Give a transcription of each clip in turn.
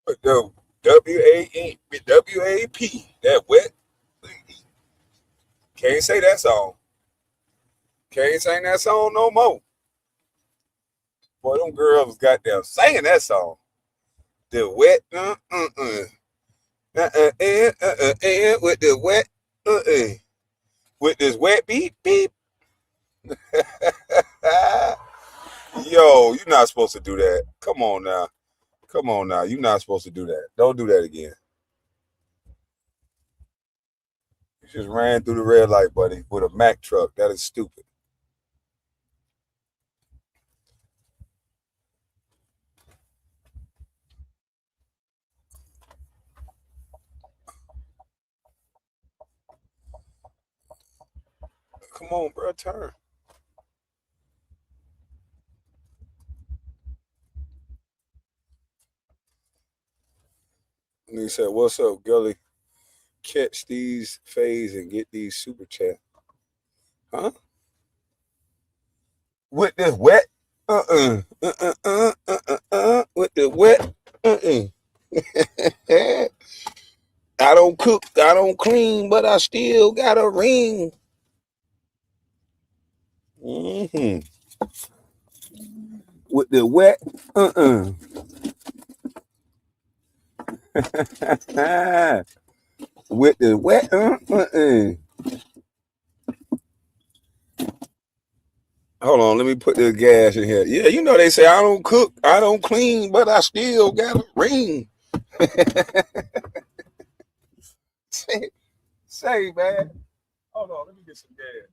The WAP, that wet. Can't say that song. Can't sing that song no more. Boy, them girls got them singing that song. The wet, with the wet, with this wet beep beep. Yo, you're not supposed to do that. Come on now. Come on now. You're not supposed to do that. Don't do that again. You just ran through the red light, buddy, with a Mack truck. That is stupid. Come on, bro. Turn. And he said, "What's up, Gully? Catch these fades and get these super chat, huh? With this wet, with the wet, I don't cook, I don't clean, but I still got a ring. Mm-hmm. With the wet, with the wet, Hold on, let me put the gas in here. Yeah, you know they say I don't cook, I don't clean, but I still got a ring. say, man. Hold on, let me get some gas.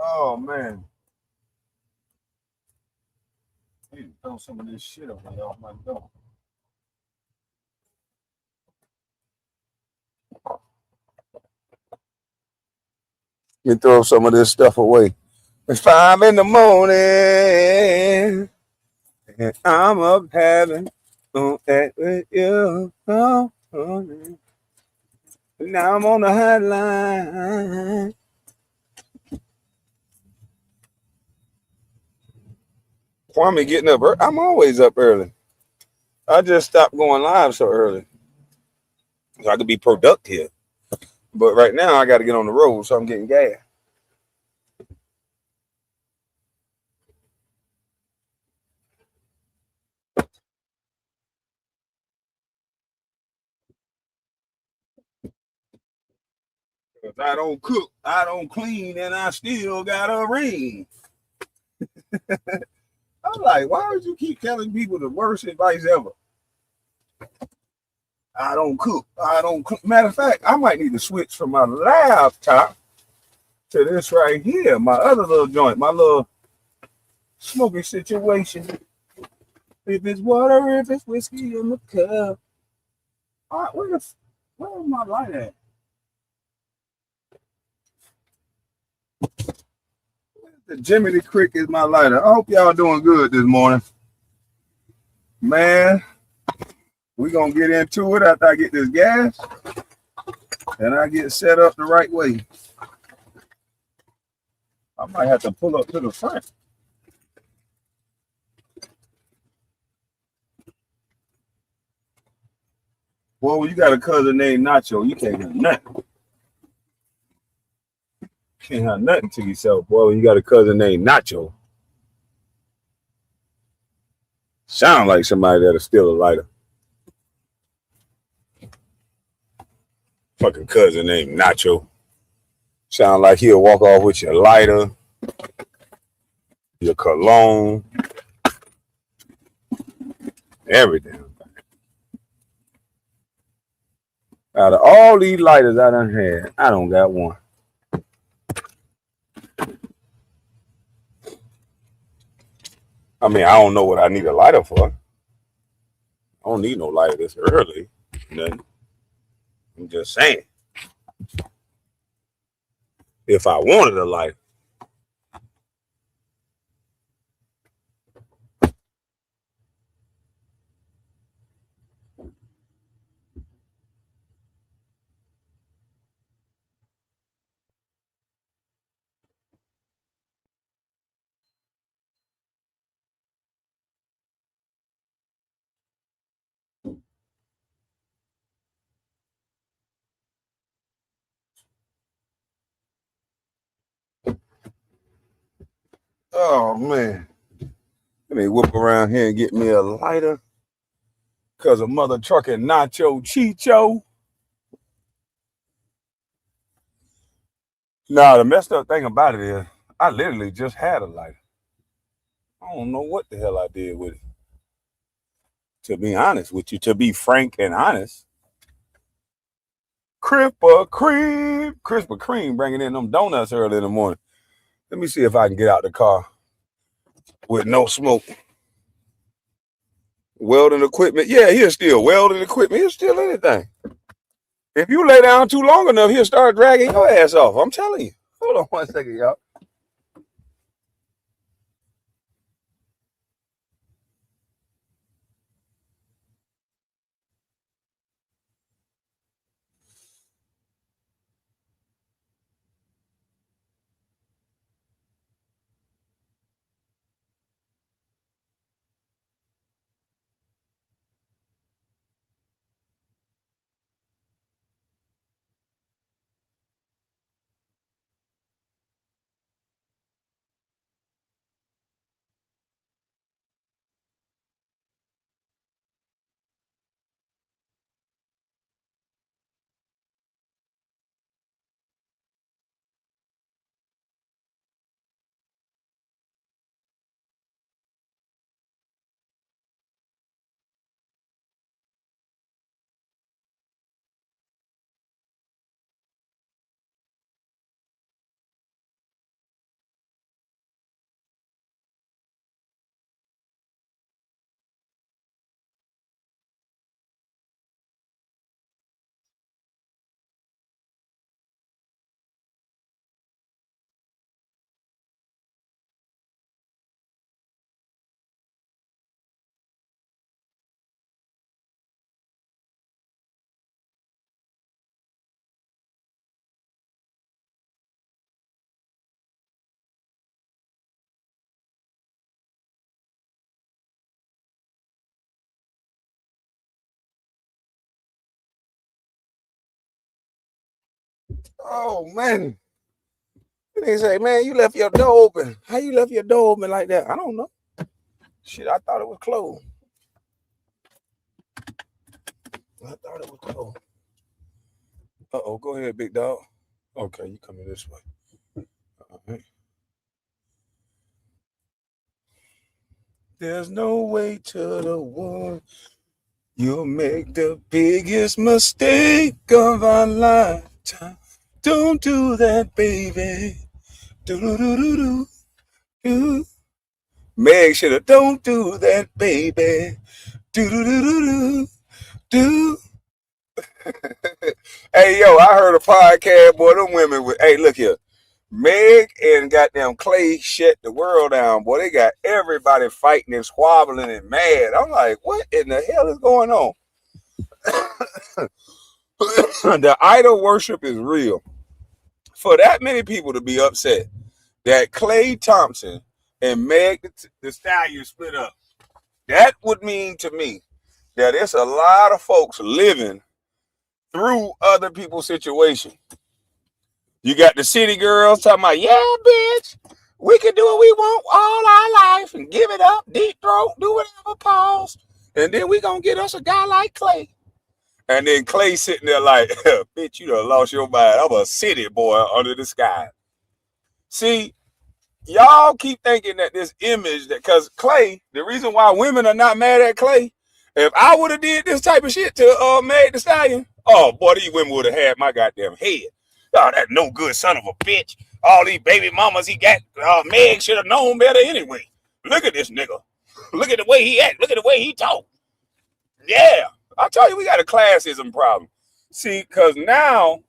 Oh man. I need to throw some of this shit away off my door. You throw some of this stuff away. It's 5 in the morning, and I'm up having that with you. Now I'm on the hotline. Kwame getting up early. I'm always up early. I just stopped going live so early so I could be productive. But right now I got to get on the road, so I'm getting gas. If I don't cook, I don't clean, and I still got a ring. I'm like, why would you keep telling people the worst advice ever? I don't cook. I don't cook. Matter of fact, I might need to switch from my laptop to this right here, my other little joint, my little smoking situation. If it's water, if it's whiskey in the cup. All right, where's my light at? The Jiminy Crick is my lighter. I hope y'all doing good this morning. Man, we gonna get into it after I get this gas and I get set up the right way. I might have to pull up to the front. Well, you got a cousin named Nacho. You can't have nothing. Can't have nothing to yourself, boy. When you got a cousin named Nacho. Sound like somebody that'll steal a lighter. Fucking cousin named Nacho. Sound like he'll walk off with your lighter, your cologne, everything. Out of all these lighters I done had, I don't got one. I mean, I don't know what I need a lighter for. don't need no lighter this early. Nothing. I'm just saying. If I wanted a lighter. Oh man. Let me whip around here and get me a lighter. Cause of mother trucking nacho chicho. Nah, the messed up thing about it is I literally just had a lighter. I don't know what the hell I did with it. To be honest with you, to be frank and honest. Krispy Kreme bringing in them donuts early in the morning. Let me see if I can get out the car with no smoke. Welding equipment. Yeah, he'll steal welding equipment. He'll steal anything. If you lay down too long enough, he'll start dragging your ass off. I'm telling you. Hold on 1 second, y'all. Oh man. They say, man, you left your door open. How you left your door open like that? I don't know. Shit, I thought it was closed. I thought it was closed. Uh-oh, go ahead, big dog. Okay, you coming this way. All right. There's no way to the one. You'll make the biggest mistake of our lifetime. Don't do that, baby. Do. Meg should have. Don't do that, baby. Do. Hey, yo, I heard a podcast, boy. Them women with. Hey, look here. Meg and goddamn Klay shut the world down, boy. They got everybody fighting and squabbling and mad. I'm like, what in the hell is going on? The idol worship is real. For that many people to be upset that Klay Thompson and Meg the Stallion split up, that would mean to me that it's a lot of folks living through other people's situation. You got the city girls talking about, yeah, bitch, we can do what we want all our life and give it up, deep throat, do whatever, pause. And then we gonna get us a guy like Klay. And then Klay sitting there like, bitch, you done lost your mind. I'm a city boy under the sky. See, y'all keep thinking that this image that, because Klay, the reason why women are not mad at Klay, if I would have did this type of shit to Meg the Stallion, oh boy, these women would have had my goddamn head. Oh, that no good son of a bitch. All these baby mamas he got, Meg should have known better anyway. Look at this nigga. Look at the way he act. Look at the way he talk. Yeah, I tell you, we got a classism problem. See, because now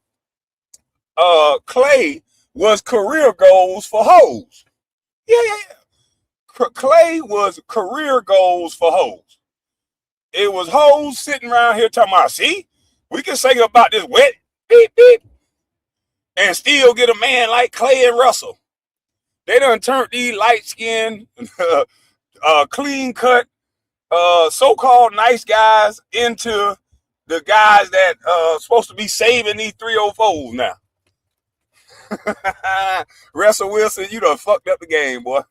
Klay was career goals for hoes. Yeah. Klay was career goals for hoes. It was hoes sitting around here talking about, see, we can say about this wet beep beep and still get a man like Klay and Russell. They done turned these light-skinned, clean-cut, so-called nice guys into the guys that supposed to be saving these 304s now. Russell Wilson, you done fucked up the game, boy.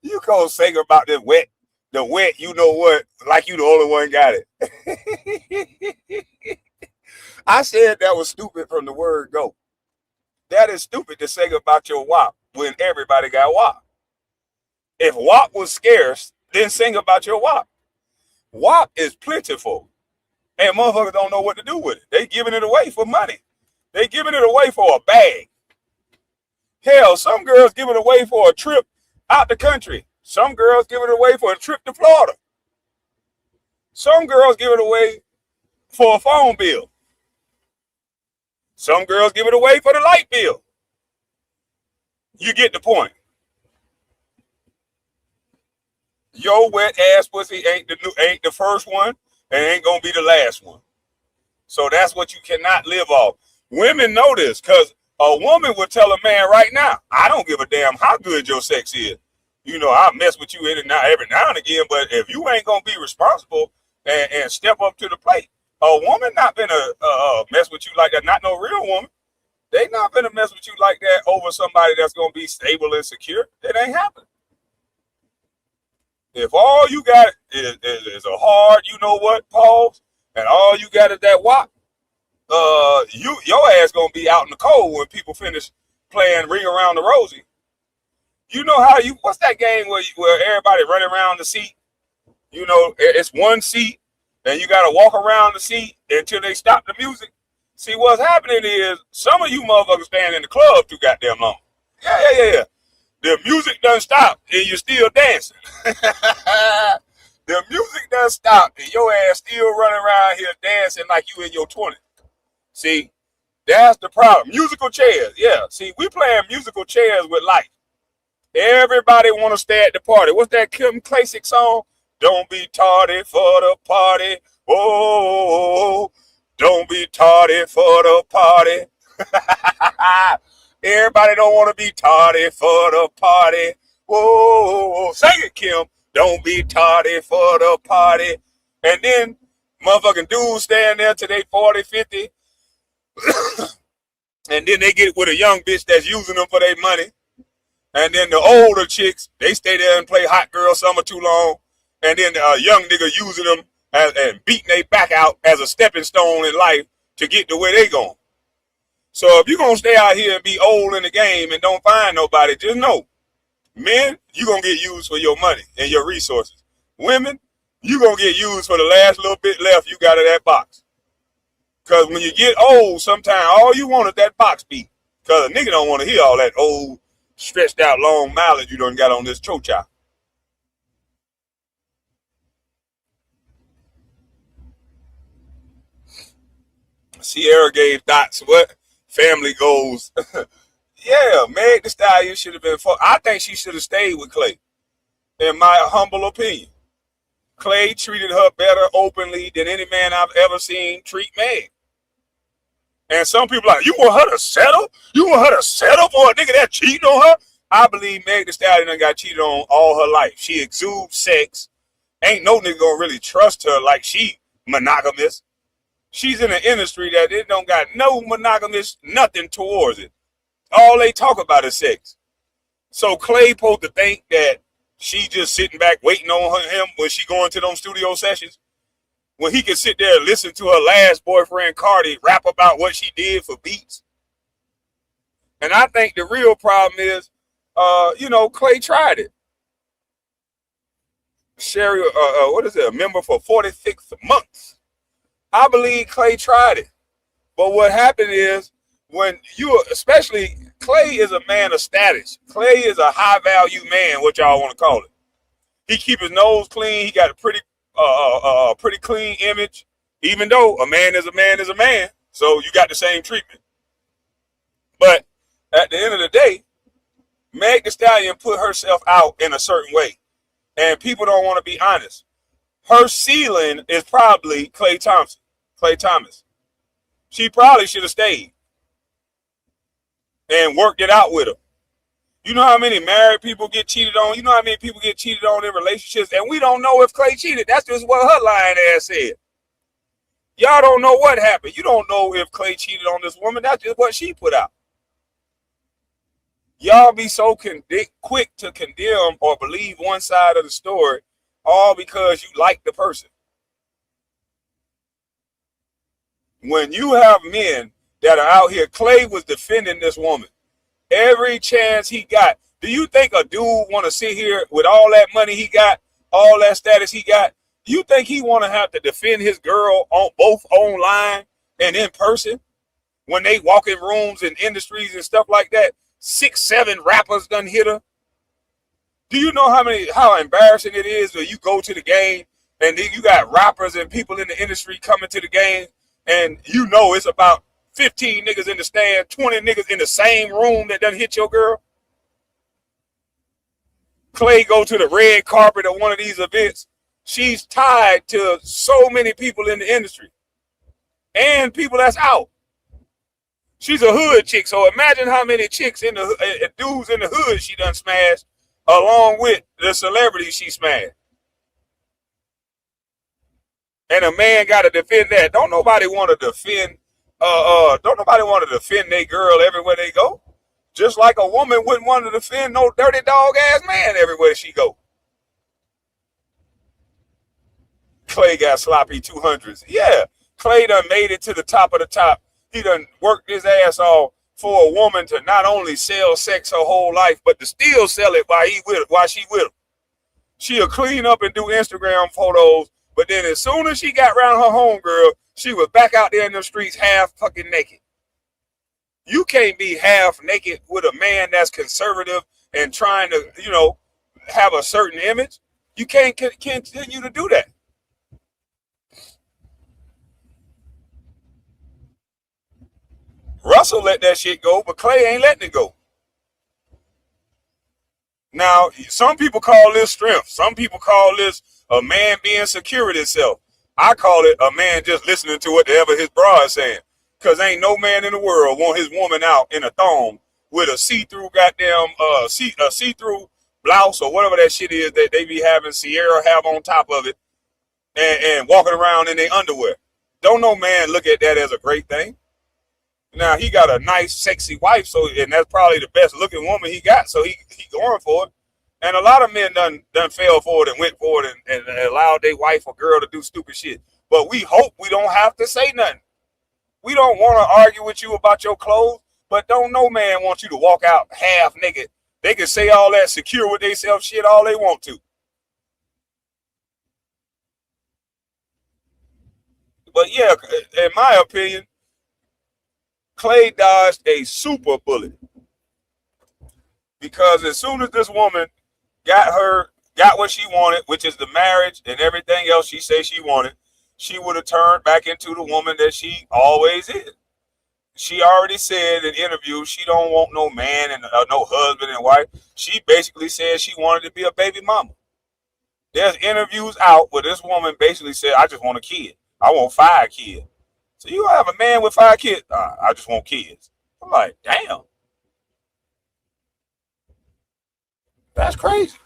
You gonna sing about this wet, the wet, you know what, like you the only one got it. I said that was stupid from the word go. That is stupid to sing about your WAP when everybody got WAP. If WAP was scarce, then sing about your WAP. WAP is plentiful, and motherfuckers don't know what to do with it. They giving it away for money. They giving it away for a bag. Hell, some girls give it away for a trip out the country. Some girls give it away for a trip to Florida. Some girls give it away for a phone bill. Some girls give it away for the light bill. You get the point. Your wet ass pussy ain't the first one and ain't gonna be the last one. So that's what you cannot live off. Women know this, because a woman would tell a man right now, I don't give a damn how good your sex is. You know, I mess with you every now and again, but if you ain't gonna be responsible and step up to the plate, a woman not gonna mess with you like that. Not no real woman. They not gonna mess with you like that over somebody that's gonna be stable and secure. It ain't happening. If all you got is a hard, you know what, pause, and all you got is that WAP, your ass gonna be out in the cold when people finish playing Ring Around the Rosie. You know how what's that game where everybody running around the seat? You know, it's one seat and you gotta walk around the seat until they stop the music. See, what's happening is some of you motherfuckers stand in the club too goddamn long. Yeah. The music doesn't stop and you're still dancing. The music doesn't stop and your ass still running around here dancing like you in your 20s. See, that's the problem. Musical chairs. Yeah, see, we playing musical chairs with life. Everybody want to stay at the party. What's that Kim Classic song? Don't be tardy for the party. Whoa, don't be tardy for the party. Everybody don't want to be tardy for the party. Whoa, sing it, Kim. Don't be tardy for the party. And then motherfucking dudes stand there till they 40, 50. And then they get with a young bitch that's using them for their money. And then the older chicks, they stay there and play hot girl summer too long. And then a young nigga using them and beating their back out as a stepping stone in life to get to where they going. So if you're going to stay out here and be old in the game and don't find nobody, just know, men, you're going to get used for your money and your resources. Women, you're going to get used for the last little bit left you got of that box. Because when you get old, sometimes all you want is that box beat. Because a nigga don't want to hear all that old, stretched out long mileage you done got on this chocha. Sierra gave thoughts. What? Family goals. Yeah, Meg Thee Stallion should have been. I think she should have stayed with Klay. In my humble opinion, Klay treated her better openly than any man I've ever seen treat Meg. And some people are like, you want her to settle? You want her to settle for a nigga that cheating on her? I believe Meg Thee Stallion done got cheated on all her life. She exudes sex. Ain't no nigga gonna really trust her like she monogamous. She's in an industry that it don't got no monogamous nothing towards it. All they talk about is sex. So Klay supposed to think that she just sitting back waiting on him when she going to those studio sessions, when he could sit there and listen to her last boyfriend Cardi rap about what she did for beats. And I think the real problem is, Klay tried it. Sherry, what is it? A member for 46 months. I believe Klay tried it. But what happened is, when you, especially, Klay is a man of status. Klay is a high value man, what y'all want to call it. He keep his nose clean. He got a pretty a pretty clean image, even though a man is a man is a man. So you got the same treatment. But at the end of the day, Meg Thee Stallion put herself out in a certain way, and people don't want to be honest. Her ceiling is probably Klay Thomas. She probably should have stayed and worked it out with him. You know how many married people get cheated on? You know how many people get cheated on in relationships? And we don't know if Klay cheated. That's just what her lying ass said. Y'all don't know what happened. You don't know if Klay cheated on this woman. That's just what she put out. Y'all be so quick to condemn or believe one side of the story, all because you like the person. When you have men that are out here, Klay was defending this woman every chance he got. Do you think a dude want to sit here with all that money he got, all that status he got? Do you think he want to have to defend his girl on both online and in person when they walk in rooms and industries and stuff like that? 6, 7 rappers done hit her. Do you know how embarrassing it is when you go to the game and then you got rappers and people in the industry coming to the game and you know it's about 15 niggas in the stand, 20 niggas in the same room that done hit your girl? Klay go to the red carpet at one of these events. She's tied to so many people in the industry and people that's out. She's a hood chick, so imagine how many chicks in the dudes in the hood she done smashed, along with the celebrities she smashed. And a man got to defend that. Don't nobody want to defend. Don't nobody want to defend their girl everywhere they go. Just like a woman wouldn't want to defend no dirty dog ass man everywhere she go. Klay got sloppy 200s. Yeah, Klay done made it to the top of the top. He done worked his ass off for a woman to not only sell sex her whole life, but to still sell it while she with him. She'll clean up and do Instagram photos, but then as soon as she got around her homegirl, she was back out there in the streets half fucking naked. You can't be half naked with a man that's conservative and trying to, have a certain image. You can't continue to do that. Russell let that shit go, but Klay ain't letting it go. Now, some people call this strength. Some people call this a man being secure with himself. I call it a man just listening to whatever his bra is saying. Because ain't no man in the world want his woman out in a thong with a see-through goddamn, see-through blouse or whatever that shit is that they be having Sierra have on top of it and walking around in their underwear. Don't no man look at that as a great thing. Now, he got a nice, sexy wife, and that's probably the best looking woman he got, so he going for it. And a lot of men done fell for it and went for it and allowed their wife or girl to do stupid shit. But we hope we don't have to say nothing. We don't want to argue with you about your clothes, but don't no man want you to walk out half naked. They can say all that secure with themselves shit all they want to. But yeah, in my opinion, Klay dodged a super bullet because as soon as this woman got what she wanted, which is the marriage and everything else she said she wanted, she would have turned back into the woman that she always is. She already said in interviews she don't want no man and no husband and wife. She basically said she wanted to be a baby mama. There's interviews out where this woman basically said, I just want a kid. I want 5 kids. So you have a man with 5 kids? I just want kids. I'm like, damn. That's crazy.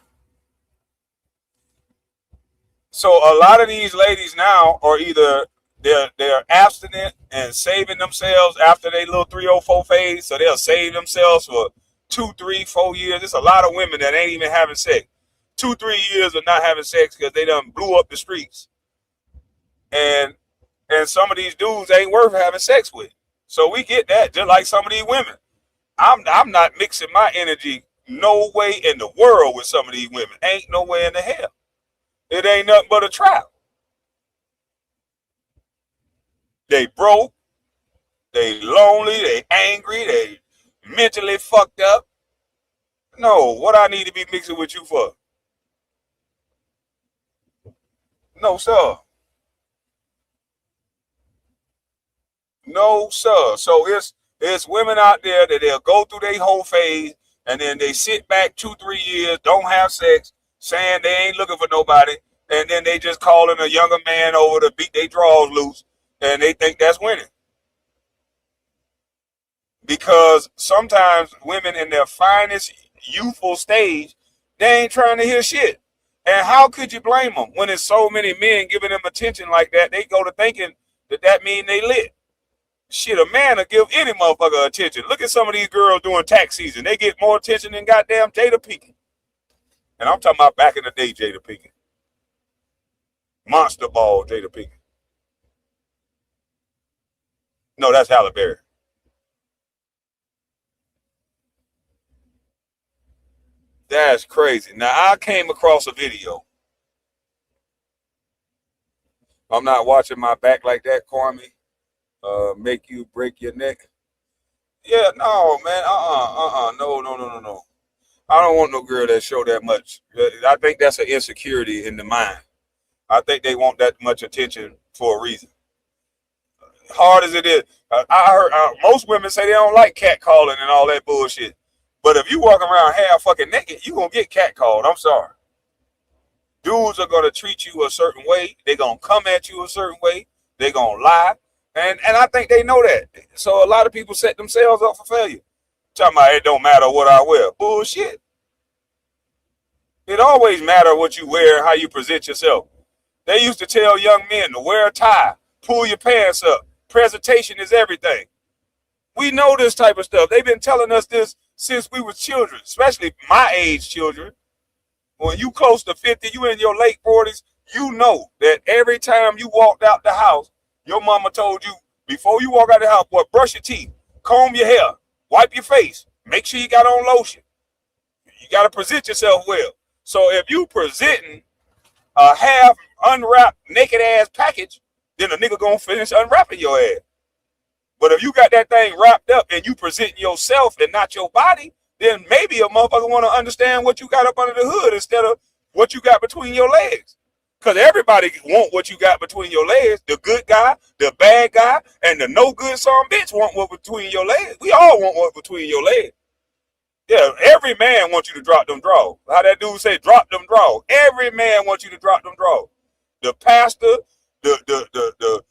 So a lot of these ladies now are either they're abstinent and saving themselves after their little 3 or 4 phase. So they'll save themselves for 2, 3, 4 years. There's a lot of women that ain't even having sex. 2, 3 years of not having sex because they done blew up the streets. And some of these dudes ain't worth having sex with. So we get that, just like some of these women. I'm not mixing my energy no way in the world with some of these women. Ain't no way in the hell. It ain't nothing but a trap. They broke. They lonely. They angry. They mentally fucked up. No, what I need to be mixing with you for? No, sir. No, sir. So it's women out there that they'll go through their whole phase and then they sit back 2, 3 years, don't have sex, saying they ain't looking for nobody, and then they just calling a younger man over to beat their drawers loose, and they think that's winning. Because sometimes women in their finest youthful stage, they ain't trying to hear shit. And how could you blame them when there's so many men giving them attention like that? They go to thinking that that mean they lit. Shit, a man will give any motherfucker attention. Look at some of these girls doing tax season. They get more attention than goddamn Jada Pinkett. And I'm talking about back in the day, Jada Pinkett. Monster ball, Jada Pinkett. No, that's Halle Berry. That's crazy. Now, I came across a video. I'm not watching my back like that, Kwame. Make you break your neck. Yeah, no, man. No, no, no, no, no. I don't want no girl that show that much. I think that's an insecurity in the mind. I think they want that much attention for a reason. Hard as it is, I heard most women say they don't like cat calling and all that bullshit. But if you walk around half fucking naked, you gonna get cat called. I'm sorry. Dudes are gonna treat you a certain way. They gonna come at you a certain way. They gonna lie, and I think they know that. So a lot of people set themselves up for failure. Talking about it don't matter what I wear. Bullshit. It always matter what you wear, how you present yourself. They used to tell young men to wear a tie, pull your pants up. Presentation is everything. We know this type of stuff. They've been telling us this since we were children, especially my age children. When you close to 50, you in your late 40s, you know that every time you walked out the house, your mama told you, before you walk out the house, boy, brush your teeth, comb your hair, wipe your face, make sure you got on lotion. You got to present yourself well. So if you presenting a half unwrapped naked ass package, then a nigga gonna finish unwrapping your ass. But if you got that thing wrapped up and you presenting yourself and not your body, then maybe a motherfucker want to understand what you got up under the hood instead of what you got between your legs. Because everybody want what you got between your legs. The good guy, the bad guy, and the no good son bitch want what between your legs. We all want what between your legs. Yeah, every man wants you to drop them draws. How that dude say, drop them draws. Every man wants you to drop them draws. The pastor, the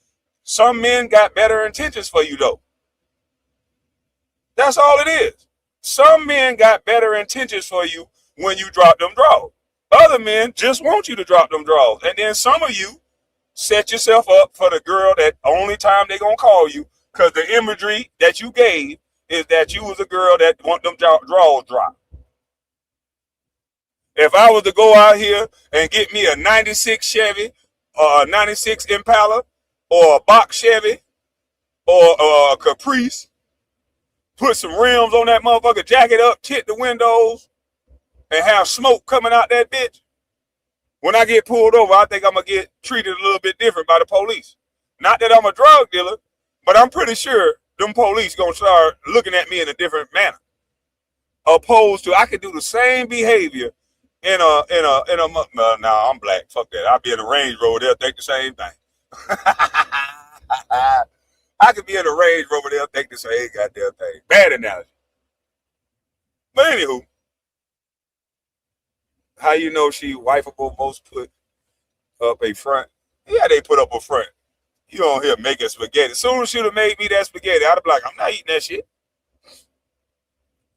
some men got better intentions for you though. That's all it is. Some men got better intentions for you when you drop them draws. Other men just want you to drop them draws. And then some of you set yourself up for the girl that only time they gonna call you because the imagery that you gave is that you was a girl that want them draws dropped. If I was to go out here and get me a 96 Chevy or a 96 Impala or a box Chevy or a Caprice, put some rims on that motherfucker, jack it up, tint the windows, and have smoke coming out that bitch, when I get pulled over, I think I'm going to get treated a little bit different by the police. Not that I'm a drug dealer, but I'm pretty sure them police going to start looking at me in a different manner. Opposed to, I could do the same behavior in a, nah, I'm black, fuck that. I'll be in a Range Rover, they'll think the same thing. I could be in a Range Rover, they'll think the same goddamn thing. Bad analogy. But anywho, how you know she wifeable? Most put up a front. Yeah, they put up a front. You don't hear making spaghetti. As soon as she'd have made me that spaghetti, I'd have been like, I'm not eating that shit.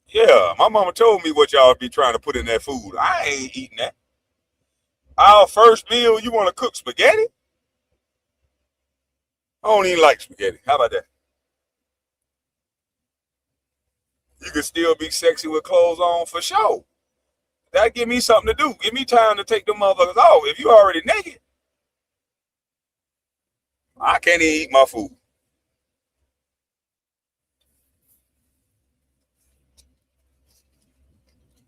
Yeah, my mama told me what y'all be trying to put in that food. I ain't eating that. Our first meal, you want to cook spaghetti? I don't even like spaghetti. How about that? You can still be sexy with clothes on for sure. That give me something to do. Give me time to take them motherfuckers off. If you already naked, I can't even eat my food.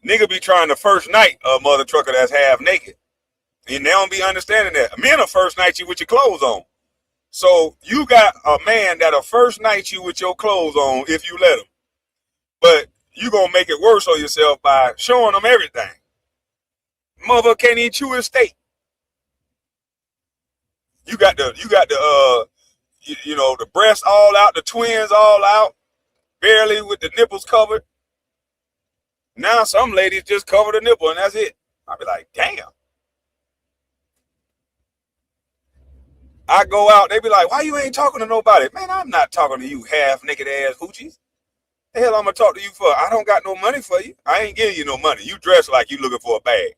Nigga be trying the first night a mother trucker that's half naked. And they don't be understanding that. Men are first night you with your clothes on. So you got a man that'll first night you with your clothes on if you let him. But you gonna make it worse on yourself by showing them everything. Mother can't even chew his steak. You got the you know, the breasts all out, the twins all out, barely with the nipples covered. Now some ladies just cover the nipple and that's it. I'll be like, damn. I go out, they be like, why you ain't talking to nobody? Man, I'm not talking to you half naked ass hoochies. The hell I'm gonna talk to you for? I don't got no money for you. I ain't giving you no money. You dress like you looking for a bag.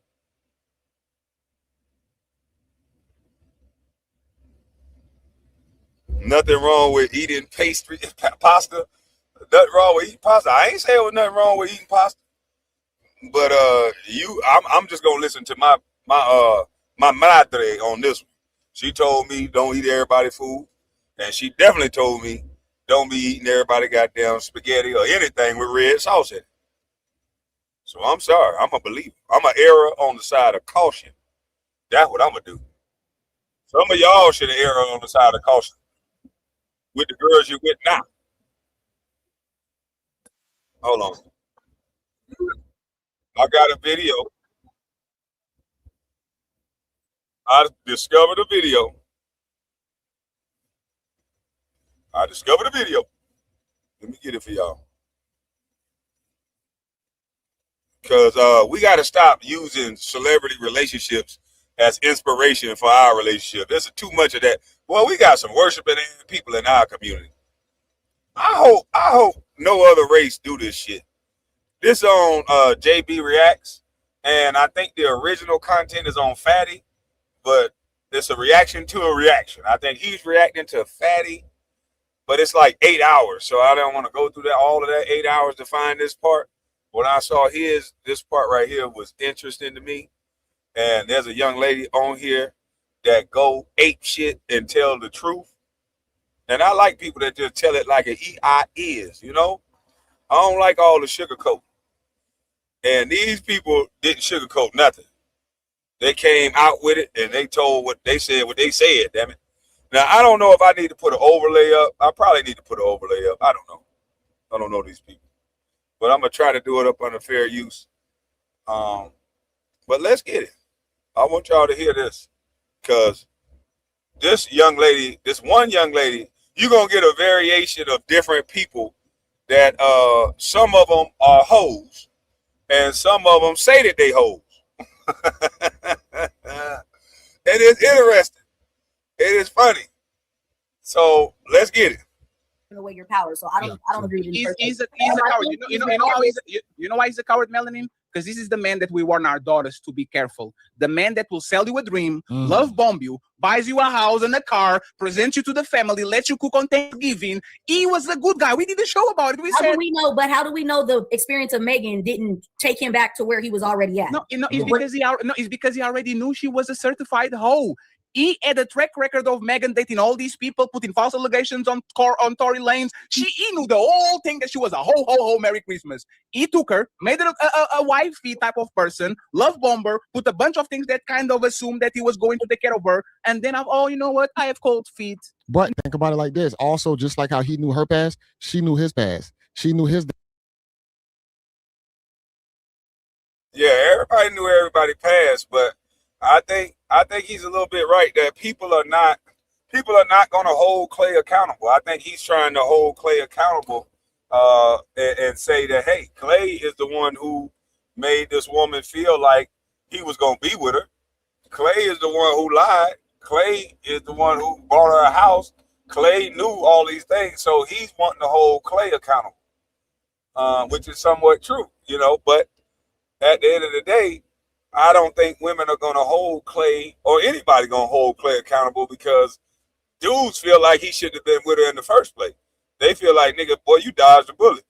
Nothing wrong with eating pastry, pasta. Nothing wrong with eating pasta. I ain't saying there's nothing wrong with eating pasta. But I'm just gonna listen to my madre on this one. She told me don't eat everybody food, and she definitely told me don't be eating everybody goddamn spaghetti or anything with red sauce in it. So I'm sorry, I'm a believer. I'm an error on the side of caution. That's what I'm gonna do. Some of y'all should have erred on the side of caution with the girls you with now. Hold on, I got a video. I discovered a video. I discovered a video. Let me get it for y'all. Because we got to stop using celebrity relationships as inspiration for our relationship. There's too much of that. Well, we got some worshiping people in our community. I hope no other race do this shit. This on JB Reacts, and I think the original content is on Fatty, but it's a reaction to a reaction. I think he's reacting to Fatty, but it's like 8 hours, so I don't want to go through that all of that 8 hours to find this part. When I saw this part right here was interesting to me, and there's a young lady on here that go ape shit and tell the truth, and I like people that just tell it like it is, you know. I don't like all the sugarcoat, and these people didn't sugarcoat nothing. They came out with it and they told what they said, damn it. Now, I don't know if I need to put an overlay up. I probably need to put an overlay up. I don't know. I don't know these people. But I'm going to try to do it up under fair use. But let's get it. I want y'all to hear this. Because this one young lady, you're going to get a variation of different people that some of them are hoes. And some of them say that they hoes. It is interesting. It is funny. So let's get it. Away your power. So I don't agree with you. He's a coward. You know why he's a coward, Melanin? Because this is the man that we warn our daughters to be careful. The man that will sell you a dream, love bomb you, buys you a house and a car, presents you to the family, lets you cook on Thanksgiving. He was a good guy. We did a show about it. How do we know? But how do we know the experience of Megan didn't take him back to where he was already at? No, it's because he already knew she was a certified hoe. He had a track record of Megan dating all these people, putting false allegations on Tory Lanez. He knew the whole thing that she was a ho, Merry Christmas. He took her, made her a wifey type of person, love bomber, put a bunch of things that kind of assumed that he was going to take care of her. And then, you know what? I have cold feet. But think about it like this. Also, just like how he knew her past, she knew his past. She knew his. Yeah, everybody knew everybody passed, but I think he's a little bit right that people are not going to hold Klay accountable. I think he's trying to hold Klay accountable and say that, hey, Klay is the one who made this woman feel like he was going to be with her. Klay is the one who lied. Klay is the one who bought her a house. Klay knew all these things, so he's wanting to hold Klay accountable, which is somewhat true, you know. But at the end of the day, I don't think women are going to hold Klay or anybody going to hold Klay accountable because dudes feel like he should have been with her in the first place. They feel like, nigga, boy, you dodged a bullet.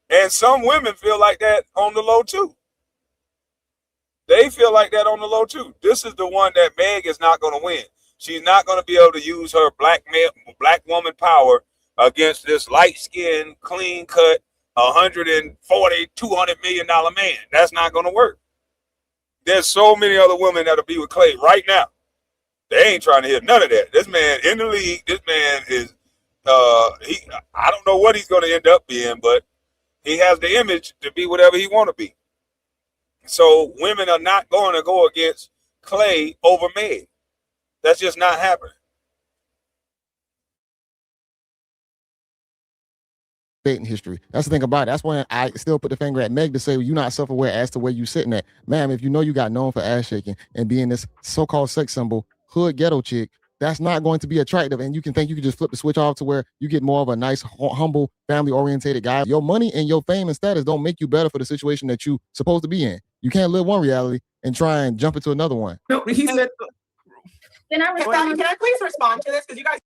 And some women feel like that on the low too. They feel like that on the low too. This is the one that Meg is not going to win. She's not going to be able to use her black woman power against this light-skinned, clean-cut, 140, $200 million man. That's not going to work. There's so many other women that'll be with Klay right now. They ain't trying to hear none of that. This man in the league, this man is, I don't know what he's going to end up being, but he has the image to be whatever he want to be. So women are not going to go against Klay over Meg. That's just not happening. dating history. That's the thing about it. That's when I still put the finger at Meg to say, well, you're not self-aware as to where you sitting at. Ma'am, if you know you got known for ass shaking and being this so-called sex symbol, hood ghetto chick, that's not going to be attractive. And you can think you can just flip the switch off to where you get more of a nice, humble, family-orientated guy. Your money and your fame and status don't make you better for the situation that you supposed to be in. You can't live one reality and try and jump into another one. No, he said. Can I respond? Can I please respond to this? Because you guys.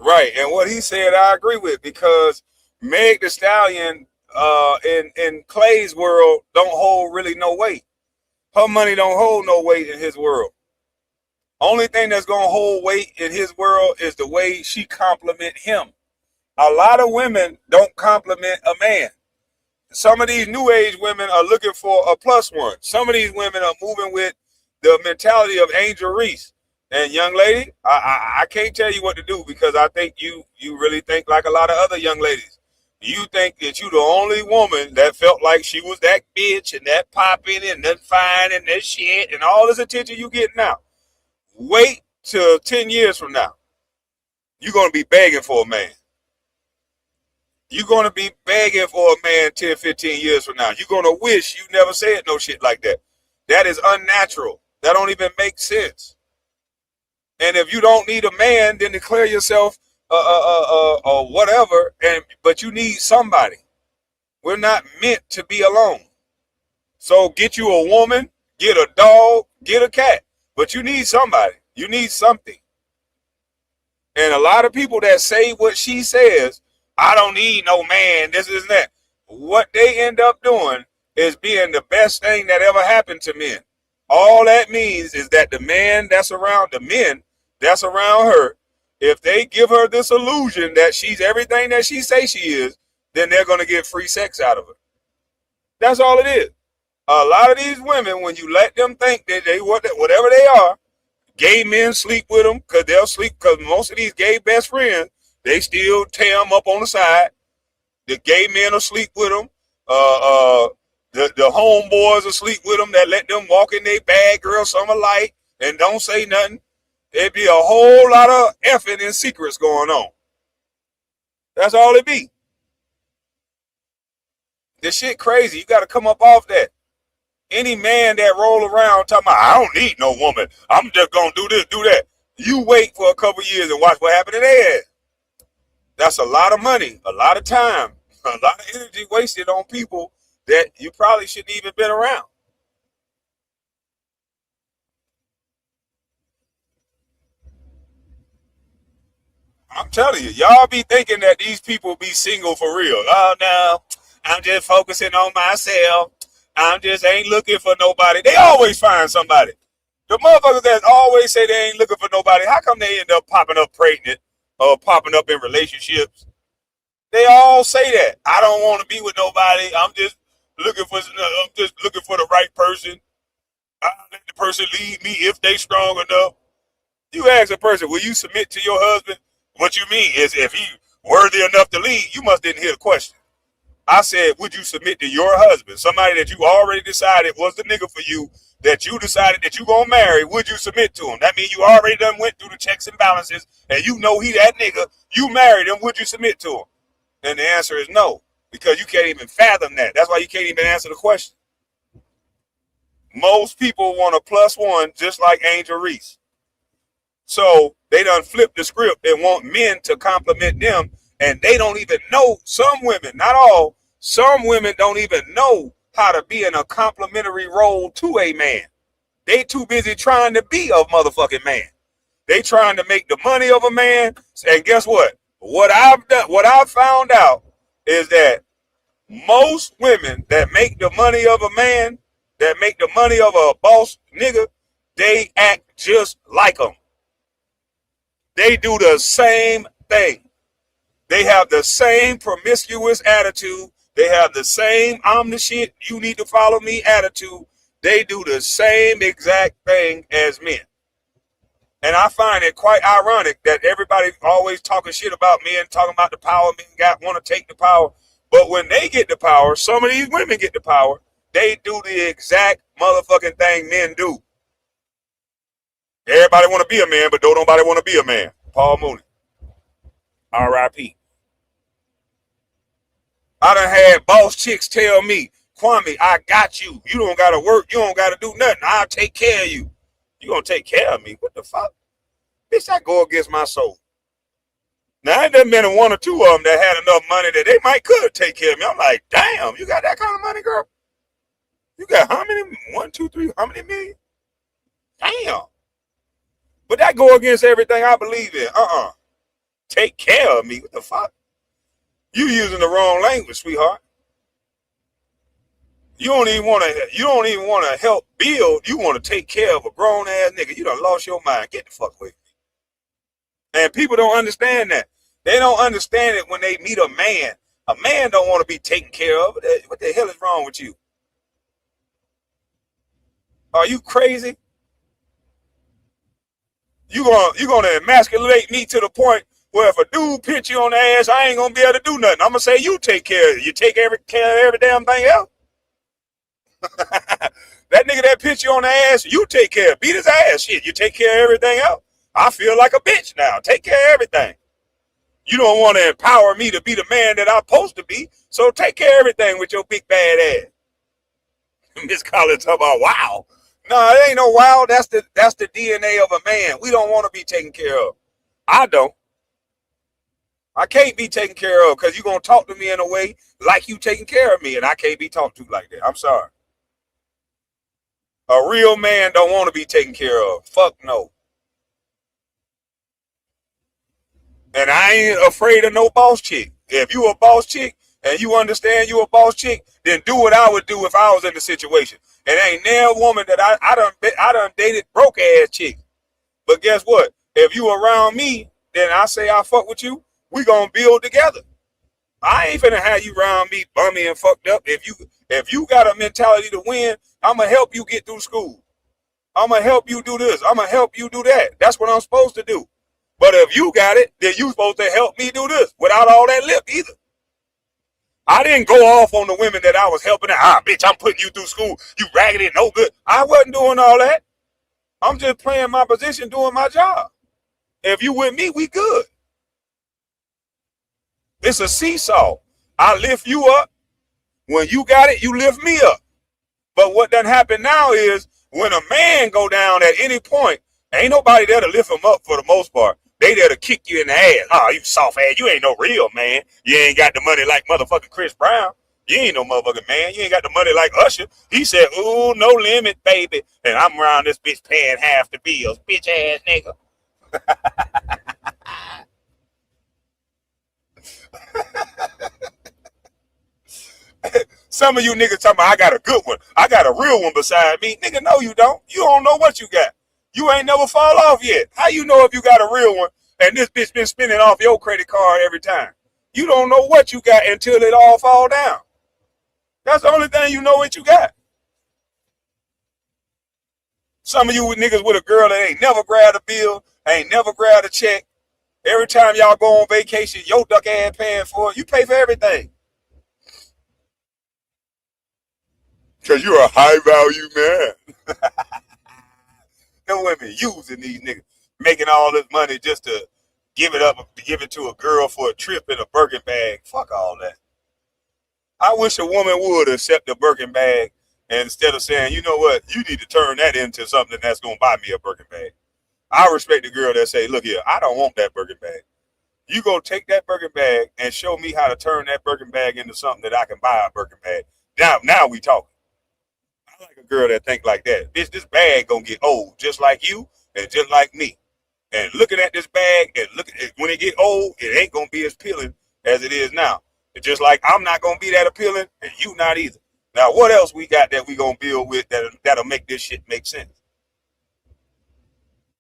Right, and what he said, I agree with, because Meg the Stallion, in Klay's world, don't hold really no weight. Her money don't hold no weight in his world. Only thing that's gonna hold weight in his world is the way she compliment him. A lot of women don't compliment a man. Some of these new age women are looking for a plus one. Some of these women are moving with the mentality of Angel Reese. And young lady, I can't tell you what to do, because I think you really think like a lot of other young ladies. You think that you the only woman that felt like she was that bitch and that popping and that fine and that shit and all this attention you getting now. Wait till 10 years from now. You're going to be begging for a man. You're going to be begging for a man 10, 15 years from now. You're going to wish you never said no shit like that. That is unnatural. That don't even make sense. And if you don't need a man, then declare yourself whatever. But you need somebody. We're not meant to be alone. So get you a woman, get a dog, get a cat. But you need somebody. You need something. And a lot of people that say what she says, I don't need no man, this is that. What they end up doing is being the best thing that ever happened to men. All that means is that the men that's around her, if they give her this illusion that she's everything that she say she is, then they're going to get free sex out of her. That's all it is. A lot of these women, when you let them think that they whatever they are, gay men sleep with them because they'll sleep, because most of these gay best friends, they still tear them up on the side. The gay men will sleep with them. The homeboys will sleep with them that let them walk in their bag, girl, some alike, and don't say nothing. There'd be a whole lot of effing and secrets going on. That's all it be. This shit crazy. You got to come up off that. Any man that roll around talking about, I don't need no woman, I'm just going to do this, do that. You wait for a couple years and watch what happened to their ass. That's a lot of money, a lot of time, a lot of energy wasted on people that you probably shouldn't even been around. I'm telling you, y'all be thinking that these people be single for real. Oh, no, I'm just focusing on myself. I'm just ain't looking for nobody. They always find somebody. The motherfuckers that always say they ain't looking for nobody, how come they end up popping up pregnant or popping up in relationships? They all say that. I don't want to be with nobody. I'm just looking for the right person. I'll let the person lead me if they strong enough. You ask a person, will you submit to your husband? What you mean is, if he worthy enough to lead, you must didn't hear the question. I said, would you submit to your husband? Somebody that you already decided was the nigga for you, that you decided that you gonna marry, would you submit to him? That means you already done went through the checks and balances, and you know he that nigga, you married him, would you submit to him? And the answer is no, because you can't even fathom that. That's why you can't even answer the question. Most people want a plus one, just like Angel Reese. So they done flipped the script and want men to compliment them, and they don't even know. Some women, not all, some women don't even know how to be in a complimentary role to a man. They too busy trying to be a motherfucking man. They trying to make the money of a man. And guess what? What I've found out is that most women that make the money of a man, that make the money of a boss nigga, they act just like them. They do the same thing. They have the same promiscuous attitude. They have the same I'm the shit, you need to follow me attitude. They do the same exact thing as men. And I find it quite ironic that everybody always talking shit about men, talking about the power men want to take the power. But when they get the power, some of these women get the power, they do the exact motherfucking thing men do. Everybody want to be a man, but don't nobody want to be a man. Paul Mooney. R.I.P. I done had boss chicks tell me, Kwame, I got you. You don't gotta work. You don't gotta do nothing. I'll take care of you. You gonna take care of me? What the fuck? Bitch, I go against my soul. Now, it done been one or two of them that had enough money that they might could take care of me. I'm like, damn, you got that kind of money, girl? You got how many? 1, 2, 3, how many million? Damn. But that go against everything I believe in. Take care of me. What the fuck? You using the wrong language, sweetheart. You don't even want to help build. You want to take care of a grown ass nigga. You done lost your mind. Get the fuck away from me. And people don't understand that. They don't understand it when they meet a man. A man don't want to be taken care of. What the hell is wrong with you? Are you crazy? You gonna emasculate me to the point where if a dude pinch you on the ass, I ain't gonna be able to do nothing. I'm gonna say you take care of it. You take care of every damn thing else. That nigga that pinch you on the ass, you take care of. Beat his ass, shit. You take care of everything else. I feel like a bitch now. Take care of everything. You don't want to empower me to be the man that I'm supposed to be, so take care of everything with your big bad ass. Miss Collins talking about wow. No, it ain't no wow. That's the DNA of a man. We don't want to be taken care of. I don't. I can't be taken care of because you're going to talk to me in a way like you taking care of me, and I can't be talked to like that. I'm sorry. A real man don't want to be taken care of. Fuck no. And I ain't afraid of no boss chick. If you a boss chick and you understand you a boss chick, then do what I would do if I was in the situation. And ain't never woman that I done dated broke ass chicks. But guess what? If you around me, then I say I fuck with you. We gonna build together. I ain't finna have you around me bummy and fucked up. If you got a mentality to win, I'ma help you get through school. I'ma help you do this. I'ma help you do that. That's what I'm supposed to do. But if you got it, then you supposed to help me do this without all that lip either. I didn't go off on the women that I was helping out. Bitch, I'm putting you through school. You raggedy, no good. I wasn't doing all that. I'm just playing my position, doing my job. If you with me, we good. It's a seesaw. I lift you up. When you got it, you lift me up. But what done happen now is when a man go down at any point, ain't nobody there to lift him up for the most part. They there to kick you in the ass. Oh, you soft ass. You ain't no real man. You ain't got the money like motherfucking Chris Brown. You ain't no motherfucking man. You ain't got the money like Usher. He said, ooh, no limit, baby. And I'm around this bitch paying half the bills. Bitch ass nigga. Some of you niggas talking about I got a good one. I got a real one beside me. Nigga, no, you don't. You don't know what you got. You ain't never fall off yet. How you know if you got a real one and this bitch been spending off your credit card every time? You don't know what you got until it all fall down. That's the only thing you know what you got. Some of you niggas with a girl that ain't never grabbed a bill, ain't never grabbed a check. Every time y'all go on vacation, your duck ass paying for it. You pay for everything. Because you're a high value man. No women using these niggas, making all this money just to give it to a girl for a trip in a Birkin bag. Fuck all that. I wish a woman would accept a Birkin bag and instead of saying, you know what, you need to turn that into something that's going to buy me a Birkin bag. I respect the girl that say, look here, I don't want that Birkin bag. You go take that Birkin bag and show me how to turn that Birkin bag into something that I can buy a Birkin bag. Now we talking. I like a girl that think like that. Bitch, this bag gonna get old just like you and just like me. And looking at this bag and when it get old, it ain't gonna be as appealing as it is now. It's just like I'm not gonna be that appealing and you not either. Now what else we got that we gonna build with that'll make this shit make sense?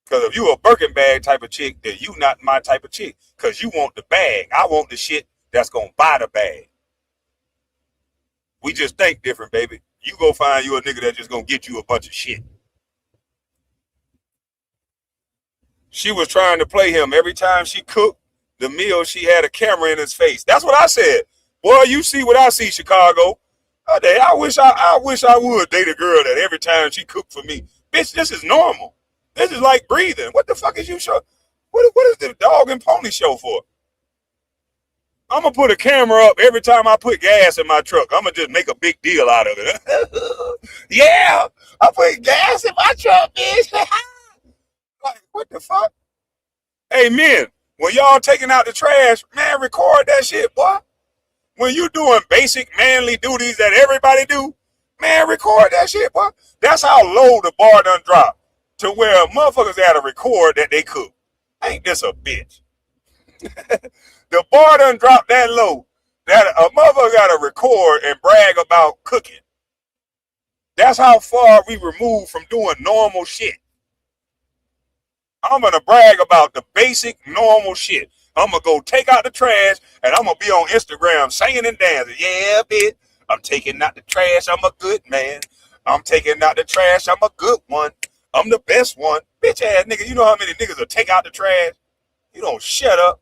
Because if you a Birkin bag type of chick, then you not my type of chick. Because you want the bag. I want the shit that's gonna buy the bag. We just think different, baby. You go find you a nigga that's just gonna get you a bunch of shit. She was trying to play him. Every time she cooked the meal, she had a camera in his face. That's what I said. Boy, you see what I see, Chicago. I wish I would date a girl that every time she cooked for me. Bitch, this is normal. This is like breathing. What the fuck is you show? What is the dog and pony show for? I'm gonna put a camera up every time I put gas in my truck. I'm gonna just make a big deal out of it. Yeah, I put gas in my truck, bitch. Like, what the fuck? Hey, men, when y'all taking out the trash, man, record that shit, boy. When you doing basic manly duties that everybody do, man, record that shit, boy. That's how low the bar done dropped to where motherfuckers had to record that they cook. Ain't this a bitch? The bar done dropped that low that a motherfucker got to record and brag about cooking. That's how far we removed from doing normal shit. I'm going to brag about the basic normal shit. I'm going to go take out the trash and I'm going to be on Instagram singing and dancing. Yeah, bitch. I'm taking out the trash. I'm a good man. I'm taking out the trash. I'm a good one. I'm the best one. Bitch ass nigga. You know how many niggas will take out the trash? You don't shut up.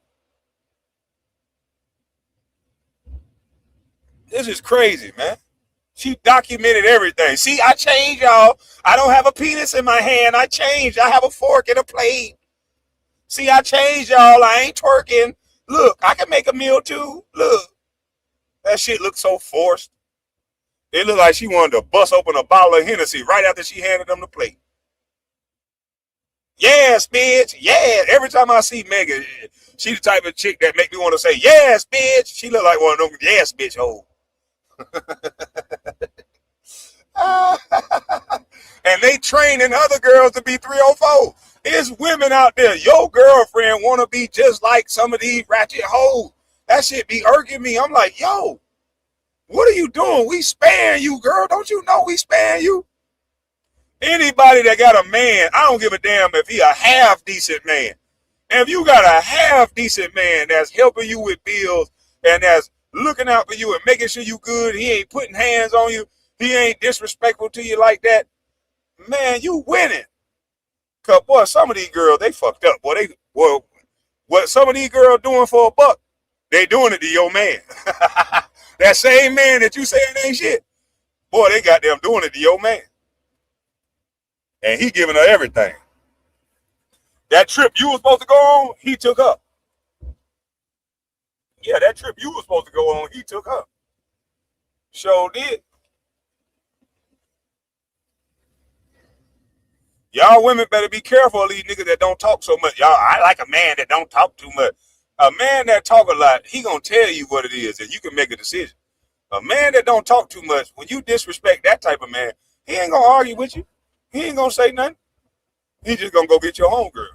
This is crazy, man. She documented everything. See, I changed, y'all. I don't have a penis in my hand. I changed. I have a fork and a plate. See, I changed, y'all. I ain't twerking. Look, I can make a meal too. Look. That shit looks so forced. It looked like she wanted to bust open a bottle of Hennessy right after she handed them the plate. Yes, bitch. Yeah. Every time I see Megan, she the type of chick that make me want to say, yes, bitch. She look like one of them yes, bitch hoes. And they training other girls to be 304. There's women out there. Your girlfriend want to be just like some of these ratchet hoes. That shit be irking me. I'm like, yo, what are you doing? We sparing you, girl. Don't you know we sparing you? Anybody that got a man, I don't give a damn if he a half decent man. And if you got a half decent man that's helping you with bills and that's looking out for you and making sure you good, he ain't putting hands on you, he ain't disrespectful to you like that, man, you winning. Cause boy, some of these girls, they fucked up. Boy, what some of these girls doing for a buck, they doing it to your man. That same man that you saying ain't shit, boy, they got them doing it to your man. And he giving her everything. That trip you was supposed to go on, he took up. Yeah, that trip you was supposed to go on, he took up. Sure did. Y'all women better be careful of these niggas that don't talk so much. Y'all, I like a man that don't talk too much. A man that talk a lot, he gonna tell you what it is and you can make a decision. A man that don't talk too much, when you disrespect that type of man, he ain't gonna argue with you. He ain't gonna say nothing. He just gonna go get your homegirl.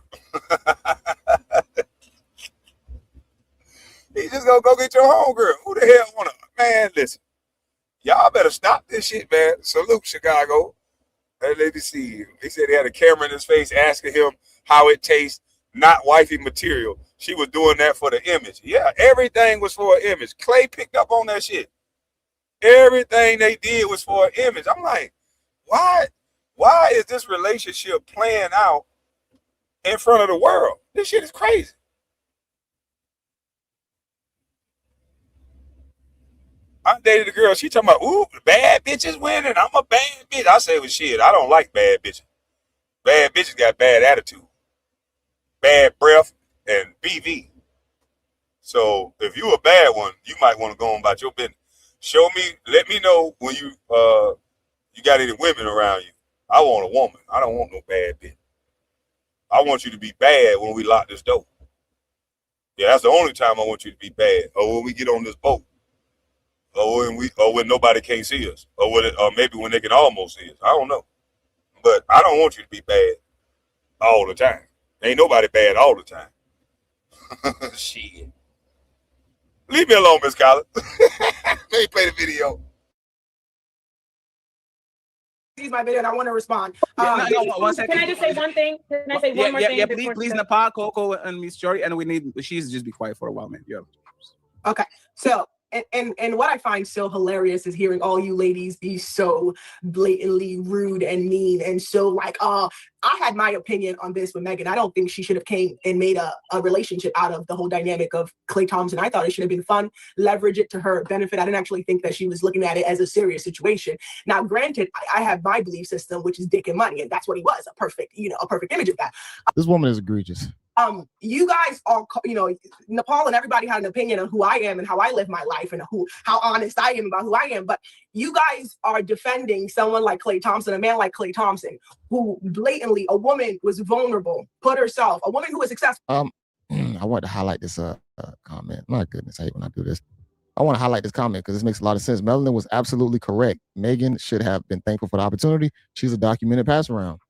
He just gonna go get your homegirl. Who the hell wanna, man, listen. Y'all better stop this shit, man. Salute, Chicago. Let me see. They said they had a camera in his face asking him how it tastes, not wifey material. She was doing that for the image. Yeah, everything was for an image. Klay picked up on that shit. Everything they did was for an image. I'm like, why is this relationship playing out in front of the world? This shit is crazy. I dated a girl. She talking about, ooh, bad bitches winning. I'm a bad bitch. I say, well, shit, I don't like bad bitches. Bad bitches got bad attitude, bad breath, and BV. So if you a bad one, you might want to go on about your business. Show me, let me know when you got any women around you. I want a woman. I don't want no bad bitch. I want you to be bad when we lock this door. Yeah, that's the only time I want you to be bad. Or when we get on this boat. Or when nobody can't see us. Or maybe when they can almost see us. I don't know. But I don't want you to be bad all the time. Ain't nobody bad all the time. Shit. Leave me alone, Miss Collins. Let me play the video. Sees my video and I want to respond. No, 1 second. Can I just say one thing? Can I say one more thing? Yeah, please, Nepal, Coco, and Miss Jory, and she's just be quiet for a while, man. Yeah. Okay, so and what I find so hilarious is hearing all you ladies be so blatantly rude and mean and so like, I had my opinion on this with Megan. I don't think she should have came and made a relationship out of the whole dynamic of Klay Thompson. I thought it should have been fun, leverage it to her benefit. I didn't actually think that she was looking at it as a serious situation. Now, granted, I have my belief system, which is dick and money, and that's what he was, a perfect image of that. This woman is egregious. You guys all, Nepal and everybody had an opinion on who I am and how I live my life and how honest I am about who I am. But you guys are defending someone like Klay Thompson, a man like Klay Thompson, who blatantly, a woman was vulnerable, put herself, a woman who was successful. I want to highlight this comment. My goodness, I hate when I do this. I want to highlight this comment because this makes a lot of sense. Melanin was absolutely correct. Megan should have been thankful for the opportunity. She's a documented pass around.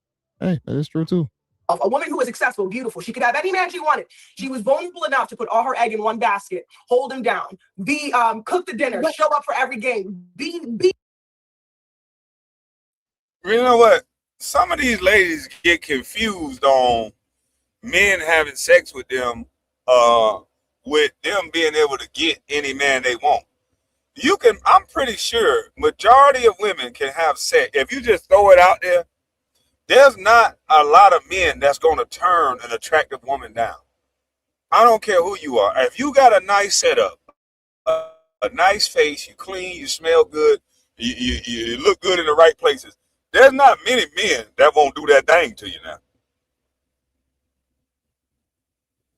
Hey, that is true too. A woman who was successful, beautiful. She could have any man she wanted. She was vulnerable enough to put all her egg in one basket, hold him down, cook the dinner, show up for every game, be. You know what? Some of these ladies get confused on men having sex with them being able to get any man they want. I'm pretty sure majority of women can have sex. If you just throw it out there, there's not a lot of men that's going to turn an attractive woman down. I don't care who you are. If you got a nice setup, a nice face, you clean, you smell good, you look good in the right places, there's not many men that won't do that thing to you now.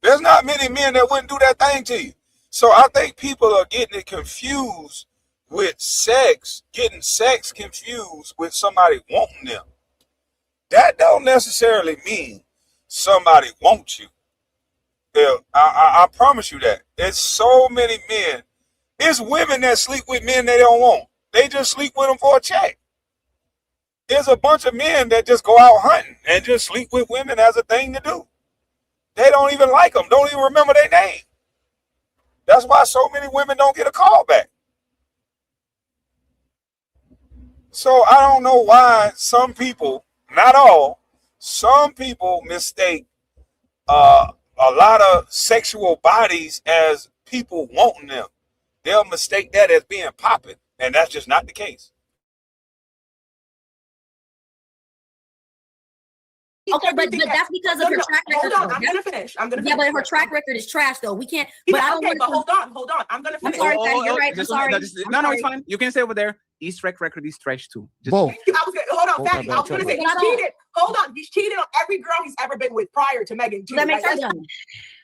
There's not many men that wouldn't do that thing to you. So I think people are getting it confused with sex, getting sex confused with somebody wanting them. That don't necessarily mean somebody wants you. I promise you that. There's so many men. It's women that sleep with men they don't want. They just sleep with them for a check. There's a bunch of men that just go out hunting and just sleep with women as a thing to do. They don't even like them, don't even remember their name. That's why so many women don't get a call back. So I don't know why some people, not all, some people mistake a lot of sexual bodies as people wanting them. They'll mistake that as being popping, and that's just not the case. Okay, but that's because of her track record. Hold on, I'm gonna finish. Yeah, but her track record is trash, though. We can't. But hold on. I'm gonna finish. I'm sorry, Zaddy, you're right. I'm sorry. No, it's fine. You can stay over there. His track record is trash too. Hold on, Zaddy. I was gonna say he's cheated. Hold on, he's cheated on every girl he's ever been with prior to Megan. That makes her done.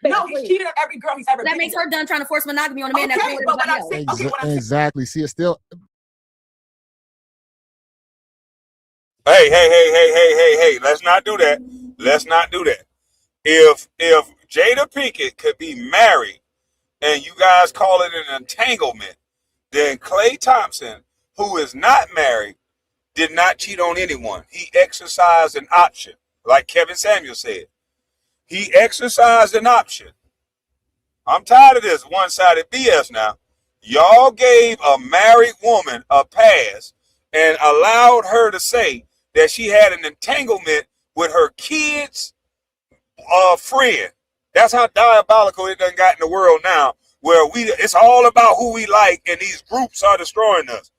No, he's cheated on every girl he's ever been with. That makes her done trying to force monogamy on a man that's exactly. See, it's still. Hey, let's not do that. Let's not do that. If Jada Pinkett could be married and you guys call it an entanglement, then Klay Thompson, who is not married, did not cheat on anyone. He exercised an option, like Kevin Samuel said. He exercised an option. I'm tired of this one-sided BS now. Y'all gave a married woman a pass and allowed her to say that she had an entanglement with her kid's friend. That's how diabolical it done got in the world now, where it's all about who we like, and these groups are destroying us.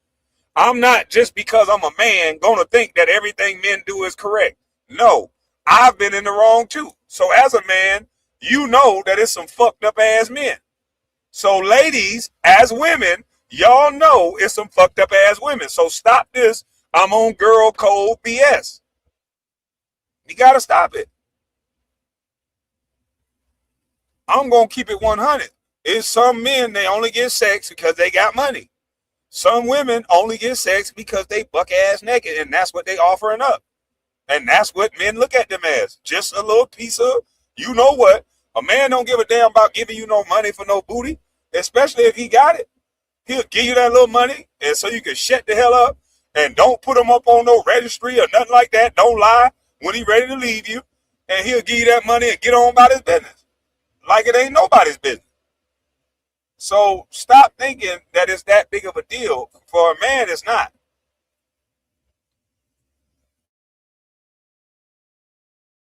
I'm not, just because I'm a man, gonna think that everything men do is correct. No, I've been in the wrong too. So as a man, you know that it's some fucked up ass men. So ladies, as women, y'all know it's some fucked up ass women. So stop this I'm on girl code BS. You gotta stop it. I'm gonna keep it 100. It's some men, they only get sex because they got money. Some women only get sex because they buck ass naked, and that's what they offering up. And that's what men look at them as. Just a little piece of, you know what? A man don't give a damn about giving you no money for no booty, especially if he got it. He'll give you that little money, and so you can shut the hell up, and don't put him up on no registry or nothing like that. Don't lie when he ready to leave you, and he'll give you that money and get on about his business like it ain't nobody's business. So stop thinking that it's that big of a deal. For a man, it's not.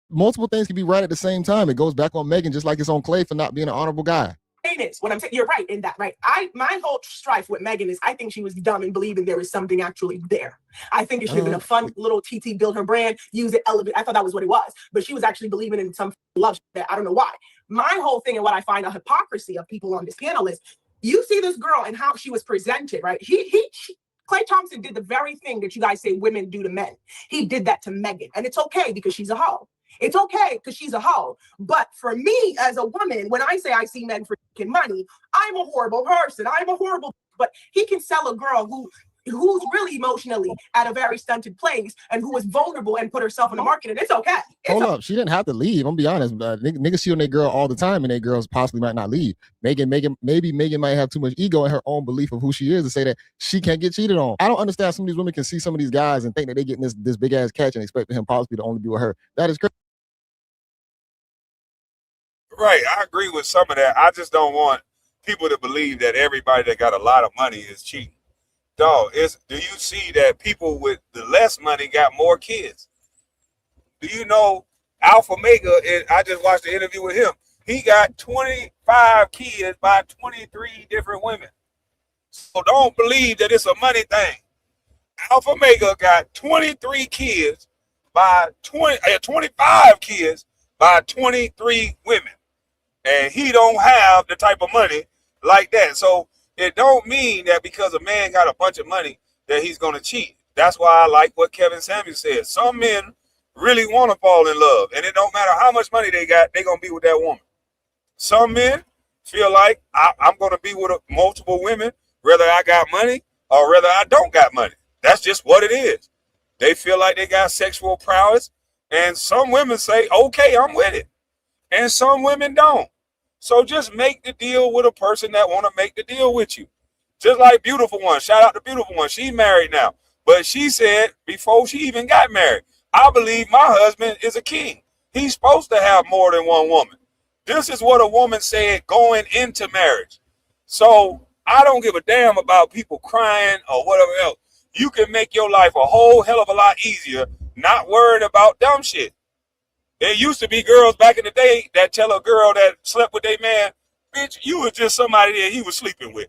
Multiple things can be right at the same time. It goes back on Megan, just like it's on Klay for not being an honorable guy. What I'm saying, you're right in that, right? My whole strife with Megan is I think she was dumb in believing there was something actually there. I think it should have been a fun little TT, build her brand, use it, elevate. I thought that was what it was, but she was actually believing in some love that I don't know why. My whole thing, and what I find a hypocrisy of people on this panel is, you see this girl and how she was presented, right? Klay Thompson did the very thing that you guys say women do to men. He did that to Megan, and it's okay because she's a hoe. It's okay because she's a hoe. But for me as a woman, when I say I see men for money, I'm a horrible person. I'm a horrible, but he can sell a girl who's really emotionally at a very stunted place and who is vulnerable and put herself in the market, and it's okay. Hold up, she didn't have to leave. I'm gonna be honest. Niggas see on their girl all the time, and their girls possibly might not leave. Maybe Megan might have too much ego in her own belief of who she is to say that she can't get cheated on. I don't understand some of these women can see some of these guys and think that they getting this big ass catch and expect him possibly to only be with her. That is crazy. Right, I agree with some of that. I just don't want people to believe that everybody that got a lot of money is cheating. Dog, do you see that people with the less money got more kids? Do you know Alpha Mega? I just watched the interview with him. He got 25 kids by 23 different women. So don't believe that it's a money thing. Alpha Mega got 23 kids by 25 kids by 23 women. And he don't have the type of money like that. So it don't mean that because a man got a bunch of money that he's going to cheat. That's why I like what Kevin Samuels said. Some men really want to fall in love, and it don't matter how much money they got, they're going to be with that woman. Some men feel like I'm going to be with multiple women, whether I got money or whether I don't got money. That's just what it is. They feel like they got sexual prowess, and some women say, okay, I'm with it. And some women don't. So just make the deal with a person that want to make the deal with you. Just like Beautiful One. Shout out to Beautiful One. She's married now. But she said before she even got married, I believe my husband is a king. He's supposed to have more than one woman. This is what a woman said going into marriage. So I don't give a damn about people crying or whatever else. You can make your life a whole hell of a lot easier not worried about dumb shit. There used to be girls back in the day that tell a girl that slept with their man, bitch, you was just somebody that he was sleeping with.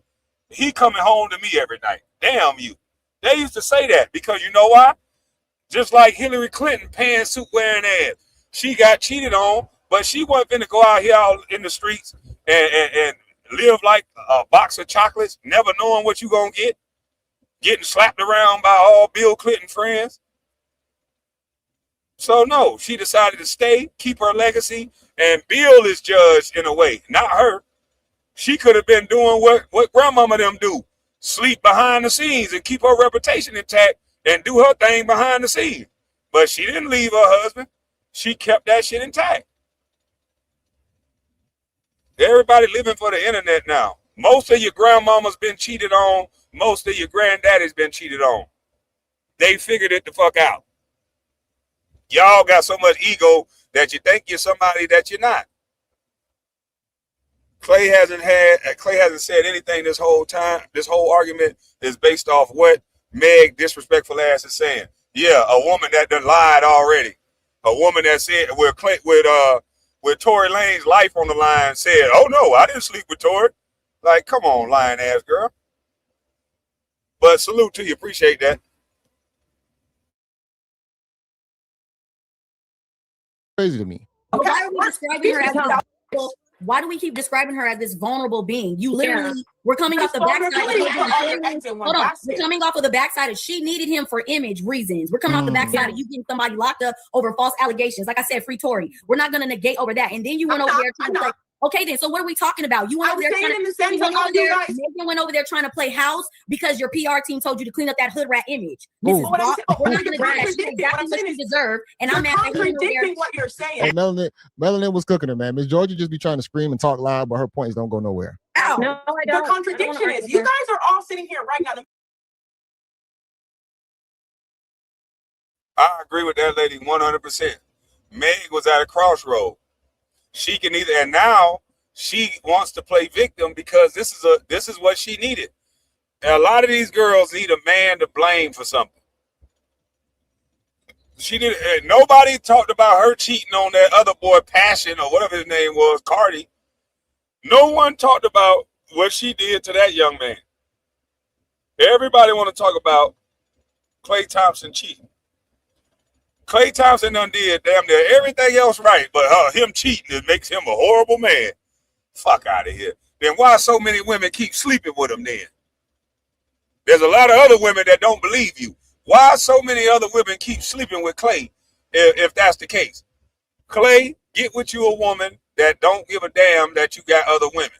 He coming home to me every night. Damn you. They used to say that because you know why? Just like Hillary Clinton pantsuit wearing ass. She got cheated on, but she wasn't finna go out here out in the streets and live like a box of chocolates, never knowing what you gonna get, getting slapped around by all Bill Clinton friends. So no, she decided to stay, keep her legacy, and Bill is judged in a way, not her. She could have been doing what grandmama them do, sleep behind the scenes and keep her reputation intact and do her thing behind the scenes. But she didn't leave her husband. She kept that shit intact. Everybody living for the internet now. Most of your grandmama's been cheated on. Most of your granddaddy's been cheated on. They figured it the fuck out. Y'all got so much ego that you think you're somebody that you're not. Klay hasn't said anything this whole time. This whole argument is based off what Meg disrespectful ass is saying. Yeah, a woman that done lied already. A woman that said with Tory Lane's life on the line said, "Oh no, I didn't sleep with Tory." Like, come on, lying ass girl. But salute to you, appreciate that. Crazy to me. Okay. Why do we keep describing her as this vulnerable being? You literally, we're coming off the backside. Hold on, we're coming off of the backside of she needed him for image reasons. We're coming off the backside of you getting somebody locked up over false allegations. Like I said, free Tory. We're not going to negate over that. And then you went over there trying to say, okay, then. So what are we talking about? You went over there Megan went over there trying to play house because your PR team told you to clean up that hood rat image. We're not going to do that. She exactly what you deserve. And I'm contradicting what you're saying. Hey, Melanin was cooking her, man. Miss Georgia just be trying to scream and talk loud, but her points don't go nowhere. Ow. No, I don't. The contradiction is you guys are all sitting here right now. I agree with that lady 100%. Meg was at a crossroad. She can either, and now she wants to play victim because this is what she needed. And a lot of these girls need a man to blame for something. She did. Nobody talked about her cheating on that other boy, Passion or whatever his name was, Cardi. No one talked about what she did to that young man. Everybody want to talk about Klay Thompson cheating. Klay Thompson done did damn near everything else right, but him cheating, it makes him a horrible man. Fuck out of here. Then why so many women keep sleeping with him then? There's a lot of other women that don't believe you. Why so many other women keep sleeping with Klay if that's the case? Klay, get with you a woman that don't give a damn that you got other women.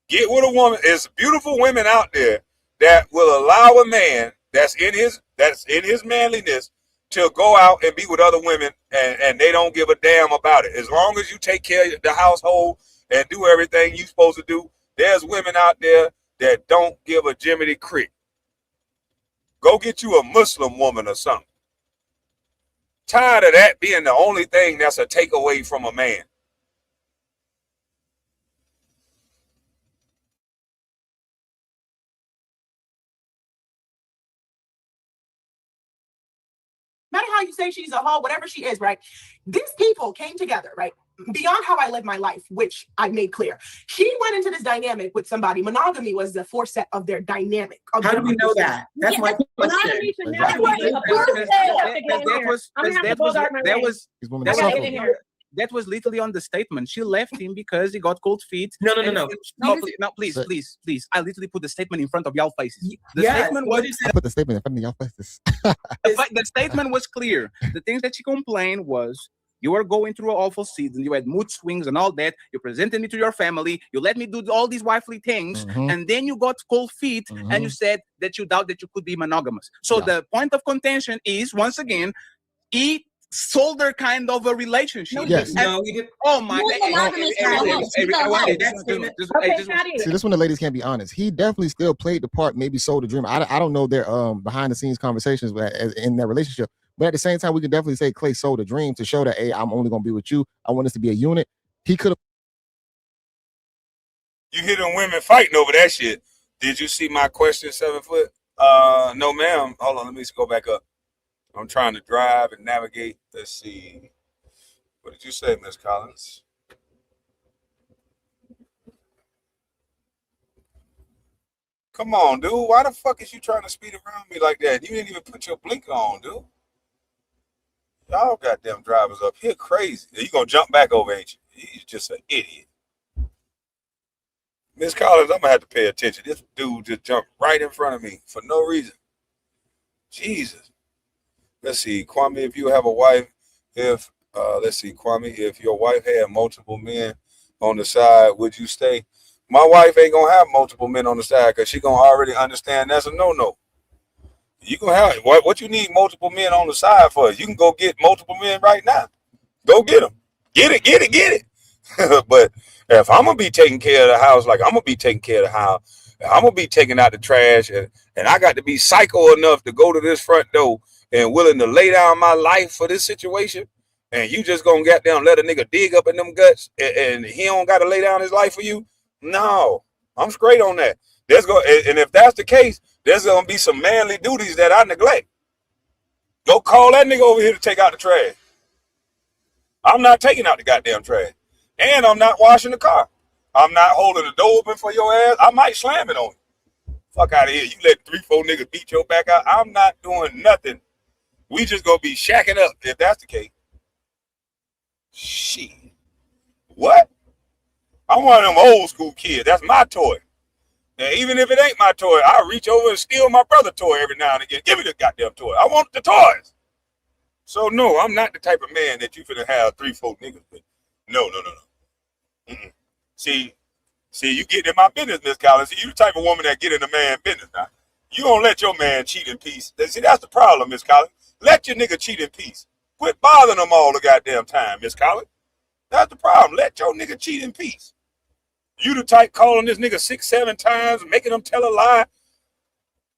Get with a woman. There's beautiful women out there that will allow a man that's in his manliness to go out and be with other women, and they don't give a damn about it. As long as you take care of the household and do everything you're supposed to do, there's women out there that don't give a Jiminy Crick. Go get you a Muslim woman or something. Tired of that being the only thing that's a takeaway from a man. Matter how you say she's a hoe, whatever she is, right? These people came together, right? Beyond how I live my life, which I made clear. She went into this dynamic with somebody. Monogamy was the forefront of their dynamic. How do we know that? That's my question. Monogamy should never be a That was literally on the statement. She left him because he got cold feet. No. Please. I literally put the statement in front of y'all faces. The Yes, statement what was is I put the statement in front of y'all faces. the statement was clear. The things that she complained was, you were going through an awful season. You had mood swings and all that. You presented me to your family. You let me do all these wifely things. And then you got cold feet and you said that you doubt that you could be monogamous. So the point of contention is, once again, he sold her kind of a relationship. Yes. No, he did. Oh my See, this one the ladies can't be honest. He definitely still played the part, maybe sold the dream. I don't know their behind the scenes conversations in their relationship. But at the same time, we can definitely say Klay sold a dream to show that, hey, I'm only going to be with you. I want us to be a unit. He could have. You hear them women fighting over that shit. Did you see my question, 7 foot? No, ma'am. Hold on. Let me go back up. I'm trying to drive and navigate. Let's see. What did you say, Miss Collins? Come on, dude. Why the fuck is you trying to speed around me like that? You didn't even put your blinker on, dude. Y'all goddamn drivers up here crazy. You gonna jump back over, ain't you? He's just an idiot. Miss Collins, I'm gonna have to pay attention. This dude just jumped right in front of me for no reason. Jesus. Let's see, Kwame, if you have a wife, Kwame, if your wife had multiple men on the side, would you stay? My wife ain't gonna have multiple men on the side because she gonna already understand that's a no-no. You gonna have what you need multiple men on the side for? You can go get multiple men right now. Go get them. Get it. But if I'm gonna be taking care of the house, like I'm gonna be taking care of the house, I'm gonna be taking out the trash, and I got to be psycho enough to go to this front door and willing to lay down my life for this situation, and you just gonna get down, let a nigga dig up in them guts, and he don't got to lay down his life for you? No, I'm straight on that. And if that's the case, there's gonna be some manly duties that I neglect. Go call that nigga over here to take out the trash. I'm not taking out the goddamn trash, and I'm not washing the car. I'm not holding the door open for your ass. I might slam it on you. Fuck out of here. You let 3-4 niggas beat your back out. I'm not doing nothing. We just gonna be shacking up if that's the case. Shit. What? I'm one of them old school kids. That's my toy. And even if it ain't my toy, I'll reach over and steal my brother's toy every now and again. Give me the goddamn toy. I want the toys. So no, I'm not the type of man that you finna have 3-4 niggas with. No. Mm-mm. See, you get in my business, Miss Collins. See, you the type of woman that get in the man business now. You don't let your man cheat in peace. See, that's the problem, Miss Collins. Let your nigga cheat in peace. Quit bothering them all the goddamn time, Miss Collins. That's the problem. Let your nigga cheat in peace. You the type calling this nigga 6-7 times, making him tell a lie.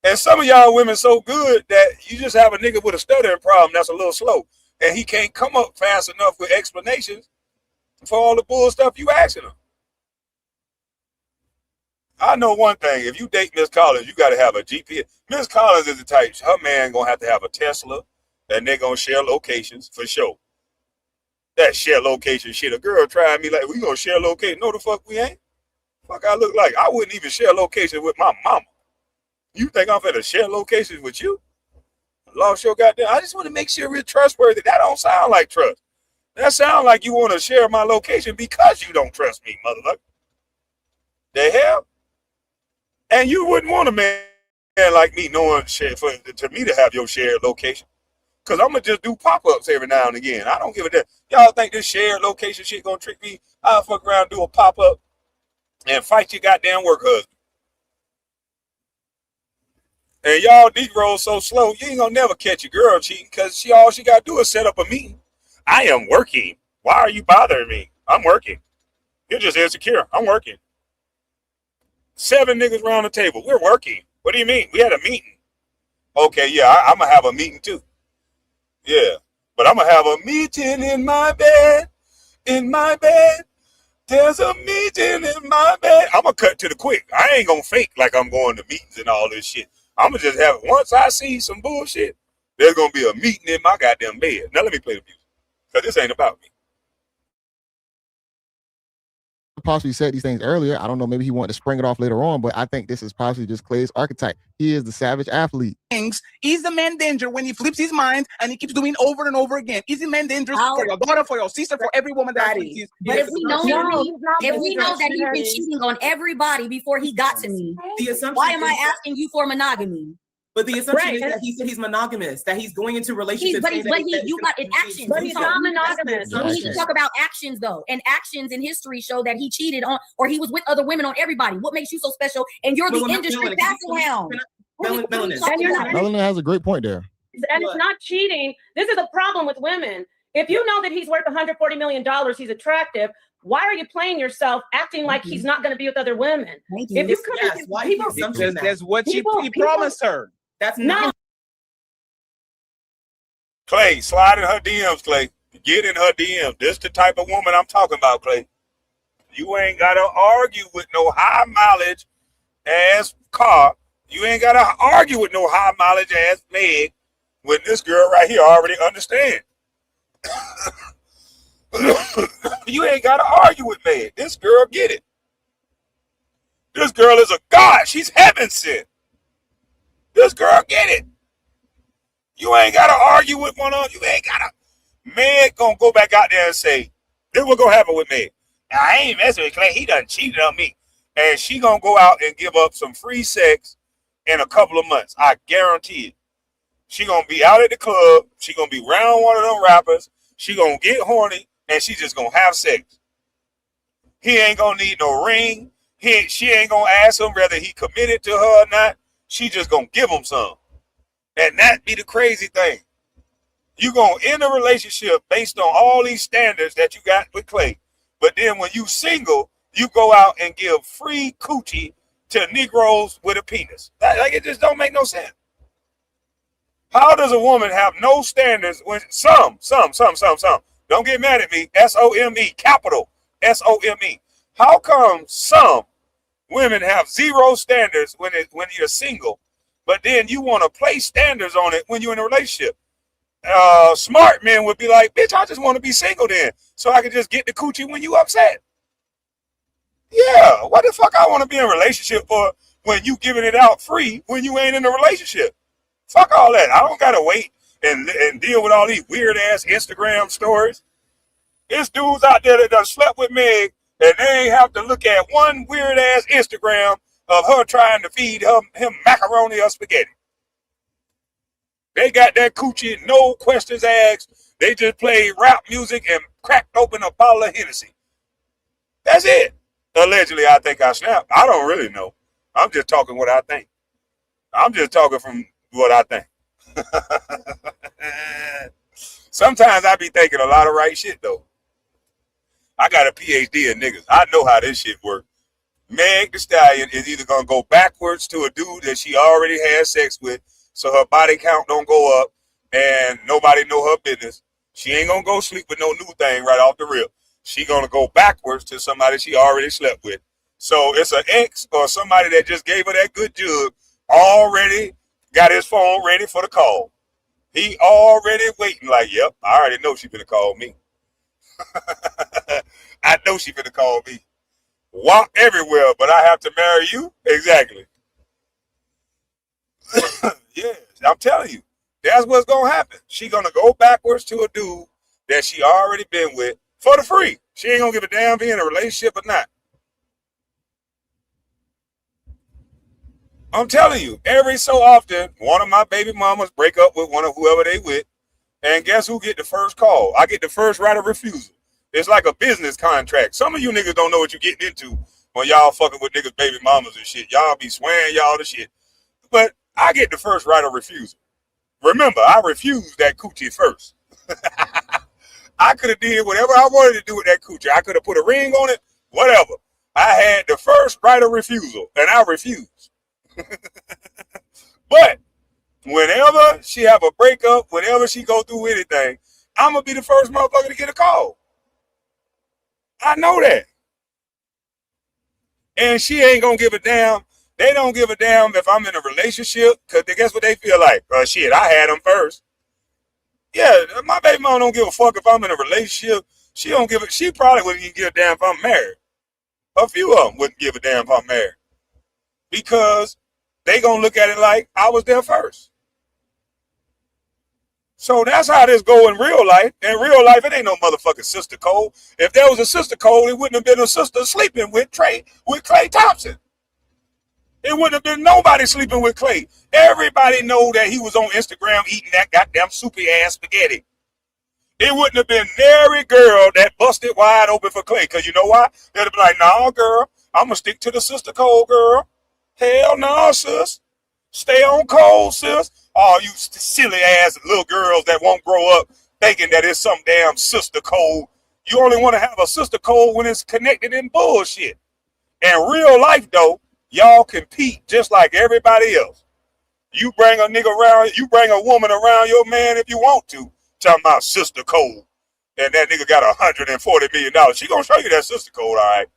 And some of y'all women so good that you just have a nigga with a stuttering problem that's a little slow. And he can't come up fast enough with explanations for all the bull stuff you asking him. I know one thing. If you date Miss Collins, you got to have a GPS. Miss Collins is the type, her man going to have a Tesla, and they're going to share locations for sure. That share location shit. A girl trying me like, we going to share location. No, the fuck we ain't. Fuck I look like. I wouldn't even share location with my mama. You think I'm finna share locations with you? Lost your goddamn. I just want to make sure we're trustworthy. That don't sound like trust. That sound like you want to share my location because you don't trust me, motherfucker. The hell? And you wouldn't want a man like me knowing to me to have your shared location. Cause I'm gonna just do pop-ups every now and again. I don't give a damn. Y'all think this shared location shit gonna trick me? I'll fuck around, do a pop-up, and fight your goddamn work husband. And y'all Negroes so slow, you ain't gonna never catch a girl cheating because all she gotta do is set up a meeting. I am working. Why are you bothering me? I'm working. You're just insecure. I'm working. 7 niggas around the table. We're working. What do you mean? We had a meeting. Okay, yeah, I'm gonna have a meeting too. Yeah, but I'm gonna have a meeting in my bed. In my bed. There's a meeting in my bed. I'm gonna cut to the quick. I ain't gonna fake like I'm going to meetings and all this shit. I'm gonna just have it. Once I see some bullshit, there's gonna be a meeting in my goddamn bed. Now let me play the music, because this ain't about me. Possibly said these things earlier. I don't know. Maybe he wanted to spring it off later on, but I think this is possibly just Klay's archetype. He is the savage athlete. He's the man danger when he flips his mind and he keeps doing over and over again. He's the man dangerous for your daughter, for your sister, for every woman that sees. But if we know that he's been cheating on everybody before he got to me, why am I asking you for monogamy? But the assumption is that he said he's monogamous, that he's going into relationships. You got in actions. But he's not monogamous. We need to talk about actions though, and actions in history show that he cheated on, or he was with other women on everybody. What makes you so special? And you're the industry passing hound. Melanin has a great point there. And it's not cheating. This is a problem with women. If you know that he's worth $140 million, he's attractive. Why are you playing yourself, acting like he's not going to be with other women? If you could, that's what he promised her. That's not. Klay, slide in her DMs, Klay. Get in her DMs. This the type of woman I'm talking about, Klay. You ain't gotta argue with no high mileage ass car. You ain't gotta argue with no high mileage ass Meg when this girl right here already understand. You ain't gotta argue with Meg. This girl get it. This girl is a god. She's heaven sent. This girl get it. You ain't gotta argue with one on. You ain't gotta. Meg gonna go back out there and say, "This what gonna happen with Meg? I ain't messing with Klay. He done cheated on me." And she gonna go out and give up some free sex in a couple of months. I guarantee it. She gonna be out at the club. She gonna be around one of them rappers. She gonna get horny and she just gonna have sex. He ain't gonna need no ring. She ain't gonna ask him whether he committed to her or not. She just gonna give him some. And that be the crazy thing. You gonna end a relationship based on all these standards that you got with Klay. But then when you single, you go out and give free coochie to Negroes with a penis. Like it just don't make no sense. How does a woman have no standards when some. Don't get mad at me. S-O-M-E, capital S-O-M-E. How come some women have zero standards when you're single, but then you want to place standards on it when you're in a relationship? Smart men would be like, bitch, I just want to be single then, so I can just get the coochie when you upset. Yeah, what the fuck I want to be in a relationship for when you giving it out free when you ain't in a relationship? Fuck all that. I don't gotta wait and deal with all these weird ass Instagram stories. There's dudes out there that done slept with Meg and they ain't have to look at one weird ass Instagram of her trying to feed him macaroni or spaghetti. They got that coochie, no questions asked. They just played rap music and cracked open a bottle of Hennessy. That's it. Allegedly, I think I snapped. I don't really know. I'm just talking what I think. I'm just talking from what I think. Sometimes I be thinking a lot of right shit, though. I got a PhD in niggas. I know how this shit works. Meg Thee Stallion is either going to go backwards to a dude that she already had sex with so her body count don't go up and nobody know her business. She ain't going to go sleep with no new thing right off the rip. She going to go backwards to somebody she already slept with. So it's an ex or somebody that just gave her that good jug, already got his phone ready for the call. He already waiting like, yep, I already know she finna call me. I know she finna call me. Walk everywhere, but I have to marry you? Exactly. Yes, I'm telling you. That's what's going to happen. She going to go backwards to a dude that she already been with for the free. She ain't going to give a damn if he in a relationship or not. I'm telling you, every so often, one of my baby mamas break up with one of whoever they with, And guess who get the first call? I get the first right of refusal. It's like a business contract. Some of you niggas don't know what you're getting into when y'all fucking with niggas' baby mamas and shit. Y'all be swearing y'all the shit. But I get the first right of refusal. Remember, I refused that coochie first. I could have did whatever I wanted to do with that coochie. I could have put a ring on it, whatever. I had the first right of refusal, and I refused. But whenever she have a breakup, whenever she go through anything, I'm going to be the first motherfucker to get a call. I know that. And she ain't going to give a damn. They don't give a damn if I'm in a relationship, because guess what they feel like? Shit, I had them first. Yeah, my baby mom don't give a fuck if I'm in a relationship. She don't give a, she probably wouldn't even give a damn if I'm married. A few of them wouldn't give a damn if I'm married. Because they gonna look at it like I was there first. So that's how this go in real life. In real life, it ain't no motherfucking Sister Cole. If there was a Sister Cole, it wouldn't have been a sister sleeping with Klay Thompson. It wouldn't have been nobody sleeping with Klay. Everybody know that he was on Instagram eating that goddamn soupy ass spaghetti. It wouldn't have been every girl that busted wide open for Klay. Because you know why? They'd be like, nah, girl, I'm going to stick to the Sister Cole, girl. Hell no, sis. Stay on Cole, sis. Oh, you silly ass little girls that won't grow up thinking that it's some damn Sister Cole. You only want to have a Sister Cole when it's connected in bullshit. In real life, though, y'all compete just like everybody else. You bring a nigga around, you bring a woman around your man if you want to. Talking about Sister Cole. And that nigga got $140 million. She gonna show you that Sister Cole, all right?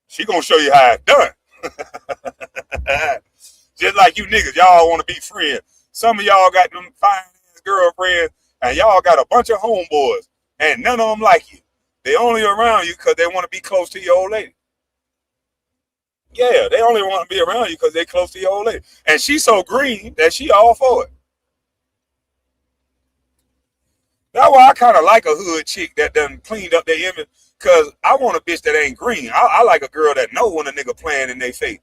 She gonna show you how it's done. Just like you niggas, y'all want to be friends. Some of y'all got them fine girlfriends, and y'all got a bunch of homeboys, and none of them like you. They only around you because they want to be close to your old lady. Yeah, they only want to be around you because they close to your old lady. And she's so green that she all for it. That's why I kind of like a hood chick that done cleaned up their image, because I want a bitch that ain't green. I like a girl that know when a nigga playing in their face.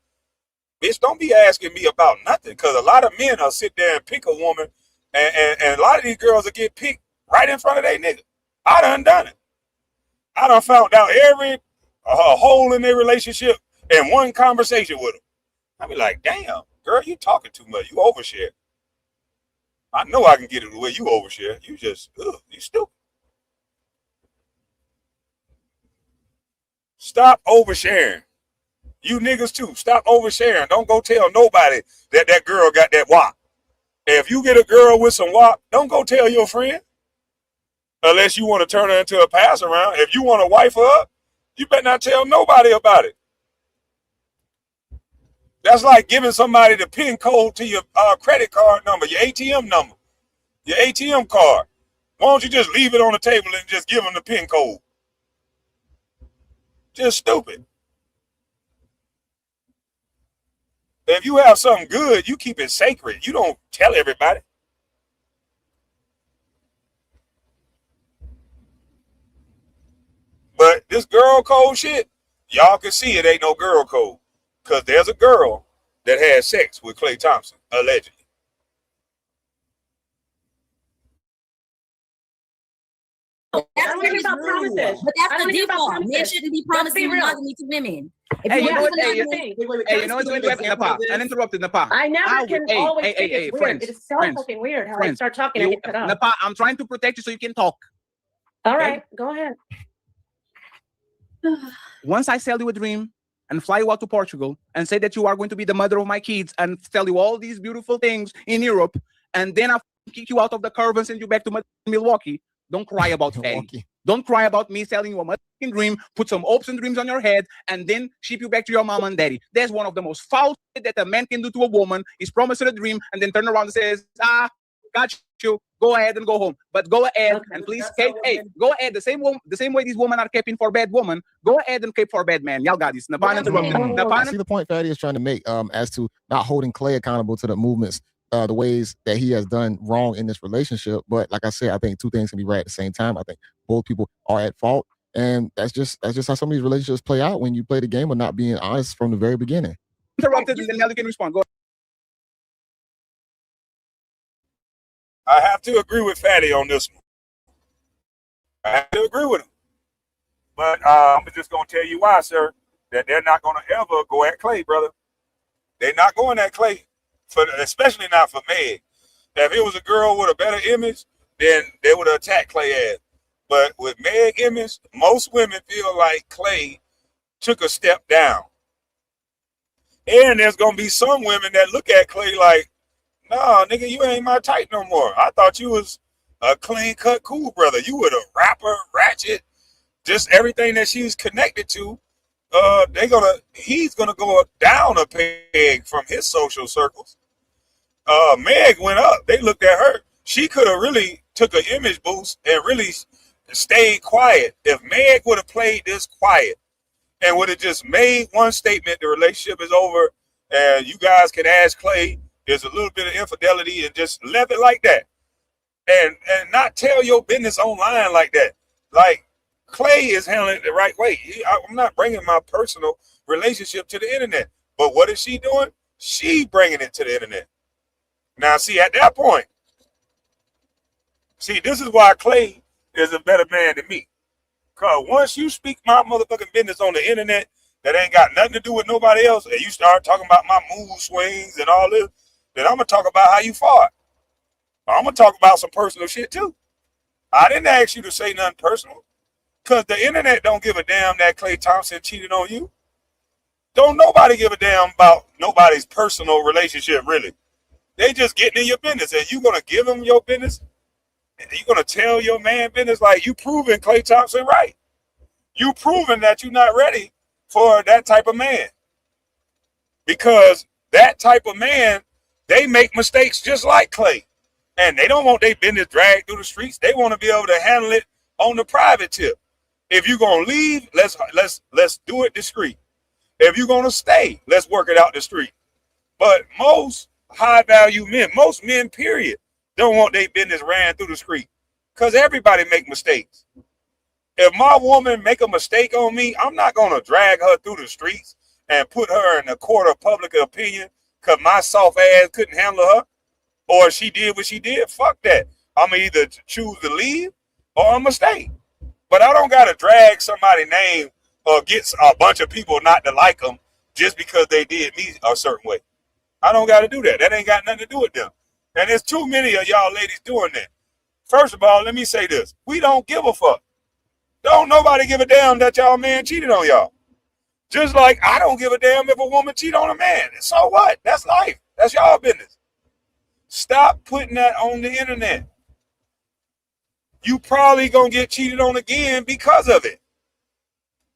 Bitch, don't be asking me about nothing, because a lot of men will sit there and pick a woman, and a lot of these girls will get picked right in front of their nigga. I done it. I done found out every hole in their relationship in one conversation with them. I be like, damn, girl, you talking too much. You overshare. I know I can get it the way you overshare. You just, you stupid. Stop oversharing. You niggas too. Stop oversharing. Don't go tell nobody that that girl got that wop. If you get a girl with some wop, don't go tell your friend. Unless you want to turn her into a pass around. If you want to wife her up, you better not tell nobody about it. That's like giving somebody the PIN code to your credit card number, your ATM number, your ATM card. Why don't you just leave it on the table and just give them the PIN code? Just stupid. If you have something good, you keep it sacred. You don't tell everybody. But this girl code shit, y'all can see it ain't no girl code. Because there's a girl that had sex with Klay Thompson, allegedly. That's the default. Men shouldn't be promising monogamy to women. Hey, you know what? You know what's going to happen, Napa? And interrupted, Napa. I never can always think it's weird. Friends, it is so fucking weird how I start talking and I get cut off. Napa, I'm trying to protect you so you can talk. All right, go ahead. Once I sell you a dream and fly you out to Portugal and say that you are going to be the mother of my kids and tell you all these beautiful things in Europe, and then I kick you out of the curve and send you back to Milwaukee, don't cry about Fatty. Don't cry about me selling you a motherfucking dream, put some hopes and dreams on your head, and then ship you back to your mom and daddy. That's one of the most foul shit that a man can do to a woman, is promise her a dream and then turn around and says, got you, go ahead and go home. But go ahead and please cape. Hey, go ahead. The same way these women are caping for bad woman, go ahead and cape for bad man. Y'all got this. I see the point Fatty is trying to make as to not holding Klay accountable to the movements, the ways that he has done wrong in this relationship. But like I said, I think two things can be right at the same time. I think both people are at fault. And that's just how some of these relationships play out when you play the game of not being honest from the very beginning. Interrupted and then Nelly can respond. Go ahead. I have to agree with Fatty on this one. I have to agree with him. But I'm just going to tell you why, sir, that they're not going to ever go at Klay, brother. They're not going at Klay, especially not for Meg. If it was a girl with a better image, then they would attack Klay ass. But with Meg image, most women feel like Klay took a step down. And there's going to be some women that look at Klay like, nah, nigga, you ain't my type no more. I thought you was a clean-cut, cool brother. You were a rapper, ratchet, just everything that she's connected to. He's gonna go down a peg from his social circles. Meg went up. They looked at her. She could have really took an image boost and really stayed quiet. If Meg would have played this quiet and would have just made one statement, the relationship is over, and you guys can ask Klay, there's a little bit of infidelity, and just left it like that. And not tell your business online like that. Like, Klay is handling it the right way. I'm not bringing my personal relationship to the internet. But what is she doing? She bringing it to the internet. Now, see, at that point, see, this is why Klay is a better man than me. Because once you speak my motherfucking business on the internet that ain't got nothing to do with nobody else, and you start talking about my mood swings and all this, then I'm going to talk about how you fought. I'm going to talk about some personal shit, too. I didn't ask you to say nothing personal. Because the internet don't give a damn that Klay Thompson cheated on you. Don't nobody give a damn about nobody's personal relationship, really. They just getting in your business. And you going to give them your business? And you going to tell your man business? Like, you proving Klay Thompson right. You proving that you're not ready for that type of man. Because that type of man, they make mistakes just like Klay. And they don't want their business dragged through the streets. They want to be able to handle it on the private tip. If you're gonna leave, let's do it discreet. If you're gonna stay, let's work it out the street. But most high value men, most men, period, don't want their business ran through the street. Because everybody make mistakes. If my woman make a mistake on me, I'm not gonna drag her through the streets and put her in a court of public opinion because my soft ass couldn't handle her, or she did what she did. Fuck that. I'm gonna either choose to leave or I'm gonna stay. But I don't got to drag somebody's name or get a bunch of people not to like them just because they did me a certain way. I don't got to do that. That ain't got nothing to do with them. And there's too many of y'all ladies doing that. First of all, let me say this. We don't give a fuck. Don't nobody give a damn that y'all man cheated on y'all. Just like I don't give a damn if a woman cheat on a man. So what? That's life. That's y'all business. Stop putting that on the internet. You probably gonna get cheated on again because of it.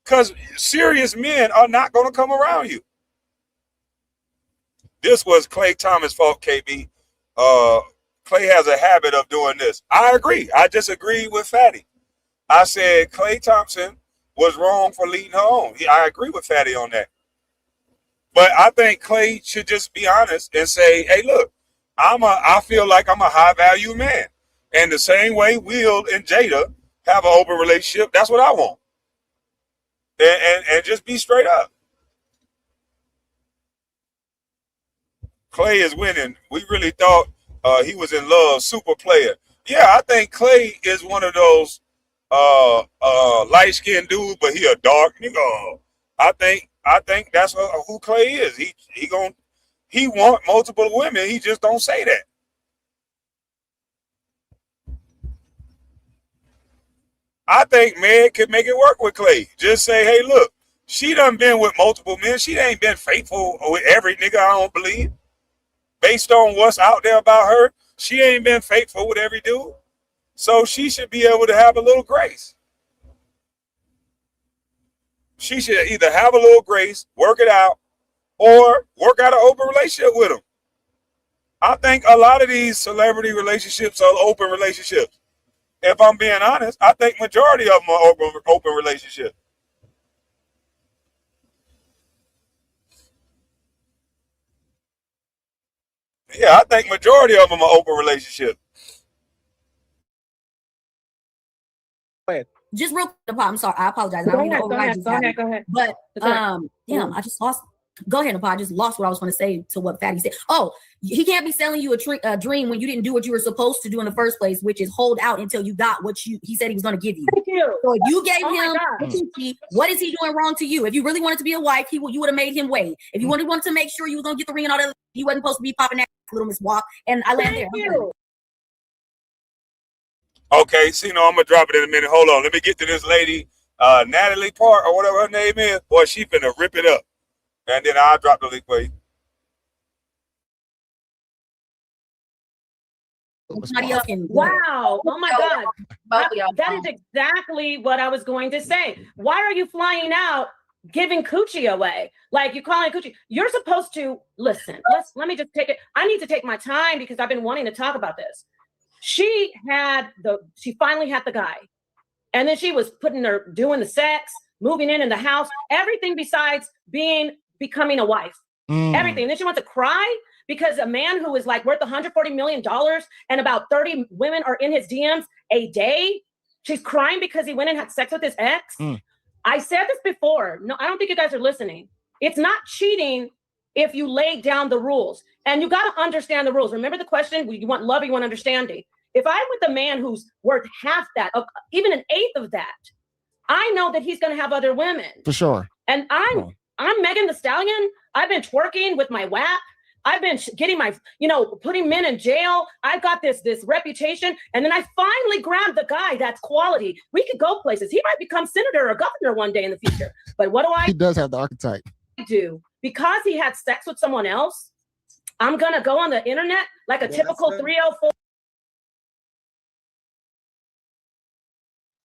Because serious men are not gonna come around you. This was Klay Thomas' fault, KB. Klay has a habit of doing this. I agree. I disagree with Fatty. I said Klay Thompson was wrong for leading her on. I agree with Fatty on that. But I think Klay should just be honest and say, hey, look, I feel like I'm a high value man. And the same way Will and Jada have an open relationship, that's what I want. And just be straight up. Klay is winning. We really thought he was in love, super player. Yeah, I think Klay is one of those light-skinned dudes, but he a dark nigga. I think that's who Klay is. He want multiple women. He just don't say that. I think Meg could make it work with Klay. Just say, hey, look, she done been with multiple men. She ain't been faithful with every nigga, I don't believe. Based on what's out there about her, she ain't been faithful with every dude. So she should be able to have a little grace. She should either have a little grace, work it out, or work out an open relationship with him. I think a lot of these celebrity relationships are open relationships. If I'm being honest, I think majority of them are open relationships. Yeah, I think majority of them are open relationships. Just real quick, I'm sorry, I apologize. Go ahead. But damn, I just lost Go ahead, Napo. I just lost what I was going to say to what Fatty said. Oh, he can't be selling you a dream when you didn't do what you were supposed to do in the first place, which is hold out until you got what he said he was going to give you. Thank you. So if you gave him what is he doing wrong to you? If you really wanted to be a wife, you would have made him wait. If you wanted to make sure you were going to get the ring and all that, he wasn't supposed to be popping that little Miss Walk. And I land there. You. Okay, see, no, I'm gonna drop it in a minute. Hold on, let me get to this lady, Natalie Park or whatever her name is. Boy, she finna rip it up. And then I'll drop the link for you. Wow. Oh my God. That is exactly what I was going to say. Why are you flying out giving coochie away? Like you calling it coochie. You're supposed to listen. Let me just take it. I need to take my time because I've been wanting to talk about this. She finally had the guy. And then she was doing the sex, moving in the house, everything besides becoming a wife, everything. And then she wants to cry because a man who is like worth $140 million and about 30 women are in his DMs a day. She's crying because he went and had sex with his ex. I said this before. No, I don't think you guys are listening. It's not cheating if you lay down the rules, and you got to understand the rules. Remember the question, you want love or you want understanding. If I'm with a man who's worth half that, even an eighth of that, I know that he's going to have other women. For sure. And I'm Megan Thee Stallion. I've been twerking with my WAP. I've been getting my, putting men in jail. I've got this reputation. And then I finally grabbed the guy that's quality. We could go places. He might become senator or governor one day in the future. But what do I He does have the archetype. do? Because he had sex with someone else, I'm going to go on the internet like a typical 304.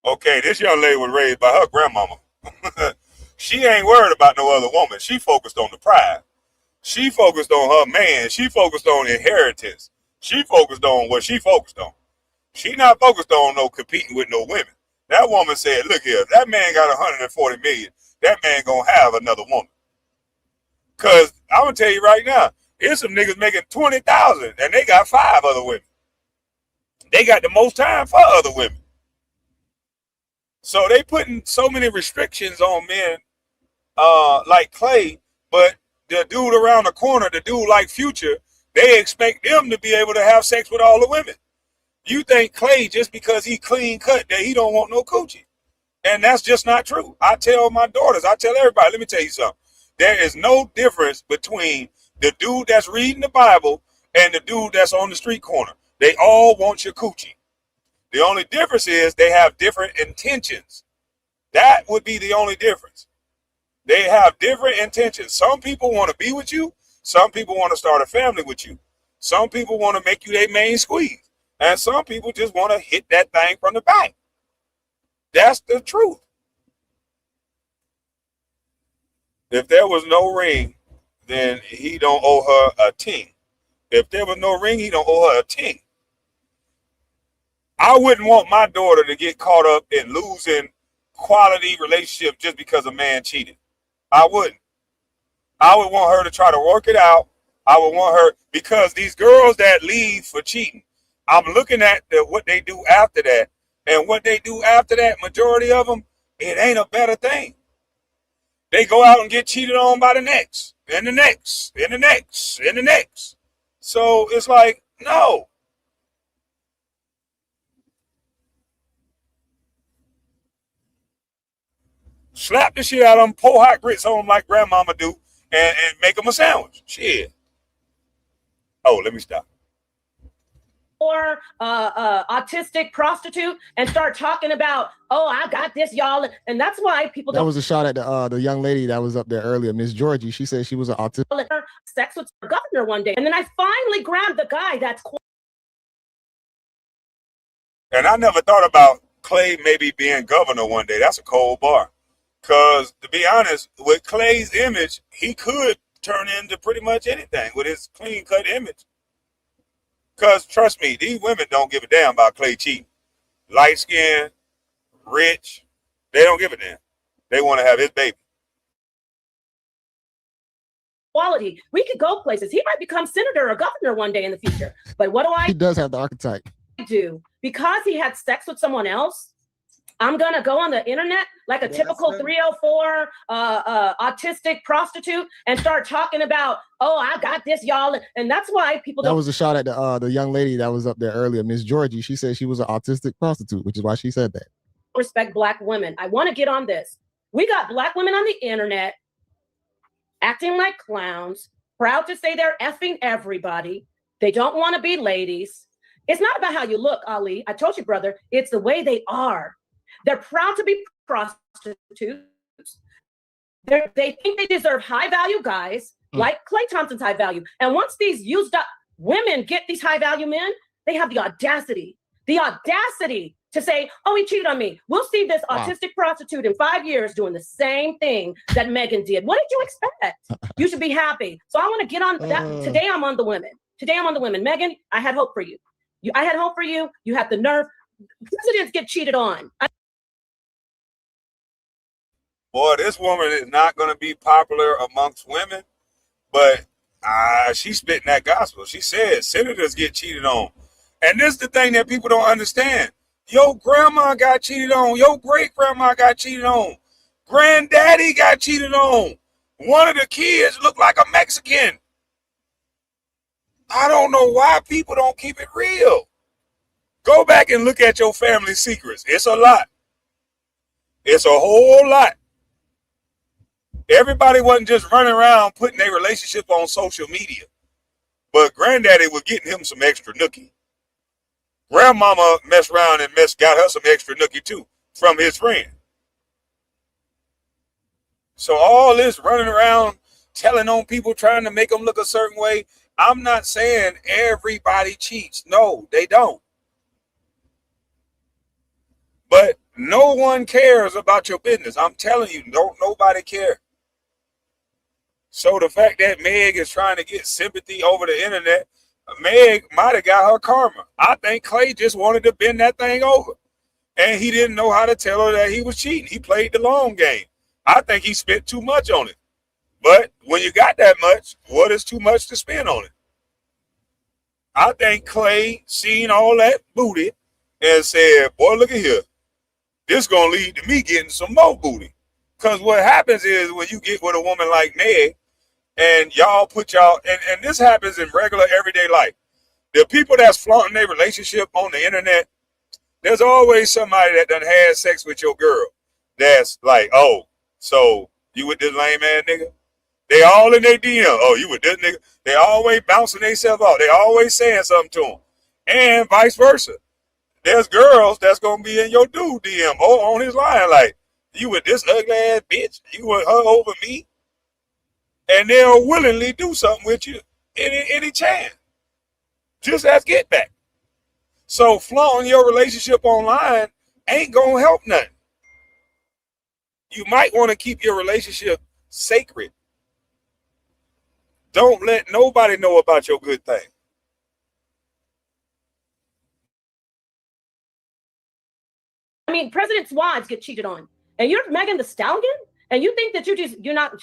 Okay, this young lady was raised by her grandmama. She ain't worried about no other woman. She focused on the prize. She focused on her man. She focused on inheritance. She focused on what she focused on. She not focused on no competing with no women. That woman said, look here, if that man got 140 million, that man gonna have another woman. Cause I'm gonna tell you right now, there's some niggas making 20,000 and they got 5 other women. They got the most time for other women. So they putting so many restrictions on men like Klay, but the dude around the corner, the dude like Future, they expect them to be able to have sex with all the women. You think Klay, just because he clean cut, that he don't want no coochie. And that's just not true. I tell my daughters, I tell everybody, let me tell you something. There is no difference between the dude that's reading the Bible and the dude that's on the street corner. They all want your coochie. The only difference is they have different intentions. That would be the only difference. They have different intentions. Some people want to be with you. Some people want to start a family with you. Some people want to make you their main squeeze. And some people just want to hit that thing from the back. That's the truth. If there was no ring, then he don't owe her a ting. If there was no ring, he don't owe her a ting. I wouldn't want my daughter to get caught up in losing quality relationship just because a man cheated. I wouldn't. I would want her to try to work it out. I would want her, because these girls that leave for cheating, I'm looking at what they do after that. And what they do after that, majority of them, it ain't a better thing. They go out and get cheated on by the next, and the next, and the next, and the next. So it's like, no. Slap the shit out of them, pour hot grits on them like grandmama do, and make them a sandwich. Shit. Oh, let me stop. Or autistic prostitute and start talking about, oh, I got this, y'all. And that's why people That was a shot at the young lady that was up there earlier, Miss Georgie. She said she was an autistic. Sex with the governor one day. And then I finally grabbed the guy that's cool. And I never thought about Klay maybe being governor one day. That's a cold bar. Because, to be honest, with Klay's image, he could turn into pretty much anything with his clean-cut image. Because, trust me, these women don't give a damn about Klay cheating. Light-skinned, rich, they don't give a damn. They want to have his baby. Quality. We could go places. He might become senator or governor one day in the future. But what do I He does have the archetype. do? Because he had sex with someone else, I'm gonna go on the internet like a typical 304 autistic prostitute and start talking about, oh, I got this, y'all. And that's why people That was a shot at the young lady that was up there earlier, Miss Georgie. She said she was an autistic prostitute, which is why she said that. Respect Black women. I want to get on this. We got Black women on the internet acting like clowns, proud to say they're effing everybody. They don't want to be ladies. It's not about how you look, Ali. I told you, brother, it's the way they are. They're proud to be prostitutes. They think they deserve high value guys like Klay Thompson's high value. And once these used up women get these high value men, they have the audacity to say, oh, he cheated on me. We'll see this autistic prostitute in 5 years doing the same thing that Megan did. What did you expect? You should be happy. So I want to get on that. Today I'm on the women. Megan, I had hope for you. I had hope for you. You have the nerve. Presidents get cheated on. Boy, this woman is not going to be popular amongst women, but she's spitting that gospel. She said senators get cheated on. And this is the thing that people don't understand. Your grandma got cheated on. Your great-grandma got cheated on. Granddaddy got cheated on. One of the kids looked like a Mexican. I don't know why people don't keep it real. Go back and look at your family secrets. It's a lot. It's a whole lot. Everybody wasn't just running around putting their relationship on social media. But granddaddy was getting him some extra nookie. Grandmama messed around and got her some extra nookie too from his friend. So all this running around telling on people, trying to make them look a certain way. I'm not saying everybody cheats. No, they don't. But no one cares about your business. I'm telling you, nobody care. So the fact that Meg is trying to get sympathy over the internet, Meg might have got her karma. I think Klay just wanted to bend that thing over. And he didn't know how to tell her that he was cheating. He played the long game. I think he spent too much on it. But when you got that much, what is too much to spend on it? I think Klay seen all that booty and said, boy, look at here. This going to lead to me getting some more booty. Because what happens is when you get with a woman like Meg and y'all put y'all, and this happens in regular everyday life. The people that's flaunting their relationship on the internet, there's always somebody that done had sex with your girl that's like, oh, so you with this lame ass nigga? They all in their DM. Oh, you with this nigga? They always bouncing themselves out. They always saying something to them. And vice versa. There's girls that's going to be in your dude DM or on his line like, you with this ugly ass bitch? You with her over me? And they'll willingly do something with you any chance. Just as get back. So flaunting your relationship online ain't going to help nothing. You might want to keep your relationship sacred. Don't let nobody know about your good thing. I mean, presidents' wives get cheated on. And you're Megan the Stallion? And you think that you're not,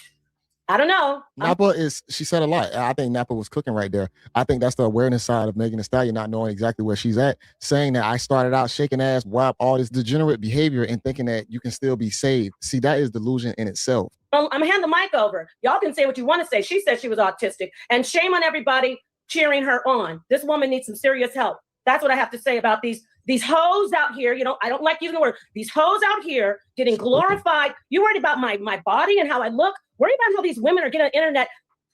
I don't know. Napa she said a lot. I think Napa was cooking right there. I think that's the awareness side of Megan Thee Stallion, not knowing exactly where she's at, saying that I started out shaking ass, wow, all this degenerate behavior and thinking that you can still be saved. See, that is delusion in itself. I'm gonna hand the mic over. Y'all can say what you want to say. She said she was autistic, and shame on everybody cheering her on. This woman needs some serious help. That's what I have to say about these hoes out here. You know, I don't like using the word. These hoes out here getting glorified. You worried about my body and how I look? Worry about how these women are getting on the internet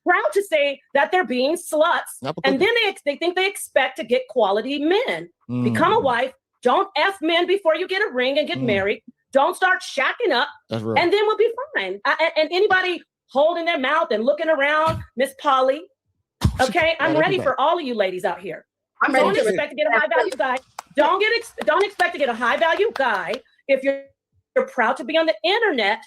proud to say that they're being sluts. And then they think they expect to get quality men. Become a wife. Don't F men before you get a ring and get married. Don't start shacking up. And then we'll be fine. And anybody holding their mouth and looking around, Miss Polly. Okay, I'm ready for all of you ladies out here. Don't expect to get a high value guy. Don't expect to get a high value guy if you're proud to be on the internet.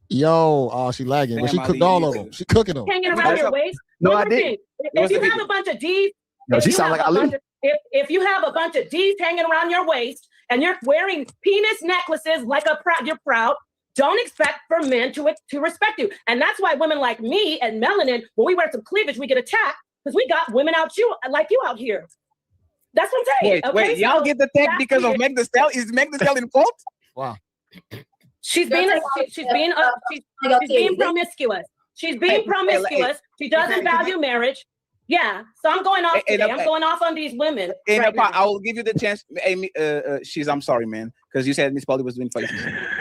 Yo, she lagging, but she cooked all of them. She cooking them. Hanging around your waist. No, I didn't. If you have a bunch of D's, if you have a bunch of D's hanging around your waist and you're wearing penis necklaces like you're proud, don't expect for men to respect you. And that's why women like me and Melanin, when we wear some cleavage, we get attacked because we got women like you out here. That's what I'm saying. Wait, y'all get the tech because of Meg Thee Stallion? Is Meg Thee Stallion fault? Wow. She's being promiscuous. She's being promiscuous. She doesn't value marriage. Yeah, so I'm going off today. I'm going off on these women. I will give you the chance. Amy, I'm sorry, man, because you said Miss Polly was doing fighting.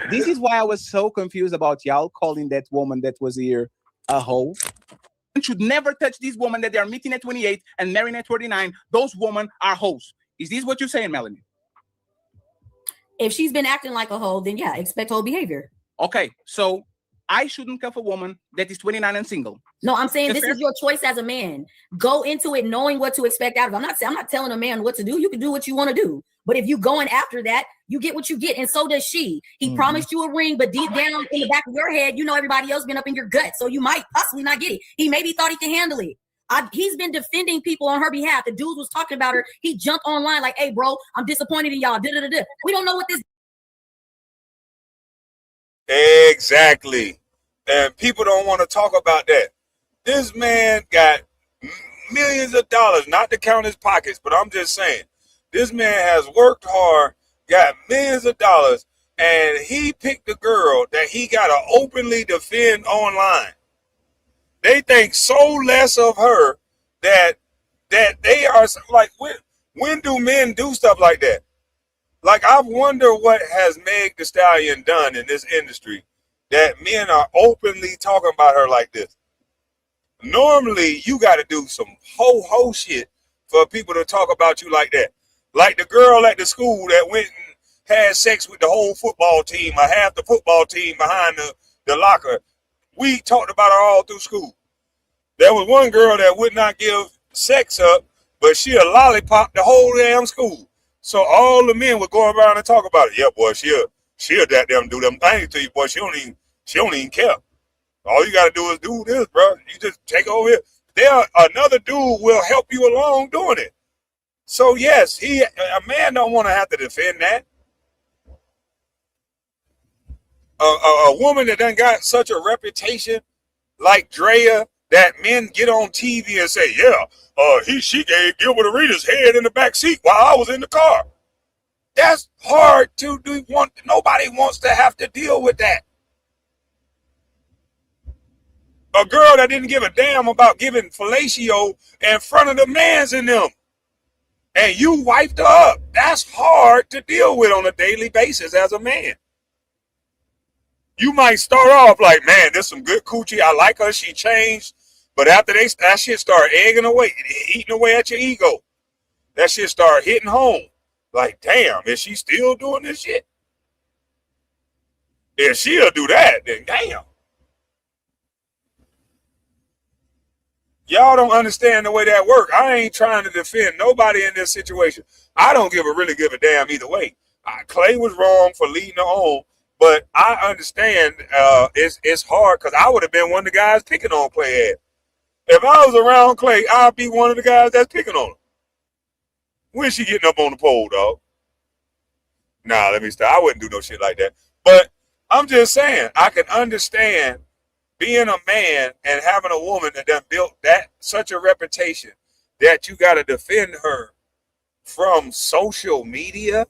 This is why I was so confused about y'all calling that woman that was here a hoe. Should never touch this woman that they are meeting at 28 and marrying at 39. Those women are hoes. Is this what you're saying, Melanie? If she's been acting like a hoe, then yeah, expect hoe behavior. Okay, so I shouldn't cuff a woman that is 29 and single. No, I'm saying this is your choice as a man. Go into it knowing what to expect out of it. I'm not telling a man what to do. You can do what you want to do. But if you going after that, you get what you get, and so does she. He promised you a ring, but deep down in the back of your head, you know everybody else been up in your gut, so you might possibly not get it. He maybe thought he could handle it. He's been defending people on her behalf. The dude was talking about her. He jumped online like, "Hey, bro, I'm disappointed in y'all." We don't know what this. Exactly, and people don't want to talk about that. This man got millions of dollars, not to count his pockets, but I'm just saying. This man has worked hard, got millions of dollars, and he picked a girl that he got to openly defend online. They think so less of her that they are like, when do men do stuff like that? Like, I wonder what has Meg Thee Stallion done in this industry that men are openly talking about her like this. Normally, you got to do some ho shit for people to talk about you like that. Like the girl at the school that went and had sex with the whole football team or half the football team behind the locker. We talked about her all through school. There was one girl that would not give sex up, but she a lollipop the whole damn school. So all the men would go around and talk about it. Yeah, boy, she'll that them do them things to you, boy. She don't even care. All you gotta do is do this, bro. You just take over here. Another dude will help you along doing it. So yes, a man don't want to have to defend that. A woman that done got such a reputation like Drea that men get on TV and say, yeah, she gave Gilbert Arenas head in the back seat while I was in the car. That's hard to do. Nobody wants to have to deal with that. A girl that didn't give a damn about giving fellatio in front of the mans in them. And you wiped her up. That's hard to deal with on a daily basis as a man. You might start off like, man, there's some good coochie. I like her. She changed. But after that shit start egging away, eating away at your ego. That shit start hitting home. Like, damn, is she still doing this shit? If she'll do that, then damn. Y'all don't understand the way that works. I ain't trying to defend nobody in this situation. I don't really give a damn either way. Klay was wrong for leading her on, but I understand it's hard because I would have been one of the guys picking on Klay. If I was around Klay, I'd be one of the guys that's picking on her. When's she getting up on the pole, dog? Nah, let me stop. I wouldn't do no shit like that. But I'm just saying, I can understand being a man and having a woman that done built that such a reputation that you got to defend her from social media.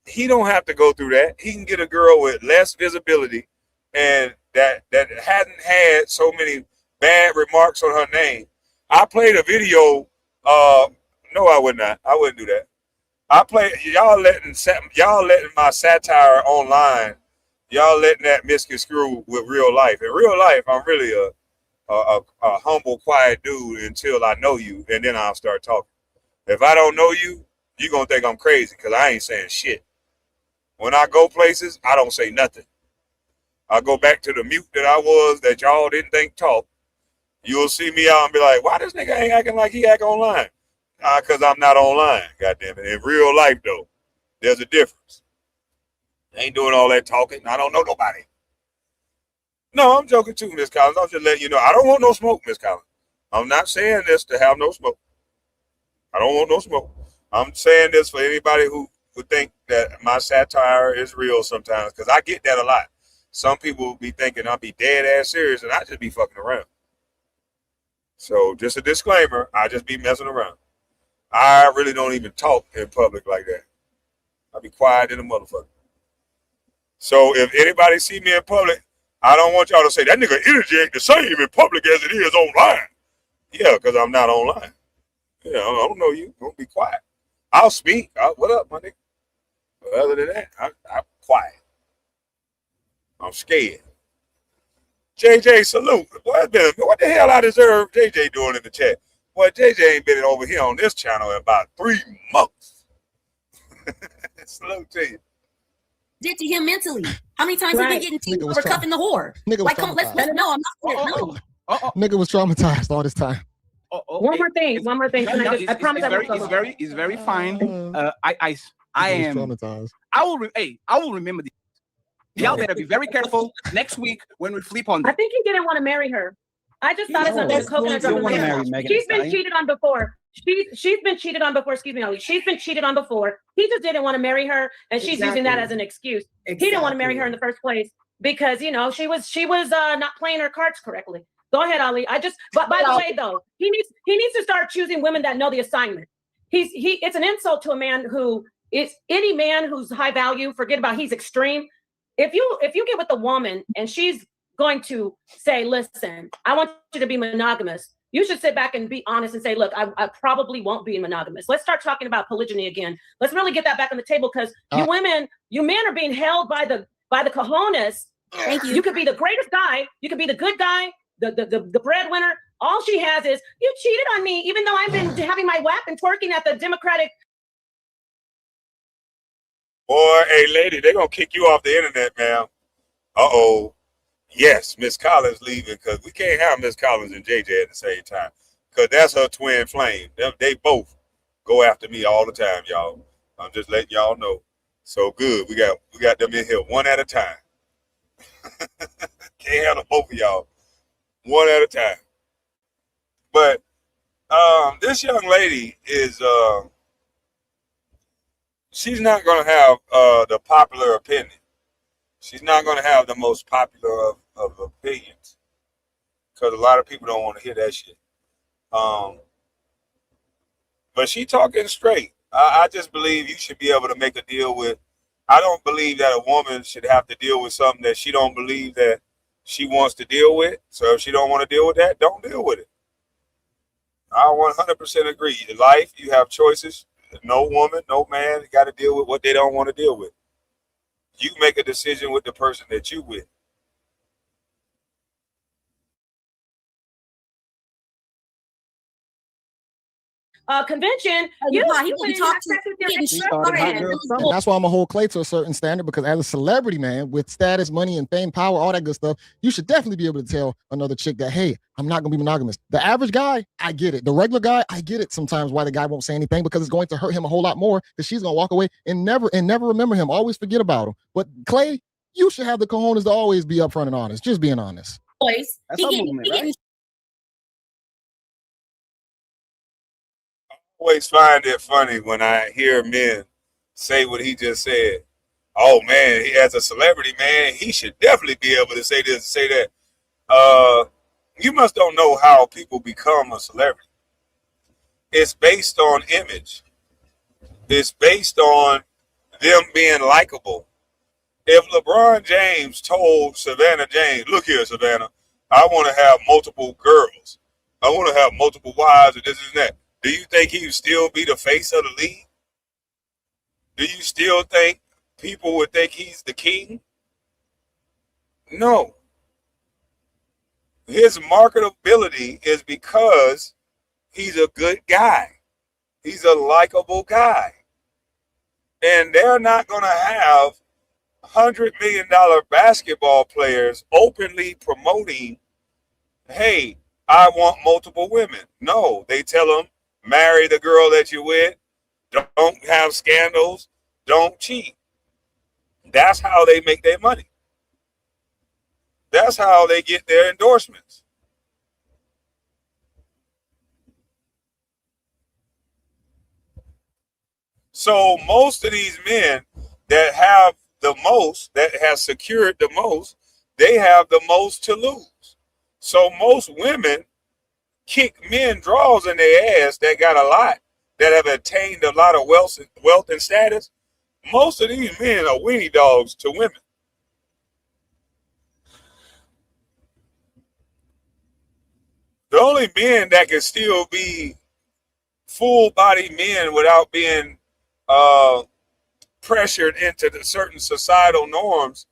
He don't have to go through that. He can get a girl with less visibility and that hadn't had so many bad remarks on her name. I played a video. No, I would not. I wouldn't do that. Y'all letting my satire online. Y'all letting that misconstrue with real life. In real life, I'm really a humble, quiet dude until I know you, and then I'll start talking. If I don't know you, you're going to think I'm crazy because I ain't saying shit. When I go places, I don't say nothing. I go back to the mute that I was that y'all didn't think talk. You'll see me out and be like, why this nigga ain't acting like he act online? Because I'm not online, goddamn it. In real life, though, there's a difference. Ain't doing all that talking. I don't know nobody. No, I'm joking too, Miss Collins. I'm just letting you know. I don't want no smoke, Miss Collins. I'm not saying this to have no smoke. I don't want no smoke. I'm saying this for anybody who would think that my satire is real sometimes, because I get that a lot. Some people will be thinking I'll be dead ass serious, and I just be fucking around. So just a disclaimer, I just be messing around. I really don't even talk in public like that. I be quiet in a motherfucker. So if anybody see me in public, I don't want y'all to say that nigga energy ain't the same in public as it is online. Yeah, because I'm not online. Yeah, I don't know you. Don't be quiet. I'll speak. What up, my nigga? But other than that, I'm quiet. I'm scared. JJ, salute. Boy, what the hell I deserve JJ doing in the chat? Boy, JJ ain't been over here on this channel in about 3 months. Salute to you. Did to him mentally. How many times have you been getting teased over cuffing the whore? Like, come on, let's no, I'm not no. Nigga was traumatized all this time. One more thing. I promise it's very fine. I am traumatized. I will remember this. Y'all better be very careful next week when we flip on I this. think he didn't want to marry her. I just thought it's something. She's been cheated on before. She's been cheated on before. Excuse me, Ali. She's been cheated on before. He just didn't want to marry her, and she's using that as an excuse. He didn't want to marry her in the first place because she was not playing her cards correctly. Go ahead, Ali. But by the way, though, he needs to start choosing women that know the assignment. It's an insult to a man who is any man who's high value. Forget about he's extreme. If you get with a woman and she's going to say, listen, I want you to be monogamous, you should sit back and be honest and say, look, I probably won't be monogamous. Let's start talking about polygyny again. Let's really get that back on the table because you men are being held by the cojones. Thank you. You could be the greatest guy. You could be the good guy, the breadwinner. All she has is, you cheated on me, even though I've been having my whack and twerking at the Democratic. Boy, hey, lady, they're going to kick you off the internet, ma'am. Uh-oh. Yes, Miss Collins leaving because we can't have Miss Collins and JJ at the same time because that's her twin flame. They both go after me all the time, y'all. I'm just letting y'all know. So good. We got them in here one at a time. Can't have them both of y'all one at a time. But this young lady is she's not going to have the popular opinion. She's not going to have the most popular of opinions because a lot of people don't want to hear that shit. But she talking straight. I just believe you should be able to make a deal with. I don't believe that a woman should have to deal with something that she don't believe that she wants to deal with. So if she don't want to deal with that, don't deal with it. I 100% agree. In life, you have choices. No woman, no man got to deal with what they don't want to deal with. You make a decision with the person that you with. Convention. And that's why I'm a hold Klay to a certain standard because as a celebrity, man, with status, money, and fame, power, all that good stuff, you should definitely be able to tell another chick that, hey, I'm not going to be monogamous. The average guy, I get it. The regular guy, I get it sometimes why the guy won't say anything because it's going to hurt him a whole lot more because she's going to walk away and never remember him, always forget about him. But Klay, you should have the cojones to always be upfront and honest. Just being honest. That's right? Always find it funny when I hear men say what he just said. Oh man, he as a celebrity, man, he should definitely be able to say this and say that. You must don't know how people become a celebrity. It's based on image. It's based on them being likable. If LeBron James told Savannah James, look here, Savannah, I want to have multiple girls. I want to have multiple wives and this and that. Do you think he would still be the face of the league? Do you still think people would think he's the king? No. His marketability is because he's a good guy. He's a likable guy. And they're not going to have $100 million basketball players openly promoting, hey, I want multiple women. No, they tell them, marry the girl that you're with. Don't have scandals. Don't cheat. That's how they make their money. That's how they get their endorsements. So most of these men that have the most, that have secured the most, they have the most to lose. So most women kick men draws in their ass that got a lot that have attained a lot of wealth and status, most of these men are weenie dogs to women. The only men that can still be full-body men without being pressured into the certain societal norms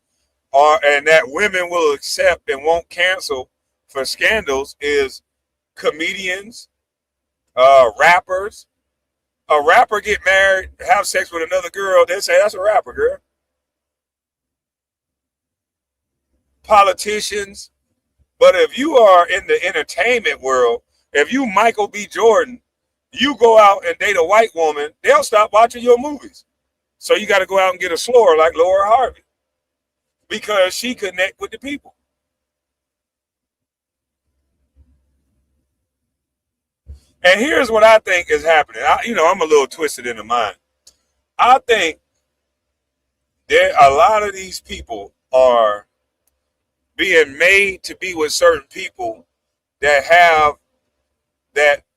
and that women will accept and won't cancel for scandals is comedians, rappers. A rapper get married, have sex with another girl, they say that's a rapper, girl. Politicians. But if you are in the entertainment world, if you Michael B. Jordan, you go out and date a white woman, they'll stop watching your movies. So you got to go out and get a slur like Laura Harvey because she connect with the people. And here's what I think is happening. I'm a little twisted in the mind. I think a lot of these people are being made to be with certain people that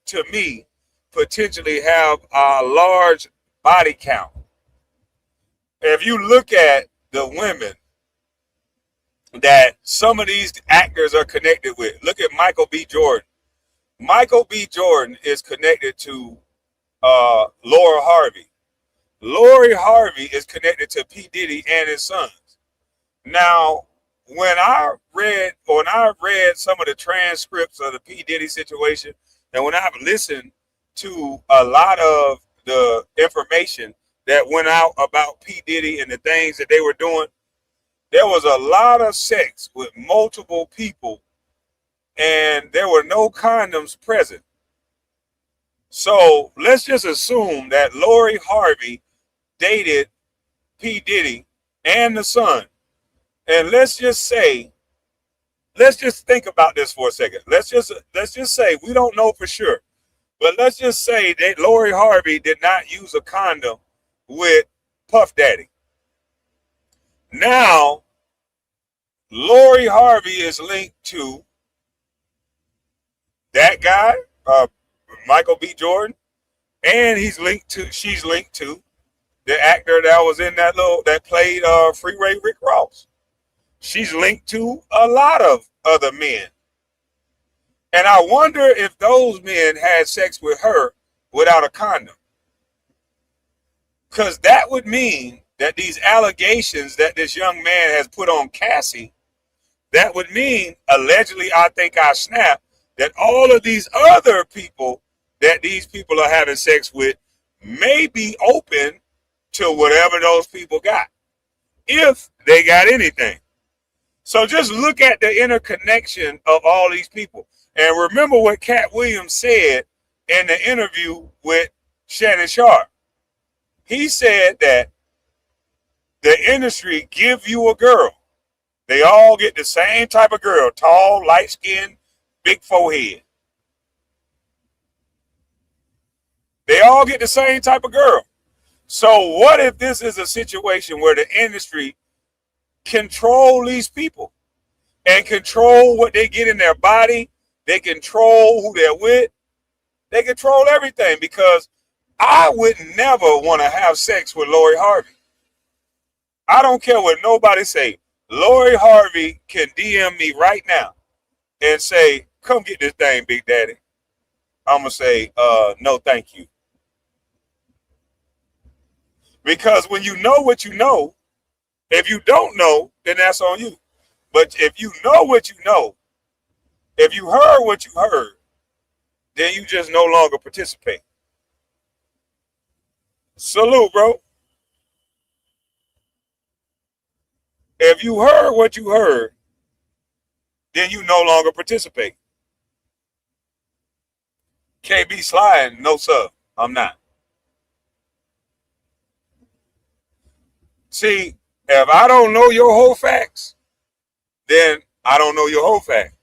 to me, potentially have a large body count. If you look at the women that some of these actors are connected with, look at Michael B. Jordan. Michael B. Jordan is connected to Laura Harvey. Lori Harvey is connected to P. Diddy and his sons. Now, when I read some of the transcripts of the P. Diddy situation, and when I've listened to a lot of the information that went out about P. Diddy and the things that they were doing, there was a lot of sex with multiple people, and there were no condoms present. So let's just assume that Lori Harvey dated P. Diddy and the son. And let's just think about this for a second. Let's just say, we don't know for sure, but let's just say that Lori Harvey did not use a condom with Puff Daddy. Now, Lori Harvey is linked to that guy, Michael B. Jordan, and she's linked to the actor that was in that played Freeway Rick Ross. She's linked to a lot of other men. And I wonder if those men had sex with her without a condom. Because that would mean that these allegations that this young man has put on Cassie, that would mean, allegedly, I think I snapped, that all of these other people that these people are having sex with may be open to whatever those people got, if they got anything. So just look at the interconnection of all these people. And remember what Cat Williams said in the interview with Shannon Sharp. He said that the industry give you a girl. They all get the same type of girl, tall, light-skinned, big forehead. They all get the same type of girl. So what if this is a situation where the industry control these people and control what they get in their body? They control who they're with. They control everything, because I would never want to have sex with Lori Harvey. I don't care what nobody say. Lori Harvey can DM me right now and say, come get this thing, Big Daddy. I'm going to say, no, thank you. Because when you know what you know, if you don't know, then that's on you. But if you know what you know, if you heard what you heard, then you just no longer participate. Salute, bro. If you heard what you heard, then you no longer participate. KB sliding, no sir, I'm not. See, if I don't know your whole facts, then I don't know your whole fact.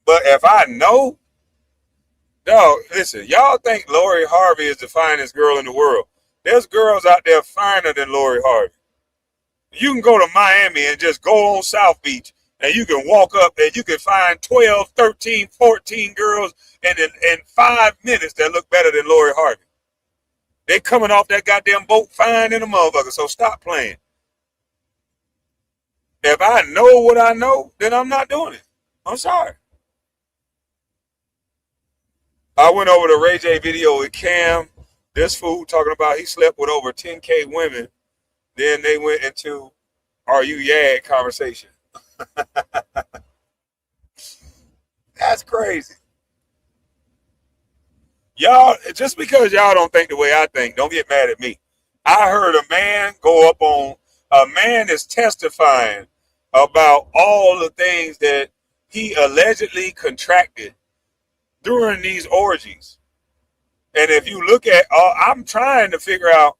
But if I know, no, listen, y'all think Lori Harvey is the finest girl in the world. There's girls out there finer than Lori Harvey. You can go to Miami and just go on South Beach And you can walk up and you can find 12, 13, 14 girls in 5 minutes that look better than Lori Harvey. They coming off that goddamn boat fine in a motherfucker, so stop playing. If I know what I know, then I'm not doing it. I'm sorry. I went over the Ray J video with Cam. This fool talking about he slept with over 10K women. Then they went into "Are you yag" conversation. That's crazy. Y'all, just because y'all don't think the way I think, don't get mad at me. I heard a man go up on, a man is testifying about all the things that he allegedly contracted during these orgies. And if you look at, I'm trying to figure out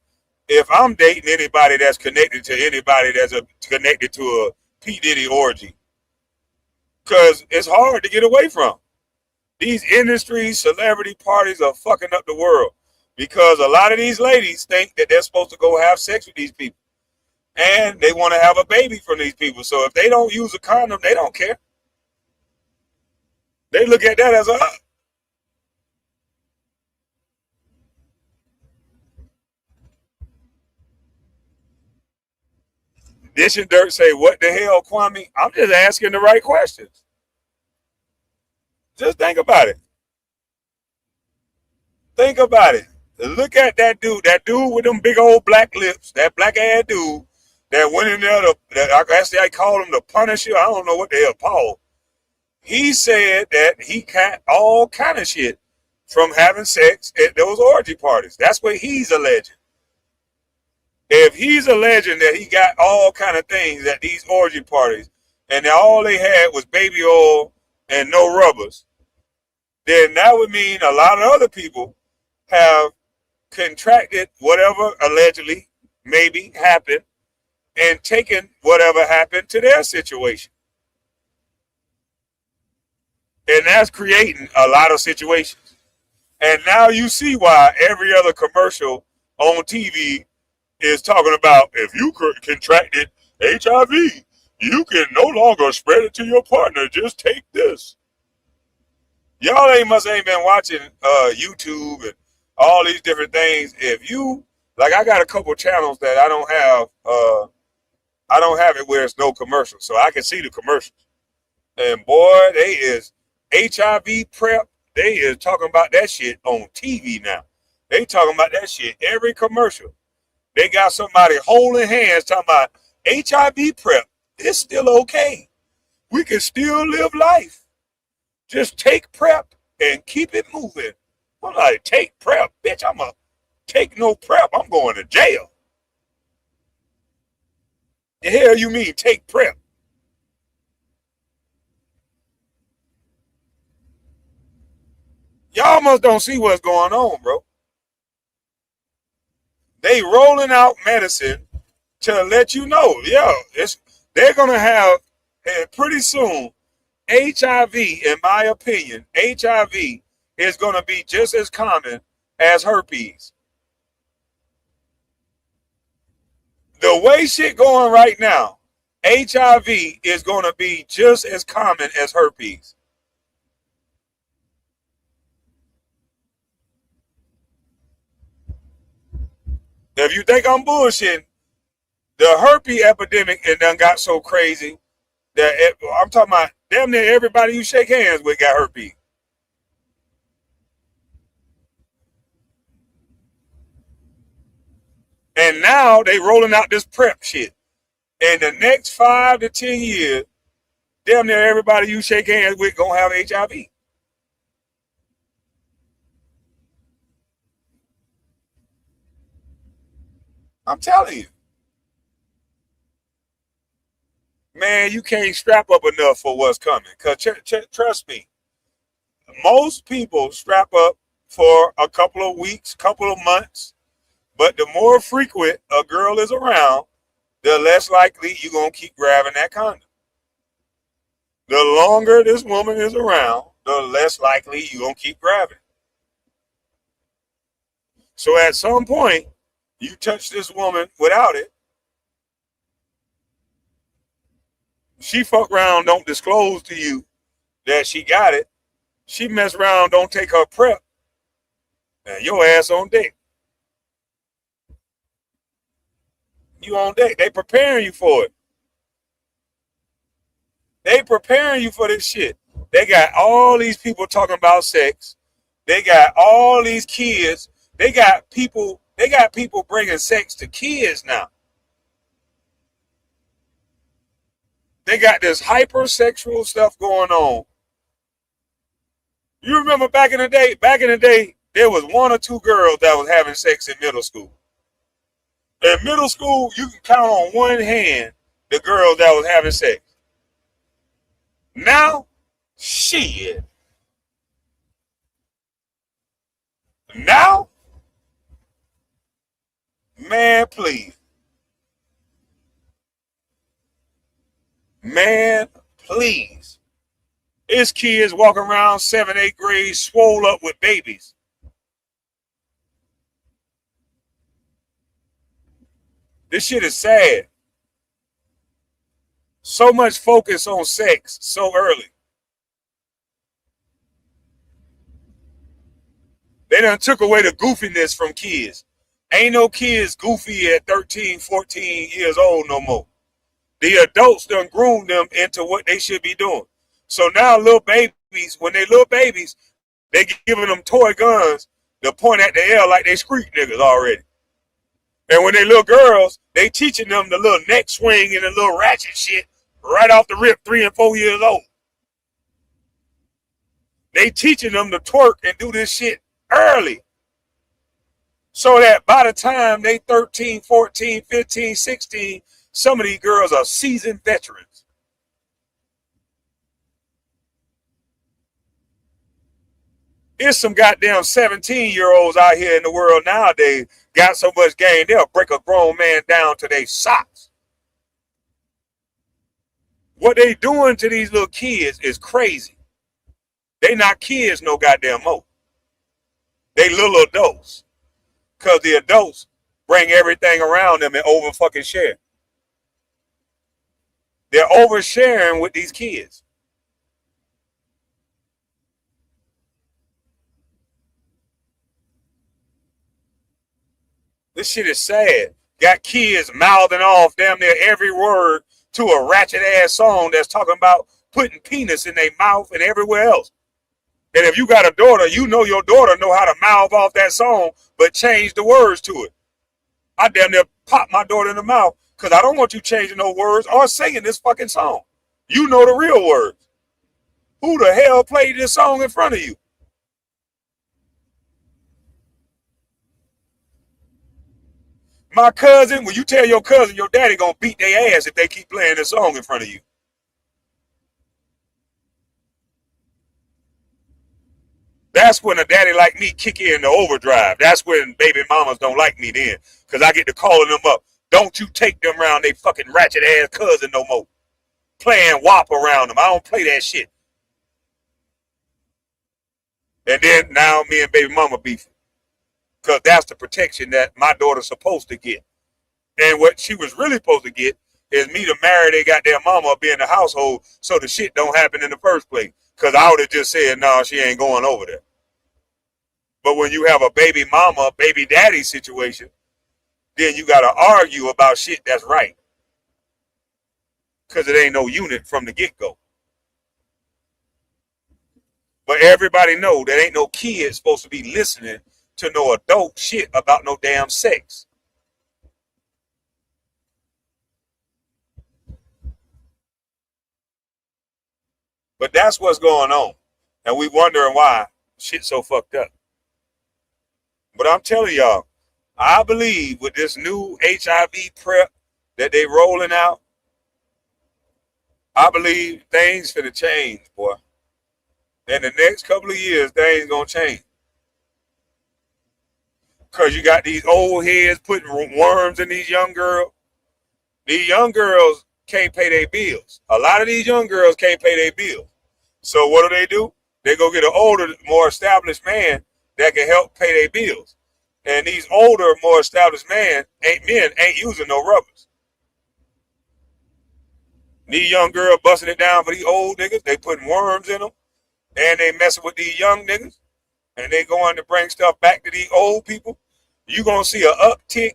if I'm dating anybody that's connected to anybody that's connected to a P. Diddy orgy. Because it's hard to get away from. These industry celebrity parties are fucking up the world. Because a lot of these ladies think that they're supposed to go have sex with these people. And they want to have a baby from these people. So if they don't use a condom, they don't care. They look at that as a... Dish and Dirt say, what the hell, Kwame? I'm just asking the right questions. Just think about it. Think about it. Look at that dude with them big old black lips, that black ass dude that went in there I call him the Punisher. I don't know what the hell, Paul. He said that he got all kind of shit from having sex at those orgy parties. That's what he's alleging. If he's alleging that he got all kind of things at these orgy parties and that all they had was baby oil and no rubbers, then that would mean a lot of other people have contracted whatever allegedly maybe happened and taken whatever happened to their situation. And that's creating a lot of situations. And now you see why every other commercial on TV is talking about if you contracted HIV, you can no longer spread it to your partner. Just take this. Y'all must ain't been watching YouTube and all these different things. If you, like, I got a couple channels that I don't have it where it's no commercials, so I can see the commercials. And boy, they is HIV prep. They is talking about that shit on TV now. They talking about that shit every commercial. They got somebody holding hands talking about HIV prep. It's still okay. We can still live life. Just take prep and keep it moving. I'm like, take prep, bitch. I'm going to take no prep. I'm going to jail. The hell you mean take prep? Y'all must don't see what's going on, bro. They rolling out medicine to let you know, they're going to have, pretty soon, HIV, in my opinion, HIV is going to be just as common as herpes. The way shit going right now, HIV is going to be just as common as herpes. If you think I'm bullshitting, the herpes epidemic it done got so crazy that I'm talking about damn near everybody you shake hands with got herpes. And now they rolling out this prep shit. In the next 5 to 10 years, damn near everybody you shake hands with gonna have HIV. I'm telling you. Man, you can't strap up enough for what's coming. Because trust me, most people strap up for a couple of weeks, couple of months. But the more frequent a girl is around, the less likely you're going to keep grabbing that condom. The longer this woman is around, the less likely you're going to keep grabbing. So at some point, you touch this woman without it, She fuck around, don't disclose to you that she got it. She mess around, don't take her prep. And your ass on deck. You on deck. They preparing you for it. They preparing you for this shit. They got all these people talking about sex. They got all these kids. They got people bringing sex to kids now. They got this hypersexual stuff going on. You remember back in the day, there was one or two girls that was having sex in middle school. In middle school, you can count on one hand the girls that was having sex. Now, shit. Now, man, please. Man, please. It's kids walking around 7th, 8th grade, swole up with babies. This shit is sad. So much focus on sex so early. They done took away the goofiness from kids. Ain't no kids goofy at 13, 14 years old no more. The adults done groomed them into what they should be doing. So now little babies, when they little babies, they giving them toy guns to point at the air like they street niggas already. And when they little girls, they teaching them the little neck swing and the little ratchet shit right off the rip, 3 and 4 years old. They teaching them to twerk and do this shit early. So that by the time they 13, 14, 15, 16, some of these girls are seasoned veterans. There's some goddamn 17-year-olds out here in the world nowadays got so much game, they'll break a grown man down to their socks. What they doing to these little kids is crazy. They not kids no goddamn more. They little adults. Because the adults bring everything around them and over fucking share. They're oversharing with these kids. This shit is sad. Got kids mouthing off damn near every word to a ratchet ass song that's talking about putting penis in their mouth and everywhere else. And if you got a daughter, you know your daughter know how to mouth off that song, but change the words to it. I damn near pop my daughter in the mouth because I don't want you changing no words or singing this fucking song. You know the real words. Who the hell played this song in front of you? My cousin, when you tell your cousin your daddy gonna beat their ass if they keep playing this song in front of you. That's when a daddy like me kick in the overdrive. That's when baby mamas don't like me then. Because I get to calling them up. Don't you take them around they fucking ratchet ass cousin no more. Playing WAP around them. I don't play that shit. And then now me and baby mama beefing. Because that's the protection that my daughter's supposed to get. And what she was really supposed to get is me to marry their goddamn mama or be in the household so the shit don't happen in the first place. Because I would have just said, no, she ain't going over there. But when you have a baby mama, baby daddy situation, then you got to argue about shit that's right. Because it ain't no unit from the get-go. But everybody know that ain't no kid supposed to be listening to no adult shit about no damn sex. But that's what's going on. And we wondering why shit's so fucked up. But I'm telling y'all, I believe with this new HIV prep that they rolling out, I believe things finna change, boy. In the next couple of years, things gonna change. Because you got these old heads putting worms in these young girls. These young girls can't pay their bills. A lot of these young girls can't pay their bills. So what do? They go get an older, more established man that can help pay their bills. And these older, more established men ain't using no rubbers. These young girls busting it down for these old niggas. They putting worms in them, and they messing with these young niggas, and they going to bring stuff back to these old people. You're going to see an uptick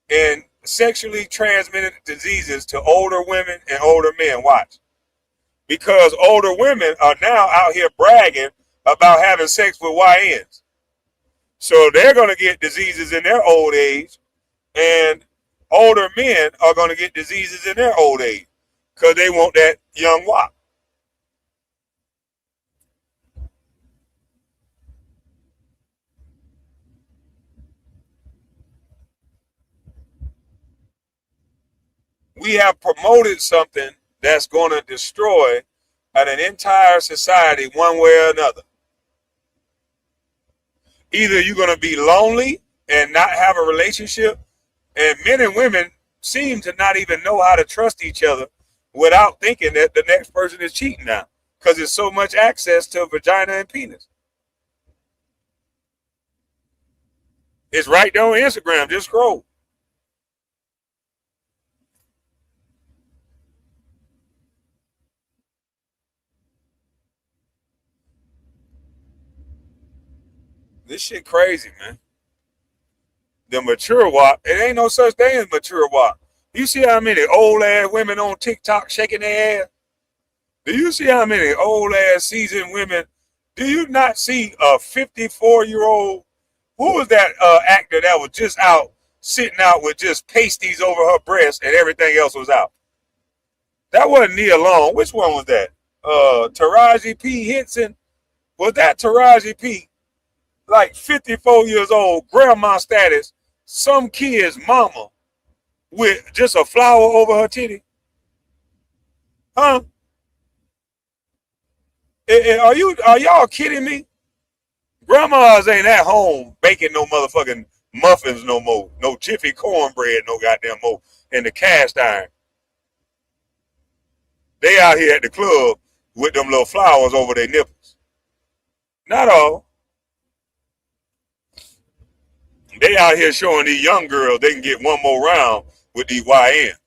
in sexually transmitted diseases to older women and older men. Watch. Because older women are now out here bragging about having sex with YNs. So they're going to get diseases in their old age, and older men are going to get diseases in their old age because they want that young wop. We have promoted something that's going to destroy an entire society one way or another. Either you're going to be lonely and not have a relationship, and men and women seem to not even know how to trust each other without thinking that the next person is cheating now, because there's so much access to vagina and penis. It's right there on Instagram. Just scroll. This shit crazy, man. The mature WAP, it ain't no such thing as mature WAP. You see how many old ass women on TikTok shaking their ass? Do you see how many old ass seasoned women? Do you not see a 54-year-old? Who was that actor that was just out sitting out with just pasties over her breast and everything else was out? That wasn't Nia Long. Which one was that? Taraji P. Henson? Was that Taraji P? Like 54 years old, grandma status, some kid's mama with just a flower over her titty? Huh? Are y'all kidding me? Grandmas ain't at home baking no motherfucking muffins no more. No Jiffy cornbread no goddamn more in the cast iron. They out here at the club with them little flowers over their nipples. Not all. They out here showing these young girls they can get one more round with these YNs.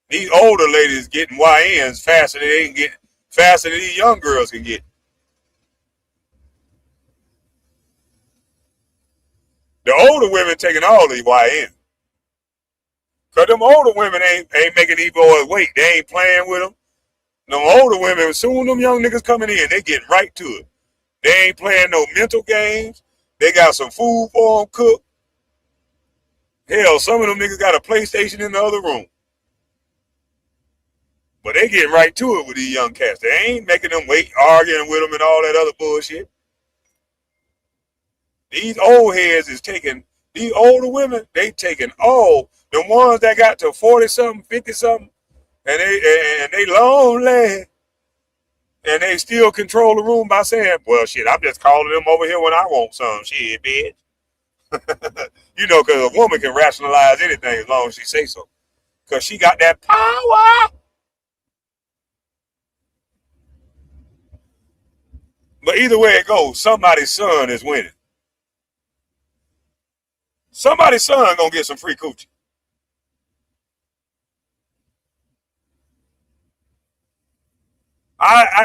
These older ladies getting YNs faster than they can get, faster than these young girls can get. The older women taking all these YNs. Cause them older women ain't making these boys wait. They ain't playing with them. Them older women, soon them young niggas coming in, they getting right to it. They ain't playing no mental games. They got some food for them cooked. Hell, some of them niggas got a PlayStation in the other room. But they getting right to it with these young cats. They ain't making them wait, arguing with them and all that other bullshit. These old heads is taking, these older women, they taking all, the ones that got to 40-something, 50-something, and they lonely, and they still control the room by saying, well, shit, I'm just calling them over here when I want some shit, bitch. You know, because a woman can rationalize anything as long as she say so. Because she got that power. But either way it goes, somebody's son is winning. Somebody's son gonna get some free coochie.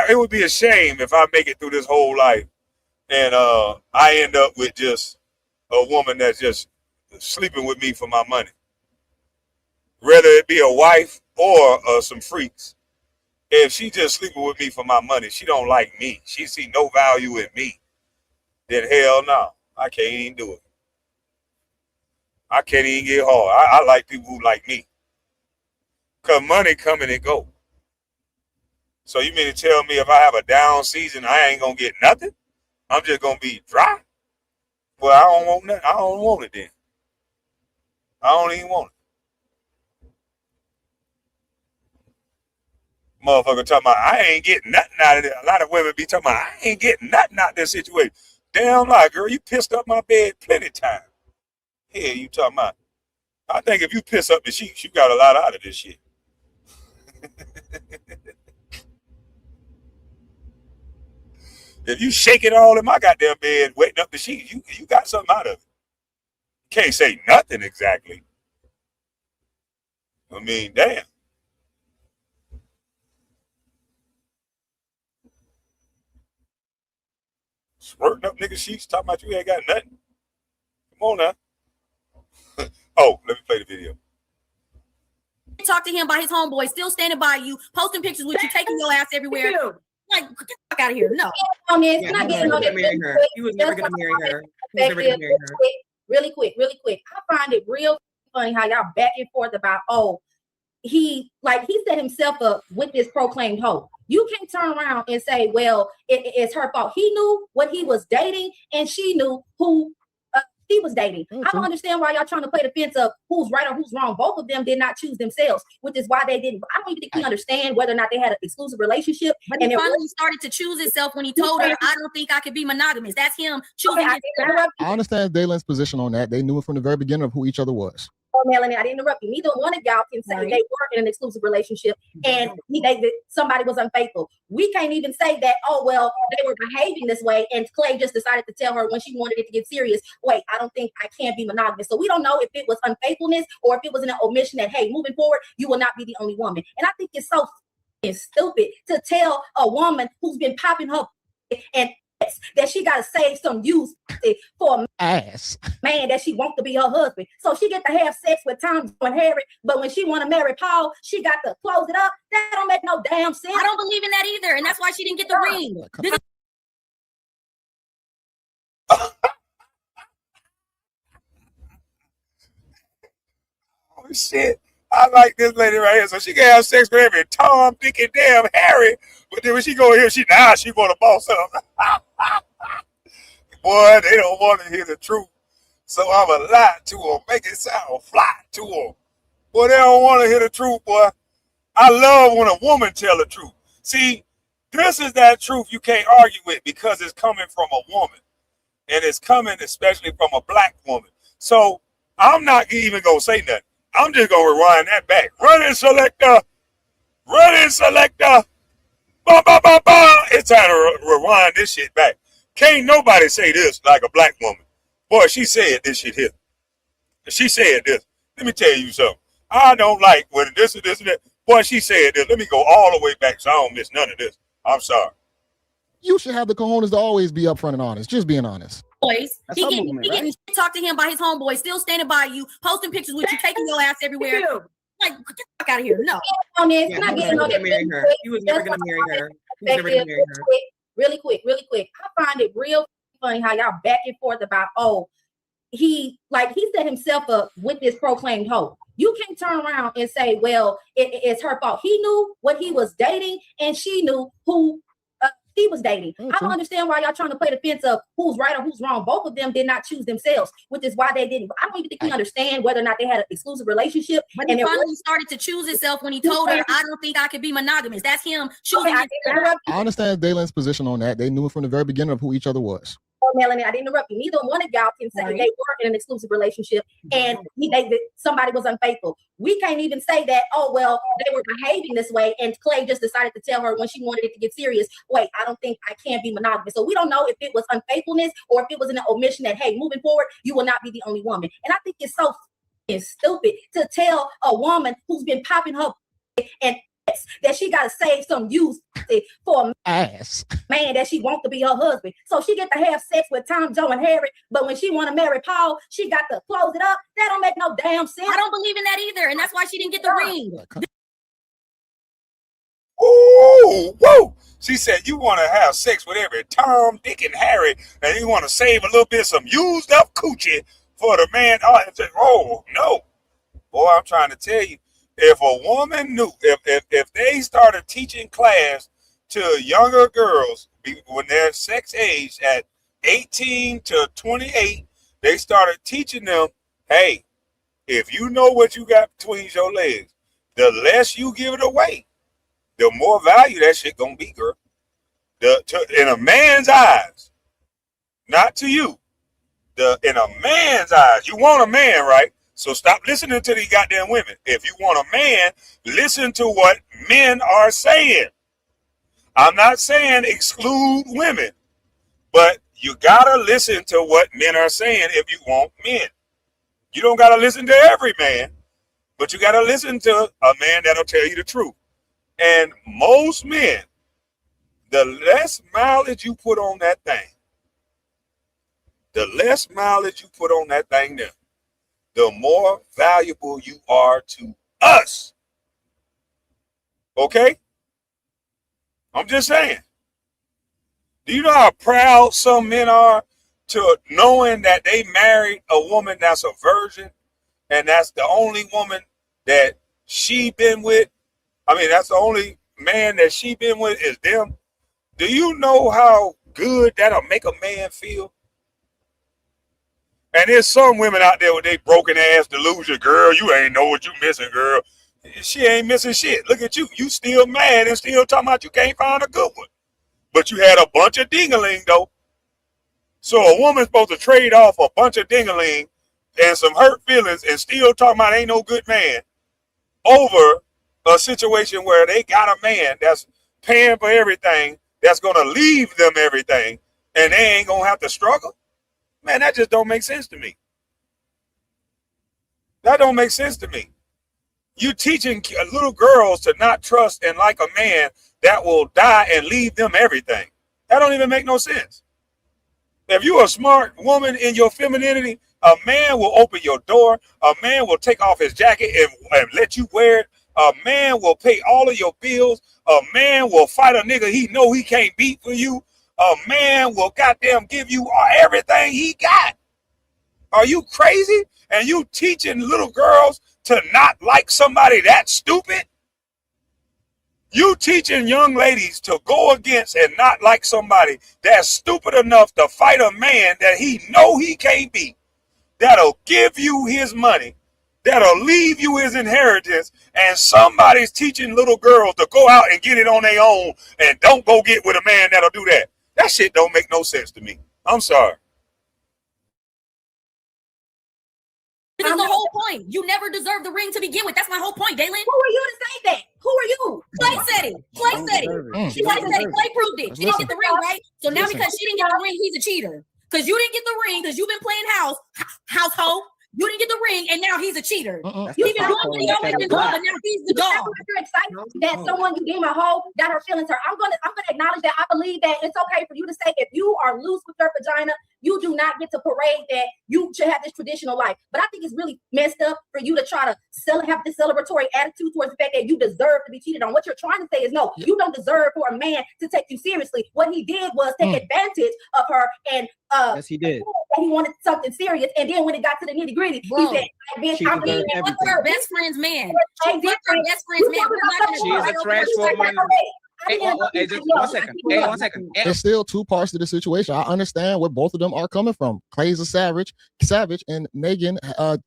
It would be a shame if I make it through this whole life and I end up with just a woman that's just sleeping with me for my money. Whether it be a wife or some freaks. If she just sleeping with me for my money, she don't like me. She see no value in me. Then hell no, I can't even do it. I can't even get hard. I like people who like me. Because money come and it go. So you mean to tell me if I have a down season, I ain't going to get nothing? I'm just going to be dry? Well, I don't want nothing. I don't want it then. I don't even want it. Motherfucker talking about, I ain't getting nothing out of it. A lot of women be talking about, I ain't getting nothing out of this situation. Damn lie, girl. You pissed up my bed plenty of times. Hell, you talking about? I think if you piss up the sheets, you got a lot out of this shit. If you shake it all in my goddamn bed, wetting up the sheets, you got something out of it. Can't say nothing exactly. I mean, damn. squirting up nigga sheets, talking about you ain't got nothing. Come on now. Oh, let me play the video. Talk to him by his homeboy, still standing by you, posting pictures with you, taking your ass everywhere. Like, get the fuck out of here. No. He was never going to marry her. He was never going to marry her. He was never going to marry her. Really quick. I find it real funny how y'all back and forth about, he set himself up with this proclaimed hoe. You can't turn around and say, well, it's her fault. He knew what he was dating, and she knew who he was dating. I don't understand why y'all trying to play the fence of who's right or who's wrong. Both of them did not choose themselves, which is why they didn't. I don't even think he understand whether or not they had an exclusive relationship. But he finally started to choose himself when he told her, I don't think I could be monogamous. That's him choosing himself. I understand Dalen's position on that. They knew from the very beginning of who each other was. Melanie, I didn't interrupt you. Neither one of y'all can say they were in an exclusive relationship and somebody was unfaithful. We can't even say that, they were behaving this way and Klay just decided to tell her when she wanted it to get serious, wait, I don't think I can be monogamous. So we don't know if it was unfaithfulness or if it was an omission that, hey, moving forward, you will not be the only woman. And I think it's so stupid to tell a woman who's been popping her and that she got to save some use for a ass man that she wants to be her husband. So she get to have sex with Tom and Harry, but when she want to marry Paul, she got to close it up. That don't make no damn sense. I don't believe in that either, and that's why she didn't get the ring. Oh shit. I like this lady right here. So she can have sex with every Tom, Dick, and damn Harry. But then when she go here, she want to boss up. Boy, they don't want to hear the truth. So I'm a lie to them. Make it sound fly to them. Boy, they don't want to hear the truth, boy. I love when a woman tell the truth. See, this is that truth you can't argue with because it's coming from a woman. And it's coming especially from a black woman. So I'm not even going to say nothing. I'm just going to rewind that back. Running selector. Bah, bah, bah, bah. It's time to rewind this shit back. Can't nobody say this like a black woman. Boy, she said this shit here. She said this. Let me tell you something. I don't like when this and this and that. Boy, she said this. Let me go all the way back so I don't miss none of this. I'm sorry. You should have the cojones to always be upfront and honest. Just being honest. He getting talk to him by his homeboy, still standing by you, posting pictures with you, taking your ass everywhere. Like, get the fuck out of here. No. He was never going to marry her. He was never going to marry her. He was never going to marry her. Really quick. I find it real funny how y'all back and forth about, he set himself up with this proclaimed hoe. You can't turn around and say, well, it's her fault. He knew what he was dating and she knew who he was dating. I don't understand why y'all trying to play the fence of who's right or who's wrong. Both of them did not choose themselves, which is why they didn't. I don't even think he understand whether or not they had an exclusive relationship. But he finally started to choose himself when he told her, I don't think I could be monogamous. That's him choosing himself. I understand Dalen's position on that. They knew from the very beginning of who each other was. Melanie, I didn't interrupt you. Neither one of y'all can say they were in an exclusive relationship and somebody was unfaithful. We can't even say that, they were behaving this way and Klay just decided to tell her when she wanted it to get serious, wait, I don't think I can be monogamous. So we don't know if it was unfaithfulness or if it was an omission that, hey, moving forward, you will not be the only woman. And I think it's so stupid to tell a woman who's been popping her and that she got to save some use for a man that she wants to be her husband. So she get to have sex with Tom, Joe, and Harry, but when she want to marry Paul, she got to close it up. That don't make no damn sense. I don't believe in that either, and that's why she didn't get the ring. Ooh, whoa. She said you want to have sex with every Tom, Dick, and Harry, and you want to save a little bit some used up coochie for the man. Oh, no. Boy, I'm trying to tell you, if a woman knew, if they started teaching class to younger girls when they're sex age at 18 to 28, they started teaching them, hey, if you know what you got between your legs, the less you give it away, the more value that shit gonna be, girl. In a man's eyes, not to you. In a man's eyes, you want a man, right? So stop listening to these goddamn women. If you want a man, listen to what men are saying. I'm not saying exclude women, but you gotta listen to what men are saying if you want men. You don't gotta listen to every man, but you gotta listen to a man that'll tell you the truth. And most men, the less mileage you put on that thing, the less mileage you put on that thing there, the more valuable you are to us. Okay? I'm just saying. Do you know how proud some men are to knowing that they married a woman that's a virgin and that's the only woman that she been with? I mean, that's the only man that she been with is them. Do you know how good that'll make a man feel? And there's some women out there with they broken ass delusion. Girl, you ain't know what you missing, girl. She ain't missing shit. Look at you. You still mad and still talking about you can't find a good one. But you had a bunch of ding-a-ling, though. So a woman's supposed to trade off a bunch of ding-a-ling and some hurt feelings and still talking about ain't no good man over a situation where they got a man that's paying for everything, that's going to leave them everything, and they ain't going to have to struggle. Man, that just don't make sense to me. That don't make sense to me. You teaching little girls to not trust and like a man that will die and leave them everything. That don't even make no sense. If you're a smart woman in your femininity, a man will open your door. A man will take off his jacket and let you wear it. A man will pay all of your bills. A man will fight a nigga he know he can't beat for you. A man will goddamn give you everything he got. Are you crazy? And you teaching little girls to not like somebody that stupid? You teaching young ladies to go against and not like somebody that's stupid enough to fight a man that he know he can't beat, that'll give you his money, that'll leave you his inheritance, and somebody's teaching little girls to go out and get it on their own and don't go get with a man that'll do that. That shit don't make no sense to me. I'm sorry. This is the whole point. You never deserved the ring to begin with. That's my whole point, Galen. Who are you to say that? Who are you? Klay said it. Klay said it. Klay said it. Klay proved it. She didn't get the ring, right? So now because she didn't get the ring, he's a cheater. Because you didn't get the ring, because you've been playing household. You didn't get the ring, and now he's a cheater. You've been doing what he always been doing, but now he's the dog. You're excited that someone you deem a hoe got her feelings hurt. I'm gonna acknowledge that. I believe that it's okay for you to say if you are loose with your vagina, you do not get to parade that you should have this traditional life. But I think it's really messed up for you to try to have this celebratory attitude towards the fact that you deserve to be cheated on. What you're trying to say is no, you don't deserve for a man to take you seriously. What he did was take advantage of her and yes, he did. He wanted something serious, and then when it got to the nitty gritty, he said, "I'm being her best friend's man. Her best friend's man. She is a trash woman. Hey, just 1 second. Hey, 1 second. There's still two parts to the situation. I understand where both of them are coming from. Clay's a savage, and Megan,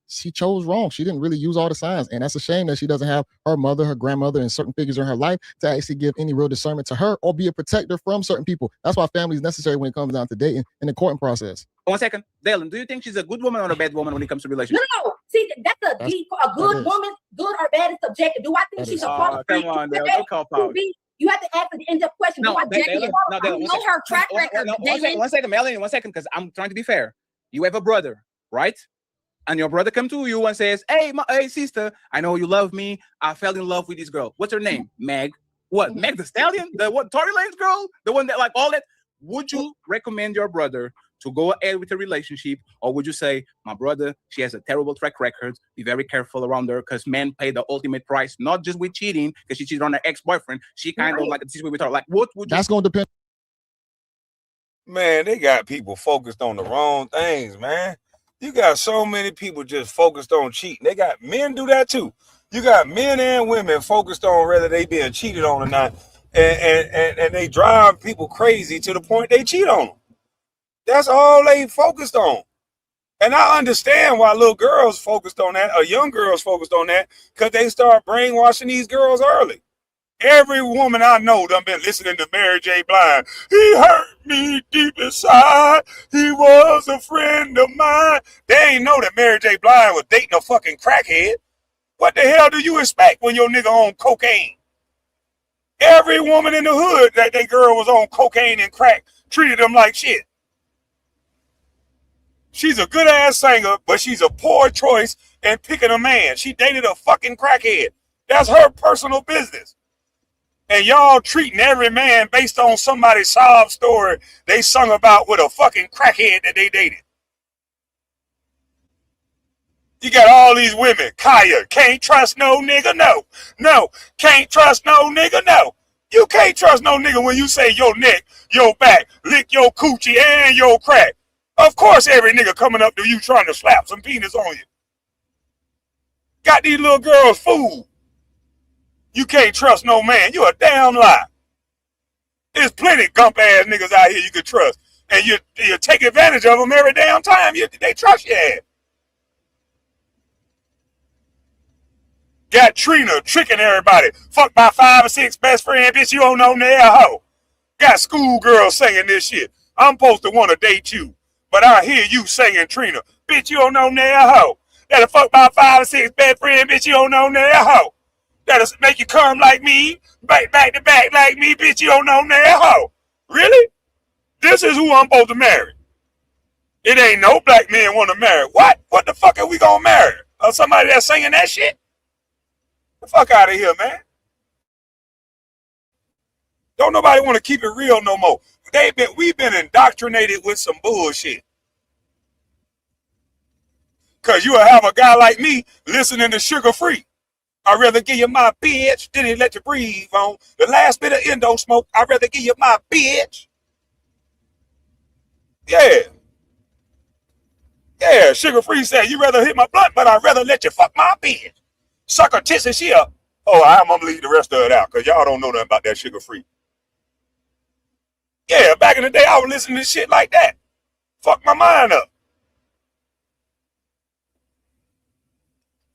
she chose wrong. She didn't really use all the signs, and that's a shame that she doesn't have her mother, her grandmother, and certain figures in her life to actually give any real discernment to her or be a protector from certain people. That's why family is necessary when it comes down to dating and the courting process. 1 second, Dalen, do you think she's a good woman or a bad woman when it comes to relationships? No. See, that's a good woman. Good or bad is subjective. Do I think she's a come on, Dalen, don't call out. You have to answer the in-depth question. No, Dalen, know her track record. 1 second, Melanie, 1 second, because I'm trying to be fair. You have a brother, right? And your brother comes to you and says, hey, sister, I know you love me. I fell in love with this girl. What's her name? Meg. What? Meg the Stallion? The what? Tory Lane's girl? The one that like all that? Would you recommend your brother to go ahead with a relationship, or would you say, my brother, she has a terrible track record, be very careful around her, because men pay the ultimate price, not just with cheating, because she cheated on her ex-boyfriend, she kind of like this way with her. Like, what would you? That's going to depend. Man, they got people focused on the wrong things, man. You got so many people just focused on cheating. They got men do that too. You got men and women focused on whether they being cheated on or not, and they drive people crazy to the point they cheat on them. That's all they focused on. And I understand why little girls focused on that, or young girls focused on that, because they start brainwashing these girls early. Every woman I know done been listening to Mary J. Blige. He hurt me deep inside. He was a friend of mine. They ain't know that Mary J. Blige was dating a fucking crackhead. What the hell do you expect when your nigga on cocaine? Every woman in the hood that they girl was on cocaine and crack treated them like shit. She's a good ass singer, but she's a poor choice in picking a man. She dated a fucking crackhead. That's her personal business. And y'all treating every man based on somebody's sob story they sung about with a fucking crackhead that they dated. You got all these women. Kaya, can't trust no nigga, no. No, can't trust no nigga, no. You can't trust no nigga when you say your neck, your back, lick your coochie and your crack. Of course every nigga coming up to you trying to slap some penis on you. Got these little girls fooled. You can't trust no man. You a damn lie. There's plenty gump ass niggas out here you can trust. And you take advantage of them every damn time they trust your ass. Got Trina tricking everybody. Fuck my 5 or 6 best friend, bitch, you don't know near a hoe. Got schoolgirls singing this shit. I'm supposed to want to date you, but I hear you singing Trina. Bitch, you don't know near a hoe. That'll fuck my 5 or 6 best friend, bitch, you don't know near a hoe. That'll make you come like me, back to back like me, bitch, you don't know near a hoe. Really? This is who I'm supposed to marry. It ain't no black men want to marry. What? What the fuck are we gonna marry? Somebody that's singing that shit? The fuck out of here, man. Don't nobody want to keep it real no more. We've been indoctrinated with some bullshit. Cause you'll have a guy like me listening to Sugar Free. I'd rather give you my bitch than he let you breathe on. The last bit of endo smoke, I'd rather give you my bitch. Yeah. Yeah, Sugar Free said, you rather hit my blunt, but I'd rather let you fuck my bitch. Suck her tits and shit up. Oh, I'm gonna leave the rest of it out, because y'all don't know nothing about that Sugar Free. Yeah, back in the day, I was listening to shit like that. Fuck my mind up.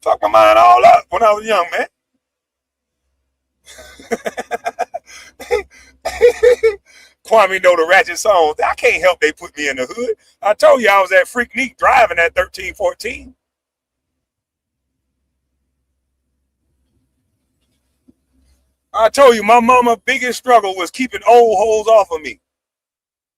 Fuck my mind all up when I was young, man. Kwame know the ratchet songs. I can't help they put me in the hood. I told you I was at Freaknik driving at 13, 14. I told you my mama's biggest struggle was keeping old hoes off of me.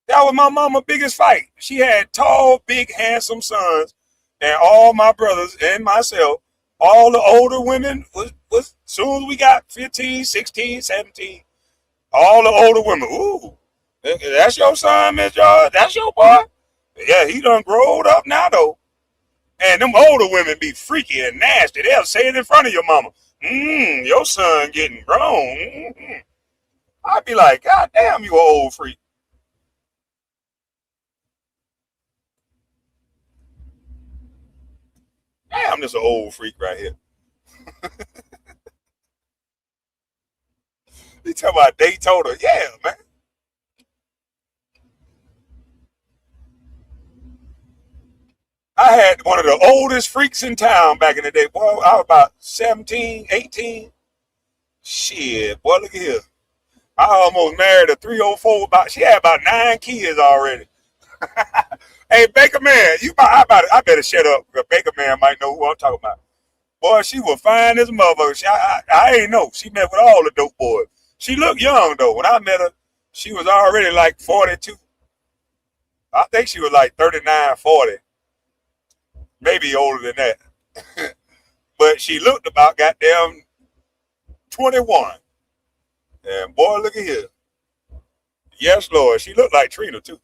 That was my mama's biggest fight. She had tall, big, handsome sons, and all my brothers and myself, all the older women was soon as we got 15, 16, 17, all the older women, ooh, that's your son, Miss George? That's your boy? Yeah, he done growed up now, though. And them older women be freaky and nasty. They'll say it in front of your mama. Your son getting grown. I'd be like, God damn, you old freak. Damn, this an old freak right here. You talking about Daytona? Yeah, man. I had one of the oldest freaks in town back in the day. Boy, I was about 17, 18. Shit, boy, look at here. I almost married a 304. She had about 9 kids already. Hey, Baker Man, I better shut up. Baker Man might know who I'm talking about. Boy, she was fine as a motherfucker. I ain't know. She met with all the dope boys. She looked young, though. When I met her, she was already like 42. I think she was like 39, 40. Maybe older than that. But she looked about goddamn 21. And boy, look at here. Yes, Lord. She looked like Trina, too.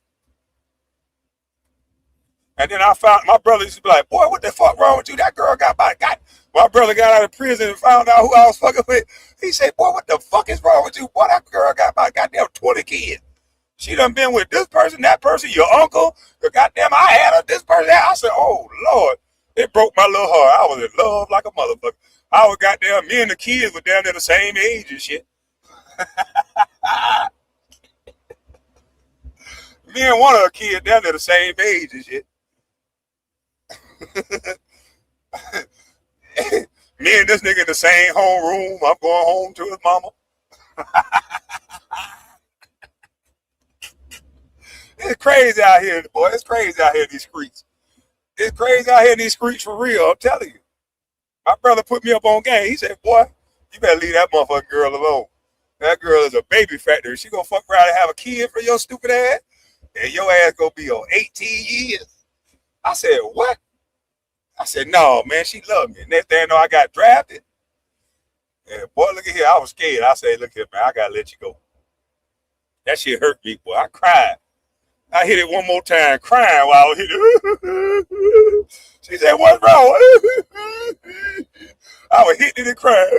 And then I found my brother used to be like, boy, what the fuck wrong with you? That girl my brother got out of prison and found out who I was fucking with. He said, boy, what the fuck is wrong with you? Boy, that girl got about goddamn 20 kids. She done been with this person, that person, your uncle, the goddamn I had her, this person. I said, oh, Lord. It broke my little heart. I was in love like a motherfucker. I was goddamn, me and the kids were down there the same age and shit. Me and one of the kids down there the same age and shit. Me and this nigga in the same home room. I'm going home to his mama. It's crazy out here, boy. It's crazy out here in these streets. It's crazy out here in these streets for real. I'm telling you. My brother put me up on game. He said, boy, you better leave that motherfucking girl alone. That girl is a baby factory. She gonna fuck around and have a kid for your stupid ass. And your ass gonna be on 18 years. I said, what? I said, no, man, she loved me. Next thing I know, I got drafted. And boy, look at here. I was scared. I said, look here, man, I gotta let you go. That shit hurt me, boy. I cried. I hit it one more time, crying while I was hitting it. She said, "What's wrong?" I was hitting it and crying.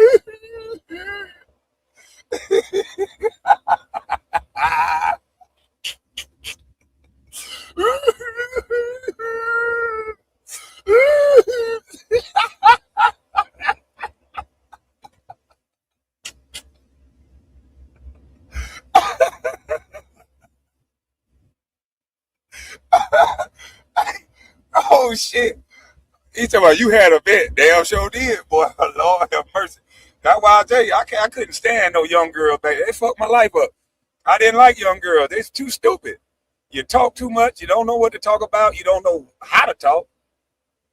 Oh shit! He talking about you had a bet. Damn sure did, boy. Lord have mercy. That's why I tell you, I couldn't stand no young girl, baby. They fucked my life up. I didn't like young girls. They're too stupid. You talk too much. You don't know what to talk about. You don't know how to talk.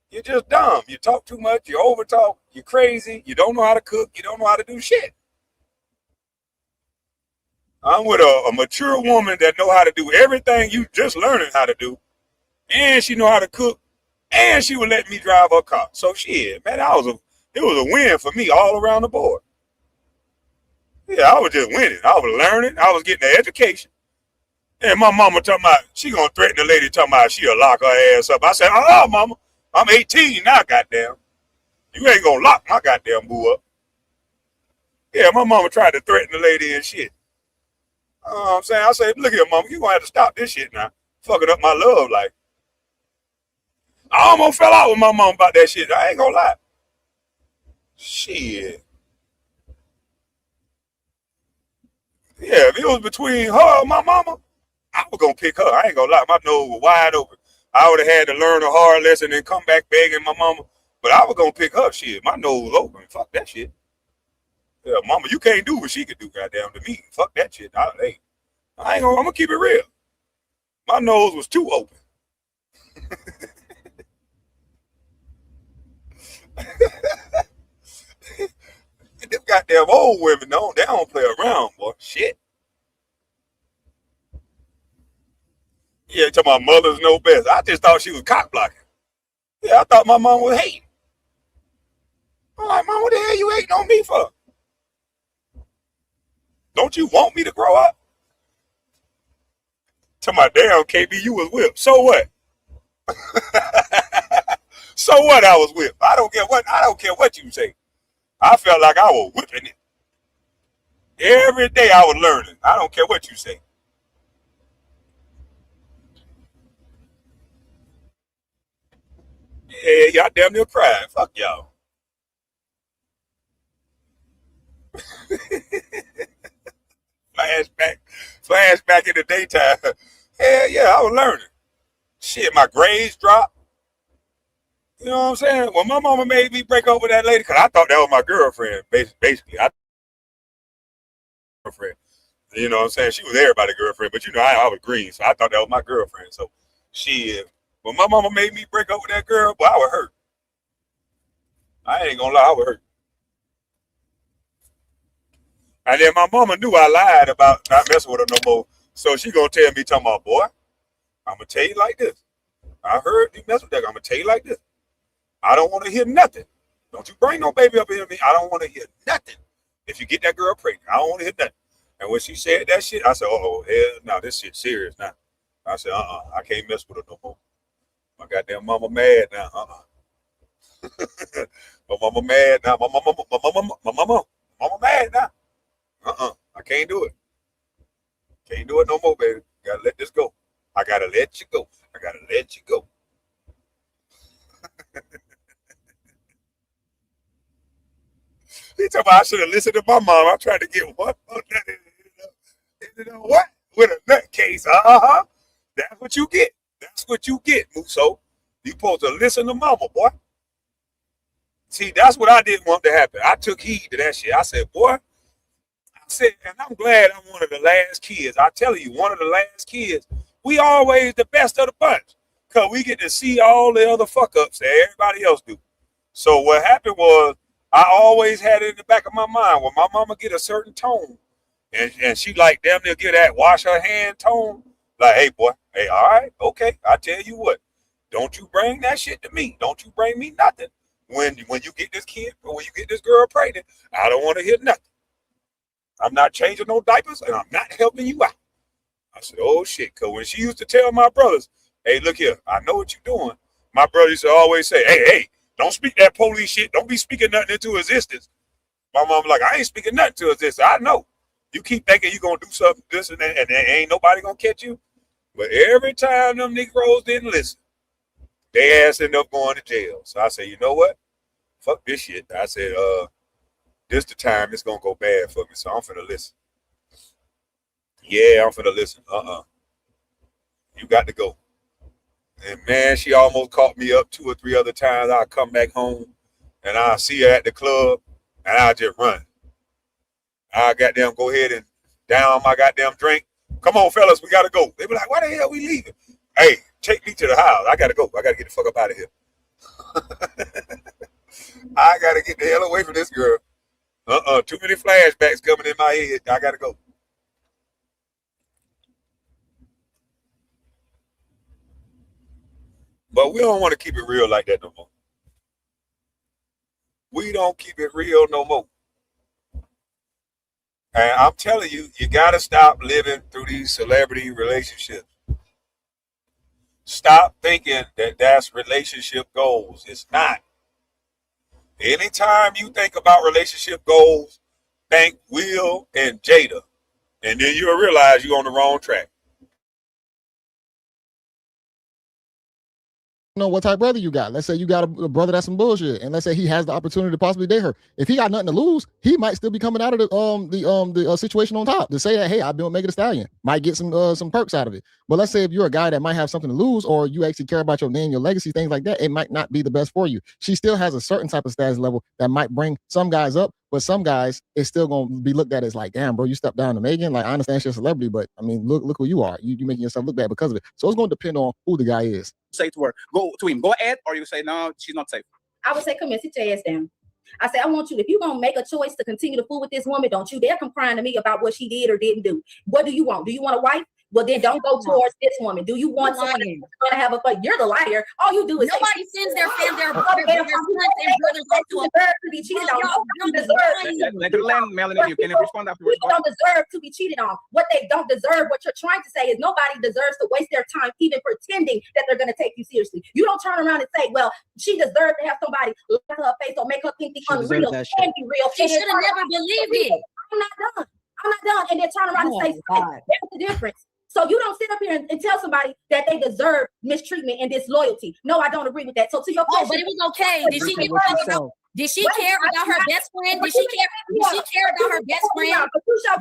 You're just dumb. You talk too much. You overtalk. You're crazy. You don't know how to cook. You don't know how to do shit. I'm with a mature woman that know how to do everything you just learning how to do, and she know how to cook, and she would let me drive her car. So shit, man, it was a win for me all around the board. Yeah, I was just winning. I was learning. I was getting an education. And my mama talking about she gonna threaten the lady talking about she'll lock her ass up. I said, "Oh, mama, I'm 18 now, goddamn. You ain't gonna lock my goddamn boo up." Yeah, my mama tried to threaten the lady and shit. You know what I'm saying? I said, "Look here, mama, you gonna have to stop this shit now. Fucking up my love life." I almost fell out with my mom about that shit. I ain't gonna lie. Shit. Yeah, if it was between her and my mama, I was gonna pick her. I ain't gonna lie. My nose was wide open. I would have had to learn a hard lesson and come back begging my mama. But I was gonna pick her. Shit, my nose was open. Fuck that shit. Yeah, mama, you can't do what she could do, goddamn, to me. Fuck that shit. I'm gonna keep it real. My nose was too open. Them goddamn old women, they don't play around, boy. Shit. Yeah, to my mothers know best. I just thought she was cock blocking. Yeah, I thought my mom was hating. I'm like, "Mom, what the hell you hating on me for? Don't you want me to grow up?" To my damn KB, you was whipped. So what? So what? I was whipped. I don't care what you say. I felt like I was whipping it. Every day I was learning. I don't care what you say. Yeah, y'all damn near cried. Fuck y'all. Flashback in the daytime. Hell yeah, I was learning. Shit, my grades dropped. You know what I'm saying? When my mama made me break up with that lady, because I thought that was my girlfriend, basically. Girlfriend. You know what I'm saying? She was everybody's girlfriend, but you know, I was green, so I thought that was my girlfriend. So when my mama made me break up with that girl, boy, I was hurt. I ain't gonna lie, I was hurt. And then my mama knew I lied about not messing with her no more. So she gonna tell me, talking about, "Boy, I'm gonna tell you like this. I heard you mess with that. I'm gonna tell you like this. I don't want to hear nothing. Don't you bring no baby up here to me. I don't want to hear nothing. If you get that girl pregnant, I don't want to hear nothing." And when she said that shit, I said, "Oh, hell no, this shit's serious now." I said, I can't mess with her no more. My goddamn mama mad now. My mama mad now. My mama mad now. I can't do it. Can't do it no more, baby. Gotta let this go. I gotta let you go. I gotta let you go. He talking about I should have listened to my mom. I tried to get one. You know what? With a nutcase. That's what you get. That's what you get, Muso. You supposed to listen to mama, boy. See, that's what I didn't want to happen. I took heed to that shit. I said, boy, and I'm glad I'm one of the last kids. I tell you, one of the last kids. We always the best of the bunch. Because we get to see all the other fuck-ups that everybody else do. So what happened was, I always had it in the back of my mind when my mama get a certain tone, and she like damn near get that wash her hand tone. Like, "Hey boy, hey, all right, okay. I tell you what, don't you bring that shit to me. Don't you bring me nothing. When you get this kid or when you get this girl pregnant, I don't want to hear nothing. I'm not changing no diapers and I'm not helping you out. I said, oh shit, because when she used to tell my brothers, hey, look here, I know what you're doing. My brother used to always say, hey, don't speak that police shit. Don't be speaking nothing into existence. My mom like, I ain't speaking nothing to existence. I know. You keep thinking you're going to do something this and that, and ain't nobody going to catch you. But every time them Negroes didn't listen, they ass ended up going to jail. So I said, you know what? Fuck this shit. I said, this the time it's going to go bad for me. So I'm finna listen. Yeah, I'm finna listen. You got to go. And man, she almost caught me up 2 or 3 other times. I come back home and I see her at the club and I just run. I goddamn go ahead and down my goddamn drink. Come on, fellas, we gotta go. They be like, why the hell we leaving? Hey, take me to the house. I gotta go. I gotta get the fuck up out of here. I gotta get the hell away from this girl. Too many flashbacks coming in my head. I gotta go. But we don't want to keep it real like that no more. We don't keep it real no more. And I'm telling you, you got to stop living through these celebrity relationships. Stop thinking that that's relationship goals. It's not. Anytime you think about relationship goals, think Will and Jada. And then you'll realize you're on the wrong track. Know what type of brother you got. Let's say you got a brother that's some bullshit, and let's say he has the opportunity to possibly date her. If he got nothing to lose, he might still be coming out of the situation on top to say that, hey, I've been with Megan Thee Stallion. Might get some perks out of it. But let's say if you're a guy that might have something to lose, or you actually care about your name, your legacy, things like that, it might not be the best for you. She still has a certain type of status level that might bring some guys up, but some guys it's still gonna be looked at as like, damn, bro, you stepped down to Megan. Like, I understand she's a celebrity, but I mean, look who you are. You making yourself look bad because of it. So it's gonna depend on who the guy is. Say to her, go to him, go ahead, or you say, no, she's not safe? I would say, come here, sit your ass down. I say, I want you, if you're going to make a choice to continue to fool with this woman, don't you dare come crying to me about what she did or didn't do. What do you want? Do you want a wife? Well, then don't go towards this woman. Do you want someone that's going to have a fight? You're the liar. All you do is nobody sends their sons and brothers off to a to be cheated on. You Melanie, you can respond afterwards. People don't deserve to be cheated on. What they don't deserve, what you're trying to say is nobody deserves to waste their time even pretending that they're going to take you seriously. You don't turn around and say, well, she deserved to have somebody look at her face or make her think the unreal can be real. She should have never believed it. I'm not done. And then turn around and say, that's the difference. So you don't sit up here and tell somebody that they deserve mistreatment and disloyalty. No, I don't agree with that. So to your question, but it was okay. Did she care about her best friend? Did she care about her best friend? Did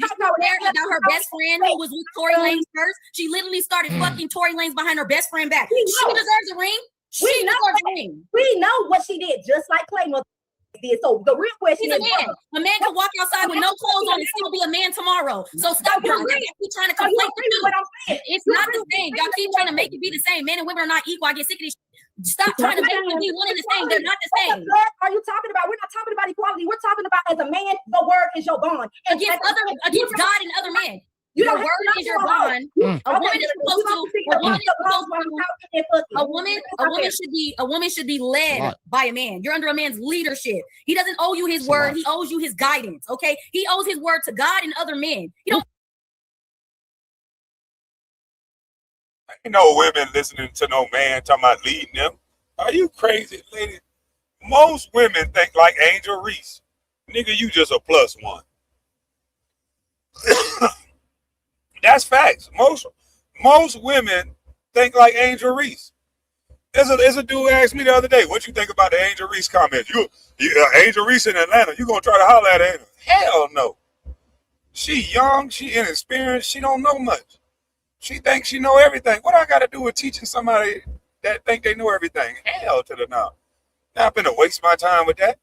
she care about her best friend who was with Tory Lanez first? She literally started fucking Tory Lanez behind her best friend back. She deserves a ring. She deserves a ring. We know what she did, just like Klay did. So the real question is, a man can walk outside with no clothes on and still be a man tomorrow. So stop doing that. Keep trying to conflate the two. It's not the same. Y'all keep trying to make it be the same. Men and women are not equal. I get sick of this. Stop trying to make it be one and the same. They're not the same. What are you talking about? We're not talking about equality. We're talking about, as a man, the word is your bond. Against God and other men. Your word is your bond. A woman should be led by a man. You're under a man's leadership. He doesn't owe you his word. He owes you his guidance. Okay. He owes his word to God and other men. You don't. Ain't no women listening to no man talking about leading them. Are you crazy, lady? Most women think like Angel Reese. Nigga, you just a plus one. That's facts. Most women think like Angel Reese. There's a dude asked me the other day, what you think about the Angel Reese comment? You Angel Reese in Atlanta, you gonna try to holler at her? Hell no. She young, she inexperienced, she don't know much. She thinks she know everything. What I gotta do with teaching somebody that think they know everything? Hell to the no. Not gonna waste my time with that.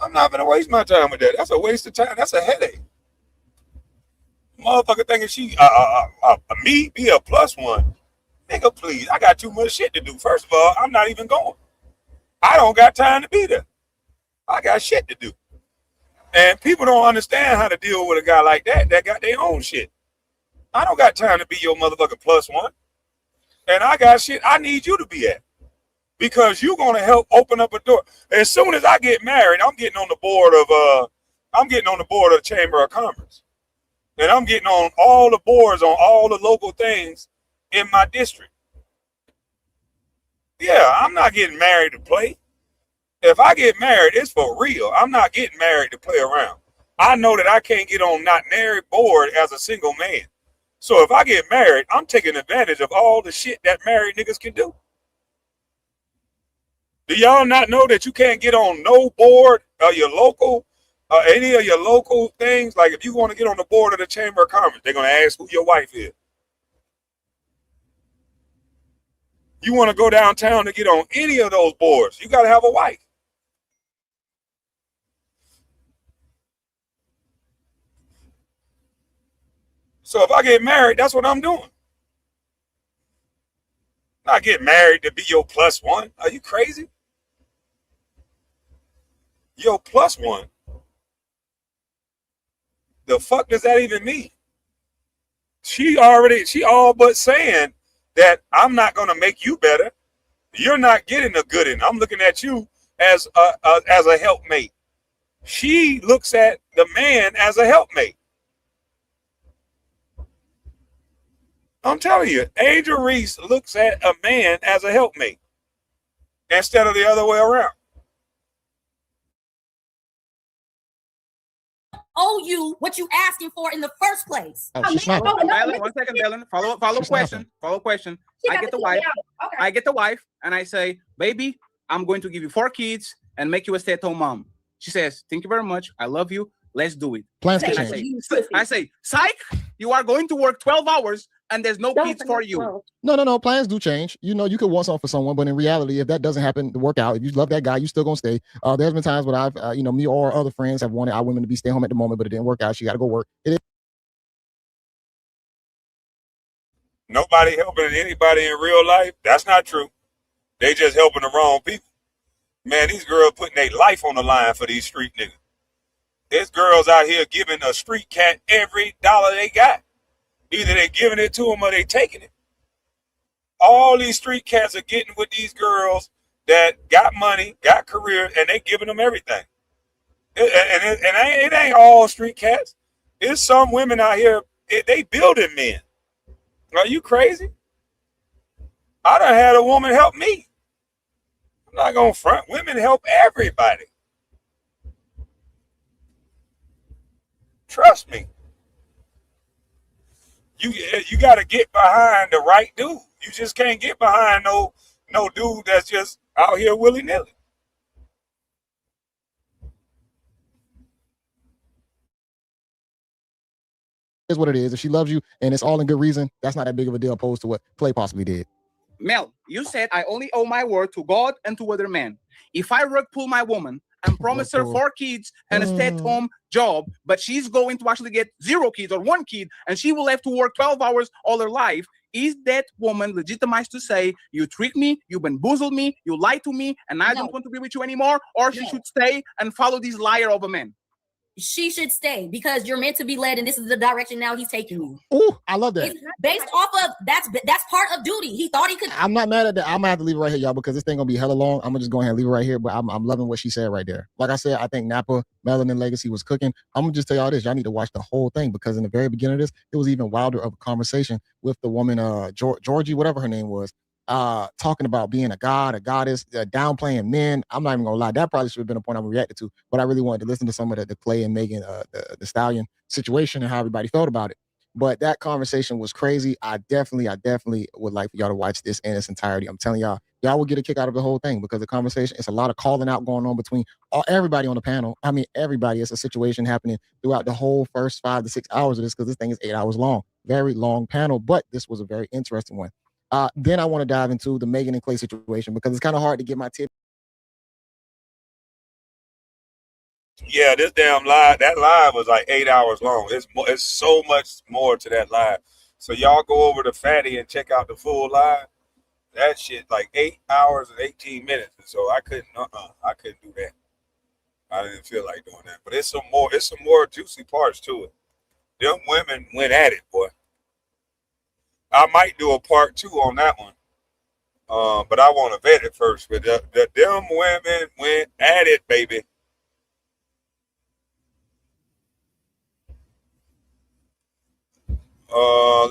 I'm not gonna waste my time with that. That's a waste of time. That's a headache. Motherfucker thinking she me be a plus one. Nigga, please. I got too much shit to do. First of all, I'm not even going. I don't got time to be there. I got shit to do. And people don't understand how to deal with a guy like that got their own shit. I don't got time to be your motherfucking plus one. And I got shit I need you to be at. Because you're gonna help open up a door. As soon as I get married, I'm getting on the board of the Chamber of Commerce. And I'm getting on all the boards on all the local things in my district. Yeah, I'm not getting married to play. If I get married, it's for real. I'm not getting married to play around. I know that I can't get on not every board as a single man. So if I get married, I'm taking advantage of all the shit that married niggas can do. Do y'all not know that you can't get on no board of your local, any of your local things? Like if you want to get on the board of the Chamber of Commerce, they're going to ask who your wife is. You want to go downtown to get on any of those boards, you got to have a wife. So if I get married, that's what I'm doing. Not get married to be your plus one. Are you crazy? Your plus one? The fuck does that even mean? She all but saying that I'm not going to make you better. You're not getting a good one. I'm looking at you as a helpmate. She looks at the man as a helpmate. I'm telling you, Angel Reese looks at a man as a helpmate instead of the other way around. Owe you what you asking for in the first place. Oh, one second, Dylan. Follow question. I get the wife. Okay. I get the wife, and I say, baby, I'm going to give you 4 kids and make you a stay-at-home mom. She says, thank you very much. I love you. Let's do it. Plans can change. I say, psych, you are going to work 12 hours and there's no kids for you. No. Plans do change. You know, you could want something for someone, but in reality, if that doesn't happen to work out, if you love that guy, you still gonna stay. There's been times when I've, me or other friends have wanted our women to be stay home at the moment, but it didn't work out. She got to go work. Nobody helping anybody in real life. That's not true. They just helping the wrong people. Man, these girls putting their life on the line for these street niggas. There's girls out here giving a street cat every dollar they got. Either they giving it to them or they taking it. All these street cats are getting with these girls that got money, got career, and they giving them everything. It ain't all street cats. There's some women out here, they building men. Are you crazy? I done had a woman help me. I'm not gonna front. Women help everybody. Trust me. You got to get behind the right dude. You just can't get behind no dude that's just out here willy-nilly. Is what it is. If she loves you and it's all in good reason, that's not that big of a deal opposed to what Klay possibly did. Mel, you said I only owe my word to God and to other men. If I rug pull my woman and promise her 4 kids and a stay-at-home job, but she's going to actually get 0 kids or 1 kid, and she will have to work 12 hours all her life, is that woman legitimized to say, you tricked me, you bamboozled me, you lied to me, and I don't want to be with you anymore, or she should stay and follow this liar of a man? She should stay because you're meant to be led, and this is the direction now he's taking you. Oh, I love that. It's based off of that's part of duty. He thought he could. I'm not mad at that. I'm gonna have to leave it right here, y'all, because this thing gonna be hella long. I'm gonna just go ahead and leave it right here. But I'm loving what she said right there. Like I said, I think Napa Melanin Legacy was cooking. I'm gonna just tell y'all this. Y'all need to watch the whole thing because in the very beginning of this, it was even wilder of a conversation with the woman, Georgie, whatever her name was. Talking about being a god, a goddess, downplaying men. I'm not even gonna lie, that probably should have been a point I reacted to, but I really wanted to listen to some of the Klay and Megan, the Stallion situation and how everybody felt about it. But that conversation was crazy. I definitely would like for y'all to watch this in its entirety. I'm telling y'all will get a kick out of the whole thing because the conversation, it's a lot of calling out going on between everybody on the panel. I mean, everybody. It's a situation happening throughout the whole first 5 to 6 hours of this because this thing is 8 hours long. Very long panel, but this was a very interesting one. Then I want to dive into the Megan and Klay situation because it's kind of hard to get my tip. Yeah, this damn live, that live was like 8 hours long. It's so much more to that live. So y'all go over to Fatty and check out the full live. That shit like 8 hours and 18 minutes. And so I couldn't do that. I didn't feel like doing that. But it's some more juicy parts to it. Them women went at it, boy. I might do a part 2 on that one. But I want to vet it first. But them women went at it, baby.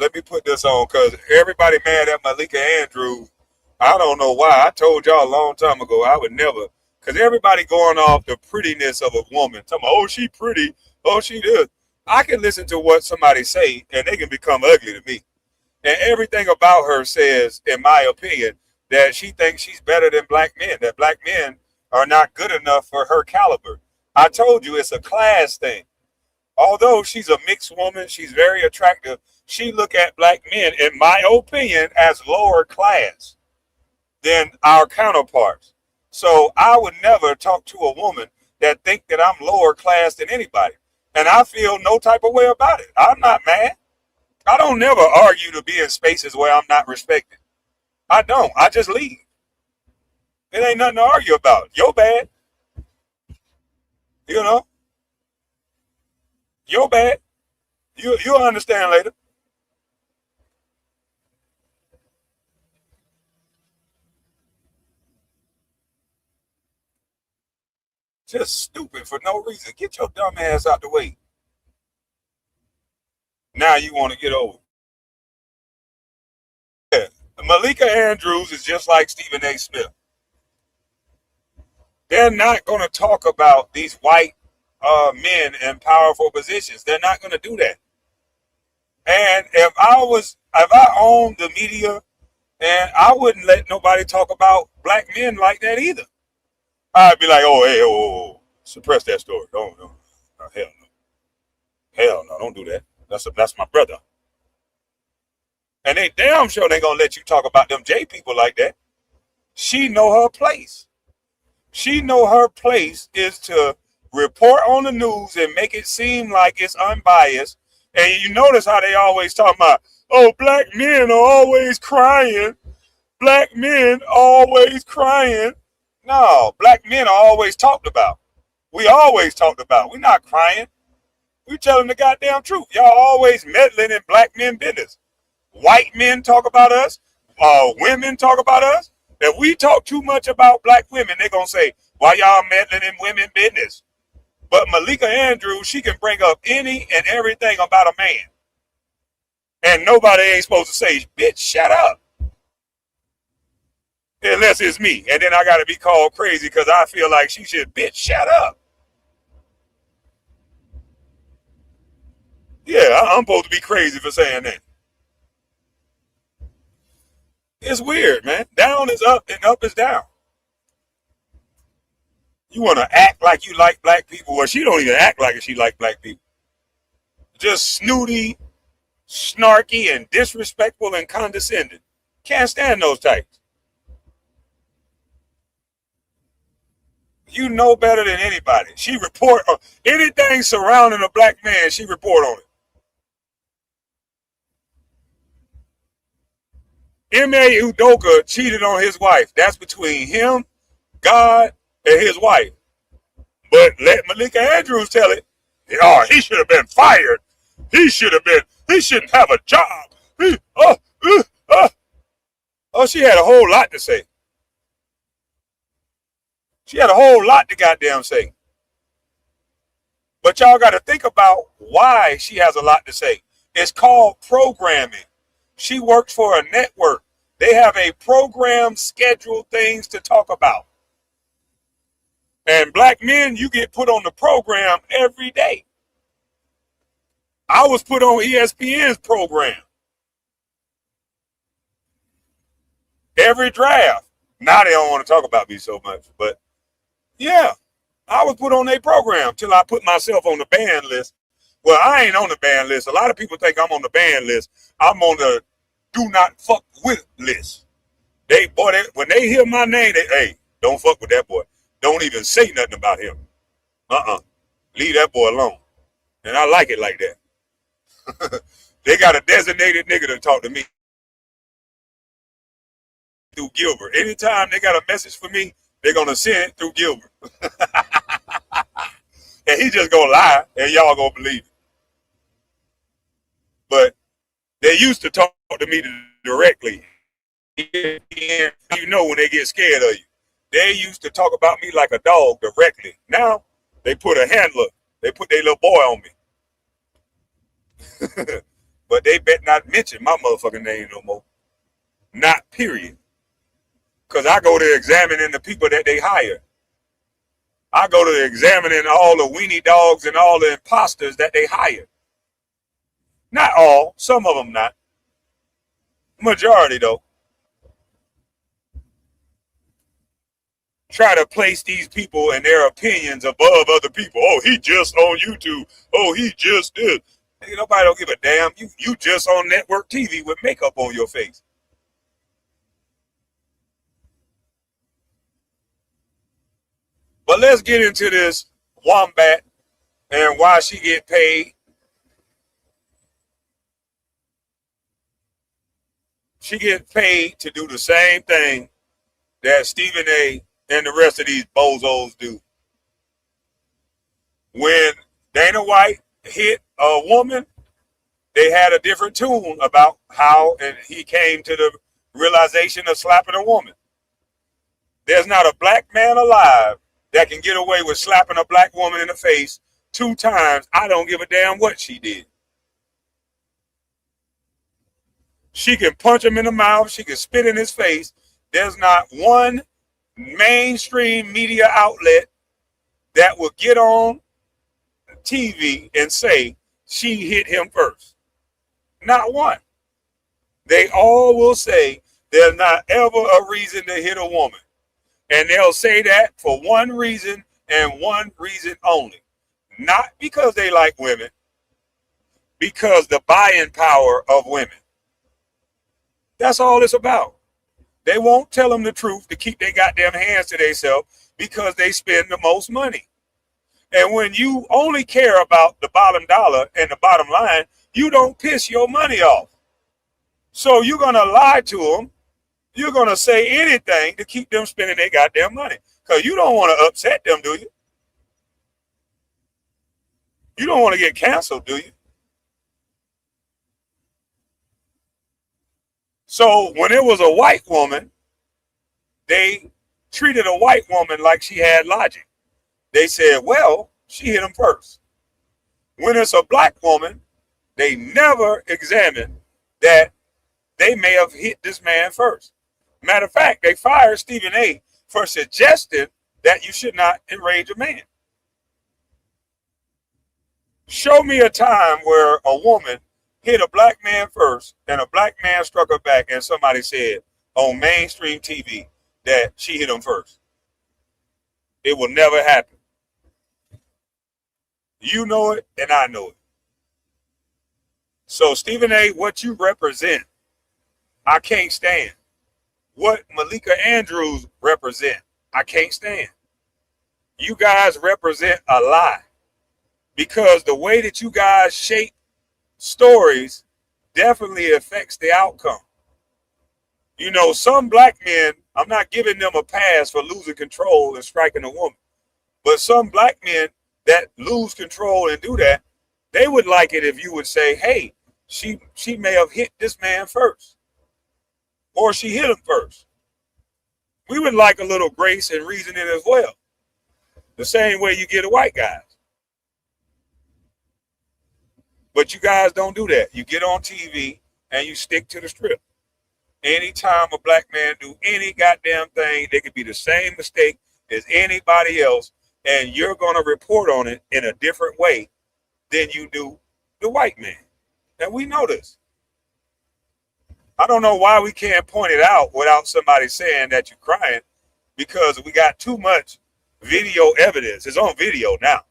let me put this on because everybody mad at Malika Andrews. I don't know why. I told y'all a long time ago I would never, because everybody going off the prettiness of a woman. Talking about, oh, she pretty. Oh, she this. I can listen to what somebody say and they can become ugly to me. And everything about her says, in my opinion, that she thinks she's better than black men, that black men are not good enough for her caliber. I told you it's a class thing. Although she's a mixed woman, she's very attractive. She look at black men, in my opinion, as lower class than our counterparts. So I would never talk to a woman that think that I'm lower class than anybody. And I feel no type of way about it. I'm not mad. I don't never argue to be in spaces where I'm not respected. I don't. I just leave. It ain't nothing to argue about. You're bad. You know? You're bad. You'll understand later. Just stupid for no reason. Get your dumb ass out the way. Now you want to get over. Yeah. Malika Andrews is just like Stephen A. Smith. They're not going to talk about these white men in powerful positions. They're not going to do that. And if I owned the media, and I wouldn't let nobody talk about black men like that either. I'd be like, oh, hey, oh, suppress that story. Don't, no, hell no. Hell no, don't do that. That's my brother. And they damn sure they gonna let you talk about them J people like that. She know her place. She know her place is to report on the news and make it seem like it's unbiased. And you notice how they always talk about, oh, black men are always crying. Black men always crying. No, black men are always talked about. We always talked about. We're not crying. We telling the goddamn truth. Y'all always meddling in black men business. White men talk about us. Women talk about us. If we talk too much about black women, they're going to say, why y'all meddling in women business? But Malika Andrews, she can bring up any and everything about a man. And nobody ain't supposed to say, bitch, shut up. Unless it's me. And then I got to be called crazy because I feel like she should, bitch, shut up. Yeah, I'm supposed to be crazy for saying that. It's weird, man. Down is up and up is down. You want to act like you like black people. Well, she don't even act like she like black people. Just snooty, snarky, and disrespectful and condescending. Can't stand those types. You know better than anybody. She report on anything surrounding a black man, she report on it. M.A. Udoka cheated on his wife. That's between him, God, and his wife. But let Malika Andrews tell it. Oh, he should have been fired. He shouldn't have a job. Oh, she had a whole lot to say. She had a whole lot to goddamn say. But y'all got to think about why she has a lot to say. It's called programming. She works for a network. They have a program scheduled things to talk about. And black men, you get put on the program every day. I was put on ESPN's program. Every draft. Now they don't want to talk about me so much. But yeah, I was put on their program till I put myself on the ban list. Well, I ain't on the ban list. A lot of people think I'm on the ban list. I'm on the do not fuck with list. When they hear my name, hey, don't fuck with that boy. Don't even say nothing about him. Leave that boy alone. And I like it like that. They got a designated nigga to talk to me through Gilbert. Anytime they got a message for me, they're going to send it through Gilbert. And he just going to lie, and y'all going to believe it. But they used to talk to me directly. You know when they get scared of you. They used to talk about me like a dog directly. Now, they put a handler. They put their little boy on me. but they bet not mention my motherfucking name no more. Not period. Because I go to examining the people that they hire. I go to examining all the weenie dogs and all the imposters that they hire. Not all, some of them not. Majority though. Try to place these people and their opinions above other people. Oh, he just on YouTube. Oh, he just did. Nigga, nobody don't give a damn. You just on network TV with makeup on your face. But let's get into this wombat and why she get paid. She get paid to do the same thing that Stephen A. and the rest of these bozos do. When Dana White hit a woman, they had a different tune about how and he came to the realization of slapping a woman. There's not a black man alive that can get away with slapping a black woman in the face 2 times. I don't give a damn what she did. She can punch him in the mouth. She can spit in his face. There's not one mainstream media outlet that will get on TV and say she hit him first. Not one. They all will say there's not ever a reason to hit a woman. And they'll say that for one reason and one reason only. Not because they like women, because the buying power of women. That's all it's about. They won't tell them the truth to keep their goddamn hands to themselves because they spend the most money. And when you only care about the bottom dollar and the bottom line, you don't piss your money off. So you're going to lie to them. You're going to say anything to keep them spending their goddamn money. Because you don't want to upset them, do you? You don't want to get canceled, do you? So when it was a white woman, they treated a white woman like she had logic. They said, well, she hit him first. When it's a black woman, they never examine that they may have hit this man first. Matter of fact, they fired Stephen A. for suggesting that you should not enrage a man. Show me a time where a woman hit a black man first and a black man struck her back and somebody said on mainstream TV that she hit him first. It will never happen. You know it and I know it. So Stephen A., what you represent, I can't stand. What Malika Andrews represent, I can't stand. You guys represent a lie because the way that you guys shape stories definitely affects the outcome. You know, some black men, I'm not giving them a pass for losing control and striking a woman, but some black men that lose control and do that, they would like it if you would say, hey, she may have hit this man first, or she hit him first. We would like a little grace and reasoning as well. The same way you get a white guy. But you guys don't do that. You get on TV and you stick to the script. Anytime a black man do any goddamn thing, they could be the same mistake as anybody else, and you're going to report on it in a different way than you do the white man. And we know this. I don't know why we can't point it out without somebody saying that you're crying, because we got too much video evidence. It's on video now.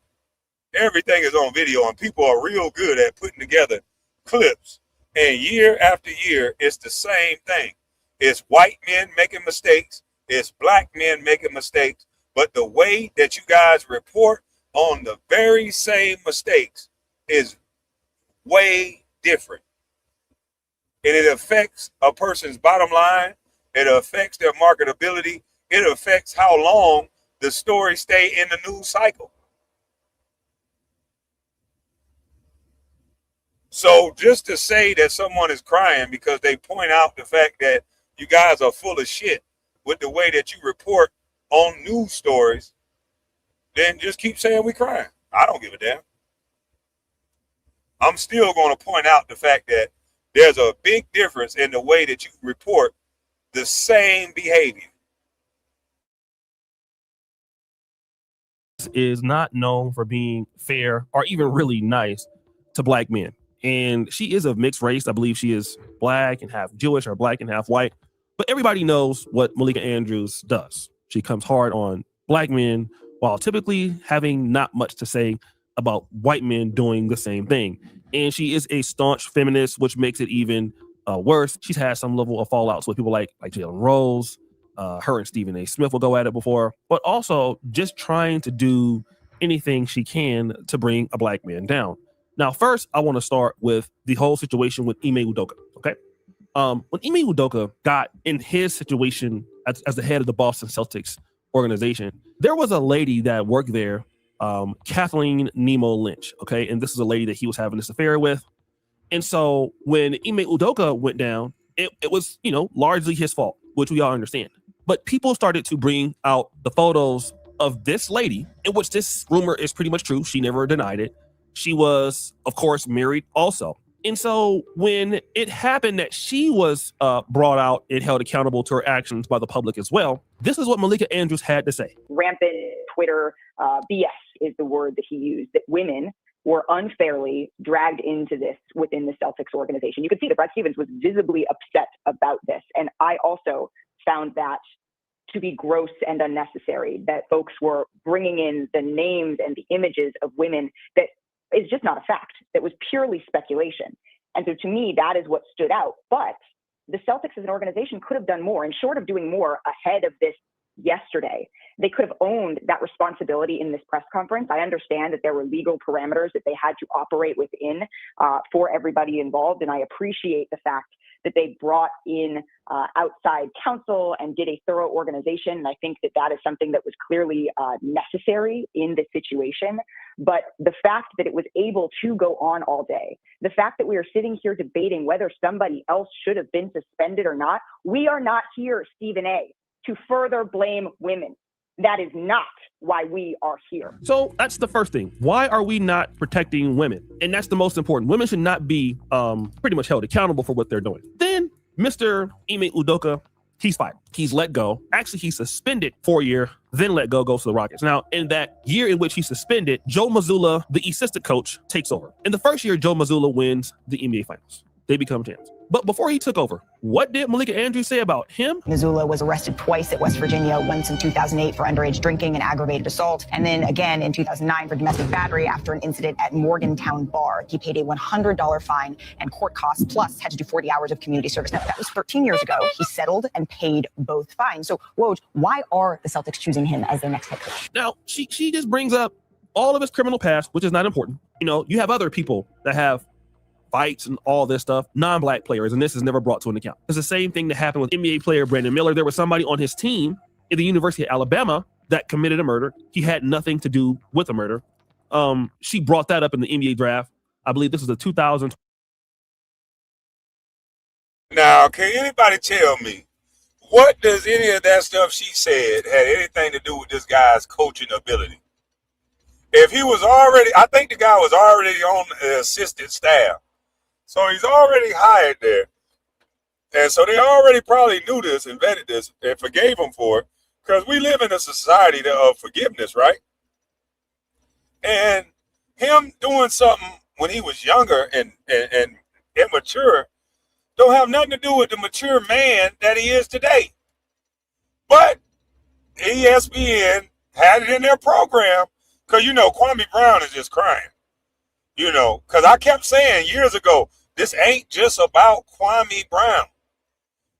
Everything is on video, and people are real good at putting together clips. And year after year, it's the same thing. It's white men making mistakes. It's black men making mistakes. But the way that you guys report on the very same mistakes is way different. And it affects a person's bottom line. It affects their marketability. It affects how long the story stay in the news cycle. So just to say that someone is crying because they point out the fact that you guys are full of shit with the way that you report on news stories, then just keep saying we crying. I don't give a damn. I'm still going to point out the fact that there's a big difference in the way that you report the same behavior. Is not known for being fair or even really nice to black men. And she is of mixed race. I believe she is black and half Jewish or black and half white. But everybody knows what Malika Andrews does. She comes hard on black men while typically having not much to say about white men doing the same thing. And she is a staunch feminist, which makes it even worse. She's had some level of fallouts with people like Jalen Rose. Her and Stephen A. Smith will go at it before, but also just trying to do anything she can to bring a black man down. Now, first, I want to start with the whole situation with Ime Udoka, okay? When Ime Udoka got in his situation as the head of the Boston Celtics organization, there was a lady that worked there, Kathleen Nemo Lynch, okay? And this is a lady that he was having this affair with. And so when Ime Udoka went down, it was, largely his fault, which we all understand. But people started to bring out the photos of this lady, in which this rumor is pretty much true. She never denied it. She was, of course, married also. And so when it happened that she was brought out and held accountable to her actions by the public as well, this is what Malika Andrews had to say. Rampant Twitter BS is the word that he used, that women were unfairly dragged into this within the Celtics organization. You could see that Brad Stevens was visibly upset about this. And I also found that to be gross and unnecessary, that folks were bringing in the names and the images of women that is just not a fact. That was purely speculation. And so to me, that is what stood out. But the Celtics as an organization could have done more. And short of doing more ahead of this yesterday, they could have owned that responsibility in this press conference. I understand that there were legal parameters that they had to operate within for everybody involved. And I appreciate the fact that they brought in outside counsel and did a thorough organization. And I think that that is something that was clearly necessary in this situation. But the fact that it was able to go on all day, the fact that we are sitting here debating whether somebody else should have been suspended or not, we are not here, Stephen A., to further blame women. That is not why we are here. So that's the first thing. Why are we not protecting women? And that's the most important. Women should not be pretty much held accountable for what they're doing. Then Mr. Ime Udoka, he's fired. He's let go. Actually, he's suspended for a year, then let go, goes to the Rockets. Now, in that year in which he's suspended, Joe Mazzulla, the assistant coach, takes over. In the first year, Joe Mazzulla wins the NBA Finals. They become champs. But before he took over, what did Malika Andrews say about him? Mazzulla was arrested twice at West Virginia, once in 2008 for underage drinking and aggravated assault, and then again in 2009 for domestic battery after an incident at Morgantown Bar. He paid a $100 fine and court costs, plus had to do 40 hours of community service. Now, that was 13 years ago. He settled and paid both fines. So, Woj, why are the Celtics choosing him as their next head coach? Now, she just brings up all of his criminal past, which is not important. You have other people that have fights and all this stuff, non-black players, and this is never brought to an account. It's the same thing that happened with NBA player Brandon Miller. There was somebody on his team at the University of Alabama that committed a murder. He had nothing to do with the murder. She brought that up in the NBA draft. I believe this was the 2000. Now, can anybody tell me, what does any of that stuff she said had anything to do with this guy's coaching ability? If he was already, I think the guy was already on the assistant staff. So he's already hired there. And so they already probably knew this and vetted this and forgave him for it, because we live in a society of forgiveness, right? And him doing something when he was younger and immature don't have nothing to do with the mature man that he is today. But ESPN had it in their program because, Kwame Brown is just crying. Because I kept saying years ago, this ain't just about Kwame Brown.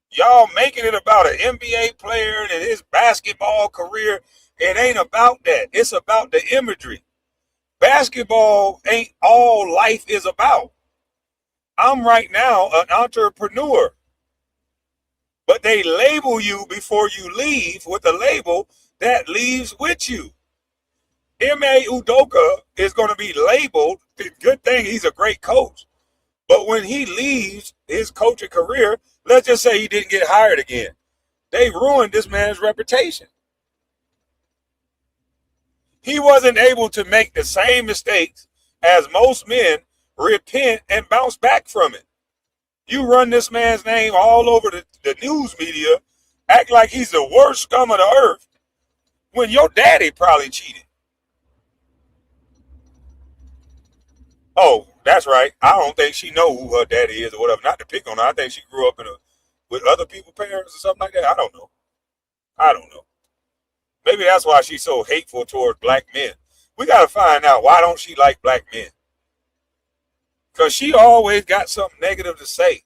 Y'all making it about an NBA player and his basketball career. It ain't about that. It's about the imagery. Basketball ain't all life is about. I'm right now an entrepreneur. But they label you before you leave with a label that leaves with you. Ime Udoka is going to be labeled. Good thing he's a great coach. But when he leaves his coaching career, let's just say he didn't get hired again. They ruined this man's reputation. He wasn't able to make the same mistakes as most men repent, and bounce back from it. You run this man's name all over the news media, act like he's the worst scum of the earth, when your daddy probably cheated. Oh, that's right. I don't think she know who her daddy is or whatever. Not to pick on her. I think she grew up with other people's parents or something like that. I don't know. Maybe that's why she's so hateful towards black men. We got to find out, why don't she like black men? Because she always got something negative to say.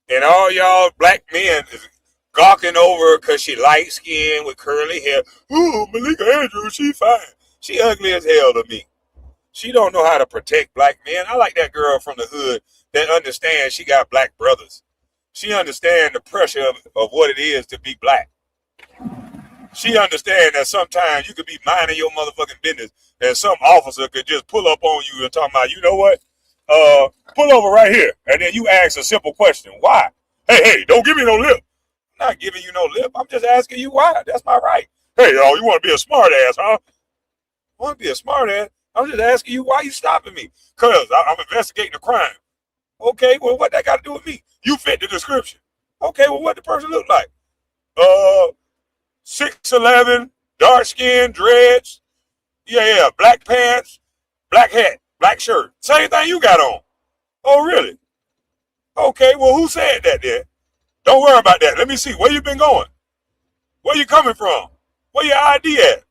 And all y'all black men is gawking over her because she light skinned with curly hair. Ooh, Malika Andrews, she fine. She ugly as hell to me. She don't know how to protect black men. I like that girl from the hood that understands she got black brothers. She understands the pressure of what it is to be black. She understands that sometimes you could be minding your motherfucking business and some officer could just pull up on you and talk about, you know what? Pull over right here. And then you ask a simple question. Why? Hey, don't give me no lip. I'm not giving you no lip. I'm just asking you why. That's my right. Hey, you want to be a smart ass, huh? I want to be a smart ass. I'm just asking you why you stopping me. Because I'm investigating a crime. Okay, well, what that got to do with me? You fit the description. Okay, well, what the person look like? 6'11", dark skin, dreads. Yeah, black pants, black hat, black shirt. Same thing you got on. Oh, really? Okay, well, who said that then? Don't worry about that. Let me see. Where you been going? Where you coming from? Where your ID at?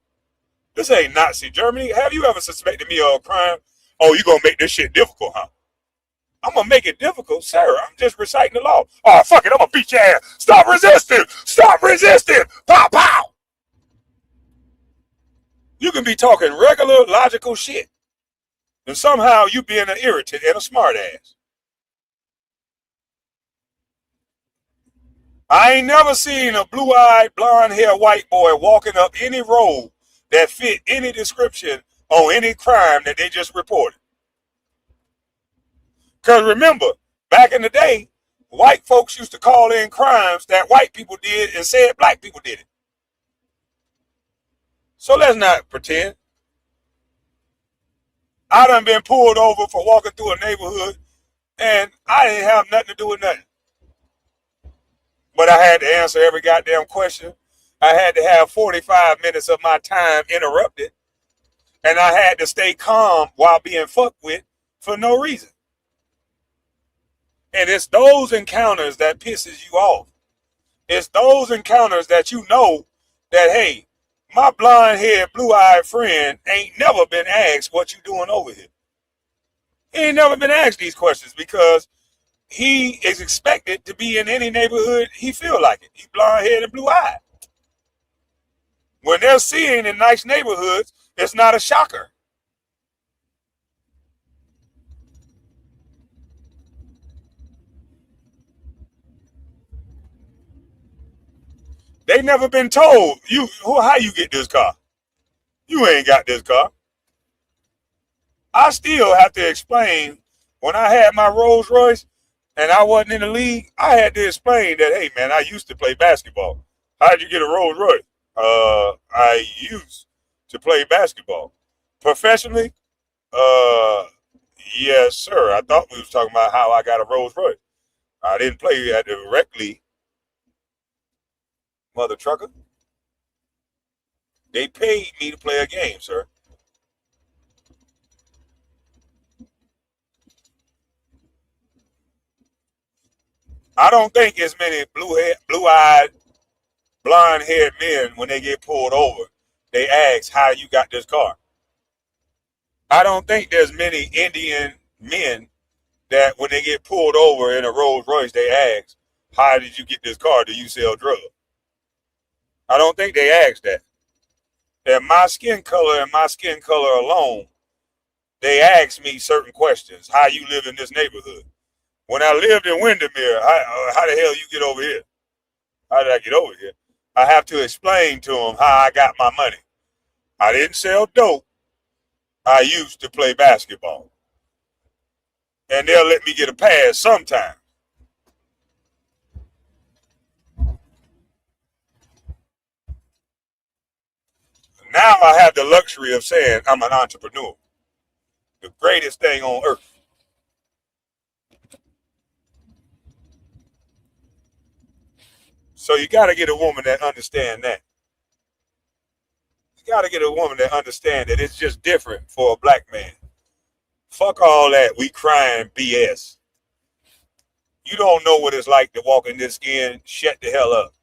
This ain't Nazi Germany. Have you ever suspected me of a crime? Oh, you gonna make this shit difficult, huh? I'm gonna make it difficult, sir. I'm just reciting the law. Oh, fuck it. I'm gonna beat your ass. Stop resisting. Stop resisting. Pow, pow. You can be talking regular, logical shit. And somehow you being an irritant and a smart ass. I ain't never seen a blue-eyed, blonde-haired white boy walking up any road that fit any description on any crime that they just reported. Because remember, back in the day, white folks used to call in crimes that white people did and said black people did it. So let's not pretend. I done been pulled over for walking through a neighborhood and I didn't have nothing to do with nothing. But I had to answer every goddamn question. I had to have 45 minutes of my time interrupted. And I had to stay calm while being fucked with for no reason. And it's those encounters that pisses you off. It's those encounters that you know that, hey, my blonde-haired, blue-eyed friend ain't never been asked what you doing over here. He ain't never been asked these questions because he is expected to be in any neighborhood he feel like it. He blonde-haired and blue-eyed. When they're seeing in nice neighborhoods, it's not a shocker. They never been told, how you get this car? You ain't got this car. I still have to explain, when I had my Rolls Royce and I wasn't in the league, I had to explain that, hey man, I used to play basketball. How'd you get a Rolls Royce? I used to play basketball. Professionally? Yes, sir. I thought we was talking about how I got a Rolls Royce. I didn't play at the rec league. Mother trucker. They paid me to play a game, sir. I don't think as many blue-eyed, blonde-haired men, when they get pulled over, they ask how you got this car. I don't think there's many Indian men that when they get pulled over in a Rolls Royce, they ask, how did you get this car? Do you sell drugs? I don't think they ask that. And my skin color and my skin color alone, they ask me certain questions. How you live in this neighborhood? When I lived in Windermere, how the hell you get over here? How did I get over here? I have to explain to them how I got my money. I didn't sell dope. I used to play basketball. And they'll let me get a pass sometime. now I have the luxury of saying I'm an entrepreneur. The greatest thing on earth. So you got to get a woman that understands that. You got to get a woman that understands that it's just different for a black man. Fuck all that. We crying BS. You don't know what it's like to walk in this skin. Shut the hell up.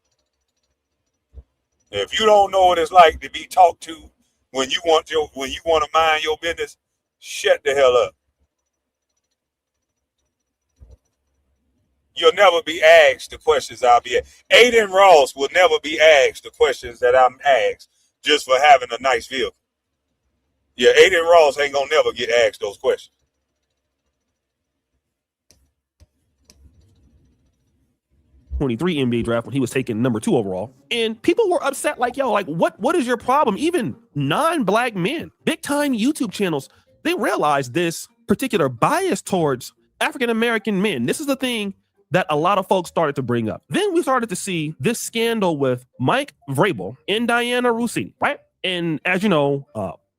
If you don't know what it's like to be talked to when you want to mind your business, shut the hell up. You'll never be asked the questions I'll be asked. Aiden Ross will never be asked the questions that I'm asked just for having a nice vehicle. Yeah, Aiden Ross ain't gonna never get asked those questions. '23 NBA draft when he was taken number 2 overall, and people were upset. Like, yo, like what is your problem? Even non-black men, big time YouTube channels, they realized this particular bias towards African American men. This is the thing that a lot of folks started to bring up. Then we started to see this scandal with Mike Vrabel and Diana Rossini, right? And as you know,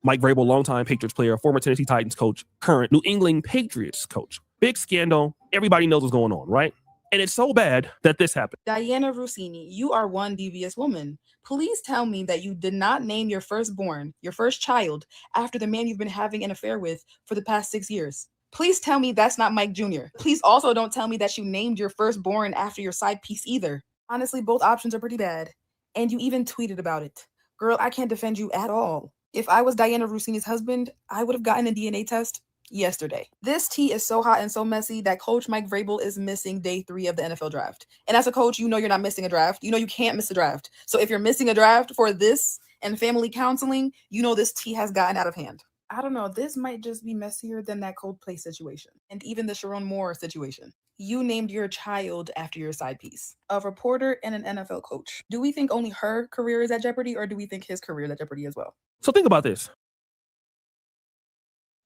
Mike Vrabel, longtime Patriots player, former Tennessee Titans coach, current New England Patriots coach. Big scandal. Everybody knows what's going on, right? And it's so bad that this happened. Diana Rossini, you are one devious woman. Please tell me that you did not name your firstborn, your first child, after the man you've been having an affair with for the past 6 years. Please tell me that's not Mike Jr. Please also don't tell me that you named your firstborn after your side piece either. Honestly, both options are pretty bad. And you even tweeted about it. Girl, I can't defend you at all. If I was Diana Rossini's husband, I would have gotten a DNA test yesterday. This tea is so hot and so messy that Coach Mike Vrabel is missing day 3 of the NFL draft. And as a coach, you know you're not missing a draft. You know you can't miss a draft. So if you're missing a draft for this and family counseling, you know this tea has gotten out of hand. I don't know, this might just be messier than that Coldplay situation and even the Sharon Moore situation. You named your child after your side piece, a reporter and an NFL coach. Do we think only her career is at jeopardy, or do we think his career is at jeopardy as well? So think about this.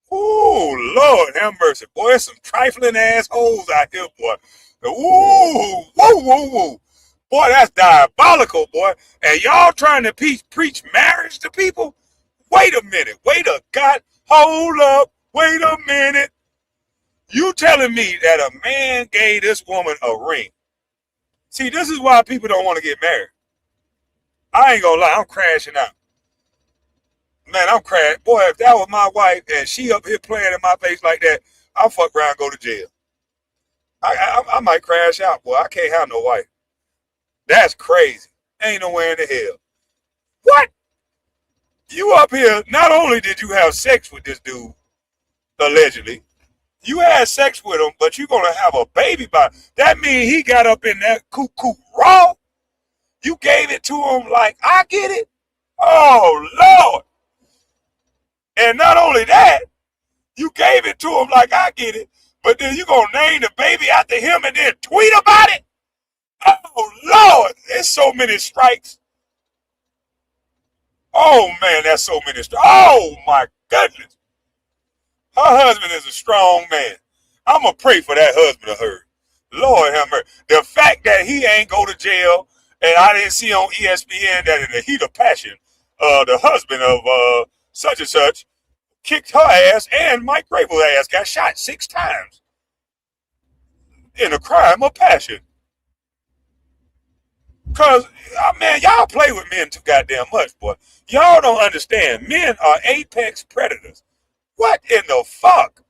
Oh, Lord have mercy. Boy, some trifling assholes out here, boy. Ooh, whoa, whoa, whoa. Boy, that's diabolical, boy. And y'all trying to preach marriage to people? Wait a minute. Hold up. Wait a minute. You telling me that a man gave this woman a ring? See, this is why people don't want to get married. I ain't gonna lie, I'm crashing out. Man, I'm crashing. Boy, if that was my wife and she up here playing in my face like that, I'll fuck around and go to jail. I might crash out, boy. I can't have no wife. That's crazy. Ain't nowhere in the hell. What? You up here, not only did you have sex with this dude, allegedly, you had sex with him, but you're going to have a baby by. That means he got up in that cuckoo raw. You gave it to him like, I get it. Oh, Lord. And not only that, you gave it to him like, I get it, but then you're going to name the baby after him and then tweet about it? Oh, Lord. There's so many strikes. Oh, man, that's so many strikes. Oh, my goodness. Her husband is a strong man. I'm going to pray for that husband of hers. Lord have mercy. The fact that he ain't go to jail, and I didn't see on ESPN that in the heat of passion, the husband of such and such kicked her ass, and Mike Vrabel's ass got shot 6 times in a crime of passion. Because, man, y'all play with men too goddamn much, boy. Y'all don't understand. Men are apex predators. What in the fuck?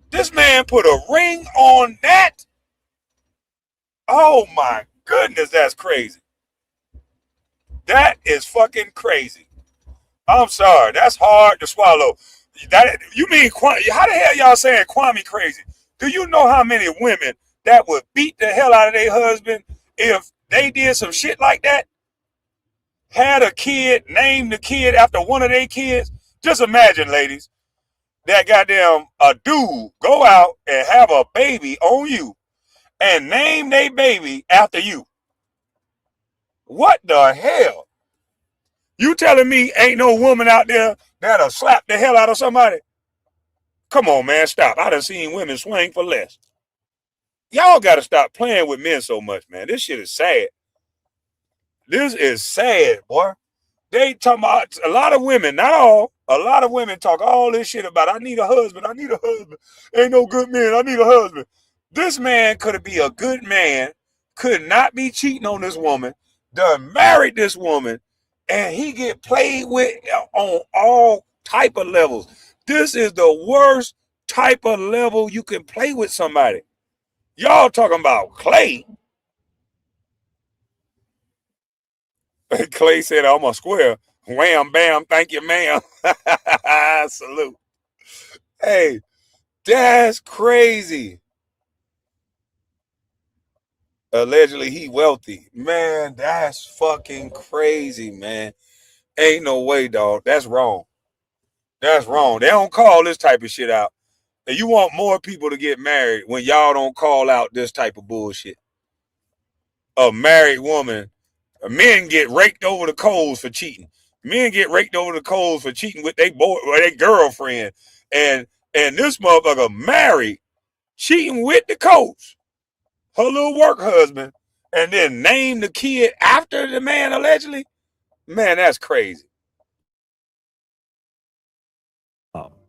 This man put a ring on that? Oh, my goodness, that's crazy. That is fucking crazy. I'm sorry. That's hard to swallow. You mean, how the hell y'all saying Kwame crazy? Do you know how many women that would beat the hell out of their husband if they did some shit like that? Had a kid, named the kid after one of their kids? Just imagine, ladies, that goddamn a dude go out and have a baby on you and name their baby after you. What the hell? You telling me ain't no woman out there that'll slap the hell out of somebody? Come on, man, stop. I done seen women swing for less. Y'all got to stop playing with men so much, man. This shit is sad. This is sad, boy. They talking about a lot of women, not all. A lot of women talk all this shit about I need a husband. I need a husband. Ain't no good man. I need a husband. This man could be a good man, could not be cheating on this woman, done married this woman, and he get played with on all type of levels. This is the worst type of level you can play with somebody. Y'all talking about Klay. Klay said, I'm a square. Wham, bam, thank you, ma'am. Salute. Hey, that's crazy. Allegedly, he wealthy. Man, that's fucking crazy, man. Ain't no way, dog. That's wrong. That's wrong. They don't call this type of shit out. And you want more people to get married when y'all don't call out this type of bullshit. A married woman, men get raked over the coals for cheating. Men get raked over the coals for cheating with their boy or their girlfriend. And this motherfucker married, cheating with the coach, her little work husband, and then name the kid after the man allegedly. Man, that's crazy.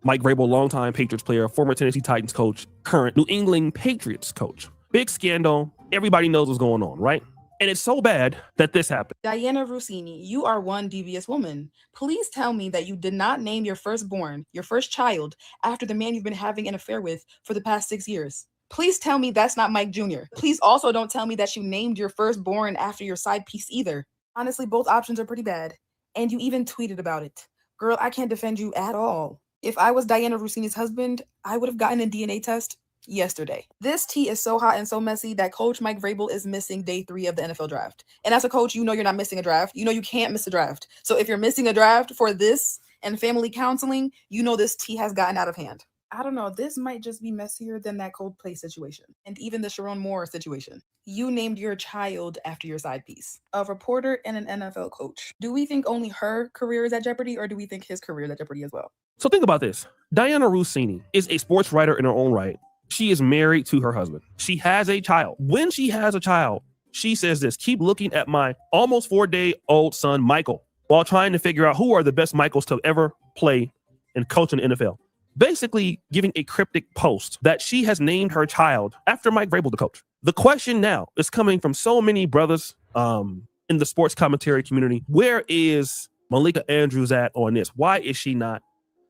Mike Vrabel, longtime Patriots player, former Tennessee Titans coach, current New England Patriots coach. Big scandal. Everybody knows what's going on, right? And it's so bad that this happened. Diana Rossini, you are one devious woman. Please tell me that you did not name your firstborn, your first child, after the man you've been having an affair with for the past 6 years. Please tell me that's not Mike Jr. Please also don't tell me that you named your firstborn after your side piece either. Honestly, both options are pretty bad. And you even tweeted about it. Girl, I can't defend you at all. If I was Diana Rossini's husband, I would have gotten a DNA test yesterday. This tea is so hot and so messy that Coach Mike Vrabel is missing day 3 of the NFL draft. And as a coach, you know you're not missing a draft. You know you can't miss a draft. So if you're missing a draft for this and family counseling, you know this tea has gotten out of hand. I don't know, this might just be messier than that Coldplay situation. And even the Sharon Moore situation. You named your child after your side piece. A reporter and an NFL coach. Do we think only her career is at jeopardy, or do we think his career is at jeopardy as well? So think about this. Diana Rossini is a sports writer in her own right. She is married to her husband. She has a child. When she has a child, she says this: keep looking at my almost 4-day-old son, Michael, while trying to figure out who are the best Michaels to ever play and coach in the NFL. Basically giving a cryptic post that she has named her child after Mike Vrabel, the coach. The question now is coming from so many brothers in the sports commentary community. Where is Malika Andrews at on this? Why is she not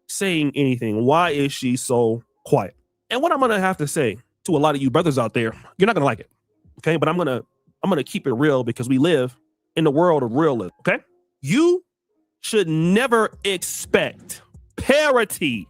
saying anything? Why is she so quiet? And what I'm gonna have to say to a lot of you brothers out there, you're not gonna like it, okay? But I'm gonna keep it real because we live in the world of realism, okay? You should never expect parity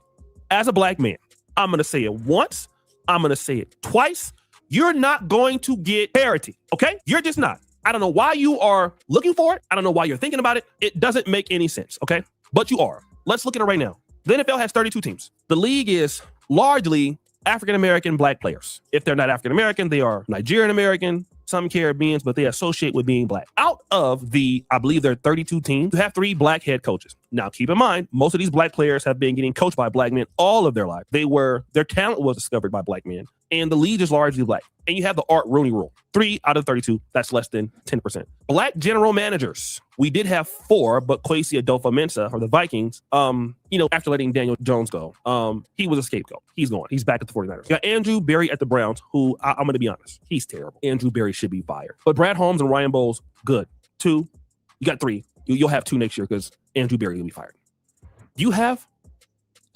as a black man. I'm gonna say it once. I'm gonna say it twice. You're not going to get parity, okay? You're just not. I don't know why you are looking for it. I don't know why you're thinking about it. It doesn't make any sense, okay? But you are. Let's look at it right now. The NFL has 32 teams. The league is largely African-American black players. If they're not African-American, they are Nigerian-American, some Caribbeans, but they associate with being black. Out of the, I believe there are 32 teams, you have 3 black head coaches. Now, keep in mind, most of these black players have been getting coached by black men all of their life. Their talent was discovered by black men, and the league is largely black. And you have the Art Rooney rule. 3 out of 32, that's less than 10%. Black general managers. We did have 4, but Kwesi Adolfo-Mensah for the Vikings, after letting Daniel Jones go, he was a scapegoat. He's gone. He's back at the 49ers. You got Andrew Berry at the Browns, who I'm going to be honest, he's terrible. Andrew Berry should be fired. But Brad Holmes and Ryan Bowles, good. 2, you got 3. You'll have 2 next year because Andrew Berry will be fired. You have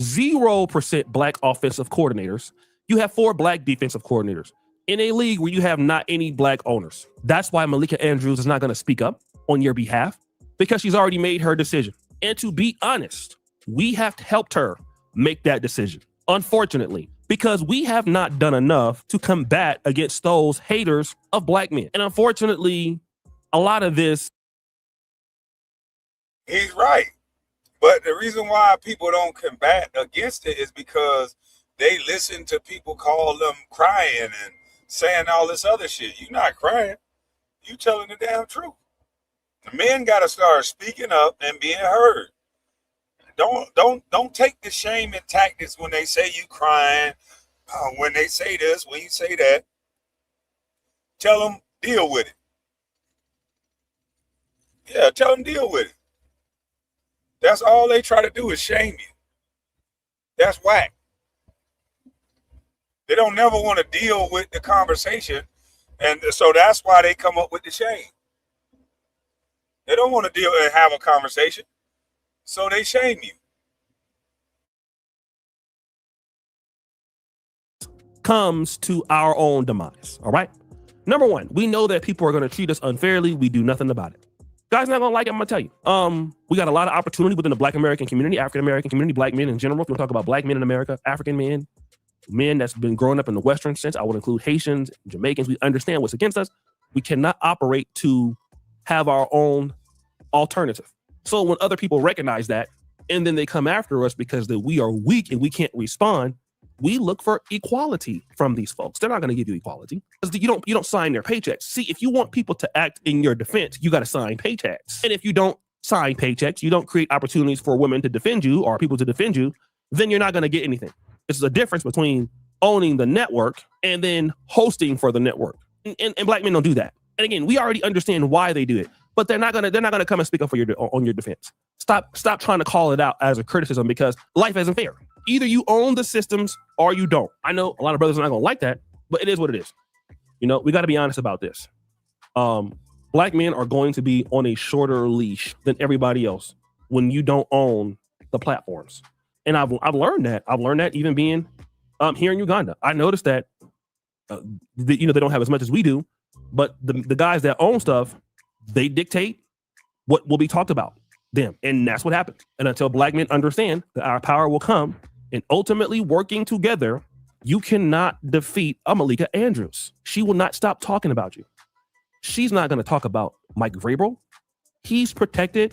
0% black offensive coordinators. You have 4 black defensive coordinators in a league where you have not any black owners. That's why Malika Andrews is not going to speak up on your behalf, because she's already made her decision. And to be honest, we have helped her make that decision, unfortunately, because we have not done enough to combat against those haters of black men. And unfortunately, a lot of this. He's right. But the reason why people don't combat against it is because they listen to people call them crying and saying all this other shit. You're not crying. You telling the damn truth. The men got to start speaking up and being heard. Don't take the shame and tactics when they say you crying, when they say this, when you say that. Tell them deal with it. Yeah, tell them deal with it. That's all they try to do is shame you. That's whack. They don't never want to deal with the conversation. And so that's why they come up with the shame. They don't want to deal and have a conversation. So they shame you. Comes to our own demise. All right. Number one, we know that people are going to treat us unfairly. We do nothing about it. Guys not gonna like it, I'm gonna tell you. We got a lot of opportunity within the Black American community, African American community, Black men in general. If you want to talk about Black men in America, African men, men that's been growing up in the Western sense, I would include Haitians, Jamaicans. We understand what's against us. We cannot operate to have our own alternative. So when other people recognize that, and then they come after us because we are weak and we can't respond, we look for equality from these folks. They're not going to give you equality because you don't sign their paychecks. See, if you want people to act in your defense, you got to sign paychecks. And if you don't sign paychecks, you don't create opportunities for women to defend you or people to defend you, then you're not going to get anything. It's the difference between owning the network and then hosting for the network. And Black men don't do that. And again, we already understand why they do it, but they're not gonna come and speak up for on your defense. Stop trying to call it out as a criticism because life isn't fair. Either you own the systems or you don't. I know a lot of brothers are not gonna like that, but it is what it is. You know, we got to be honest about this. Black men are going to be on a shorter leash than everybody else when you don't own the platforms. And I've learned that. I've learned that even being here in Uganda. I noticed that they don't have as much as we do, but the guys that own stuff, they dictate what will be talked about them. And that's what happens. And until Black men understand that our power will come and ultimately working together, you cannot defeat a Malika Andrews. She will not stop talking about you. She's not going to talk about Mike Vrabel. He's protected.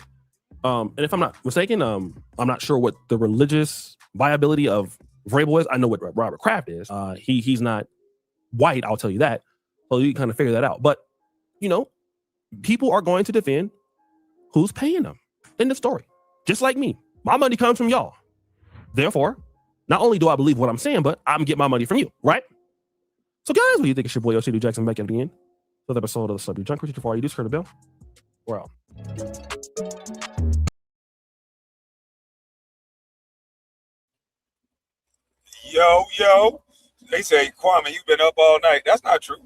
And if I'm not mistaken, I'm not sure what the religious viability of Vrabel is. I know what Robert Kraft is. He's not white, I'll tell you that. So you can kind of figure that out. But, people are going to defend who's paying them in the story. Just like me. My money comes from y'all. Therefore, not only do I believe what I'm saying, but I'm getting my money from you, right? So guys, what do you think? It's your boy Yoshi Jackson back at the end. Another episode of the Celebrity Junk. Before you do, turn the bell. We're out. Yo. They say, Kwame, you've been up all night. That's not true.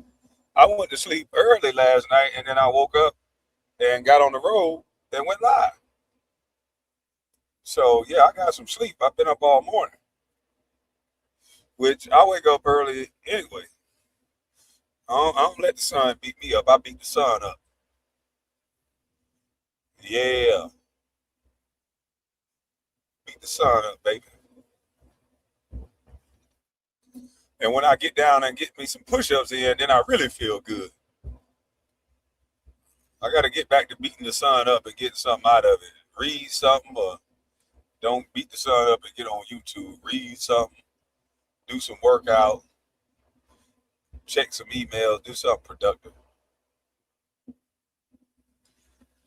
I went to sleep early last night, and then I woke up and got on the road and went live. So, yeah, I got some sleep. I've been up all morning, which I wake up early anyway. I don't let the sun beat me up. I beat the sun up. Yeah. Beat the sun up, baby. And when I get down and get me some push-ups in, then I really feel good. I got to get back to beating the sun up and getting something out of it. Read something or don't beat the sun up and get on YouTube. Read something. Do some workout. Check some emails. Do something productive.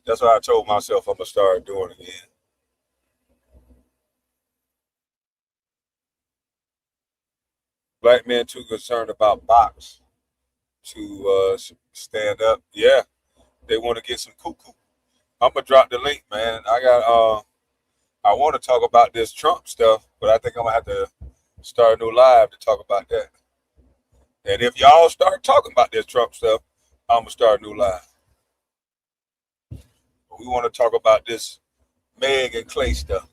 That's what I told myself I'm going to start doing again. Black men too concerned about box to stand up. Yeah, they want to get some cuckoo. I'm gonna drop the link, man. I want to talk about this Trump stuff, but I think I'm gonna have to start a new live to talk about that. And if y'all start talking about this Trump stuff, I'm gonna start a new live. We want to talk about this Meg and Klay stuff.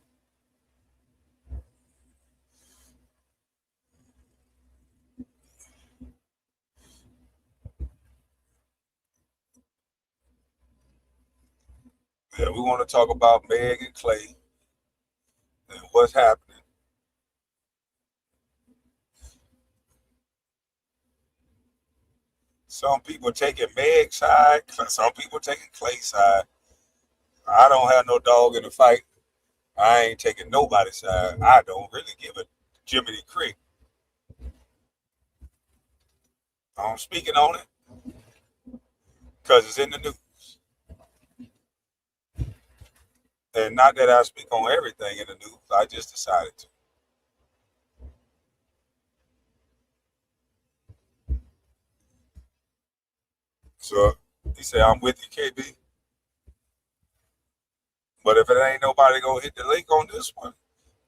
Yeah, we want to talk about Meg and Klay and what's happening. Some people taking Meg's side, some people taking Klay's side. I don't have no dog in the fight. I ain't taking nobody's side. I don't really give a Jiminy Crick. I'm speaking on it because it's in the news. And not that I speak on everything in the news. I just decided to. So he said, I'm with you, KB. But if it ain't nobody gonna hit the link on this one,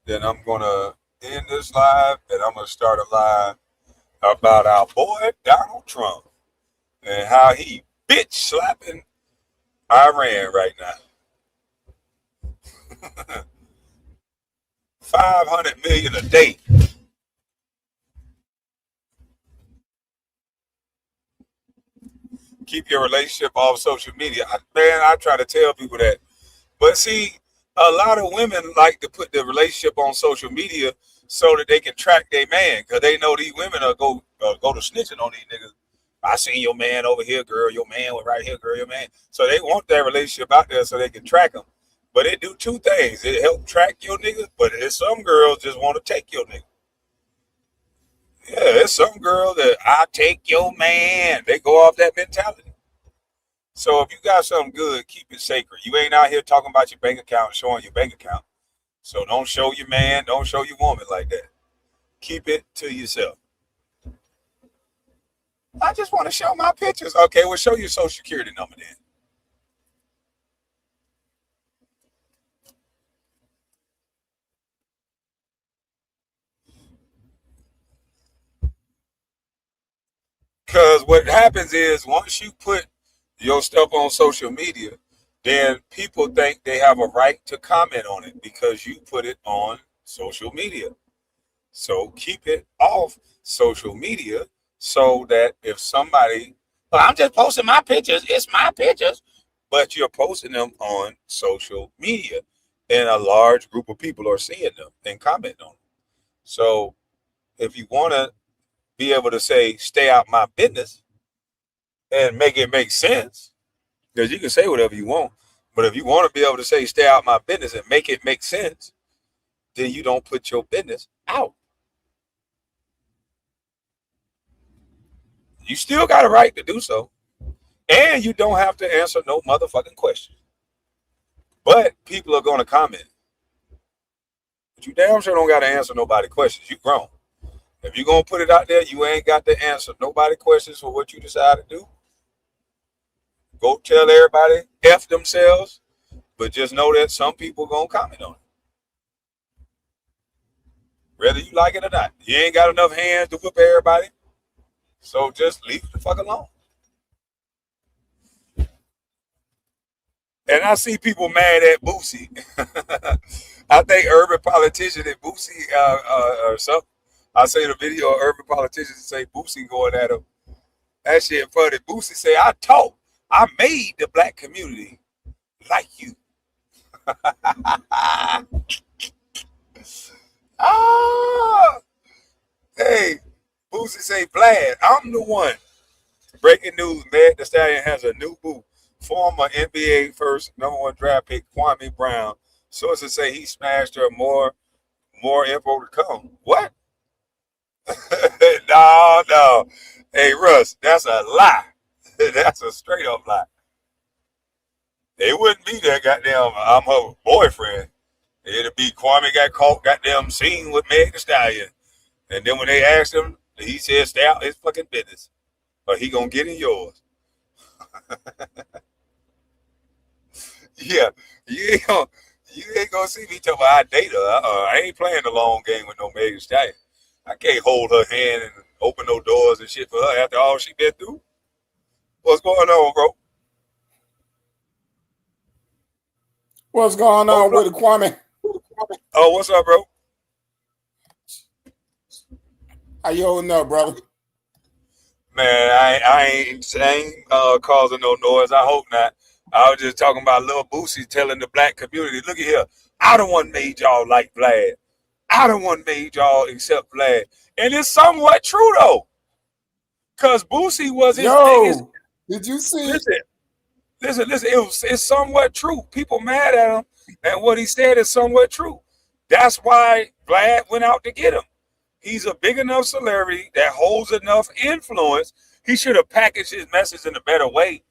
then I'm gonna end this live and I'm gonna start a live about our boy Donald Trump and how he bitch slapping Iran right now. 500 million a day. Keep your relationship off social media. Man, I try to tell people that. But see, a lot of women like to put the relationship on social media so that they can track their man, because they know these women are go to snitching on these niggas. I seen your man over here, girl. Your man was right here, girl. Your man. So they want that relationship out there so they can track them. But it do two things. It help track your niggas, but there's some girls just want to take your nigga. Yeah, there's some girls that I take your man. They go off that mentality. So if you got something good, keep it sacred. You ain't out here talking about your bank account, showing your bank account. So don't show your man, don't show your woman like that. Keep it to yourself. I just want to show my pictures. Okay, well, show your social security number then. Because what happens is once you put your stuff on social media, then people think they have a right to comment on it because you put it on social media. So keep it off social media so that if somebody, well, I'm just posting my pictures, it's my pictures, but you're posting them on social media and a large group of people are seeing them and commenting on them. So if you want to be able to say, stay out my business and make it make sense, because you can say whatever you want, but if you want to be able to say, stay out my business and make it make sense, then you don't put your business out. You still got a right to do so. And you don't have to answer no motherfucking question. But people are going to comment. But you damn sure don't got to answer nobody questions. You grown. If you're going to put it out there, you ain't got to answer nobody questions for what you decide to do. Go tell everybody F themselves. But just know that some people going to comment on it. Whether you like it or not. You ain't got enough hands to whoop everybody. So just leave it the fuck alone. And I see people mad at Boosie. I think urban politicians and Boosie or something. I see the video of urban politicians say Boosie going at him. That shit funny. Boosie say, I made the black community like you. Hey, Boosie say, Vlad, I'm the one. Breaking news, Meg Thee Stallion has a new boo. Former NBA first #1 draft pick Kwame Brown. Sources say he smashed her. More info to come. What? No. Hey, Russ, that's a lie. That's a straight up lie. It wouldn't be that goddamn I'm her boyfriend. It'd be Kwame got caught goddamn seen with Meg Thee Stallion. And then when they asked him, he said stay out his fucking business. Or he gonna get in yours. Yeah, you ain't gonna see me talk about I date her. I ain't playing the long game with no Meg Thee Stallion. I can't hold her hand and open no doors and shit for her after all she been through. What's going on, bro? What's going on with it, Kwame? Oh, what's up, bro? How you holding up, brother? Man, I ain't causing no noise. I hope not. I was just talking about Lil Boosie telling the black community, look at here, I the one made y'all like Vlad. I the one made y'all accept Vlad. And it's somewhat true, though. Because Boosie was his biggest... Did you see Listen, it's somewhat true. People mad at him, and what he said is somewhat true. That's why Vlad went out to get him. He's a big enough celebrity that holds enough influence. He should have packaged his message in a better way.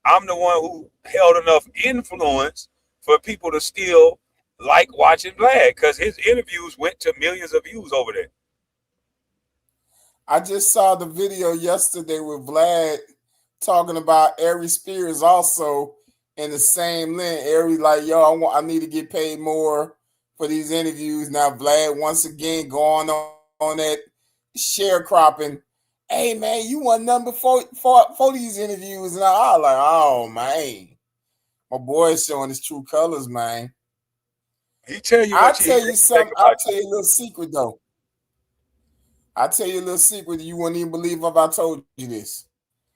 I'm the one who held enough influence for people to still like watching Vlad because his interviews went to millions of views over there. I just saw the video yesterday with Vlad talking about Ari Spears also in the same lane. Every like, yo, I need to get paid more for these interviews. Now Vlad once again going on that sharecropping. Hey man, you want nothing for these interviews, and I was like, oh man, my boy's showing his true colors, man. He tell you I'll what tell you something. I'll tell you a little secret though. I'll tell you a little secret you wouldn't even believe if I told you this.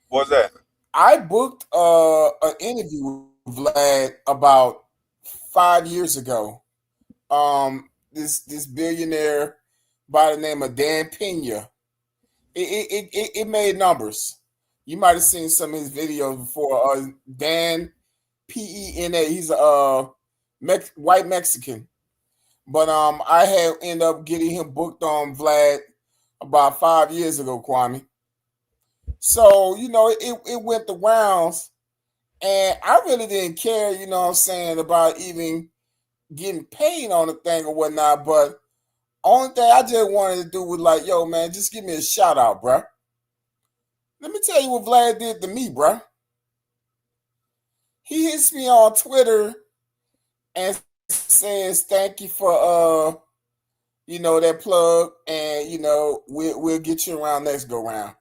What's that? I booked an interview with Vlad about 5 years ago. This billionaire by the name of Dan Pena. It made numbers. You might have seen some of his videos before. Dan Pena. He's a white Mexican. But I had ended up getting him booked on Vlad about 5 years ago, Kwame. So, it went the rounds, and I really didn't care, what I'm saying, about even getting paid on the thing or whatnot. But only thing I just wanted to do was like, yo, man, just give me a shout out, bruh. Let me tell you what Vlad did to me, bruh. He hits me on Twitter and says, thank you for that plug, and we'll get you around next go round.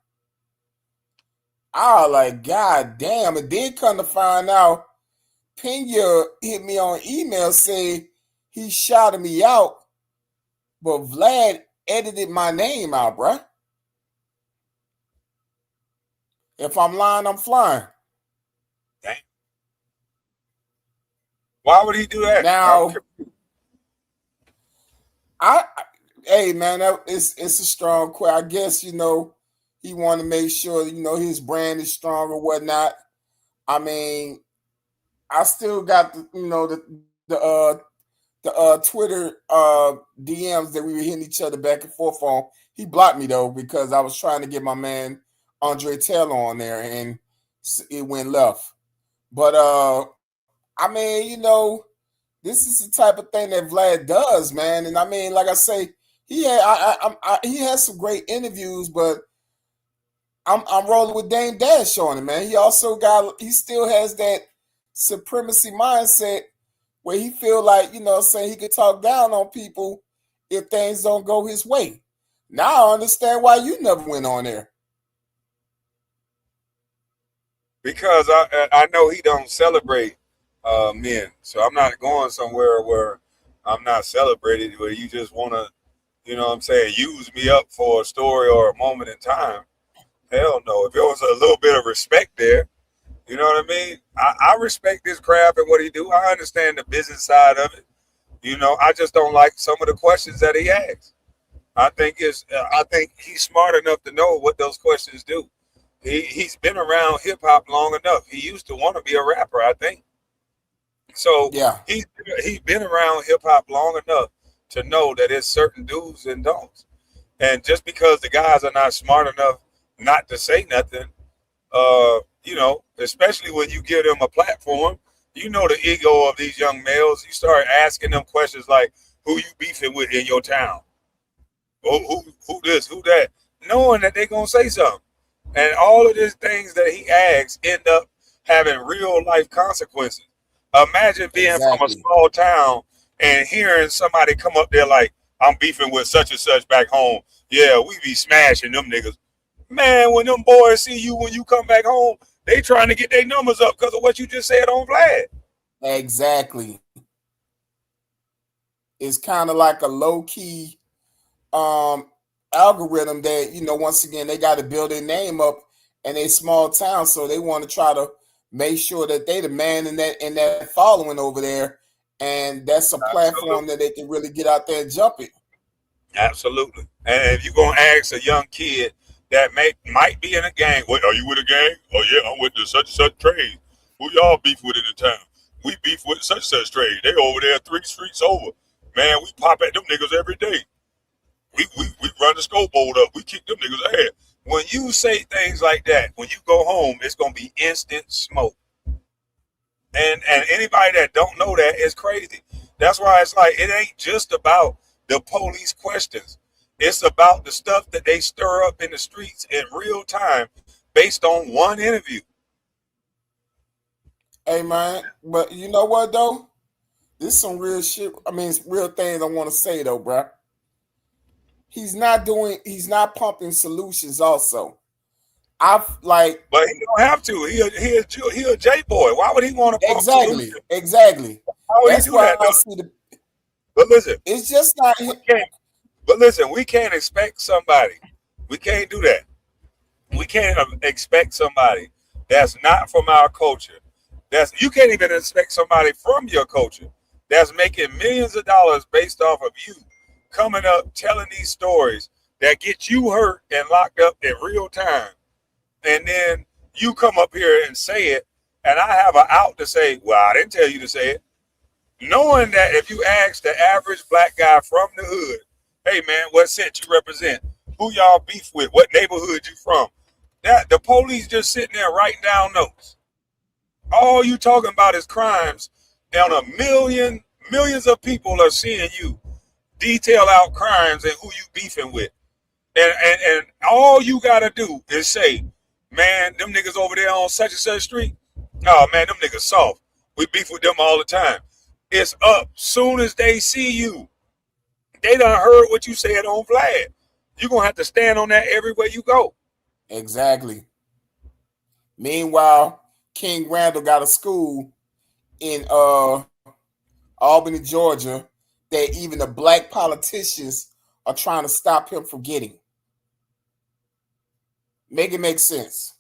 I was like, God damn. And then come to find out, Pena hit me on email saying he shouted me out, but Vlad edited my name out, bruh. If I'm lying, I'm flying. Dang. Why would he do that? Now, hey man, it's a strong quote. I guess he want to make sure his brand is strong or whatnot. I mean, I still got the Twitter DMs that we were hitting each other back and forth on. He blocked me though because I was trying to get my man Andre Taylor on there and it went left. But I mean, this is the type of thing that Vlad does, man. And I mean, like I say, he has some great interviews, but I'm rolling with Dame Dash on it, man. He still has that supremacy mindset where he feel like, saying he could talk down on people if things don't go his way. Now I understand why you never went on there. Because I know he don't celebrate men. So I'm not going somewhere where I'm not celebrated, where you just want to, use me up for a story or a moment in time. Hell no. If there was a little bit of respect there, you know what I mean? I respect this craft and what he do. I understand the business side of it. I just don't like some of the questions that he asks. I think he's smart enough to know what those questions do. He's been around hip hop long enough. He used to want to be a rapper, I think. So yeah, he's been around hip hop long enough to know that it's certain do's and don'ts. And just because the guys are not smart enough not to say nothing, especially when you give them a platform, the ego of these young males. You start asking them questions like, who you beefing with in your town? Who this, who that? Knowing that they're going to say something. And all of these things that he asks end up having real life consequences. Imagine being from a small town and hearing somebody come up there like, I'm beefing with such and such back home. Yeah, we be smashing them niggas. Man, when them boys see you when you come back home, they trying to get their numbers up because of what you just said on Vlad. Exactly. It's kind of like a low-key algorithm that, once again, they got to build their name up in a small town. So they want to try to make sure that they the man in that following over there. And that's a platform that they can really get out there and jump it. Absolutely. And if you're going to ask a young kid that might be in a gang, what, are you with a gang? Oh, yeah, I'm with the such and such trade. Who y'all beef with in the town? We beef with such and such trade. They over there 3 streets over. Man, we pop at them niggas every day. We run the scope up. We kick them niggas' ass. When you say things like that, when you go home, it's going to be instant smoke. And anybody that don't know that is crazy. That's why it's like, it ain't just about the police questions. It's about the stuff that they stir up in the streets in real time based on one interview. Hey man, but you know what though? This is some real shit. I mean, it's real things I want to say though, bro. He's not pumping solutions also. I've like, but he don't have to. He a J boy. Why would he want to pump solutions? Exactly. How would he That's do why that? I see the. But listen, It's just not. but listen, we can't expect somebody. We can't do that. We can't expect somebody that's not from our culture. You can't even expect somebody from your culture that's making millions of dollars based off of you coming up telling these stories that get you hurt and locked up in real time. And then you come up here and say it, and I have an out to say, well, I didn't tell you to say it. Knowing that if you ask the average black guy from the hood, hey man, what set you represent? Who y'all beef with? What neighborhood you from? That the police just sitting there writing down notes. All you talking about is crimes, and millions of people are seeing you detail out crimes and who you beefing with. And all you gotta do is say, man, them niggas over there on such and such street, oh man, them niggas soft. We beef with them all the time. It's up soon as they see you. They done heard what you said on Vlad. You're gonna have to stand on that everywhere you go. Exactly. Meanwhile, King Randall got a school in Albany, Georgia, that even the black politicians are trying to stop him from getting. Make it make sense.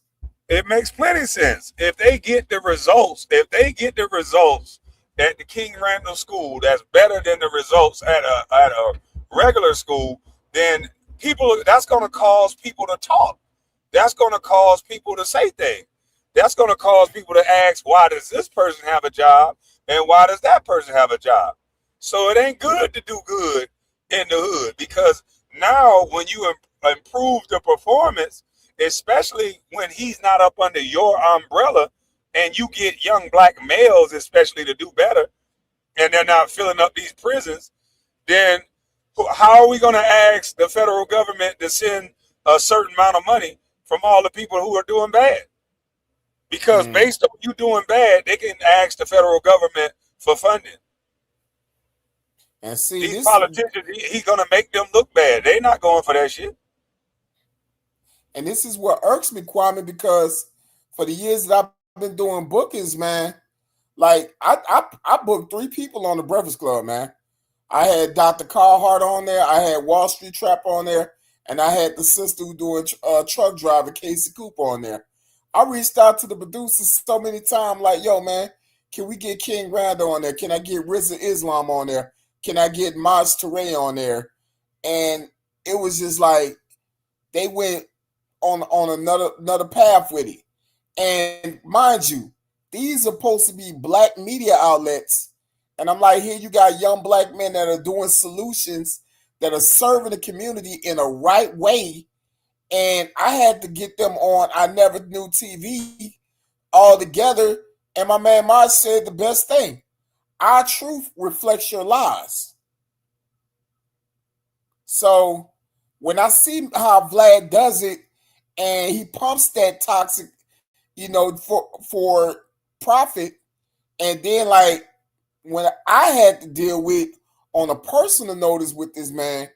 It makes plenty sense. If they get the results at the King Randall School that's better than the results at a regular school, then that's going to cause people to talk. That's going to cause people to say things. That's going to cause people to ask, why does this person have a job and why does that person have a job? So it ain't good to do good in the hood, because now when you improve the performance, especially when he's not up under your umbrella, and you get young black males especially to do better, and they're not filling up these prisons, then how are we going to ask the federal government to send a certain amount of money from all the people who are doing bad? Because based on you doing bad, they can ask the federal government for funding. And see, these politicians, he's going to make them look bad. They're not going for that shit. And this is what irks me, Kwame, because for the years that I've been doing bookings, man, like I booked 3 people on the Breakfast Club, man. I had Dr. Carhart on there, I had Wall Street Trap on there, and I had the sister who doing truck driver, Casey Cooper, on there. I reached out to the producers so many times, like, yo, man, can we get King Randall on there? Can I get Rizza Islam on there? Can I get Maj Touré on there? And it was just like they went on another path with it. And mind you, these are supposed to be black media outlets. And I'm like, here you got young black men that are doing solutions that are serving the community in a right way. And I had to get them on I Never Knew TV all together. And my man Maj said the best thing: our truth reflects your lies. So when I see how Vlad does it, and he pumps that toxic, for profit, and then like when I had to deal with on a personal notice with this man,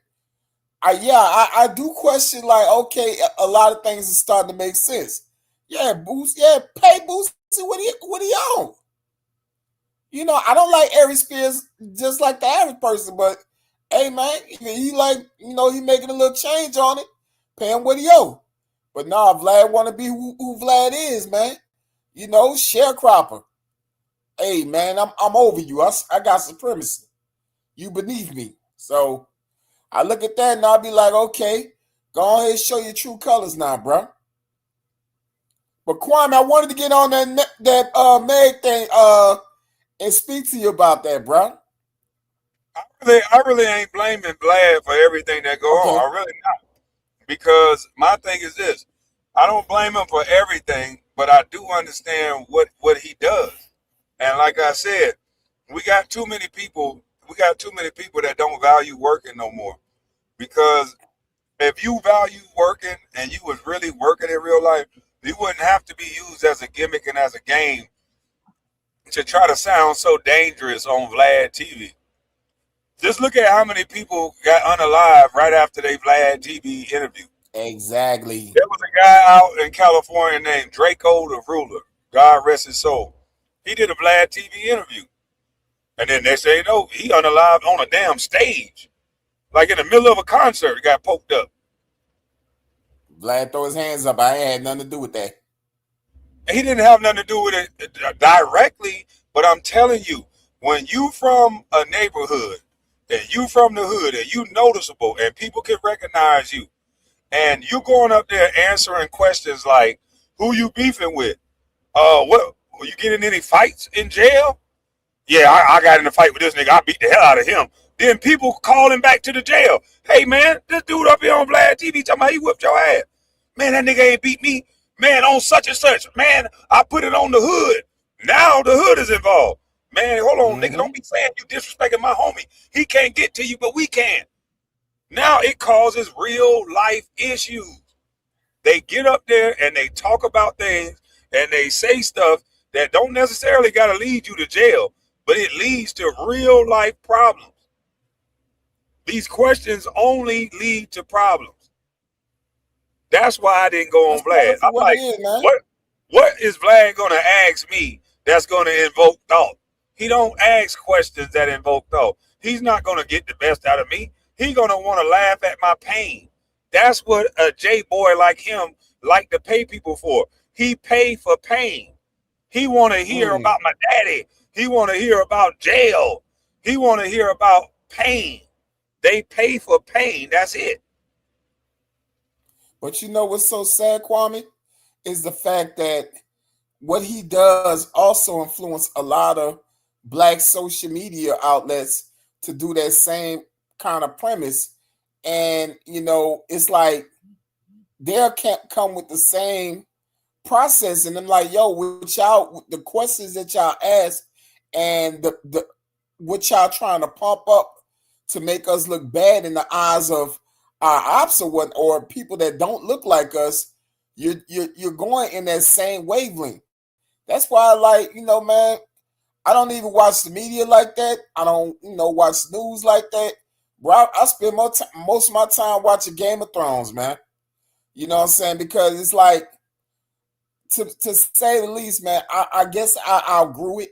I do question, like, okay, a lot of things are starting to make sense. Yeah, Boost, pay Boost, what he on? I don't like Ari Spears just like the average person, but hey man, he like, he making a little change on it, pay him what he owe. But nah, Vlad want to be who Vlad is, man. Sharecropper. Hey man, I'm over you. I got supremacy. You beneath me. So I look at that and I'll be like, okay, go ahead and show your true colors now, bro. But Kwame, I wanted to get on that Meg thing and speak to you about that, bro. I really ain't blaming Vlad for everything that go on. I really not. Because my thing is this: I don't blame him for everything, but I do understand what he does. And like I said, we got too many people that don't value working no more. Because if you value working and you was really working in real life, you wouldn't have to be used as a gimmick and as a game to try to sound so dangerous on Vlad TV. Just look at how many people got unalived right after they Vlad TV interview. Exactly. There was a guy out in California named Draco the Ruler. God rest his soul. He did a Vlad TV interview. And then next thing you know, he unalived on a damn stage. Like in the middle of a concert, he got poked up. Vlad throw his hands up. I ain't had nothing to do with that. He didn't have nothing to do with it directly, but I'm telling you, when you from a neighborhood and you from the hood and you noticeable and people can recognize you and you going up there answering questions like, who you beefing with? What, were you getting any fights in jail? Yeah, I got in a fight with this nigga. I beat the hell out of him. Then people calling back to the jail. Hey, man, this dude up here on Vlad TV talking about he whipped your ass. Man, that nigga ain't beat me. Man, on such and such. Man, I put it on the hood. Now the hood is involved. Man, hold on, nigga. Don't be saying you disrespecting my homie. He can't get to you, but we can. Now it causes real life issues. They get up there and they talk about things and they say stuff that don't necessarily got to lead you to jail, but it leads to real life problems. These questions only lead to problems. That's why I didn't go on Vlad. I'm like, what is Vlad going to ask me that's going to invoke thought? He don't ask questions that invoke thought. He's not going to get the best out of me. He's going to want to laugh at my pain. That's what a J-boy like him like to pay people for. He pay for pain. He want to hear about my daddy. He want to hear about jail. He want to hear about pain. They pay for pain. That's it. But you know what's so sad, Kwame, is the fact that what he does also influence a lot of black social media outlets to do that same kind of premise. And, you know, it's like they'll come with the same process. And I'm like, yo, with y'all, the questions that y'all ask and the what y'all trying to pump up to make us look bad in the eyes of our ops or people that don't look like us, you're going in that same wavelength. That's why, like, you know, man, I don't even watch the media like that. I don't, watch news like that. Bro, I spend most of my time watching Game of Thrones, man. You know what I'm saying? Because it's like, to say the least, man, I guess I outgrew it.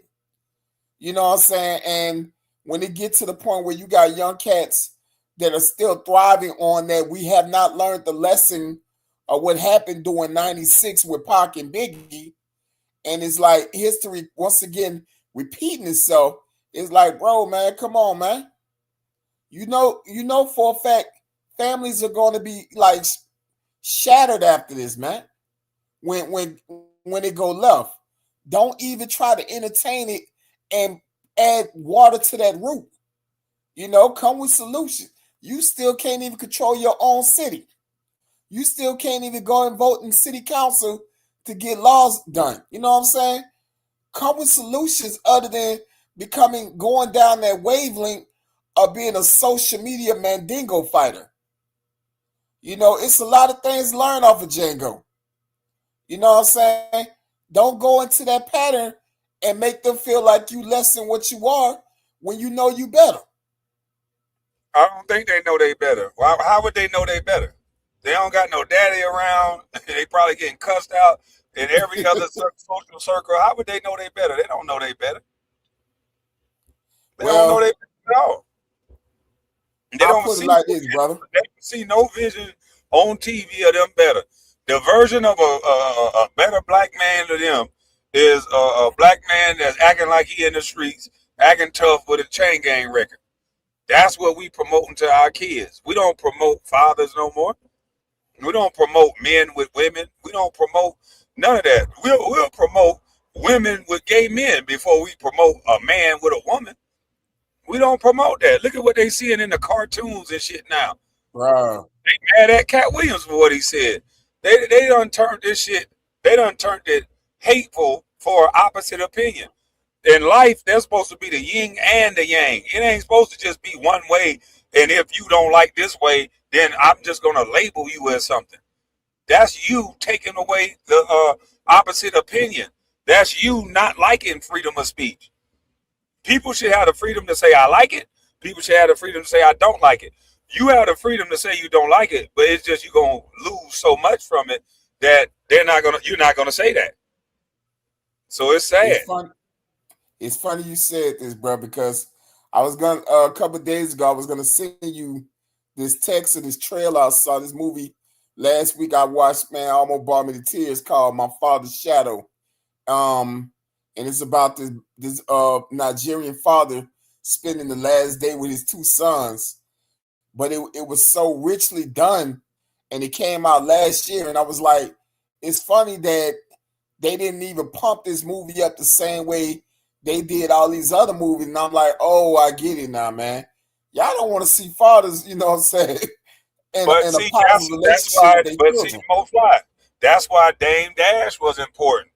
You know what I'm saying? And when it gets to the point where you got young cats that are still thriving on that, we have not learned the lesson of what happened during 96 with Pac and Biggie. And it's like history, once again, repeating itself. It's like, bro, man, come on, man. You know for a fact, families are going to be like shattered after this, man. When it go left, don't even try to entertain it and add water to that root. Come with solutions. You still can't even control your own city. You still can't even go and vote in city council to get laws done. You know what I'm saying? Come with solutions other than going down that wavelength of being a social media mandingo fighter. It's a lot of things learned off of Django. You know what I'm saying? Don't go into that pattern and make them feel like you less than what you are when you know you better. I don't think they know they better. How would they know they better? They don't got no daddy around. They probably getting cussed out in every other social circle. How would they know they better? They don't know they better. They don't know they better at all. They don't see like this, brother. They don't see no vision on TV of them better. The version of a better black man to them is a black man that's acting like he in the streets, acting tough with a chain gang record. That's what we promoting to our kids. We don't promote fathers no more. We don't promote men with women. We don't promote none of that. We'll promote women with gay men before we promote a man with a woman. We don't promote that. Look at what they seeing in the cartoons and shit now. Bro. They mad at Cat Williams for what he said. They done turned this shit. They done turned it hateful for opposite opinion. In life, they're supposed to be the yin and the yang. It ain't supposed to just be one way. And if you don't like this way, then I'm just going to label you as something. That's you taking away the opposite opinion. That's you not liking freedom of speech. People should have the freedom to say I like it. People should have the freedom to say I don't like it. You have the freedom to say you don't like it, but it's just you're gonna lose so much from it that you're not gonna say that. So it's sad. It's funny you said this, bro, because I was gonna a couple of days ago I was gonna send you this text of this trailer. I saw this movie last week. I watched, man, almost brought me to tears, called My Father's Shadow. And it's about this Nigerian father spending the last day with his two sons. But it was so richly done, and it came out last year, and I was like, it's funny that they didn't even pump this movie up the same way they did all these other movies. And I'm like, oh, I get it now, man. Y'all don't want to see fathers, you know what I'm saying? But see, that's why. But see, that's why Dame Dash was important.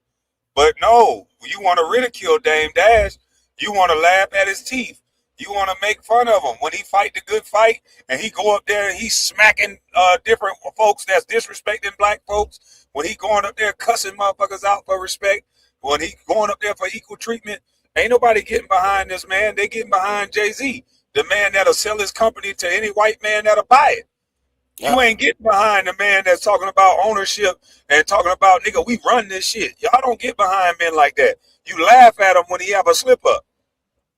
But no, you want to ridicule Dame Dash. You want to laugh at his teeth. You want to make fun of him when he fight the good fight, and he go up there and he's smacking different folks that's disrespecting black folks. When he going up there cussing motherfuckers out for respect. When he going up there for equal treatment. Ain't nobody getting behind this man. They getting behind Jay-Z, the man that'll sell his company to any white man that'll buy it. You ain't getting behind the man that's talking about ownership and talking about, nigga, we run this shit. Y'all don't get behind men like that. You laugh at him when he have a slip up.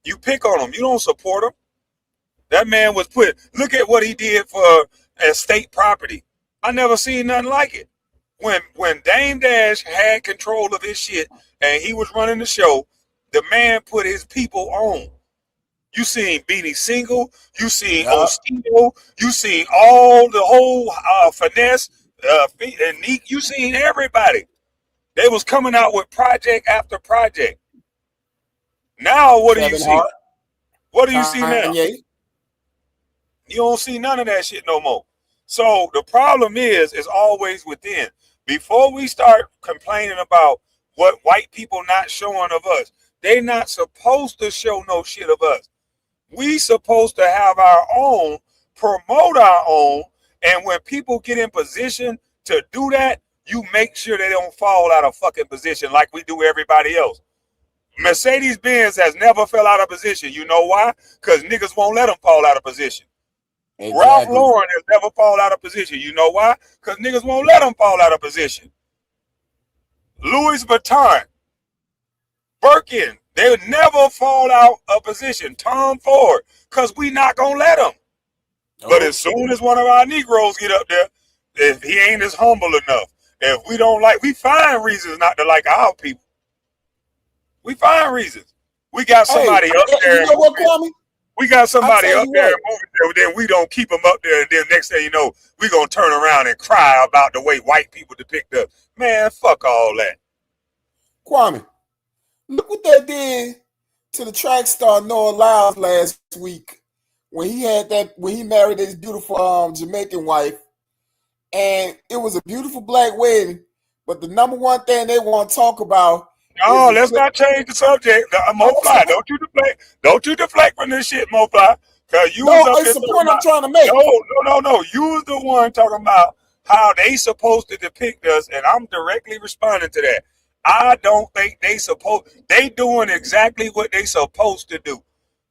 You pick on him. You don't support him. That man was look at what he did for estate property. I never seen nothing like it. When Dame Dash had control of his shit and he was running the show, the man put his people on. You seen Beanie Single, you seen Ostino, you seen the whole Finesse, and Neek, you seen everybody. They was coming out with project after project. Now what do you see? What do you see now? You don't see none of that shit no more. So the problem is always within. Before we start complaining about what white people not showing of us, they not supposed to show no shit of us. We supposed to have our own, promote our own, and when people get in position to do that, you make sure they don't fall out of fucking position like we do everybody else. Mercedes-Benz has never fell out of position. You know why? Because niggas won't let them fall out of position. Exactly. Ralph Lauren has never fall out of position. You know why? Because niggas won't let them fall out of position. Louis Vuitton, Birkin, they would never fall out of position. Tom Ford, because we not going to let them. But as soon as one of our Negroes get up there, if he ain't as humble enough, if we don't like, we find reasons not to like our people. We find reasons. We got somebody up there. You know what, Kwame? We got somebody up there, then we don't keep them up there, and then next thing you know, we gonna turn around and cry about the way white people depict us. Man, fuck all that. Kwame, look what they did to the track star Noah Lyles last week when he married his beautiful Jamaican wife, and it was a beautiful black wedding. But the number one thing they want to talk about. No, let's not change the subject. Mo-Fly, don't you deflect from this shit, Mo-Fly. Because you it's the point I'm trying to make. No. You was the one talking about how they supposed to depict us, and I'm directly responding to that. I don't think they doing exactly what they supposed to do.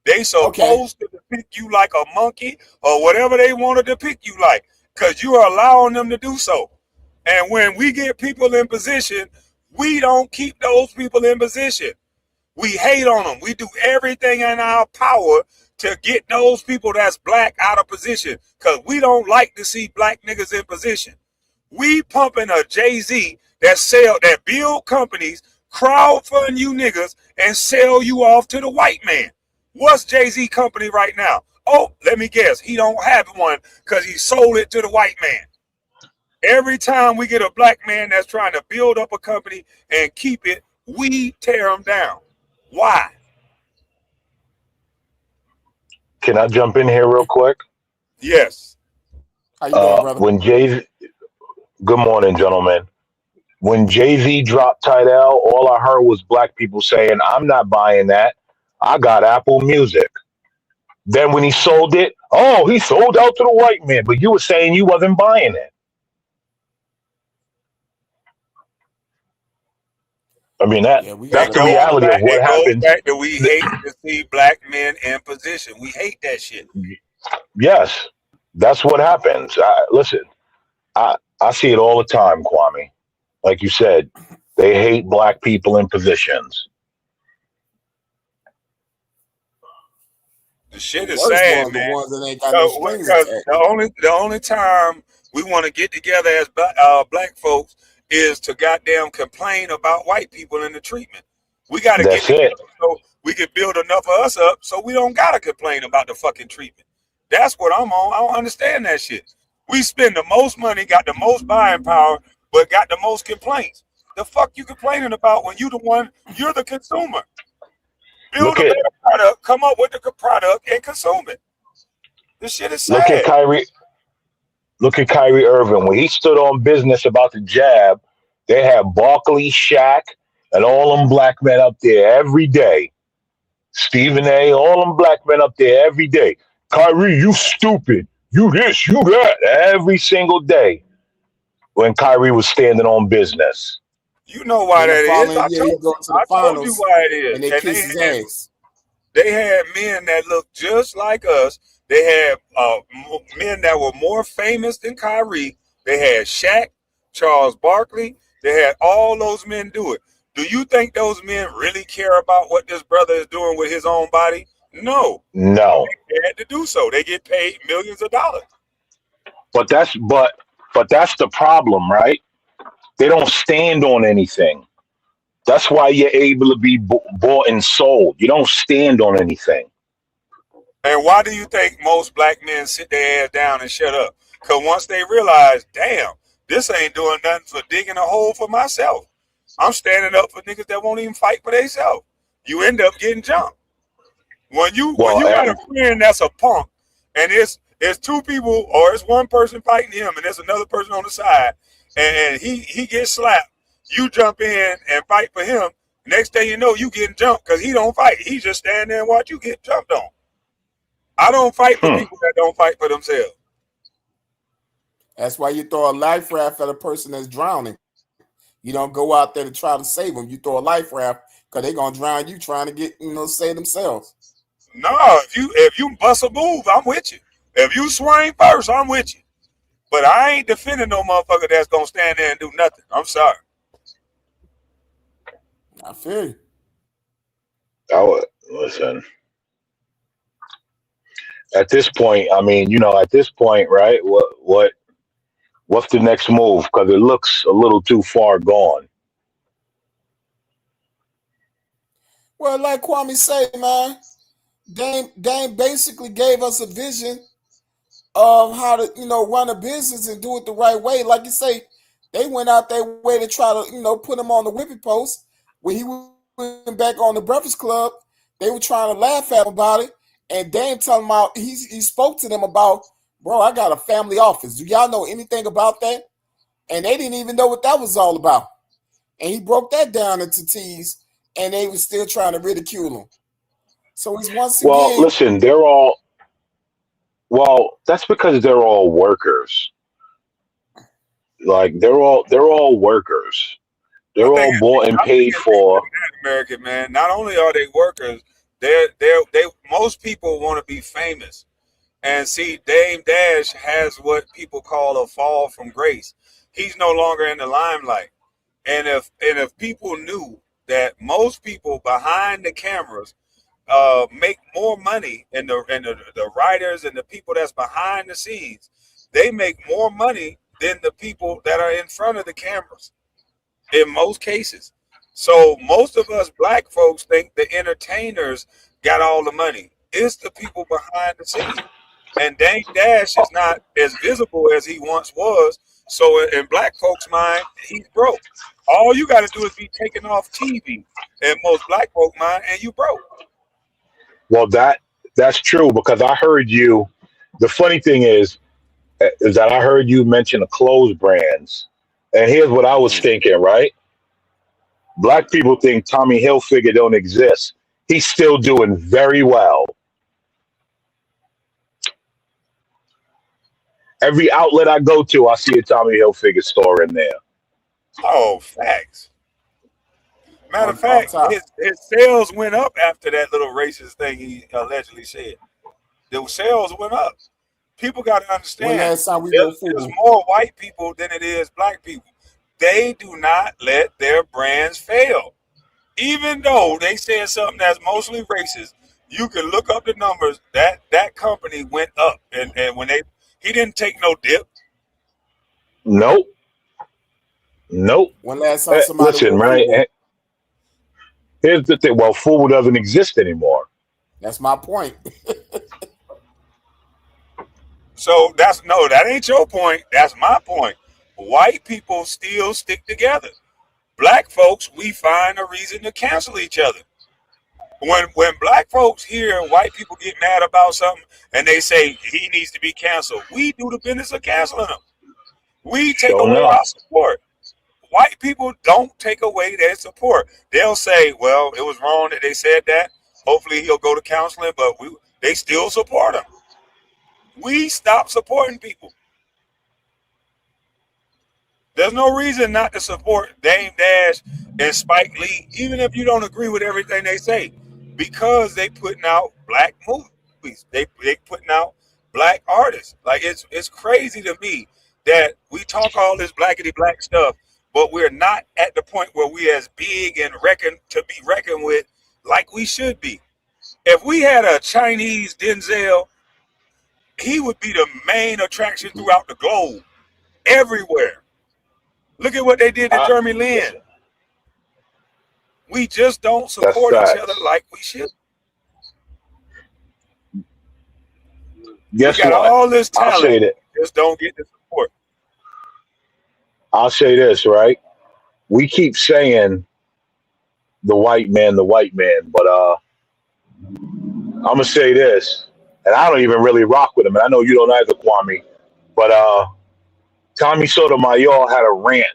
They supposed to depict you like a monkey or whatever they want to depict you like, because you are allowing them to do so. And when we get people in position, we don't keep those people in position. We hate on them. We do everything in our power to get those people that's black out of position, because we don't like to see black niggas in position. We pumping a Jay-Z that build companies, crowdfund you niggas, and sell you off to the white man. What's Jay-Z company right now? Oh, let me guess. He don't have one because he sold it to the white man. Every time we get a black man that's trying to build up a company and keep it, we tear them down. Why? Can I jump in here real quick? Yes. How you doing, brother? When Jay-Z, good morning, gentlemen. When Jay-Z dropped Tidal, all I heard was black people saying, I'm not buying that. I got Apple Music. Then when he sold it, oh, he sold out to the white man. But you were saying you wasn't buying it. I mean that's It the goes reality of back. what It goes happens. back to we hate to see black men in position. We hate that shit. Yes, that's what happens. Listen, I see it all the time, Kwame. Like you said, they hate black people in positions. The shit The is worst sad, ones, the man. ones that ain't got no strings Because attached. the only time we want to get together as black folks is to goddamn complain about white people and the treatment. We got to get That's together it. so we can build enough of us up so we don't gotta complain about the fucking treatment. That's what I'm on. I don't understand that shit. We spend the most money, got the most buying power, but got the most complaints. The fuck you complaining about when you're the consumer? Build Look a at better product, come up with the product, and consume it. This shit is look at sad. Kyrie. Look at Kyrie Irving when he stood on business about the jab. They had Barkley, Shaq, and all them black men up there every day. Stephen A. All them black men up there every day. Kyrie, you stupid. You this, you that. Every single day when Kyrie was standing on business. You know why Then the that is. following year, he go to the I told you finals why it is. and they And kiss his ass. they had men that looked just like us. They had men that were more famous than Kyrie. They had Shaq, Charles Barkley. They had all those men do it. Do you think those men really care about what this brother is doing with his own body? No. No. They had to do so. They get paid millions of dollars. But that's the problem, right? They don't stand on anything. That's why you're able to be bought and sold. You don't stand on anything. And why do you think most black men sit their ass down and shut up? Because once they realize, damn, this ain't doing nothing for digging a hole for myself. I'm standing up for niggas that won't even fight for themselves. You end up getting jumped. When you got a friend that's a punk, and it's two people or it's one person fighting him, and there's another person on the side, and he gets slapped, you jump in and fight for him. Next thing you know, you getting jumped because he don't fight. He just stand there and watch you get jumped on. I don't fight for people that don't fight for themselves. That's why you throw a life raft at a person that's drowning. You don't go out there to try to save them. You throw a life raft because they're gonna drown you trying to get save themselves. No, if you bust a move, I'm with you. If you swing first, I'm with you. But I ain't defending no motherfucker that's gonna stand there and do nothing. I'm sorry. I feel you. Listen. At this point, I mean, right? What's the next move? Because it looks a little too far gone. Well, like Kwame say, man, Dame basically gave us a vision of how to, run a business and do it the right way. Like you say, they went out their way to try to, put him on the whipping post. When he went back on the Breakfast Club, they were trying to laugh at him about it. And Dame told him out, he spoke to them about, bro, I got a family office. Do y'all know anything about that? And they didn't even know what that was all about. And he broke that down into T's, and they were still trying to ridicule him. So he's once again. Well, listen, that's because they're all workers. Like they're all workers. They're all bought and paid for. American man. Not only are they workers, they most people want to be famous. And see, Dame Dash has what people call a fall from grace. He's no longer in the limelight. And if people knew that most people behind the cameras make more money, and the writers and the people that's behind the scenes, they make more money than the people that are in front of the cameras in most cases. So most of us black folks think the entertainers got all the money. It's the people behind the scenes. And Dame Dash is not as visible as he once was. So in black folks' mind, he's broke. All you got to do is be taken off TV in most black folk mind, and you broke. Well, that's true because I heard you. The funny thing is that I heard you mention the clothes brands, and here's what I was thinking. Right, black people think Tommy Hilfiger don't exist. He's still doing very well. Every outlet I go to, I see a Tommy Hilfiger store in there. Oh, facts. Matter of fact, his sales went up after that little racist thing he allegedly said. The sales went up. People got to understand. Last time we go there's more white people than it is black people. They do not let their brands fail. Even though they said something that's mostly racist, you can look up the numbers. That company went up, and when he didn't take no dip. Nope. When last time somebody Listen, right? Here's the thing. Well, FUBU doesn't exist anymore. That's my point. So that ain't your point. That's my point. White people still stick together. Black folks, we find a reason to cancel each other. When black folks hear white people get mad about something and they say he needs to be canceled, we do the business of canceling him. We take away our support. White people don't take away their support. They'll say, well, it was wrong that they said that. Hopefully he'll go to counseling, but they still support him. We stop supporting people. There's no reason not to support Dame Dash and Spike Lee, even if you don't agree with everything they say, because they putting out black movies. They putting out black artists. Like it's crazy to me that we talk all this blackity black stuff, but we're not at the point where we as big and to be reckoned with like we should be. If we had a Chinese Denzel, he would be the main attraction throughout the globe, everywhere. Look at what they did to Jeremy Lin. We just don't support each other like we should. Guess we got what? all this talent, I'll say that. Just don't get the support. I'll say this, right? We keep saying the white man, but I'm gonna say this, and I don't even really rock with him, and I know you don't either, Kwame, but Tommy Sotomayor had a rant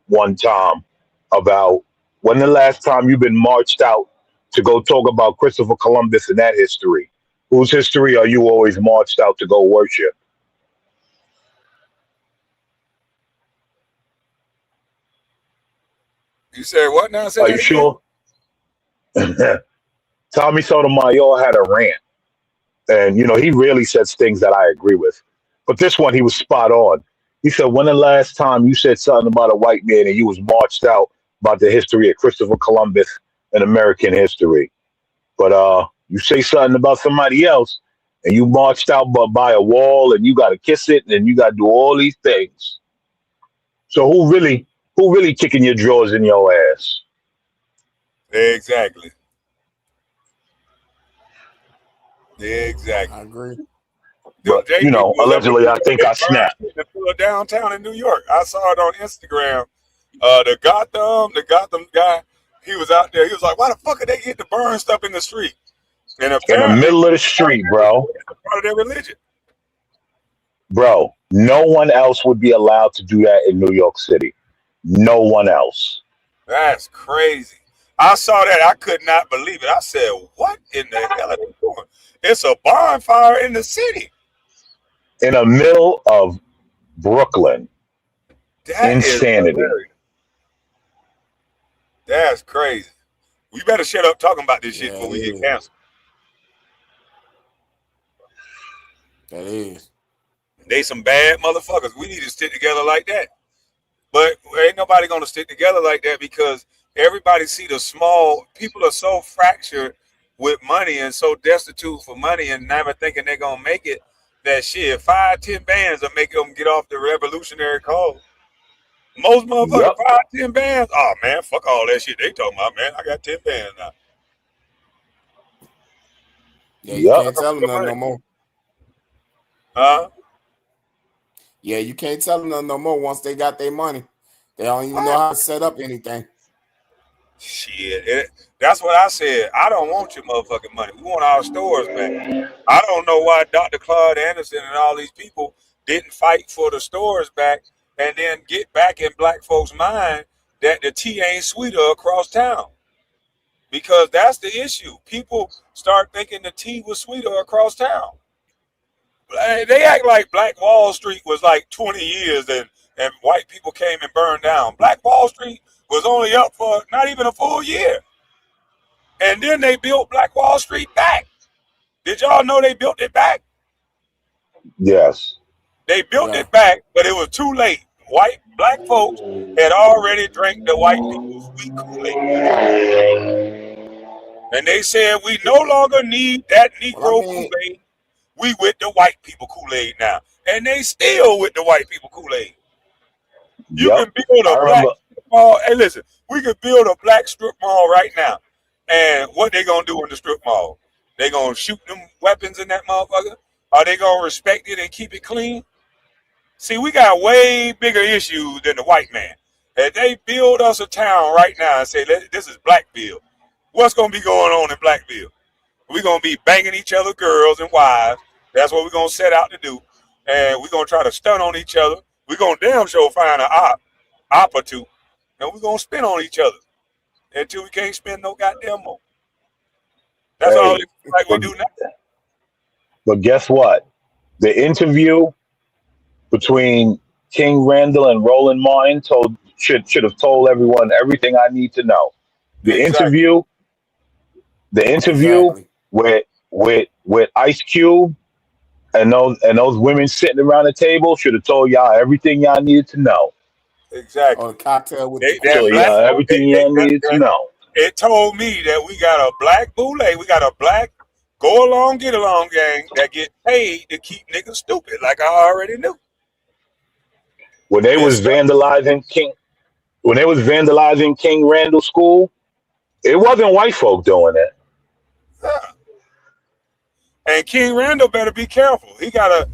one time about when the last time you've been marched out to go talk about Christopher Columbus and that history. Whose history are you always marched out to go worship? You said what now? Are you sure? Tommy Sotomayor had a rant. And, he really says things that I agree with. But this one, he was spot on. He said, when the last time you said something about a white man and you was marched out about the history of Christopher Columbus and American history? But you say something about somebody else and you marched out by a wall and you got to kiss it and you got to do all these things. So who really kicking your drawers in your ass? Exactly. I agree. But, allegedly, I think I snapped. Downtown in New York. I saw it on Instagram. The Gotham guy, he was out there. He was like, why the fuck are they getting to burn stuff in the street? And in the middle of the street, bro. It's part of their religion. Bro, no one else would be allowed to do that in New York City. No one else. That's crazy. I saw that. I could not believe it. I said, what in the hell are they doing? It's a bonfire in the city. In the middle of Brooklyn. That insanity. That's crazy. We better shut up talking about this shit before we get canceled. That is. They some bad motherfuckers. We need to stick together like that. But ain't nobody gonna stick together like that because everybody see the small. People are so fractured with money and so destitute for money and never thinking they're gonna make it. That shit, 5-10 bands will make them get off the revolutionary cause. Most motherfuckers, 5-10 bands. Oh man, fuck all that shit they talking about, man. I got 10 bands now. Yeah, you can't tell them nothing no more. Huh? Yeah, you can't tell them nothing no more once they got their money. They don't even know how to set up anything. Shit, that's what I said. I don't want your motherfucking money. We want our stores back. I don't know why Dr. Claude Anderson and all these people didn't fight for the stores back and then get back in black folks' mind that the tea ain't sweeter across town. Because that's the issue. People start thinking the tea was sweeter across town. They act like Black Wall Street was like 20 years and and white people came and burned down. Black Wall Street was only up for not even a full year. And then they built Black Wall Street back. Did y'all know they built it back? Yes. They built it back, but it was too late. Black folks had already drank the white people's sweet Kool-Aid. And they said, we no longer need that Negro Kool-Aid. We with the white people Kool-Aid now. And they still with the white people Kool-Aid. You can build a black strip mall. Hey, listen, we could build a black strip mall right now. And what they going to do in the strip mall? They going to shoot them weapons in that motherfucker? Are they going to respect it and keep it clean? See, we got way bigger issues than the white man. If they build us a town right now and say, this is Blackville, what's going to be going on in Blackville? We're going to be banging each other, girls and wives. That's what we're going to set out to do. And we're going to try to stun on each other. We're going to damn sure find an op or two. And we're going to spin on each other until we can't spend no goddamn more. That's all it like we do now. But guess what? The interview between King Randall and Roland Martin should have told everyone everything I need to know. The interview with Ice Cube and those women sitting around the table should have told y'all everything y'all needed to know. Exactly. Or a cocktail with everything y'all needed to know. It told me that we got a black boule, we got a black go along, get along gang that get paid to keep niggas stupid, like I already knew. When they was vandalizing King Randall School, it wasn't white folk doing it. Yeah. And King Randall better be careful. He better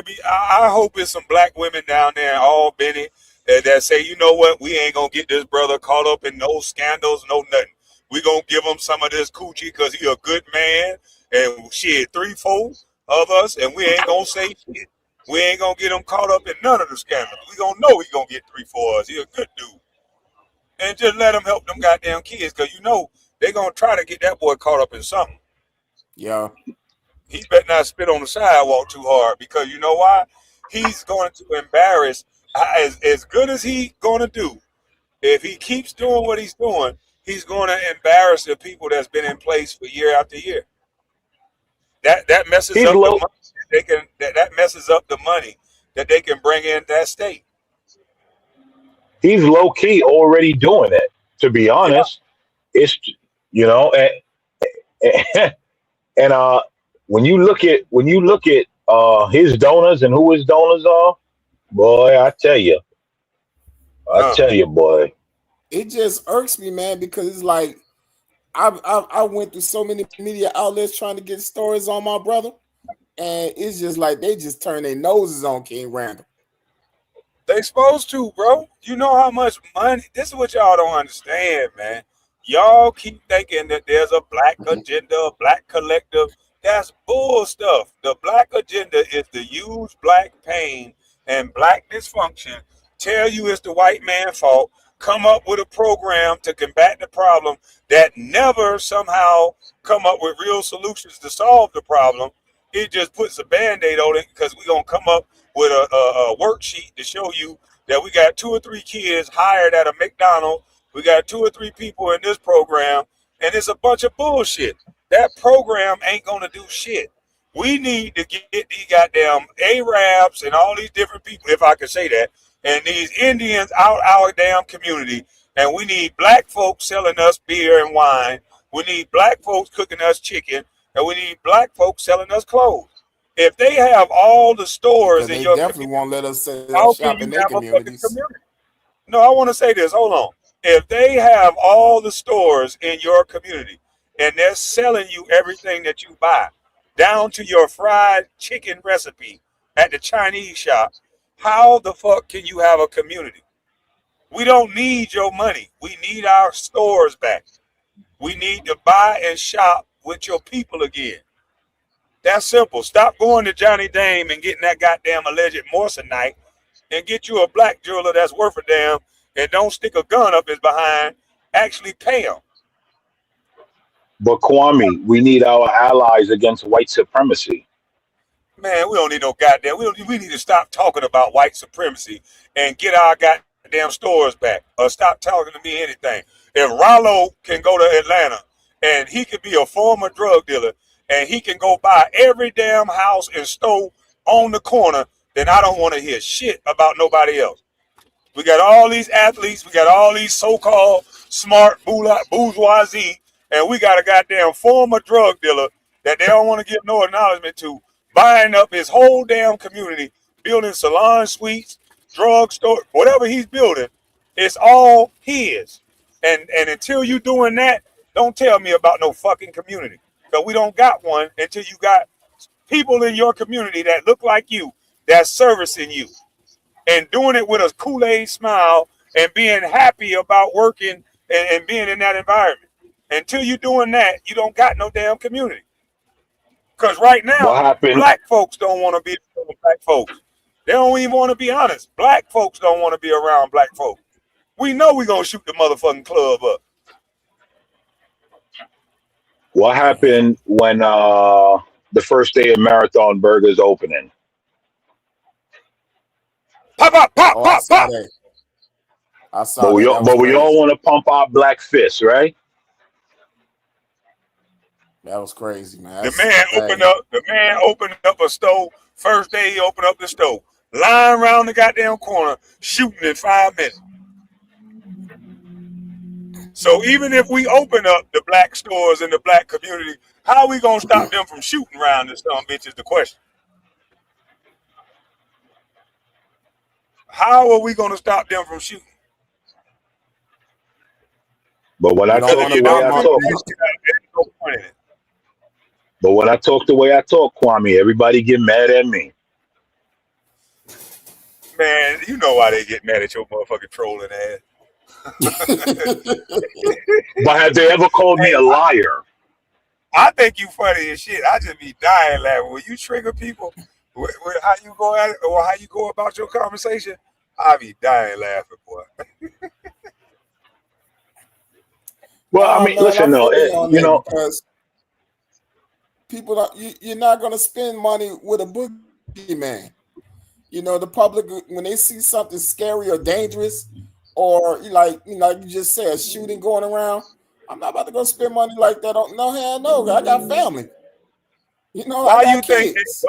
be. I hope it's some black women down there in Albany that say, you know what, we ain't gonna get this brother caught up in no scandals, no nothing. We gonna give him some of this coochie because he a good man, and shit, 3-4 of us, and we ain't gonna say shit. We ain't gonna get him caught up in none of the scandals. We gonna know he gonna get 3-4 of us. He a good dude, and just let him help them goddamn kids, because you know they gonna try to get that boy caught up in something. Yeah. He better not spit on the sidewalk too hard, because you know why? He's going to embarrass. As good as he going to do, if he keeps doing what he's doing, he's going to embarrass the people that's been in place for year after year. That messes up the money that messes up the money that they can bring in that state. He's low key already doing it. To be honest, it's and when you look at his donors and who his donors are, boy, I tell you, boy. It just irks me, man, because it's like I went through so many media outlets trying to get stories on my brother, and it's just like they just turn their noses on King Randall. They supposed to, bro. You know how much money? This is what y'all don't understand, man. Y'all keep thinking that there's a black agenda, a black collective. That's bull stuff. The black agenda is to use black pain and black dysfunction, tell you it's the white man's fault, come up with a program to combat the problem that never somehow come up with real solutions to solve the problem. It just puts a Band-Aid on it because we're going to come up with a worksheet to show you that we got 2 or 3 kids hired at a McDonald's. We got 2 or 3 people in this program, and it's a bunch of bullshit. That program ain't going to do shit. We need to get these goddamn Arabs and all these different people, if I could say that, and these Indians out our damn community. And we need black folks selling us beer and wine. We need black folks cooking us chicken. And we need black folks selling us clothes. If they have all the stores in your definitely won't let us shop in their communities. No, I want to say this. Hold on. If they have all the stores in your community and they're selling you everything that you buy, down to your fried chicken recipe at the Chinese shop, how the fuck can you have a community? We don't need your money. We need our stores back. We need to buy and shop with your people again. That's simple. Stop going to Johnny Dame and getting that goddamn alleged Morrisonite, and get you a black jeweler that's worth a damn, and don't stick a gun up his behind. Actually pay him. But Kwame, we need our allies against white supremacy. Man, we don't need no goddamn. We need to stop talking about white supremacy and get our goddamn stores back, or stop talking to me anything. If Rollo can go to Atlanta and he can be a former drug dealer and he can go buy every damn house and store on the corner, then I don't want to hear shit about nobody else. We got all these athletes, we got all these so-called smart bourgeoisie, and we got a goddamn former drug dealer that they don't want to give no acknowledgement to, buying up his whole damn community, building salon suites, drugstore, whatever he's building, it's all his. And until you doing that, don't tell me about no fucking community. Because we don't got one until you got people in your community that look like you, that's servicing you, and doing it with a Kool-Aid smile and being happy about working and being in that environment. Until you doing that, you don't got no damn community. Because right now, black folks don't want to be around black folks. They don't even want to be honest. Black folks don't want to be around black folks. We know we're going to shoot the motherfucking club up. What happened when the first day of Marathon Burgers opening? Pop, pop, pop, Oh, pop, pop. I saw But we that. all, but we all want to pump our black fists, right? That was crazy, man. The man opened up a stove. First day he opened up the stove. Lying around the goddamn corner, shooting in 5 minutes. So even if we open up the black stores in the black community, how are we gonna stop them from shooting around this dumb bitch is the question. How are we gonna stop them from shooting? But when I talk the way I talk, but when I talk the way I talk, Kwame, everybody get mad at me. Man, you know why they get mad at your motherfucking trolling ass. But have they ever called me a liar? I think you funny as shit. I just be dying laughing. When you trigger people with how you go at it or how you go about your conversation, I be dying laughing, boy. Well, I mean, man, listen, though, you know, because people, you're not going to spend money with a boogeyman. You know, the public, when they see something scary or dangerous, or like you just said, a shooting going around, I'm not about to go spend money like that. No, hell no. I got family. You know, Why I got you think? kids.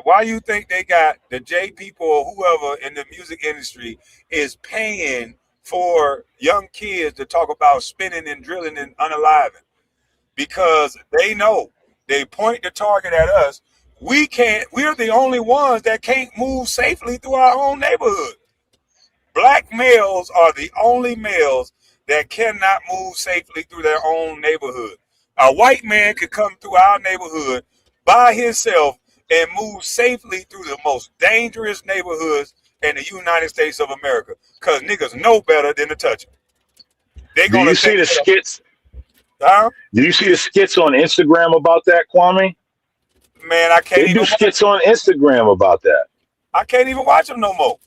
Why you think they got the J people or whoever in the music industry is paying for young kids to talk about spinning and drilling and unaliving? Because they know they point the target at us. We can't. We're the only ones that can't move safely through our own neighborhood. Black males are the only males that cannot move safely through their own neighborhood. A white man could come through our neighborhood by himself and move safely through the most dangerous neighborhoods in the United States of America, because niggas know better than to touch them. do you see the skits? Huh? Do you see the skits on Instagram about that, Kwame? Man, I can't They even do skits on Instagram about that. I can't even watch them no more.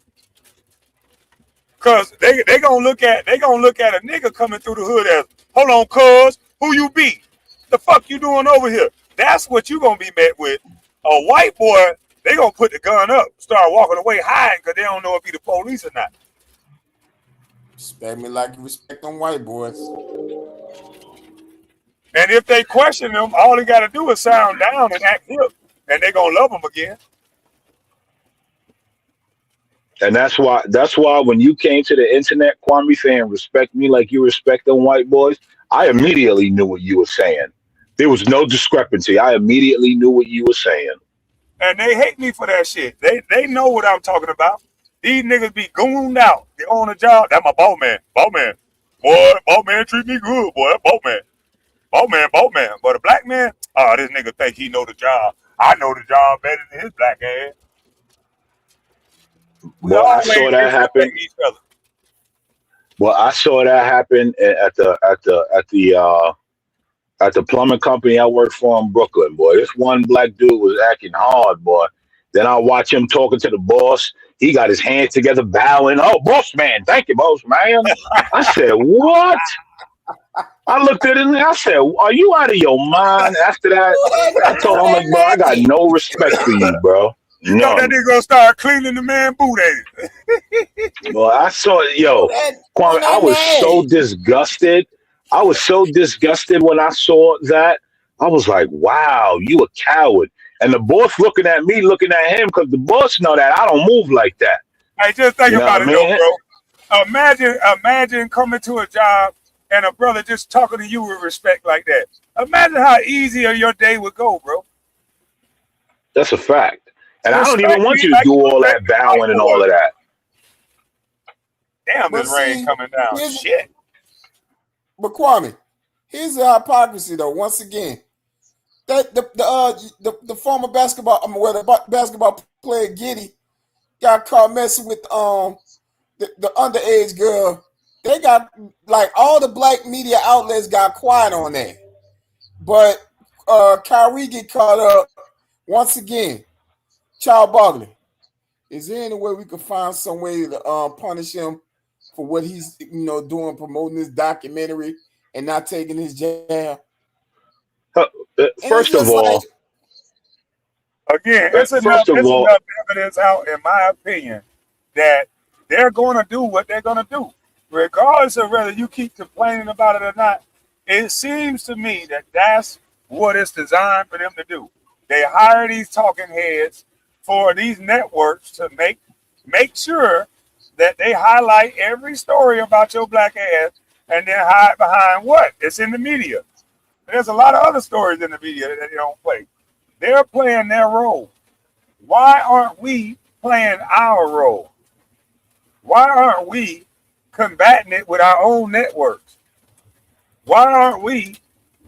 Cause they gonna look at a nigga coming through the hood as, hold on, cuz, who you be? The fuck you doing over here? That's what you gonna be met with. A white boy, they gonna put the gun up, start walking away hiding because they don't know if he the police or not. Respect me like you respect them white boys. And if they question them, all they gotta do is sound down and act hip, and they gonna love them again. And that's why when you came to the internet, Kwame, saying respect me like you respect them white boys, I immediately knew what you were saying. There was no discrepancy. I immediately knew what you were saying. And they hate me for that shit. They know what I'm talking about. These niggas be gooned out. They on a job. That's my boat man. Boat man. Boy, boat man treat me good, boy. That boat man. Boat man, boat man. But a black man, oh, this nigga think he know the job. I know the job better than his black ass. Well, I saw that happen. Well, I saw that happen at the plumbing company I worked for in Brooklyn, boy. This one black dude was acting hard, boy. Then I watch him talking to the boss. He got his hands together, bowing. Oh, boss man, thank you, boss man. I said, what? I looked at it and I said, "Are you out of your mind?" After that, I told him, "I'm like, bro, I got no respect for you, bro. You thought that None." nigga gonna start cleaning the man boot, ain't it? Well, I saw it, yo, Kwame. I was so disgusted. I was so disgusted when I saw that. I was like, "Wow, you a coward." And the boss looking at me, looking at him, because the boss know that I don't move like that. Hey, just think You know about what it I though, mean? bro. Imagine coming to a job and a brother just talking to you with respect like that. Imagine how easier your day would go, bro. That's a fact. And I don't even Respect want me you to like do you all respect that the white bowing and all boy. of that. Damn, But this rain see, coming down. Shit. but Kwame, here's the hypocrisy though. Once again, that the former basketball, the basketball player Giddy got caught messing with the underage girl. They got like all the black media outlets got quiet on that, but Kyrie get caught up once again. Child boggling. Is there any way we could find some way to punish him for what he's doing, promoting this documentary and not taking his jab? First of all, Again, it's first of all, enough evidence out, in my opinion, that they're going to do what they're going to do, regardless of whether you keep complaining about it or not. It seems to me that that's what it's designed for them to do. They hire these talking heads for these networks to make sure that they highlight every story about your black ass and then hide behind what? It's in the media. There's a lot of other stories in the media that they don't play. They're playing their role. Why aren't we playing our role? Why aren't we combating it with our own networks? Why aren't we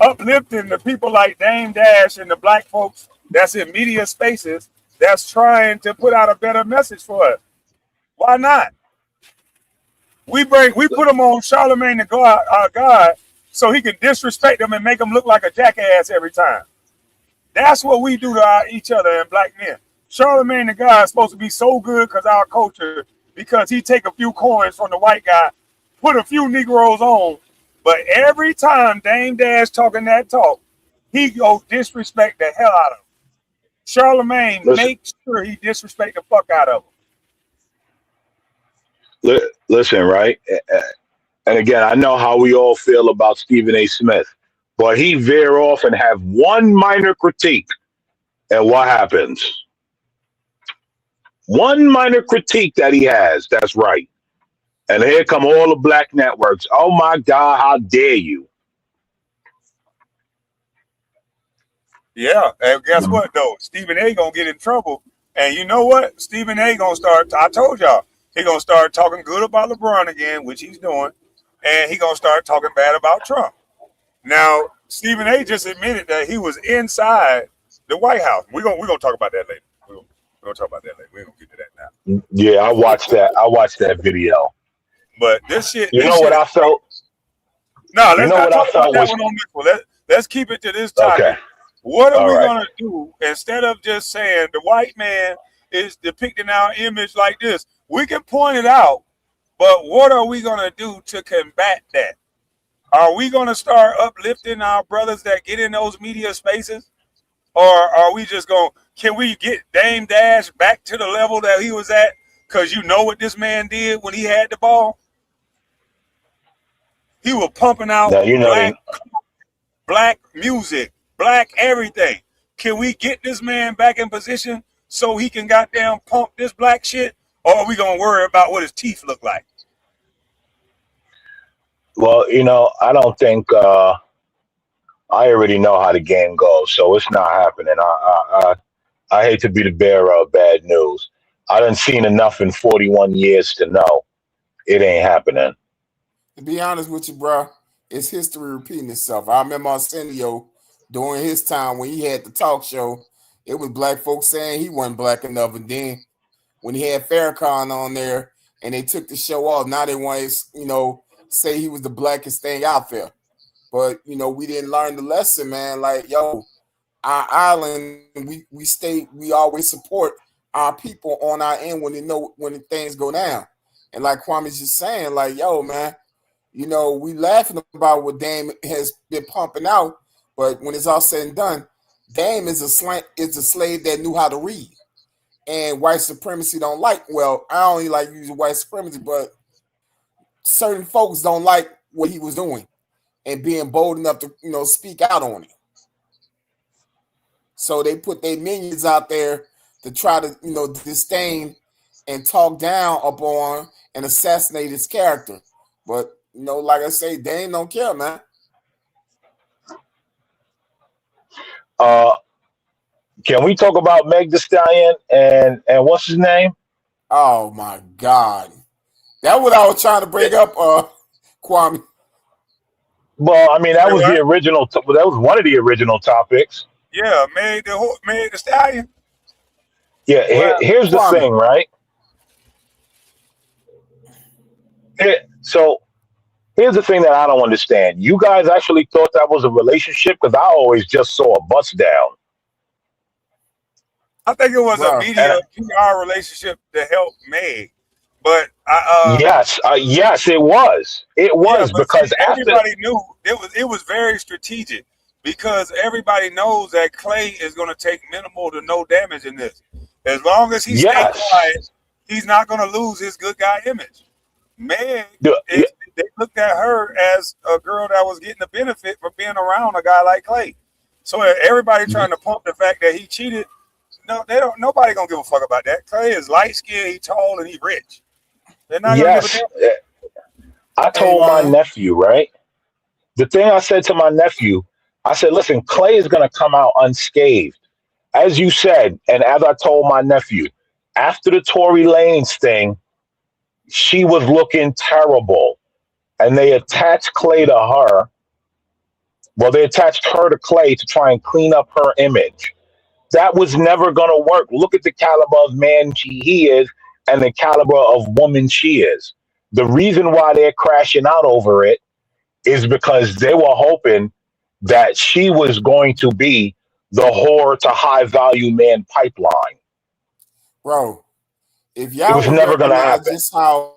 uplifting the people like Dame Dash and the black folks that's in media spaces that's trying to put out a better message for us? Why not? We put them on Charlemagne the God so he can disrespect them and make them look like a jackass every time. That's what we do to each other and black men. Charlemagne the God is supposed to be so good because our culture, because he take a few coins from the white guy, put a few Negroes on, but every time Dame Dash talking that talk, he go disrespect the hell out of him. Charlemagne makes sure he disrespect the fuck out of him. Listen, right? And again, I know how we all feel about Stephen A. Smith, but he veer off and have one minor critique, and what happens? One minor critique that he has, that's right. And here come all the black networks. Oh my God, how dare you? Yeah, and guess what though? Stephen A. gonna get in trouble. And you know what? Stephen A. gonna start, I told y'all, he gonna start talking good about LeBron again, which he's doing, and he gonna start talking bad about Trump. Now, Stephen A. just admitted that he was inside the White House. We're gonna talk about that later. We're gonna talk about that later. We're gonna get to that now. Yeah, I watched that. I watched that video. But this shit. You know what I felt? No, You let's know not what I talk about felt that was one on this one. Let's keep it to this topic. okay. What are All we right. gonna do instead of just saying the white man is depicting our image like this? We can point it out, but what are we gonna do to combat that? Are we gonna start uplifting our brothers that get in those media spaces? Or are we just going, can we get Dame Dash back to the level that he was at? Because you know what this man did when he had the ball? He was pumping out Now you know black music, black everything. Can we get this man back in position so he can goddamn pump this black shit? Or are we going to worry about what his teeth look like? well, I don't think I already know how the game goes, so it's not happening. I hate to be the bearer of bad news. I done seen enough in 41 years to know it ain't happening. To be honest with you, bro, it's history repeating itself. I remember Arsenio during his time when he had the talk show, it was black folks saying he wasn't black enough. And then when he had Farrakhan on there and they took the show off, now they want to, say he was the blackest thing out there. But, we didn't learn the lesson, man. Like, yo, our island, we always support our people on our end when when things go down. And like Kwame's just saying, like, yo, man, You know, we laughing about what Dame has been pumping out, but when it's all said and done, Dame is a slave that knew how to read. And white supremacy don't like. Well, I only like using white supremacy, but certain folks don't like what he was doing and being bold enough to, you know, speak out on it. So they put their minions out there to try to, you know, disdain and talk down upon and assassinate his character. But, you know, like I say, Dame don't care, man. Can we talk about Meg Thee Stallion and what's his name? Oh my God. That's what I was trying to bring up, Kwame. Well, I mean, that was the original. That was one of the original topics. Yeah, Meg Thee Stallion. Yeah, here's the thing, right? So here's the thing that I don't understand. You guys actually thought that was a relationship? Because I always just saw a bust down. I think it was a media PR relationship to help Meg. But yes, it was. It was because everybody knew it was very strategic because everybody knows that Klay is going to take minimal to no damage in this. As long as he stays quiet, he's not going to lose his good guy image. Meg, they looked at her as a girl that was getting the benefit for being around a guy like Klay. So everybody trying to pump the fact that he cheated. No, they don't. Nobody gonna give a fuck about that. Klay is light skinned, he tall, and he rich. They're not gonna give a damn. I told my nephew, right? The thing I said to my nephew, I said, listen, Klay is gonna come out unscathed. As you said, and as I told my nephew, after the Tory Lanez thing, she was looking terrible. And they attached Klay to her. Well, they attached her to Klay to try and clean up her image. That was never going to work. Look at the caliber of man he is and the caliber of woman she is. The reason why they're crashing out over it is because they were hoping that she was going to be the whore to high value man pipeline. Bro, if y'all it was never going to happen. Just how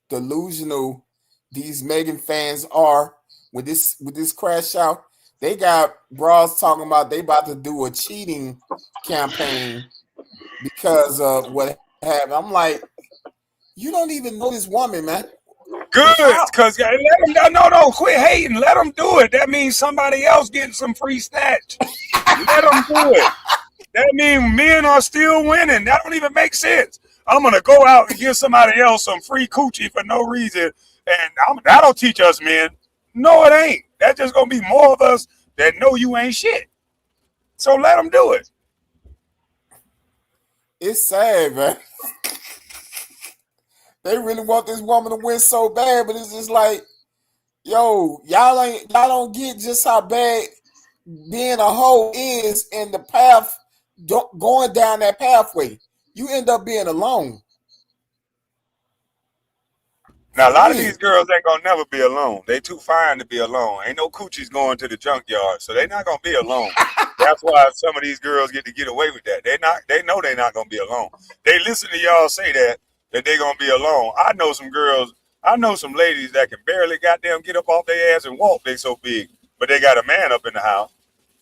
delusional these Megan fans are with this crash out. They got bras talking about they about to do a cheating campaign because of what happened. I'm like, you don't even know this woman, man. Good, because no, quit hating. Let them do it. That means somebody else getting some free snatch. Let them do it. That means men are still winning. That don't even make sense. I'm gonna go out and give somebody else some free coochie for no reason, and that'll teach us men. No, it ain't. That's just gonna be more of us that know you ain't shit. So let them do it. It's sad, man. They really want this woman to win so bad, but it's just like, yo, y'all don't get just how bad being a hoe is in the path, going down that pathway. You end up being alone. Now, a lot of these girls ain't gonna never be alone. They too fine to be alone. Ain't no coochies going to the junkyard, so they not gonna be alone. That's why some of these girls get away with that. They know they're not gonna be alone. They listen to y'all say that they gonna be alone. I know some girls, I know some ladies that can barely goddamn get up off their ass and walk. They so big, but they got a man up in the house.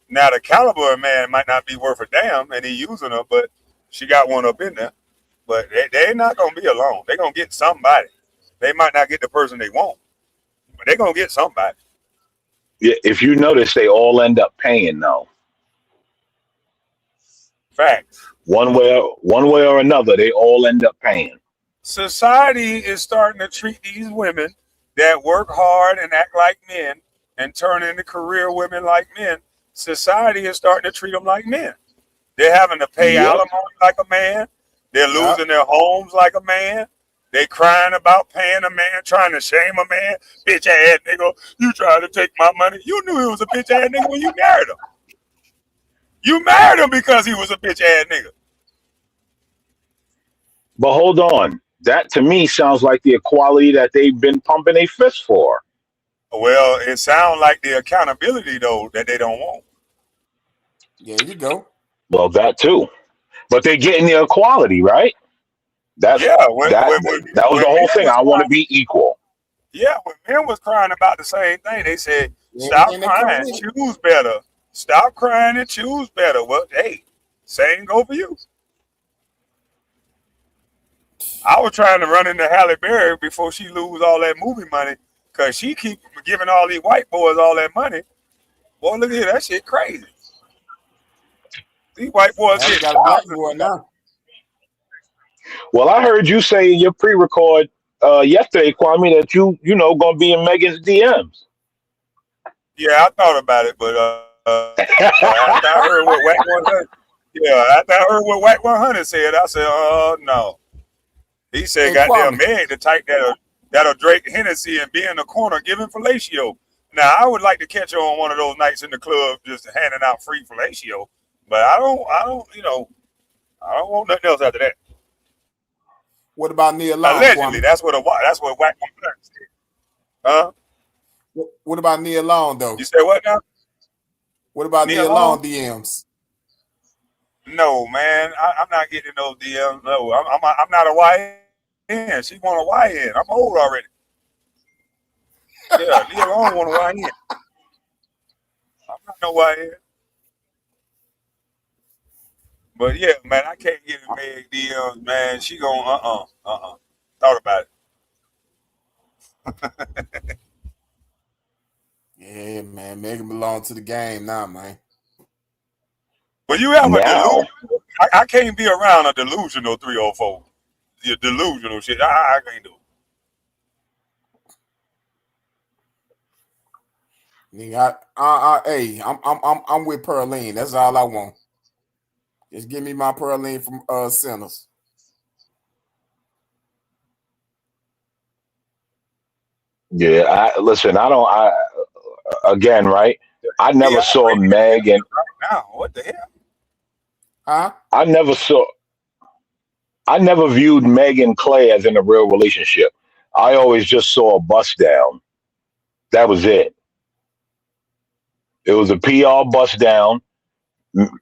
Now the caliber of man might not be worth a damn, and he using her, but she got one up in there. But they not gonna be alone. They gonna get somebody. They might not get the person they want, but they're going to get somebody. Yeah, if you notice, they all end up paying, though. Facts. One way or another, they all end up paying. Society is starting to treat these women that work hard and act like men and turn into career women like men. Society is starting to treat them like men. They're having to pay alimony like a man. They're losing their homes like a man. They crying about paying a man, trying to shame a man. Bitch ass nigga, you trying to take my money. You knew he was a bitch ass nigga when you married him. You married him because he was a bitch ass nigga. But hold on. That to me sounds like the equality that they've been pumping a fist for. Well, it sounds like the accountability though that they don't want. There you go. Well, that too. But they're getting the equality, right? That was the whole thing. I want to be equal. Yeah, when men was crying about the same thing, they said, stop Everything they crying, come in. choose better. Stop crying and choose better. Well, hey, same go for you. I was trying to run into Halle Berry before she lose all that movie money, because she keep giving all these white boys all that money. Boy, look at that shit crazy. These white boys Halle get got a black thousands boy of dollars. now. Well, I heard you say in your pre-record yesterday, Kwame, that you know gonna be in Megan's DMs. Yeah, I thought about it, but after I heard what Whack 100, after I heard what Whack 100 said, I said, oh no. He said, Hey, goddamn, Kwame. Meg, the type that'll drink Hennessy and be in the corner giving fellatio. Now, I would like to catch her on one of those nights in the club just handing out free fellatio, but I don't, I don't want nothing else after that. What about Nia Long, Allegedly, Kwame? that's what Whack 100 said. Huh? What about Nia Long, though? You said what now? What about Nia Nia Long? Long DMs? No, man, I'm not getting those DMs. No, I'm not a YN. She want a YN. I'm old already. Yeah, Nia Long want a YN. I'm not no YN. But yeah, man, I can't get in Meg DMs, man. She gon' Thought about it. Yeah, man. Megan belong to the game now, man. But you have a Now. delusion. I can't be around a delusional 304. The delusional shit. I can't do it. Nigga, hey, I'm with Pearline. That's all I want. Just give me my Pearline from Sinners. Yeah, listen. Again, right? I never saw Meg and Right now, what the hell? Huh? I never viewed Meg and Klay as in a real relationship. I always just saw a bust down. That was it. It was a PR bust down.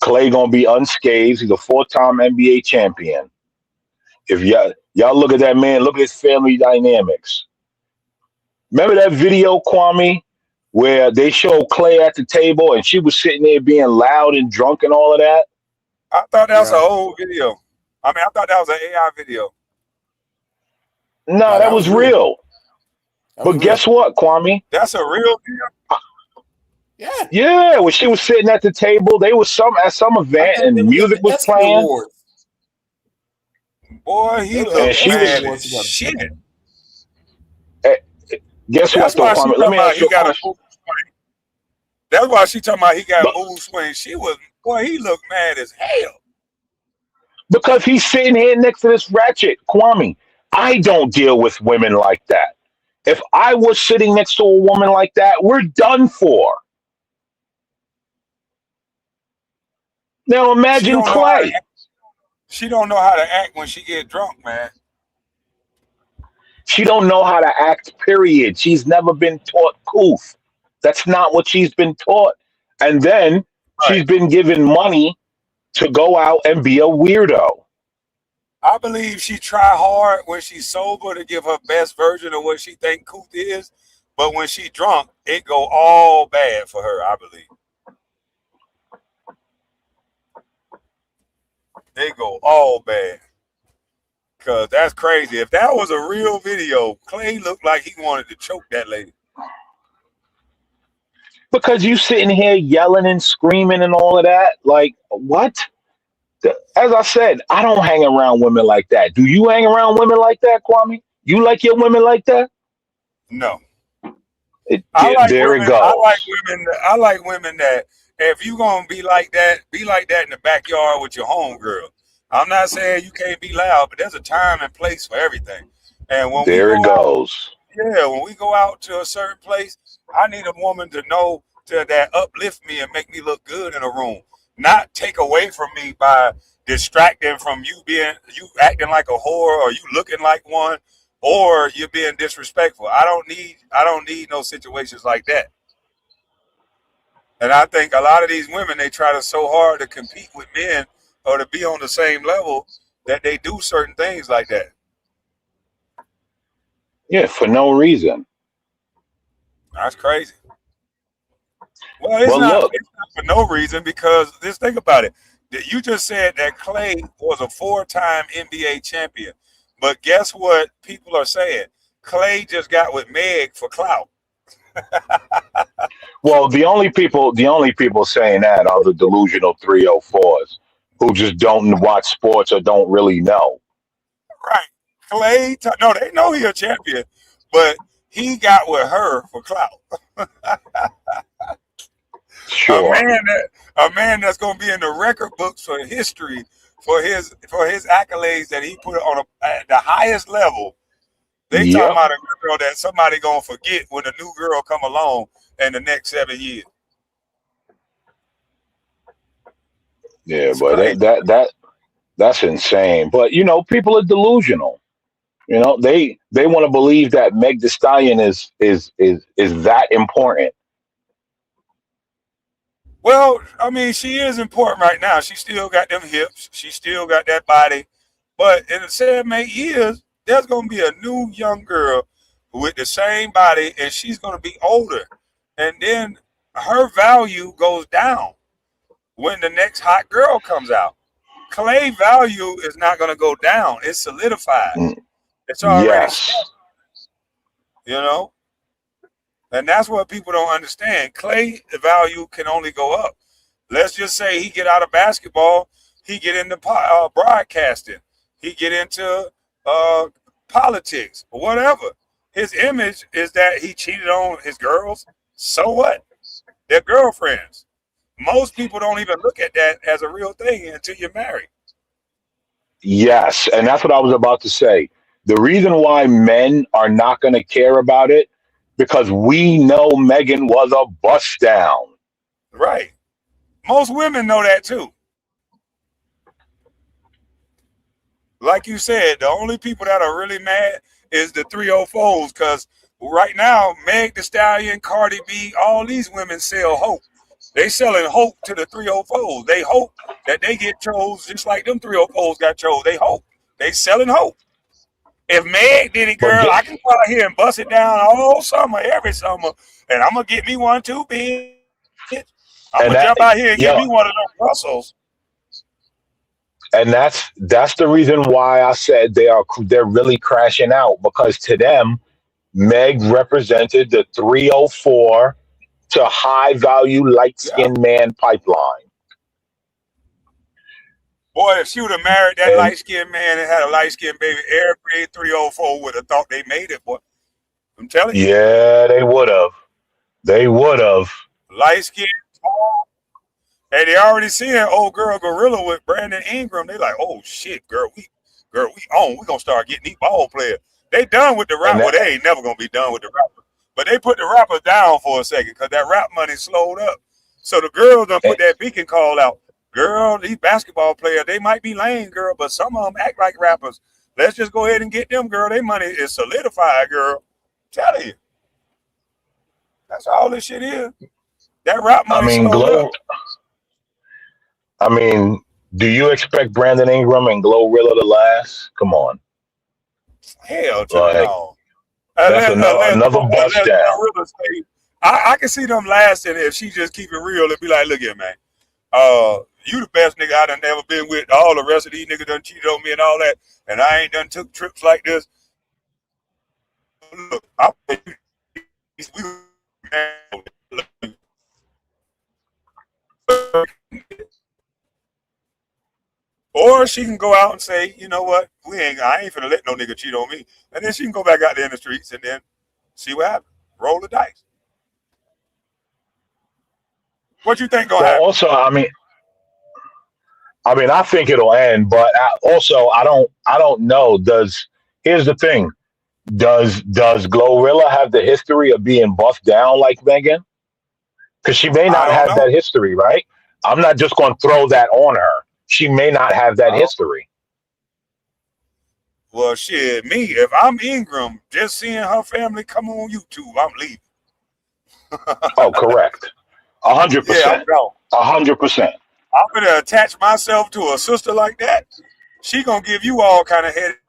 Klay gonna be unscathed. He's a 4-time NBA champion. If y'all look at that man, look at his family dynamics. Remember that video, Kwame, where they showed Klay at the table and she was sitting there being loud and drunk and all of that? I thought that was an old video. I mean, I thought that was an AI video. No, that was real. But guess what, Kwame? That's a real video. Yeah, when she was sitting at the table, they was at some event and music was playing. Boy, he And looked she mad was- as shit. Guess That's what, though, why she Kwame? Let talking me about ask he you a got a question. mood swing. That's why she talking about he got mood swings. She was, boy, he looked mad as hell. Because he's sitting here next to this ratchet, Kwame. I don't deal with women like that. If I was sitting next to a woman like that, we're done for. Now imagine Klay. She don't know how to act when she get drunk, man. She don't know how to act, period. She's never been taught coof. That's not what she's been taught. And then she's been given money to go out and be a weirdo. I believe she try hard when she's sober to give her best version of what she think couth is, but when she drunk, it go all bad for her, I believe. They go all bad. Cause that's crazy. If that was a real video, Klay looked like he wanted to choke that lady. Because you sitting here yelling and screaming and all of that, like what? As I said, I don't hang around women like that. Do you hang around women like that, Kwame? You like your women like that? No. There it goes. I like women that if you gonna be like that in the backyard with your homegirl. I'm not saying you can't be loud, but there's a time and place for everything. And when There it goes. when we go out to a certain place, I need a woman to know that uplift me and make me look good in a room, not take away from me by distracting from you acting like a whore or you looking like one or you're being disrespectful. I don't need no situations like that. And I think a lot of these women, they try to so hard to compete with men or to be on the same level that they do certain things like that. Yeah, for no reason. That's crazy. Well, it's But not, look, it's not for no reason because just think about it. You just said that Klay was a 4-time NBA champion. But guess what people are saying? Klay just got with Meg for clout. well, the only people saying that are the delusional 304s who just don't watch sports or don't really know. Right. No, they know he a champion, but he got with her for clout. Sure. A man that's gonna be in the record books for history for his accolades that he put on at the highest level. They talking Yep. about a girl that somebody gonna forget when a new girl come along in the next 7 years. Yeah, It's but crazy. that's insane. But people are delusional. They want to believe that Meg Thee Stallion is that important. Well, I mean, she is important right now. She still got them hips. She still got that body. But in the 7, 8 years, there's gonna be a new young girl with the same body, and she's gonna be older, and then her value goes down when the next hot girl comes out. Klay value is not gonna go down. It's solidified. Mm, It's already Yes. set, you know. And that's what people don't understand. Klay value can only go up. Let's just say he get out of basketball, he get into broadcasting, he get into politics, or whatever. His image is that he cheated on his girls. So what? They're girlfriends. Most people don't even look at that as a real thing until you're married. Yes, and that's what I was about to say. The reason why men are not going to care about it because we know Megan was a bust down. Right. Most women know that too. Like you said, the only people that are really mad is the 304s because right now, Meg Thee Stallion, Cardi B, all these women sell hope. They selling hope to the 304s. They hope that they get chose just like them 304s got chose. They hope. They selling hope. If Meg did it, But girl, get, I can go out here and bust it down all summer, every summer, and I'm gonna get me one too, bitch. I'm and gonna that jump out here and get yo, me one of those Russells. and that's the reason why I said they're really crashing out because to them, Meg represented the 304 to high value light Yeah. skinned man pipeline. Boy, if she would have married that And light skinned man and had a light skinned baby, every 304 would have thought they made it, boy. I'm telling you. yeah, they would have. They would have. Light skinned, tall. And they already seeing old girl Gorilla with Brandon Ingram. They like, oh shit, girl, we on. We gonna start getting these ball players. They done with the And rap. Well, that they ain't never gonna be done with the rappers. But they put the rappers down for a second because that rap money slowed up. So the girls done and, put that beacon call out. Girl, these basketball players, they might be lame, girl, but some of them act like rappers. Let's just go ahead and get them, girl. Their money is solidified, girl. I'm telling you. That's all this shit is. That rap I money mean, slowed up. I mean, do you expect Brandon Ingram and Glorilla to last? Come on. Hell to the Like, no. that's another bust Unless down. Gorilla stay. I can see them lasting if she just keep it real and be like, look here, man. You the best nigga I done ever been with. All the rest of these niggas done cheated on me and all that. And I ain't done took trips like this. Look, or she can go out and say, you know what, I ain't finna let no nigga cheat on me. And then she can go back out there in the streets and then see what happens. Roll the dice. What you think gonna Well, happen? also, I think it'll end, but also, I don't know. Here's the thing: does Glorilla have the history of being buffed down like Megan? Because she may I not don't have know. that history, right? I'm not just going to throw that on her. She may not have that I don't. history. Well, shit, me, if I'm Ingram, just seeing her family come on YouTube, I'm leaving. Oh, correct. Yeah, I'm 100%. gone. 100%. I'm gonna attach myself to a sister like that. She gonna give you all kind of headache.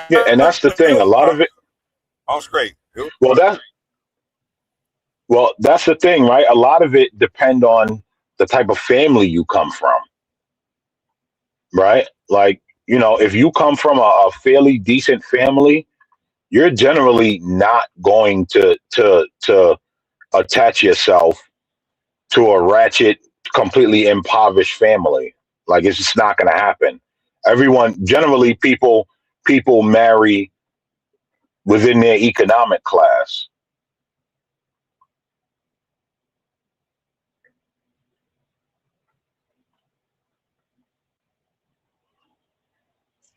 Yeah, and that's the thing. A lot of it. I'm straight. Well, that's the thing, right? A lot of it depend on the type of family you come from, right? Like, if you come from a fairly decent family, you're generally not going to attach yourself to a ratchet, completely impoverished family. Like, it's just not going to happen. Generally, people marry within their economic class.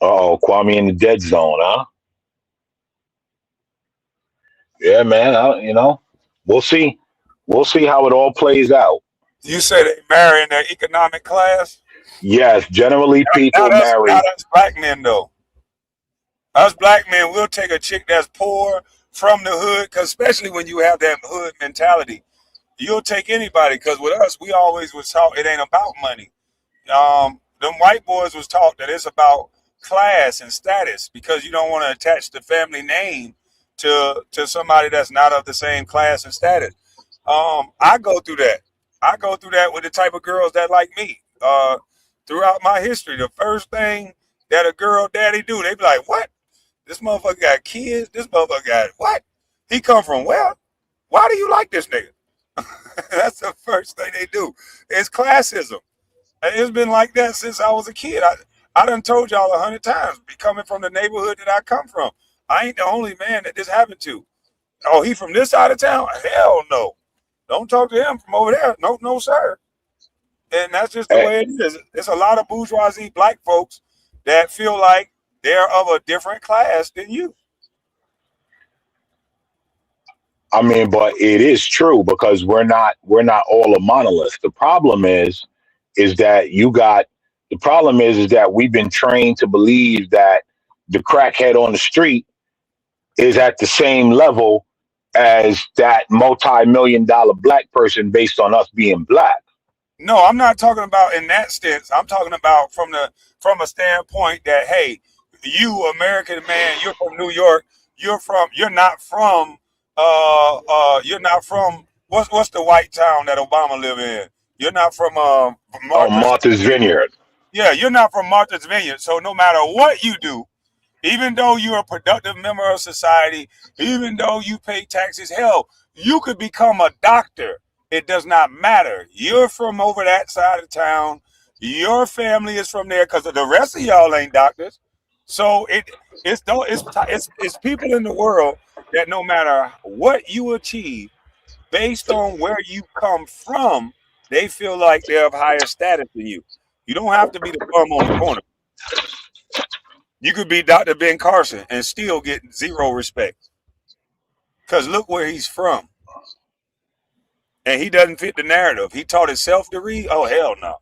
Uh-oh, Kwame in the dead zone, huh? Yeah, man. We'll see. We'll see how it all plays out. You say they marry in their economic class? Yes, generally people Not marry. us black men, though. Us black men, we'll take a chick that's poor from the hood, cause especially when you have that hood mentality, you'll take anybody. Because with us, we always was taught it ain't about money. Them white boys was taught that it's about class and status, because you don't want to attach the family name to somebody that's not of the same class and status. I go through that. I go through that with the type of girls that like me. Throughout my history, the first thing that a girl daddy do, they be like, "What? This motherfucker got kids? This motherfucker got what? He come from where? Why do you like this nigga?" That's the first thing they do. It's classism. And it's been like that since I was a kid. I done told y'all 100 times, coming from the neighborhood that I come from, I ain't the only man that this happened to. Oh, he from this side of town? Hell no. Don't talk to him from over there. No, no, sir. And that's just the way it is. It's a lot of bourgeoisie black folks that feel like they're of a different class than you. I mean, but it is true, because we're not all a monolith. The problem is that we've been trained to believe that the crackhead on the street is at the same level as that multi-million-dollar black person based on us being black. No, I'm not talking about in that sense. I'm talking about from a standpoint that, hey, you American man, you're from New York, you're not from what's the white town that Obama live in? You're not from Martha's Vineyard. Yeah, you're not from Martha's Vineyard. So no matter what you do, even though you're a productive member of society, even though you pay taxes, hell, you could become a doctor. It does not matter. You're from over that side of town. Your family is from there, because the rest of y'all ain't doctors. So it's people in the world that no matter what you achieve, based on where you come from, they feel like they're of higher status than you. You don't have to be the bum on the corner. You could be Dr. Ben Carson and still get zero respect. Because look where he's from. And he doesn't fit the narrative. He taught himself to read? Oh, hell no.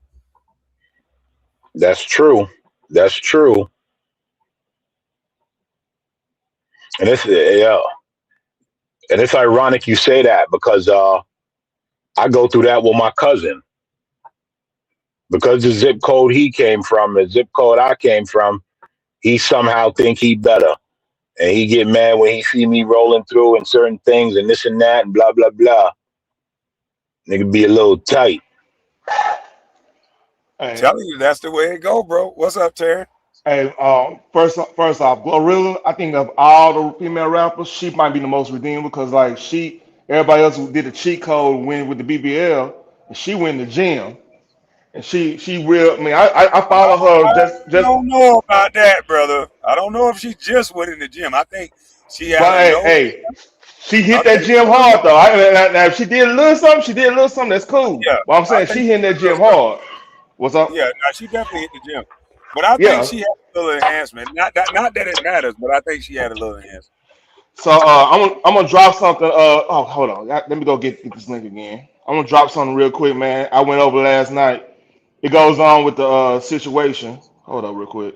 That's true. That's true. And it's ironic you say that, because I go through that with my cousin. Because the zip code he came from, the zip code I came from, he somehow think he better. And he get mad when he see me rolling through and certain things and this and that and blah, blah, blah. Nigga be a little tight. I'm telling you, that's the way it go, bro. What's up, Terry? Hey, first off, Glorilla, I think of all the female rappers, she might be the most redeemed, because like everybody else who did the cheat code win with the BBL, and she went in the gym, and she real. I mean, I follow her just. I don't know about that, brother. I don't know if she just went in the gym. I think she had. But hey, she hit that gym hard though. Now, if she did a little something. That's cool. Yeah, but I'm saying she hit that gym hard. What's up? Yeah, no, she definitely hit the gym. But I think she had a little enhancement. Not that it matters, but I think she had a little enhancement. So I'm gonna drop something. Oh, hold on. Let me go get this link again. I'm gonna drop something real quick, man. I went over last night. It goes on with the situation. Hold up, real quick.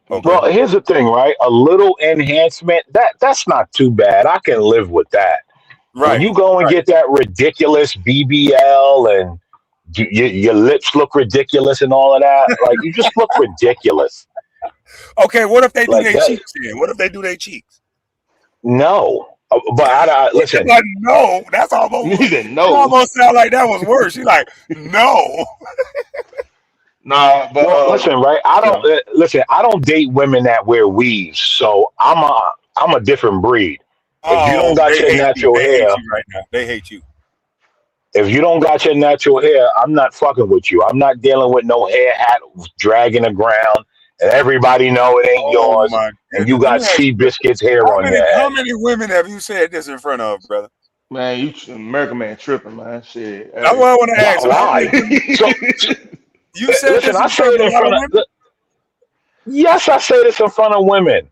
Okay. Well, here's the thing, right? A little enhancement, that's not too bad. I can live with that. Right. When you go and get that ridiculous BBL and your lips look ridiculous and all of that, like you just look ridiculous. Okay, what if they do Like their that? cheeks in? What if they do their cheeks? No, but I listen. Like, no, that's almost. You didn't It know. almost sound like that was worse. She's like, no. Nah, but Well, listen, right? I don't yeah. listen. I don't date women that wear weaves, so I'm a different breed. If you don't Oh, got they your hate you. natural They hate hair, you right now. They hate you. if you don't got your natural hair, I'm not fucking with you. I'm not dealing with no hair hat dragging the ground, and everybody know it ain't Oh yours, my and you goodness. Let got me ask Sea you this. Biscuit's hair on your How head. many women have you said this in front of, brother? Man, you American man tripping, man. Shit. That's Hey. what I want to Why? ask. How many Why? women? So, You said listen, this I in say front of it a in lot of front women? of. Yes, I say this in front of women.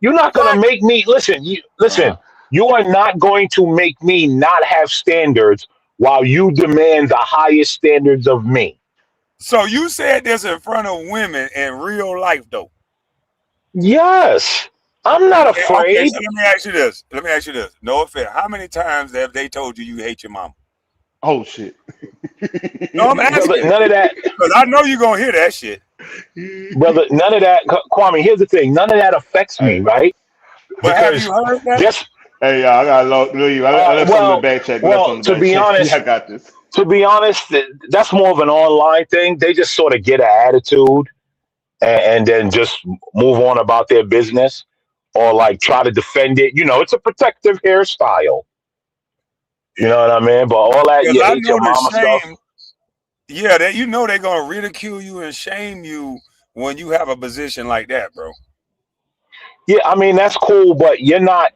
You're not gonna What? make me listen. Listen. You are not going to make me not have standards while you demand the highest standards of me. So you said this in front of women in real life, though. Yes, I'm not Okay, so afraid. let me ask you this. No offense. How many times have they told you hate your mama? Oh shit. No, I'm Brother, asking. none of that. Because I know you're going to hear that shit. Brother, none of that. Kwame, here's the thing. None of that affects me, Hey, right? But have you Because heard that? just hey, y'all, I got leave. I left something in the well, back check. I left well, something in to the back be check. Yeah, I honest, got this. that's more of an online thing. They just sort of get an attitude and then just move on about their business or like try to defend it. It's a protective hairstyle. You know what I mean? But all that Because you I hate know your the mama stuff. shame. Yeah, that they're going to ridicule you and shame you when you have a position like that, bro. Yeah, I mean that's cool, but you're not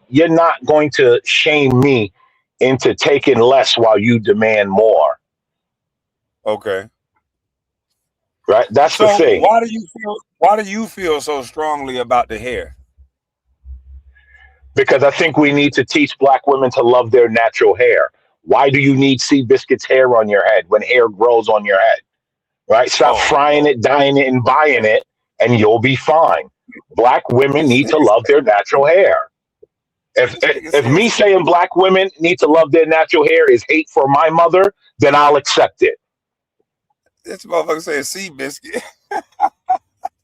going to shame me into taking less while you demand more. Okay. Right? That's the So thing. why do you feel so strongly about the hair? Because I think we need to teach black women to love their natural hair. Why do you need Seabiscuit's hair on your head when hair grows on your head? Right? Stop Oh frying Lord. it, dyeing it, and buying it, and you'll be fine. Black women This need to nigga love their natural hair. If this nigga if me says saying black women need to love their natural hair is hate for my mother, then I'll accept it. this motherfucker says sea biscuit.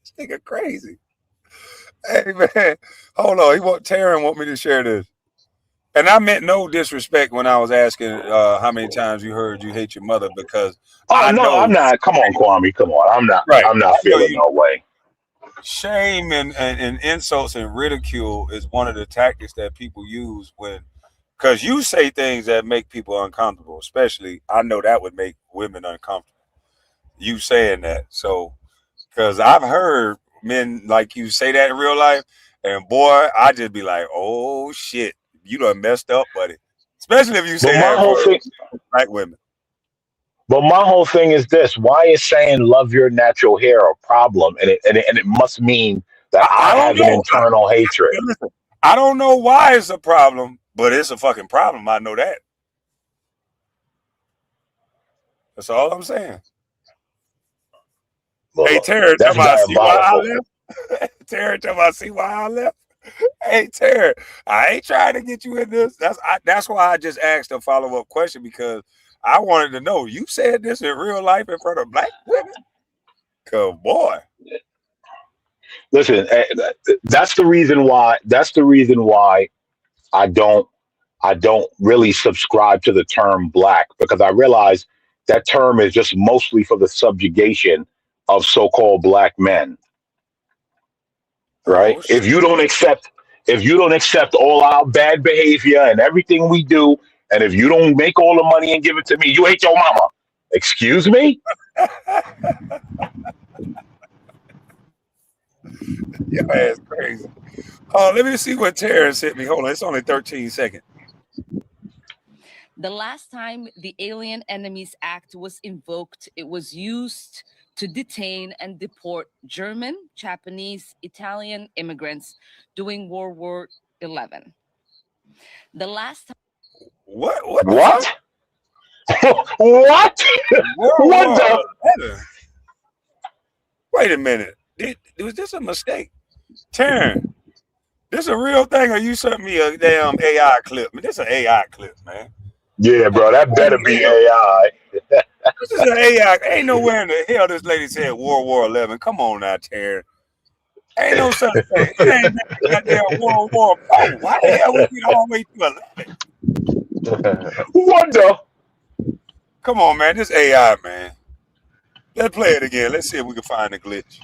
This nigga crazy. Hey man, hold on. Taryn want me to share this. And I meant no disrespect when I was asking how many times you heard you hate your mother, because Oh I no, I'm know, not. Come on, Kwame. Come on. I'm not. right? I'm not I know feeling you. no way. Shame and insults and ridicule is one of the tactics that people use because you say things that make people uncomfortable. Especially, I know that would make women uncomfortable. You saying that, so because I've heard men like you say that in real life, and boy, I just be like, oh shit, you done messed up, buddy. Especially if you But say my that in whole front thing. of black women. But my whole thing is this: why is saying love your natural hair a problem? And it must mean that I I don't have an know. internal hatred. Listen, I don't know why it's a problem, but it's a fucking problem. I know that. That's all I'm saying. Hey, Well, Terry, that's talking about see why I diabolical. left. Terry, talking about see why I left. Hey, Terry, I ain't trying to get you in this. That's why I just asked a follow-up question, because I wanted to know. You said this in real life in front of black women? Cause boy, Listen, that's the reason why. That's the reason why I don't. I don't really subscribe to the term black, because I realize that term is just mostly for the subjugation of so-called black men. Right? oh If you don't accept all our bad behavior and everything we do, and if you don't make all the money and give it to me, you hate your mama. Excuse me? your ass crazy. Oh, let me see what Terry sent me. Hold on, it's only 13 seconds. The last time the Alien Enemies Act was invoked, it was used to detain and deport German, Japanese, Italian immigrants during World War XI. The last time. What the What? fuck? What? World What War the? XI. Wait a minute. Was this a mistake? Terry, this a real thing, or you sent me a damn AI clip? Man, this an AI clip, man. Yeah, bro, that better be Hell, AI. this is an AI. Ain't nowhere in the hell this lady said World War XI. Come on now, Terry. Ain't no such thing. It ain't been goddamn World War IV. Why the hell we get all the way through 11? Wonder. Come on, man. This AI, man. Let's play it again. Let's see if we can find the glitch.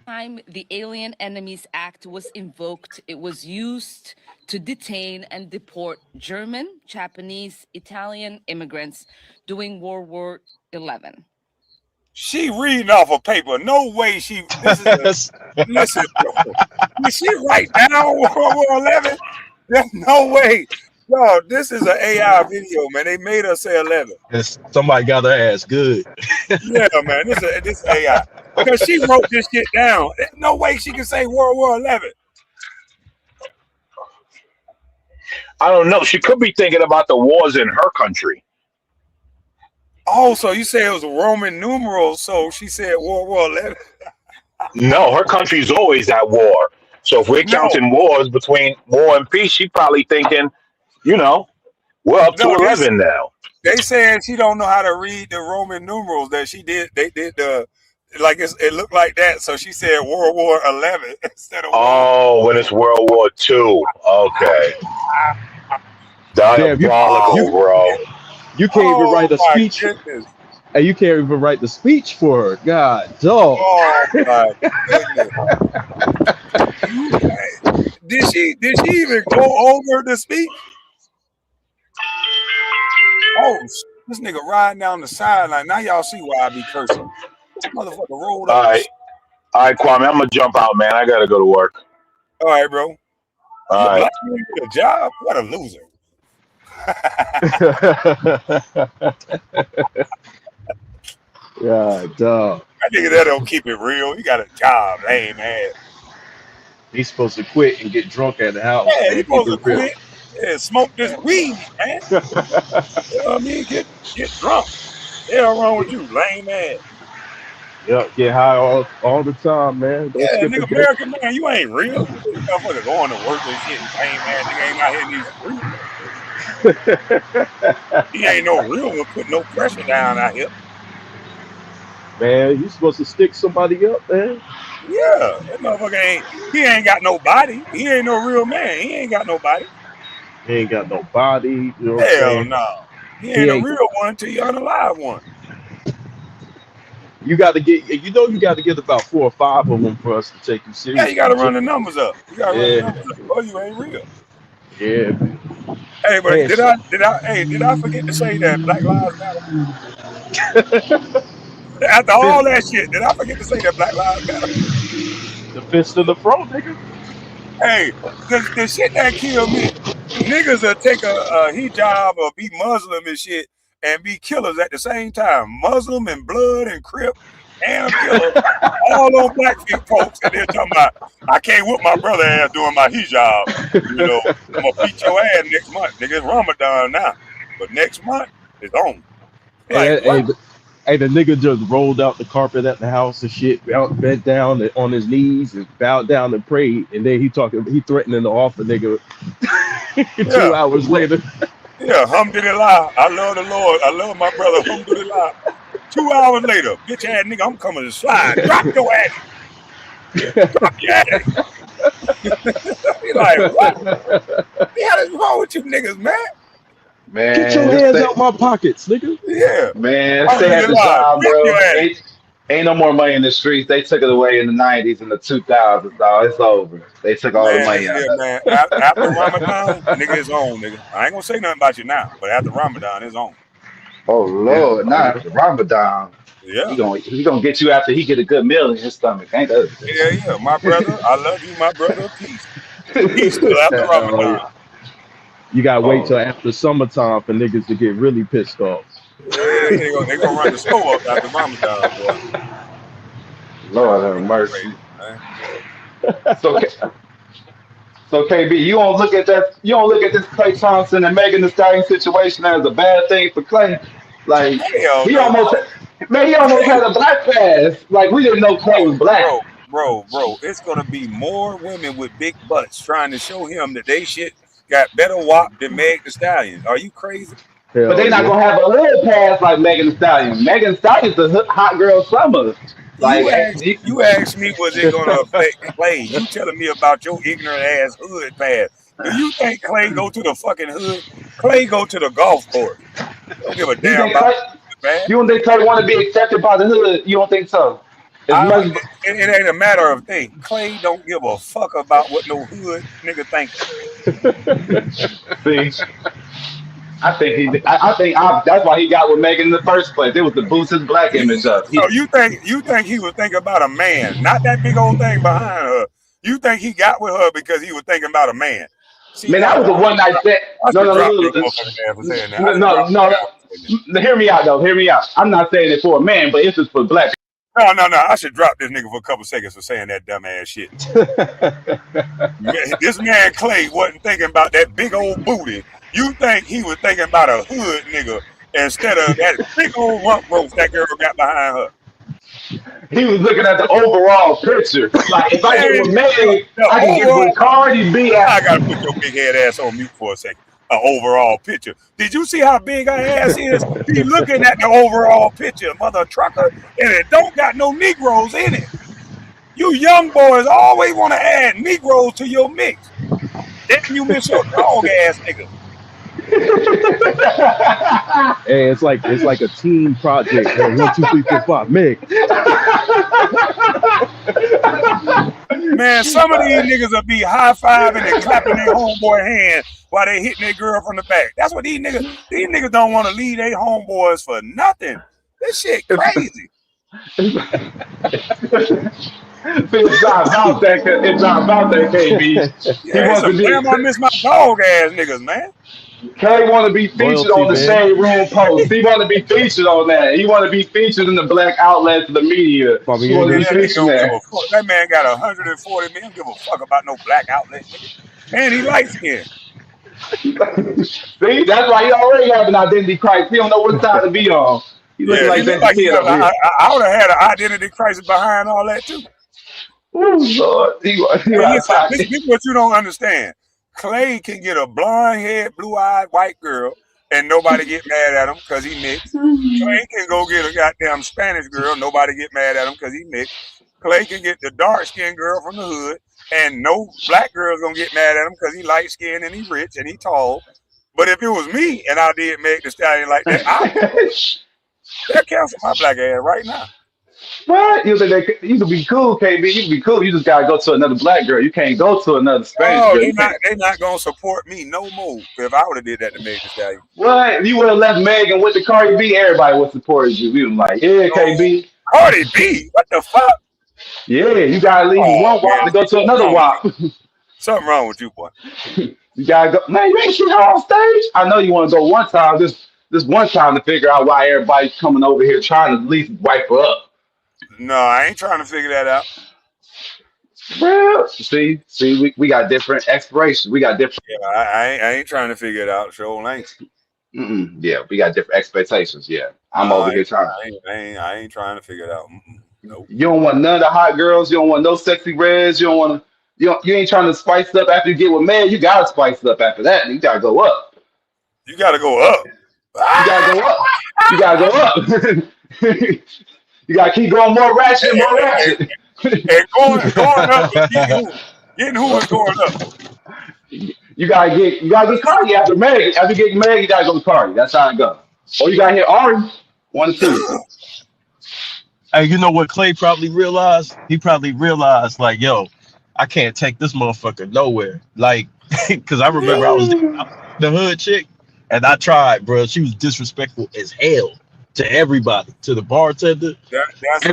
Time the Alien Enemies Act was invoked, it was used to detain and deport German, Japanese, Italian immigrants during World War XI. She reading off a paper. No way she. This is a, listen, bro. Did she write down World War XI? There's no way. Yo, this is an AI video, man. They made her say 11. Somebody got their ass good. Yeah, man. This AI. Because she wrote this shit down. There's no way she can say World War XI. I don't know. She could be thinking about the wars in her country. Oh, so you say it was Roman numerals, so she said World War XI? No, her country's always at war. So if we're counting wars between war and peace, she's probably thinking, you know, we're up to 11 now. They saying she don't know how to read the Roman numerals that she did. They did the like it looked like that. So she said World War XI instead of when it's World War II. Okay. Damn, Diabolical, bro. You can't even write a speech. Goodness. And you can't even write the speech for her. God, dog. Oh my goodness. Did she even go over the speech? Oh, this nigga riding down the sideline. Now y'all see why I be cursing. This motherfucker rolled up. All right, Kwame, I'm gonna jump out, man. I gotta go to work. All right, bro. All right. Get a job? What a loser. Yeah, dog. I think that don't keep it real. He got a job, lame ass. He's supposed to quit and get drunk at the house. Yeah, man. he's supposed to quit and smoke this weed, man. You know what I mean? Get drunk. The hell wrong with you, lame ass? Yep, get high all the time, man. Don't Yeah, skip nigga, a day. American man, you ain't real. You motherfucker going to work and shit, lame ass nigga ain't out here in these streets. He ain't no real one, put no pressure down out here. Man, you supposed to stick somebody up, man. Yeah, that motherfucker he ain't got no body. He ain't no real man. He ain't got no body. He ain't got no body. You know what I'm Hell saying? no. He ain't a real one until you're an alive one. You got to get about 4 or 5 of them for us to take you seriously. Yeah, you got to run the numbers up. You got to run the numbers up. Oh, you ain't real. Yeah. Hey, but did I forget to say that Black Lives Matter? After all that shit, did I forget to say that Black Lives Matter? The fist of the front, nigga. Hey, the shit that killed me, niggas will take a hijab or be Muslim and shit and be killers at the same time. Muslim and blood and Crip and killer, all on black folks, and they're talking about, I can't whip my brother ass doing my hijab. You know, I'm gonna beat your ass next month. Nigga, it's Ramadan now, but next month it's on. Hey, the nigga just rolled out the carpet at the house and shit, bent down on his knees and bowed down and prayed, and then he threatening to off a nigga 2 hours later. Yeah, alhamdulillah. I love the Lord. I love my brother. Alhamdulillah. 2 hours later, bitch ass nigga, I'm coming to slide. Drop your ass. Drop your ass. He like, what? What the hell is wrong with you niggas, man? Man, get your hands out my pockets, nigga. Yeah. Man, stay at the job, bro. Ain't no more money in the streets. They took it away in the 90s and the 2000s, dog. It's over. They took all the money out. Yeah, man. After Ramadan, nigga, it's on, nigga. I ain't gonna say nothing about you now, but after Ramadan, it's on. Oh Lord, not after Ramadan. Yeah. He gonna get you after he get a good meal in his stomach. Ain't that? Yeah, my brother. I love you, my brother. Peace. Peace till after Ramadan. You gotta wait till after summertime for niggas to get really pissed off. Yeah, they gonna run the store up after Ramadan, boy. Lord have mercy. So KB, you don't look at this Klay Thompson and Megan Thee Stallion situation as a bad thing for Klay. Like he almost had a black pass. Like we didn't know Klay was black. Bro, it's gonna be more women with big butts trying to show him that they shit got better wop than Meg Thee Stallion. Are you crazy? But they're not gonna have a little pass like Megan Thee Stallion. Megan Thee Stallion's the hot girl summer. Like, you asked me, was it gonna affect Klay? You telling me about your ignorant ass hood past. Do you think Klay go to the fucking hood? Klay go to the golf course. Don't give a you damn think about Clay, the hood, man. you don't think Clay want to be accepted by the hood? You don't think so? As much It ain't a matter of thing. Klay don't give a fuck about what no hood nigga thinking. see, that's why he got with Megan in the first place. It was to boost his black image up. So you think he was thinking about a man, not that big old thing behind her. You think he got with her because he was thinking about a man. See, Man, that was a one night stand. I No, should no, drop no, this motherfucking ass for saying that. no. Hear me out, though. Hear me out. I'm not saying it for a man, but it's just for black. No. I should drop this nigga for a couple seconds for saying that dumb ass shit. This man Klay wasn't thinking about that big old booty. You think he was thinking about a hood nigga instead of that big old rump roast that girl got behind her. He was looking at the overall picture. Like, if I get with Megan, I can get with Cardi B. I gotta put your big head ass on mute for a second. An overall picture. Did you see how big her ass is? He looking at the overall picture, mother trucker, and it don't got no Negroes in it. You young boys always want to add Negroes to your mix. Then you miss your dog ass nigga. Hey, it's like a team project. Hey, 1, 2, 3, 4, 5, Meg. Man, some of these niggas will be high-fiving and clapping their homeboy hand while they hitting their girl from the back. That's what these niggas don't want to leave their homeboys for nothing. This shit crazy. It's not about that, KB. Damn, I miss my dog ass niggas, man. Clay want to be featured on the Shade Room post. He want to be featured on that. He want to be featured in the black outlets of the media. He want to be featured there. That man got 140 million. Give a fuck about no black outlet, nigga. And he light skinned. See, that's why he already have an identity crisis. He don't know what side to be on. He looking like that kid over here. I would have had an identity crisis behind all that too. Oh Lord, this is what you don't understand. Klay can get a blonde head, blue-eyed white girl, and nobody get mad at him because he mixed. Klay can go get a goddamn Spanish girl, nobody get mad at him because he mixed. Klay can get the dark-skinned girl from the hood, and no black girl's gonna get mad at him because he light-skinned and he rich and he tall. But if it was me and I did Meg the Stallion like that, they'll cancel my black ass right now. What? You could be cool, KB. You can be cool. You just gotta go to another black girl. You can't go to another Spanish girl. They not gonna support me no more. If I would have did that to Meg the Stallion. What? You would have left Megan with the Cardi B. Everybody would support you. We was like, yeah, KB. Cardi B. What the fuck? Yeah, you gotta leave one WAP to go to another WAP. Something wrong with you, boy. You gotta go. Man, you ain't seen her on stage. I know you want to go one time. This one time to figure out why everybody's coming over here trying to at least wipe her up. No, I ain't trying to figure that out. Well, see, we got different expirations. We got different. Yeah, I ain't trying to figure it out. Sure ain't. Yeah, we got different expectations. Yeah, I'm over here trying. I ain't trying to figure it out. Nope. You don't want none of the hot girls. You don't want no sexy reds. You don't want to. You ain't trying to spice it up after you get with man. You gotta spice it up after that. You gotta go up. You gotta go up. You gotta go up. You gotta go up. You gotta keep going more ratchet, more ratchet. And going up, getting who is going up. You gotta get Cardi after Meg. After getting Meg, you gotta go to Cardi. That's how it goes. Or you gotta hit Ari. 1 or 2. Hey, you know what Klay probably realized? He probably realized, like, yo, I can't take this motherfucker nowhere. Like, because I remember I was the hood chick, and I tried, bro. She was disrespectful as hell to everybody, to the bartender. That's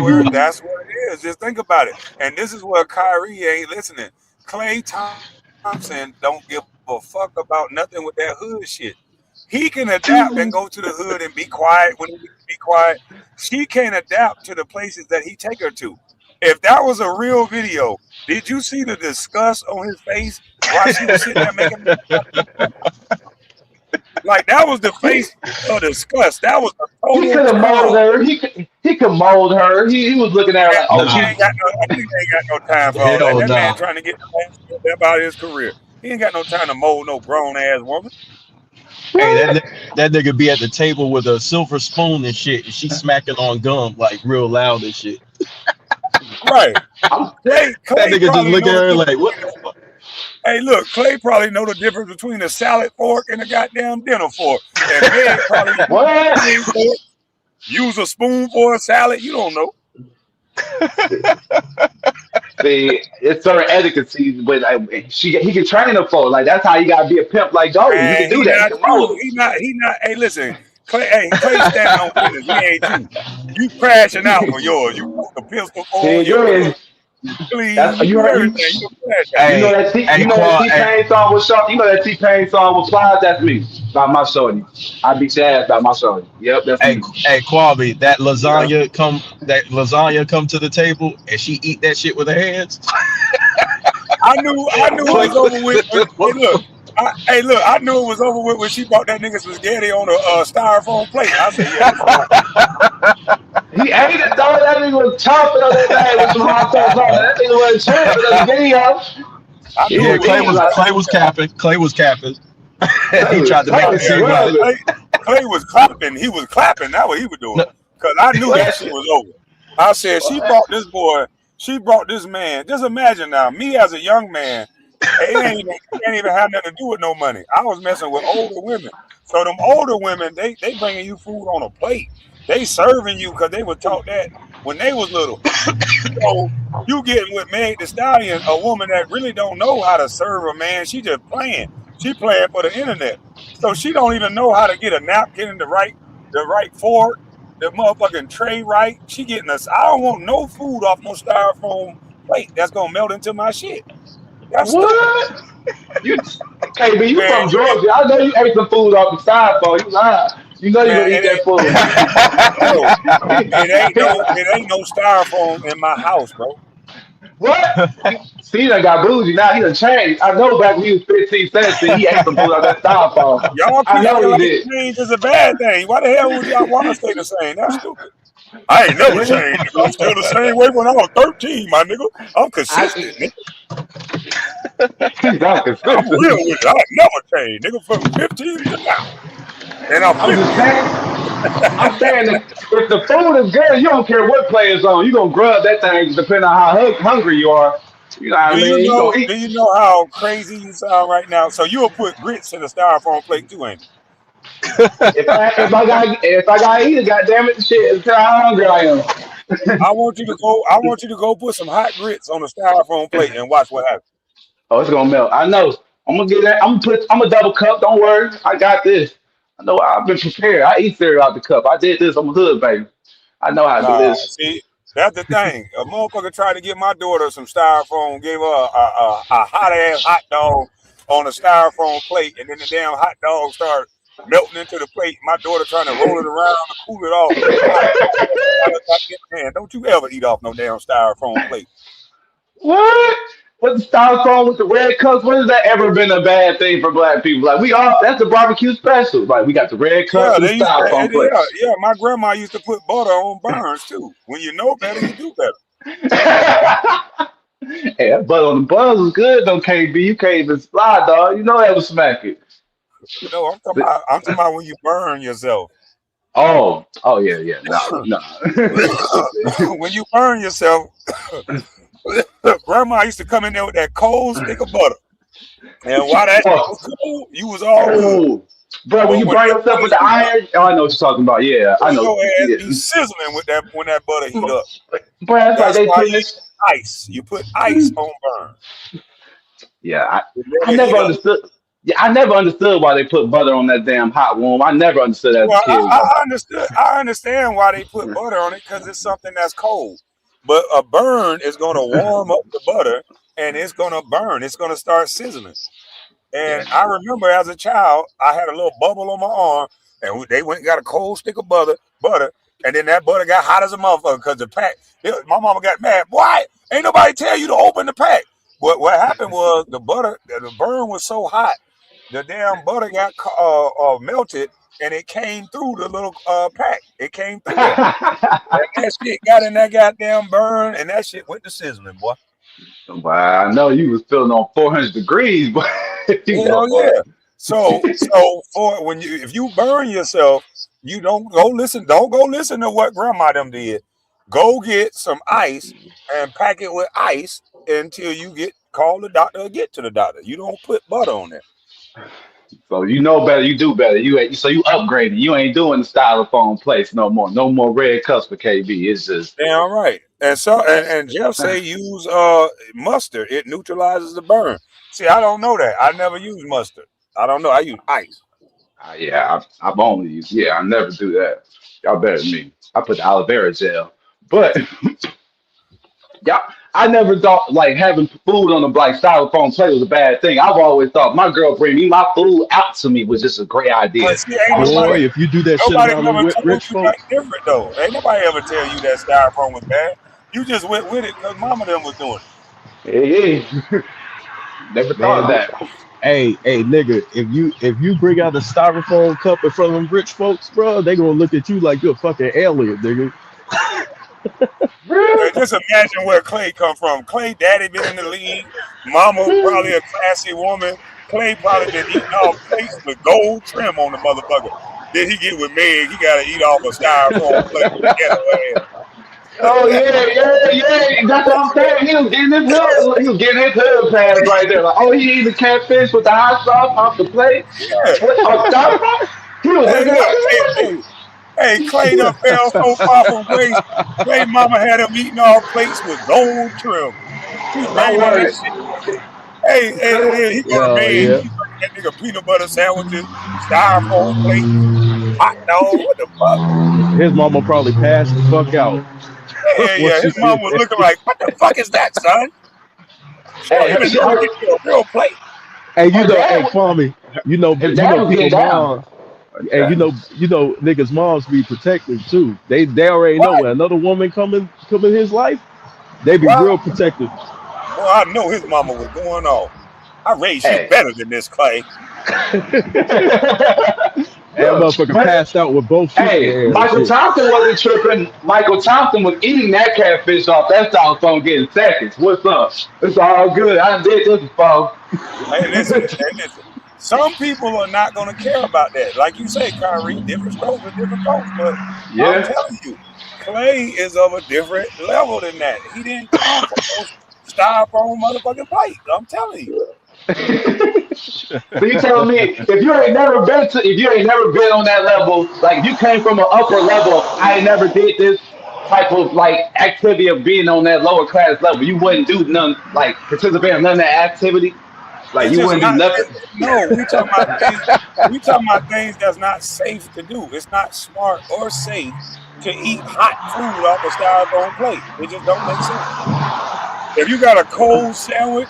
what it is. Just think about it. And this is where Kyrie ain't listening. Klay Thompson don't give a fuck about nothing with that hood shit. He can adapt and go to the hood and be quiet when he needs to be quiet. She can't adapt to the places that he take her to. If that was a real video, did you see the disgust on his face while she was sitting there making like that was the face of disgust. That was the total. He could have molded her. He could mold her. He was looking at her like, I think he ain't got no time for all that. That man trying to get about his career. He ain't got no time to mold no grown ass woman. Hey, that nigga be at the table with a silver spoon and shit, and she smacking on gum like real loud and shit. Right. Klay That nigga just probably look at know the her difference. like, what the fuck? Hey, look, Klay probably know the difference between a salad fork and a goddamn dinner fork. And Meg probably What? use a spoon for a salad. You don't know. See, it's certain etiquette, but he can train her for it. Like that's how you gotta be a pimp like Jordan. You can And do he that. You not can you. mold it. He not. Hey, listen, Clay standing on business. He ain't you. You crashing out for yours. You put the pistol on. See, You good. clean. That's You you do heard everything. You a crash out. you know that T Pain song with Sean. You know that T Pain song with Plies. That's me. About my shorty. I beat your ass about my shorty. Yep, that's me. Hey, Kwame, that Yeah. lasagna come to the table and she eat that shit with her hands. I knew it was over with. Hey, look, I knew it was over with when she brought that nigga some spaghetti on a styrofoam plate. I said, yeah, this is over. He ate it though. That nigga was chomping on that thing with some hot sauce on it. That nigga wasn't tripping on the video. I He knew Yeah, it was was Clay eating over. was like Clay was capping. Clay was capping. He Clay tried to make it was seem like scrubbing. Clay was clapping. He was clapping. That's what he was doing. no, Cause I knew that What? shit was over. I said, she brought this boy. She brought this man. Just imagine now, me as a young man. It ain't even have nothing to do with no money. I was messing with older women. So them older women, they bringing you food on a plate. They serving you because they were taught that when they was little. So you getting with Meg the Stallion, a woman that really don't know how to serve a man. She just playing. She playing for the internet. So she don't even know how to get a napkin in the right fork, the motherfucking tray right. She getting us. I don't want no food off no styrofoam plate that's gonna melt into my shit. That's stupid. What? You KB, you Man, from Georgia. I know you ate some food off the side for you lying. You know you man, gonna eat that food. bro, it ain't no styrofoam in my house, bro. What? See, he done got bougie now. He done changed. I know back when he was 15, 17, he ate some food out that styrofoam. Y'all I keep know acting he like did. change is a bad thing. Why the hell would y'all want to stay the same? That's stupid. I ain't never changed. Nigga. I'm still the same way when I was 13, my nigga. I'm consistent, nigga. He's not I'm consistent. real with it. I never changed, nigga, from 15 to now. And I'm I'm 50. just saying. I'm saying that if the food is good, you don't care what play is on. You gonna grub that thing depending on how hungry you are. You know what I mean? You gonna Do eat. you know how crazy you sound right now? So you'll put grits in a styrofoam plate too, ain't If I got to eat it, goddamn it, shit, it's how hungry I am. I want you to go put some hot grits on a styrofoam plate and watch what happens. Oh, it's gonna melt. I know. I'm gonna get that. I'm a double cup. Don't worry. I got this. I know. I've been prepared. I eat cereal out the cup. I did this. I'm a hood baby. I know how to do Nah, this. see, that's the thing. A motherfucker tried to get my daughter some styrofoam, gave her a hot ass hot dog on a styrofoam plate, and then the damn hot dog started melting into the plate. My daughter trying to roll it around to cool it off. Man, don't you ever eat off no damn styrofoam plate. What? What the styrofoam with the red cups? When has that ever been a bad thing for black people? Like we all, that's the barbecue special. Like we got the red cups Yeah, and the styrofoam yeah, plates. yeah. My grandma used to put butter on burns too. When you know better, you do better. Hey, that butter on the buns was good though, KB. You can't even slide, dog. You know that was smacking. No, I'm talking about when you burn yourself. Oh yeah, yeah. No, no. When you burn yourself, grandma used to come in there with that cold stick of butter. And while that shit oh, was cold, you was all good. oh, bro, when But you when burn that yourself butter with the heat up, iron, oh, I know what you're talking about. Yeah, I boy, know. your ass Yeah. be sizzling with that when that butter heat up. Bro, that's like That's they why put you this. use ice. You put ice on burn. Yeah, You I let it never heat up. understood. Yeah, I never understood why they put butter on that damn hot womb. I never understood that as a Well, kid. Like, I understand why they put butter on it because it's something that's cold. But a burn is going to warm up the butter and it's going to burn. It's going to start sizzling. And I remember as a child, I had a little bubble on my arm, and they went and got a cold stick of butter, and then that butter got hot as a motherfucker because the pack. My mama got mad. Why ain't nobody tell you to open the pack? But what happened was the burn was so hot, the damn butter got melted, and it came through the little pack. It came through there, and that shit got in that goddamn burn, and that shit went to sizzling, boy. well, I know you was feeling on 400 degrees, but you Hell know, boy. yeah. So for when if you burn yourself, you don't go listen to what grandma them did. Go get some ice and pack it with ice until you get call the doctor or get to the doctor. You don't put butter on it. So you know better, you do better. You upgrading. You ain't doing the styrofoam plates no more. No more red cups for KB. It's just Damn right. And so and Jeff say use mustard. It neutralizes the burn. See, I don't know that. I never use mustard. I don't know. I use ice. I've only used. Yeah, I never do that. Y'all better than me. I put the aloe vera gel, but y'all, I never thought like having food on the like styrofoam plate was a bad thing. I've always thought my girl bring me my food out to me was just a great idea. But see, ain't Boy, if you do that shit nobody around ever them told rich you that folks, different though. Ain't nobody ever tell you that styrofoam was bad. You just went with it because mama them was doing it. Yeah, never thought man. of that. Hey, nigga, if you bring out a styrofoam cup in front of them rich folks, bro, they gonna look at you like you're a fucking alien, nigga. Hey, just imagine where Klay come from. Klay daddy been in the league. Mama probably a classy woman. Klay probably been eating off plates with gold trim on the motherfucker. Then he get with Meg. He got to eat off a styrofoam plate with ghetto ass. Oh yeah. That's what I'm saying. He was getting his hood. He was getting his hood pass right there. Like, oh, he eating the catfish with the hot sauce off the plate. Yeah. On styrofoam. He was Hey, looking look, hey, Klay done fell so far from grace. Klay mama had him eating all plates with gold trim. She bragging on that shit. Hey, and then he go to Meg. Yeah. He bring that nigga peanut butter sandwiches, styrofoam plates, hot dog. What the fuck? His mama probably passed the fuck out. Yeah. His mom was looking like, what the fuck is that, son? She don't even know to get you a real plate. Hey, hey, Kwame, people moms. Hey, you know, niggas' moms be protective too. They already know when another woman come in his life, they be real protective. Well, I know his mama was going off. I raised you better than this, Klay. That motherfucker passed out with both feet. Hey, Michael Thompson wasn't tripping. Michael Thompson was eating that catfish off that styrofoam getting seconds. What's up? It's all good. I did this before. Hey, listen. Some people are not going to care about that. Like you say, Kyrie, different strokes for different folks. But I'm telling you, Klay is of a different level than that. He didn't come from those styrofoam motherfucking plates. I'm telling you. So you telling me if you ain't never been on that level, like if you came from an upper level, I ain't never did this type of like activity of being on that lower class level, you wouldn't do none like participate in none of that activity. Like It's you just wouldn't do not. nothing. No, we talking about things. We talking about things that's not safe to do. It's not smart or safe to eat hot food off a styrofoam plate. It just don't make sense. If you got a cold sandwich,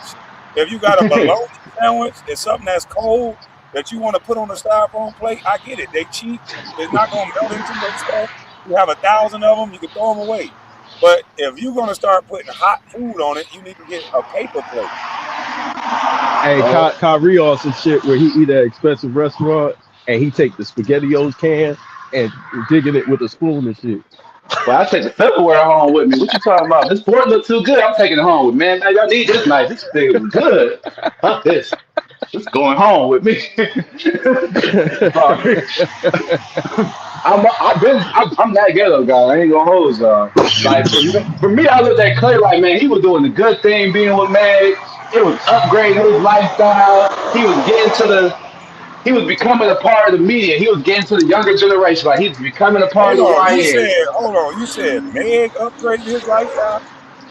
if you got a bologna sandwich, it's something that's cold that you want to put on a styrofoam plate. I get it. They cheap. It's not going to melt into your stuff. You have 1,000 of them. You can throw them away. But if you're going to start putting hot food on it, you need to get a paper plate. Hey, Kyrie on some shit where he eat at an expensive restaurant and he take the SpaghettiOs can and digging it with a spoon and shit. Well, I take the Tupperware home with me. What you talking about? This board look too good. I'm taking it home with me. Man, y'all need this night. This thing is good. Fuck this. It's going home with me. I'm that ghetto guy. I ain't gonna hold y'all. Like for me, I looked at Klay like, man, he was doing the good thing being with Meg. It was upgrading his lifestyle. He was becoming a part of the media. He was getting to the younger generation. Like he's becoming a part of the YN. You said Meg upgraded his lifestyle?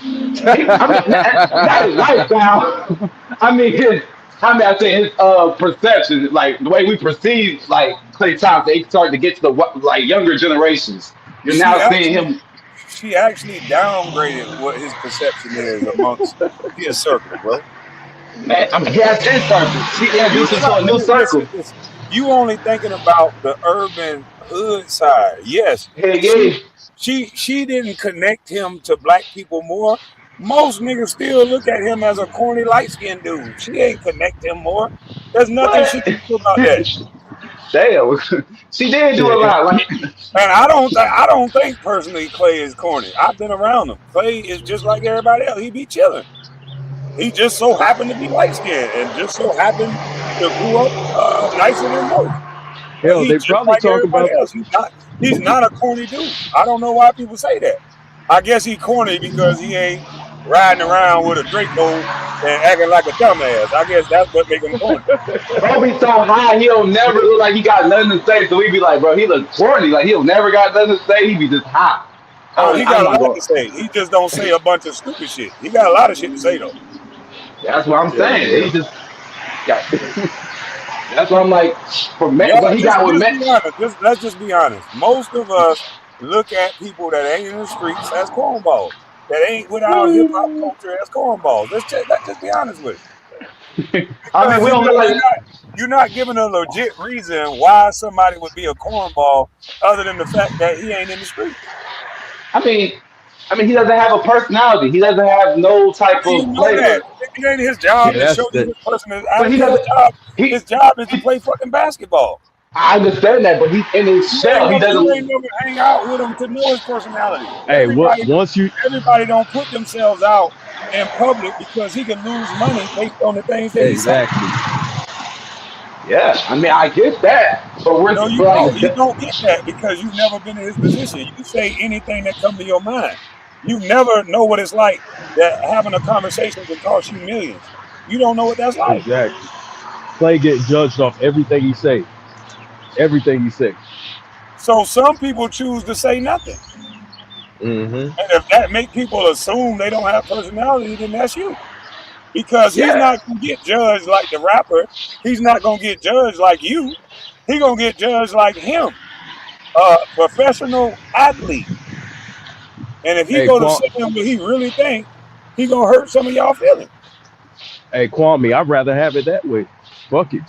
Not his lifestyle. I say his perception, like the way we perceive like Klay Thompson, he started to get to the like younger generations. You're now seeing him. She actually downgraded what his perception is amongst his circle, bro. Man, he has 10 circles. She introduced him to a new circle. You only thinking about the urban hood side. Yes. She didn't connect him to black people more. Most niggas still look at him as a corny light-skinned dude. She ain't connect him more. There's nothing she can do about that. Damn, she did do a lot. Like, and I don't think personally Klay is corny. I've been around him. Klay is just like everybody else. He be chilling. He just so happened to be light skinned and just so happened to grow up nicer than most. Hell, they probably talk about. He's not a corny dude. I don't know why people say that. I guess he corny because he ain't riding around with a Draco and acting like a dumbass. I guess that's what make him corny. Bro be so high, he don't never look like he got nothing to say. So we be like, bro, he look corny. Like he'll never got nothing to say. He be just high. Oh, he I'm got a not lot going. to say. He just don't say a bunch of stupid shit. He got a lot of shit to say though. That's what I'm Hell saying. yeah. He just got. That's what I'm like. For Y'all what he got with just Met. be honest. Let's just be honest. Most of us look at people that ain't in the streets as cornballs. That ain't with our hip hop culture as cornballs. Let's just be honest with it. I mean, Because we don't look like. you're not giving a legit reason why somebody would be a cornball other than the fact that he ain't in the streets. I mean, he doesn't have a personality. He doesn't have no How type do you of know that? flavor. It ain't his job Yeah, to show that's you that. his personality. But he doesn't. His He. job is to play fucking basketball. I understand that, but he's in his shell. He You doesn't. ain't never hang out with him to know his personality. Hey, once you Everybody don't put themselves out in public because he can lose money based on the things that he say. exactly. Yeah, I mean, I get that, but we're No, you like, don't. You don't get that because you've never been in his position. You say anything that come to your mind. You never know what it's like that having a conversation can cost you millions. You don't know what that's like. Exactly. Klay get judged off everything he say. Everything he say. So some people choose to say nothing. Mm-hmm. And if that make people assume they don't have personality, then that's you. Because he's yeah, not gonna get judged like the rapper. He's not gonna get judged like you. He gonna get judged like him, a professional athlete. And if he Hey, go to say what he really think, he gonna hurt some of y'all feelings. Kwame, I'd rather have it that way. Fuck it.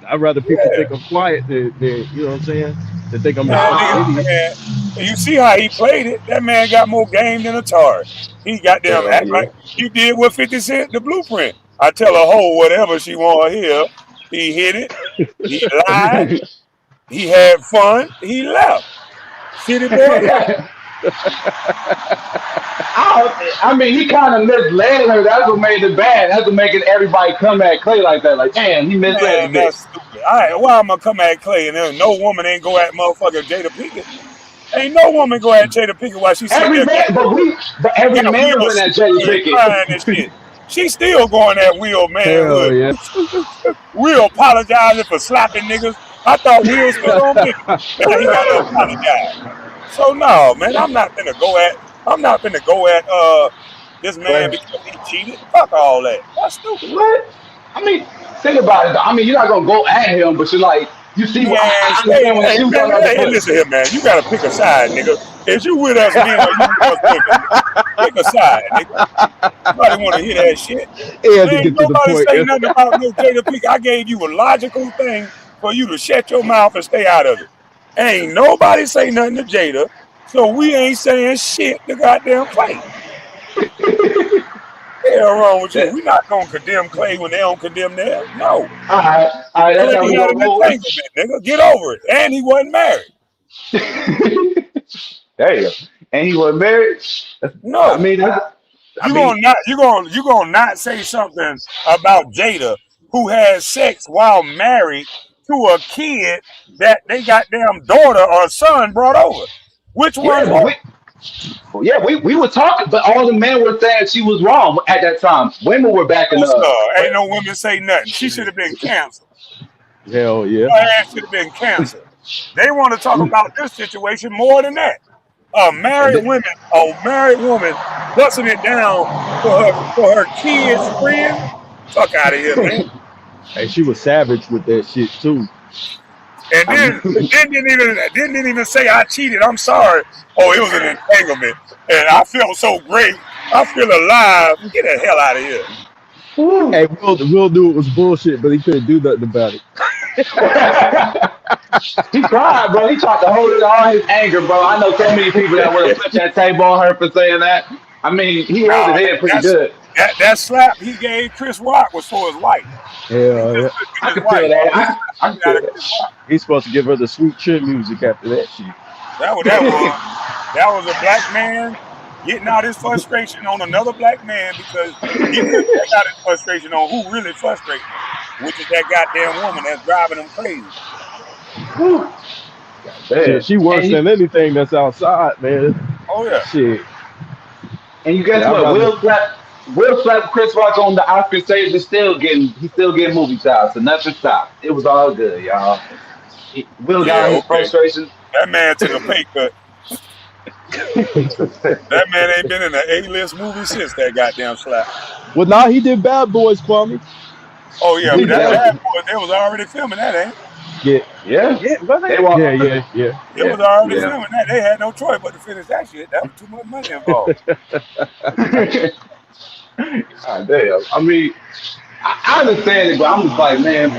I'd rather people Yeah, think I'm quiet than you know what I'm saying? Than think I'm the man, fucking nigga, idiot. man. You see how he played it? That man got more game than a tar. He got them Hell act yeah. like he did with 50 Cent, the blueprint. I tell a hoe whatever she want to hear. He hit it. He lied. He had fun. He left. City boy left. I mean, he kind of misled her. That's what made it bad. That's what making everybody come at Clay like that. Like, damn, he misled the Man, bitch. that's stupid. All right, why am I come at Klay and then no woman ain't go at motherfucker Jada Pinkett? Ain't no woman go at Jada Pinkett while she sit Every there man, but every got man Will went at Jada screaming and crying and Pickett. shit. She still going at Will Hell manhood. yeah. Will apologizing for slapping niggas. I thought Will stood on business. Now he got to apologize. So no, man, I'm not finna go at this man Clay. because he cheated. Fuck all that. That's stupid. What? I mean, think about it. Though. I mean, you're not gonna go at him, but you're like, you see, Man, I understand when hey shoes man, on the other hey, foot. listen here, man. You gotta pick a side, nigga. Is you with us men or you with us women, nigga? Pick a side, nigga. Nobody wanna hear that shit. He had to Ain't get to the nobody point. say nothing about no Jada Pinkett. I gave you a logical thing for you to shut your mouth and stay out of it. Ain't nobody say nothing to Jada, so we ain't saying shit to goddamn Klay. Hell wrong with you? We not gonna condemn Klay when they don't condemn them. No. All right, that's Klay how we had gonna an roll. entanglement, nigga. Get over it. And he wasn't married. Damn, and he was married. I No. mean, You gonna not say something about Jada who had sex while married to a kid that they goddamn daughter or son brought over. Which one's yeah, but worse? we were talking, but all the men were saying she was wrong at that time. Women were backing No, up. sir. Ain't no women say nothing. She should have been canceled. Hell yeah. Her ass should have been canceled. They want to talk about this situation more than that. A married woman busting it down for her kids' friend. Fuck out of here, man. Hey, she was savage with that shit too. And then didn't even say I cheated. I'm sorry. Oh, it was an entanglement, and I felt so great. I feel alive. Get the hell out of here. Hey, Will knew it was bullshit, but he couldn't do nothing about it. He cried, bro. He tried to hold it all his anger, bro. I know so many people that would have put that table on her for saying that. I mean, he held Nah, it in pretty good. that slap he gave Chris Rock was for his wife. He Hell yeah. just couldn't I get his can feel wife. that. He I can slapped out feel of Chris Rock. He's supposed to give her the sweet chin music after that shit. That what that was. That was a black man getting out his frustration on another black man because he couldn't take out his frustration on who really frustrating him, which is that goddamn woman that's driving him crazy. Shit, she worse than anything that's outside, man. Oh yeah. Shit. And you guess Yeah, I'd what? rather. Will slap Chris Rock on the Oscar stage and he's still getting movie time, so nothing stopped. It was all good, y'all. Will Yeah, got his okay. frustration. That man took a pay cut. That man ain't been in an A-list movie since that goddamn slap. Well, nah, he did Bad Boys, Kwame. Oh He yeah, but did that Bad Bad Boys. Boy, they was already filming that, ain't it? Yeah, Yeah, Yeah, was they it? walk. yeah. It was already filming that. They had no choice but to finish that shit. That was too much money involved. God damn. I mean, I understand it, but I'm just like, man,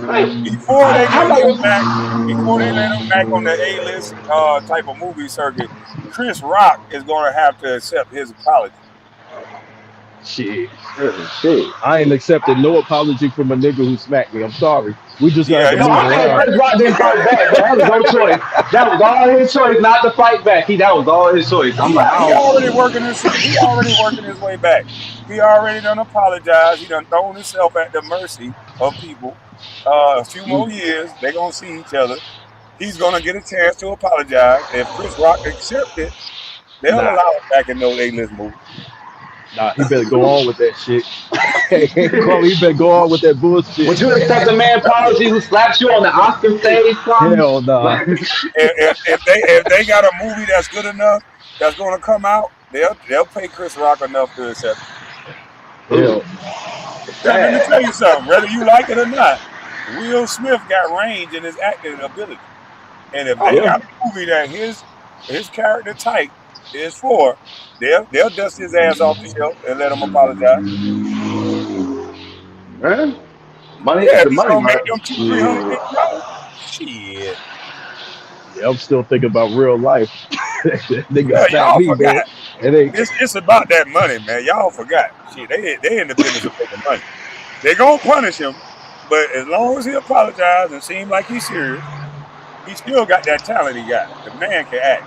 like, Before they how let about him back, on the A-list type of movie circuit, Chris Rock is going to have to accept his apology. Shit. I ain't accepted no apology from a nigga who smacked me. I'm sorry. We just gonna Yeah, have to No, it's move I'm saying around. Chris Rock didn't fight back, but that was no choice. That was all his choice not to fight back. That was all his choice. I'm like, I he don't. already working his way back. He already done apologized. He done thrown himself at the mercy of people. A few more years, they're gonna see each other. He's gonna get a chance to apologize. If Chris Rock accepts it, they'll Nah, allow him back in those A-list movies. he better go on with that shit. Kwame, he better go on with that bullshit. Would you accept a man apology who slaps you on the Oscar stage, Kwame? Hell nah. If they got a movie that's good enough that's gonna come out, they'll pay Chris Rock enough to accept it. Hell. Because let me tell you something, whether you like it or not, Will Smith got range in his acting ability. And if they got a movie that his character type is for, they'll dust his ass off the shelf and let him apologize. Man, money, Yeah, if the he's money, gonna make right? them $200-300 million. Shit. Yeah, I'm still thinking about real life. Nigga Yeah, smacked y'all me, forgot. man. It ain't. It's about that money, man. Y'all forgot. Shit, they in the business of making money. They gonna punish him, but as long as he apologizes and seem like he's serious, he still got that talent he got. The man can act.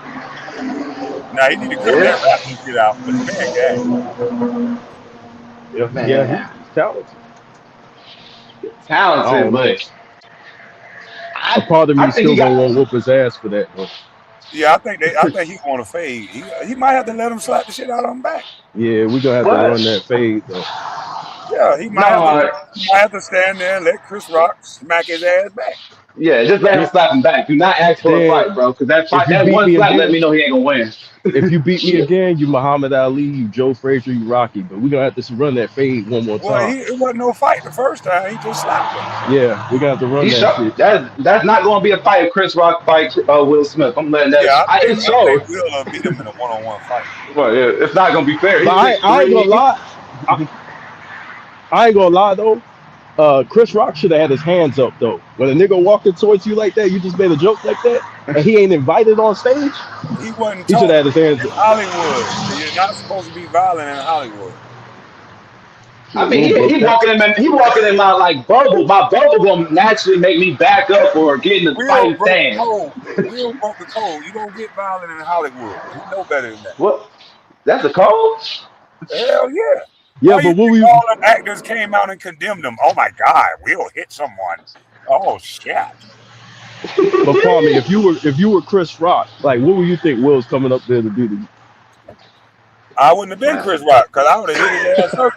Now he need to cut that Yeah, rapping shit out, but the man can act. Yeah, man, he's talented. I talented, don't know. but A part of I me think still he gonna got. want to whoop his ass for that, though. Yeah, I think he want to fade. He might have to let him slap the shit out of him back. Yeah, we gonna have to What? run that fade though. Yeah, No, he might have to stand there and let Chris Rock smack his ass back. yeah, just let him Then, slap him back. Do not ask for a then fight, bro, because if you that beat one me slap let again, me know he ain't gonna win. if you beat me Shit. again, you Muhammad Ali, you Joe Frazier, you Rocky. But we gonna have to run that fade one more Well, time. it wasn't no fight the first time. He just slapped him. Yeah, we gonna have to run He that shot. shit. That's not gonna be a fight. If Chris Rock fight Will Smith. I'm letting Yeah, that. It I think shows. Will beat him in a one-on-one fight. Well, yeah, it's not gonna be fair. But He's I ain't 6'3". gonna lie. I ain't gonna lie though. Chris Rock should have had his hands up though. When a nigga walking towards you like that, you just made a joke like that, and he ain't invited on stage. He wasn't He should taught. have had his hands It's up. Hollywood. You're not supposed to be violent in Hollywood. I Shit, mean, Will broke he that. walking in my like bubble. My bubble gonna naturally make me back up or get in the Will fighting broke the stance. code. Will broke the code. You don't get violent in Hollywood. He know better than that. What? That's a code? Hell yeah. Yeah, Why you but what think we all the actors came out and condemned him? Oh my God, Will hit someone. Oh shit. But Kwame, if you were Chris Rock, like what would you think Will's coming up there to do to you? I wouldn't have been Chris Rock because I would have hit his ass first.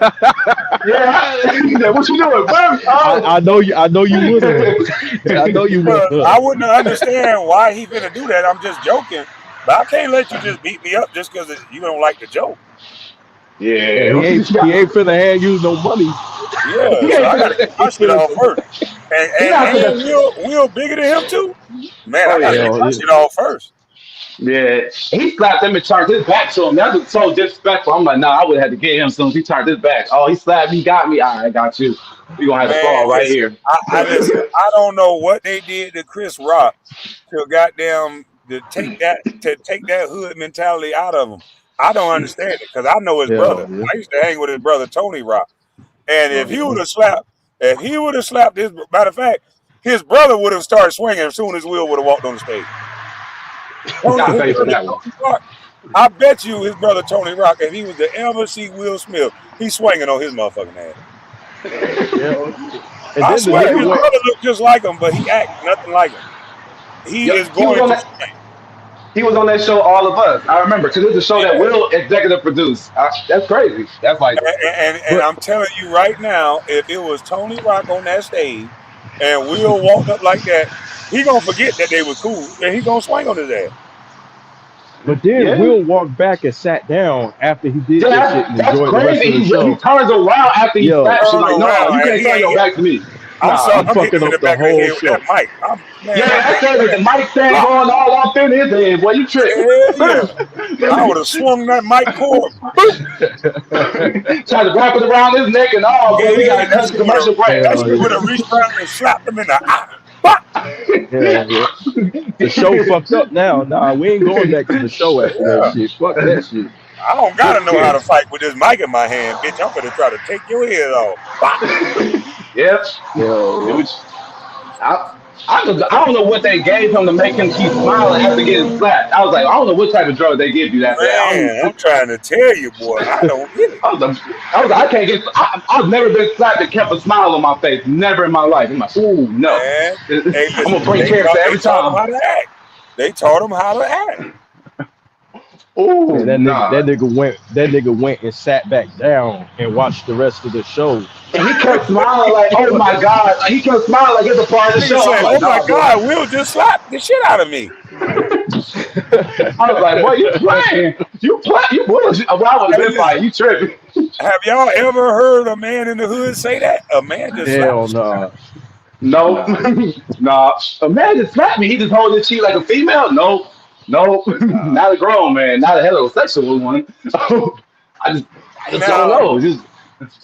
Yeah, what you doing, bro? I know you. I know you would have. I know you would Because have. I wouldn't understand why he finna do that. I'm just joking. But I can't let you just beat me up just because you don't like the joke. Yeah, he ain't. He ain't finna hand you no money. Yeah, so I gotta get He my shit finna. off first. He not And finna. Will bigger than him too? Man, Oh I gotta yeah, get Hell my yeah. shit off first. yeah. He slapped him and turned his back to him. That was so disrespectful. I'm like, nah, I would have had to get him as soon as he turned his back. Oh, he slapped me, got me. All right, I got you. We gonna have to Man, fall right listen, here. I listen. I don't know what they did to Chris Rock to goddamn to take that hood mentality out of him. I don't understand it because I know his brother. Hell yeah. I used to hang with his brother Tony Rock, and Oh yeah. if he would have slapped his, matter of fact, his brother would have started swinging as soon as Will would have walked on the stage. Got to His pay for brother that one. Tony Rock. I bet you his brother Tony Rock, if he was to ever see Will Smith, he's swinging on his motherfucking ass. Hell yeah. And I then the swear, Yeah, nigga his went. brother looked just like him, but he act nothing like him. He yo, is he was going on to that. swing. He was on that show, All of Us. I remember because it's a show that Will executive produced. That's crazy. That's like, And I'm telling you right now, if it was Tony Rock on that stage and Will walked up like that, he gonna forget that they were cool and he gonna swing on his ass. But then Will walked back and sat down after he did that shit and that's enjoyed the rest crazy. of the He show. turns around after he Yo, slaps you Turn like, no, around you and can't turn your back to me. I'm sorry, he I'm hitting fucking him in up the the back of the whole head with show. that mic. That's crazy. The mic stand going all up in his head. Boy, you tripping. Hell yeah. I would have swung that mic cord. Tried to wrap it around his neck and all, but we got to cut the commercial break. He would have reached around and slapped him in the eye. Yeah. The show fucked up now. Nah, we ain't going back to the show after that shit. Fuck that shit. I don't gotta know how to fight with this mic in my hand, bitch. I'm gonna try to take your head off. Yep. I don't know what they gave him to make him keep smiling after getting slapped. I was like, I don't know what type of drug they give you that. Man, I'm trying to tell you, boy. I don't get it. I was like, I can't get. I've never been slapped that kept a smile on my face. Never in my life. I'm like, ooh, no. Man, hey, I'm gonna bring character every time. They taught him how to act. Ooh, that nigga went and sat back down and watched the rest of the show. And he kept smiling like, oh my God. He kept smiling like it's a part of the show. Said, Like, oh my God, Will just slapped the shit out of me. I was like, boy, you playing. You bullshit. Well, I would have been fighting. You tripping. Have y'all ever heard a man in the hood say that? A man just Hell slapped. No. Nah. A man just slapped me. He just hold his cheek like a female? Nope. Not a grown man. Not a heterosexual one. I just don't know.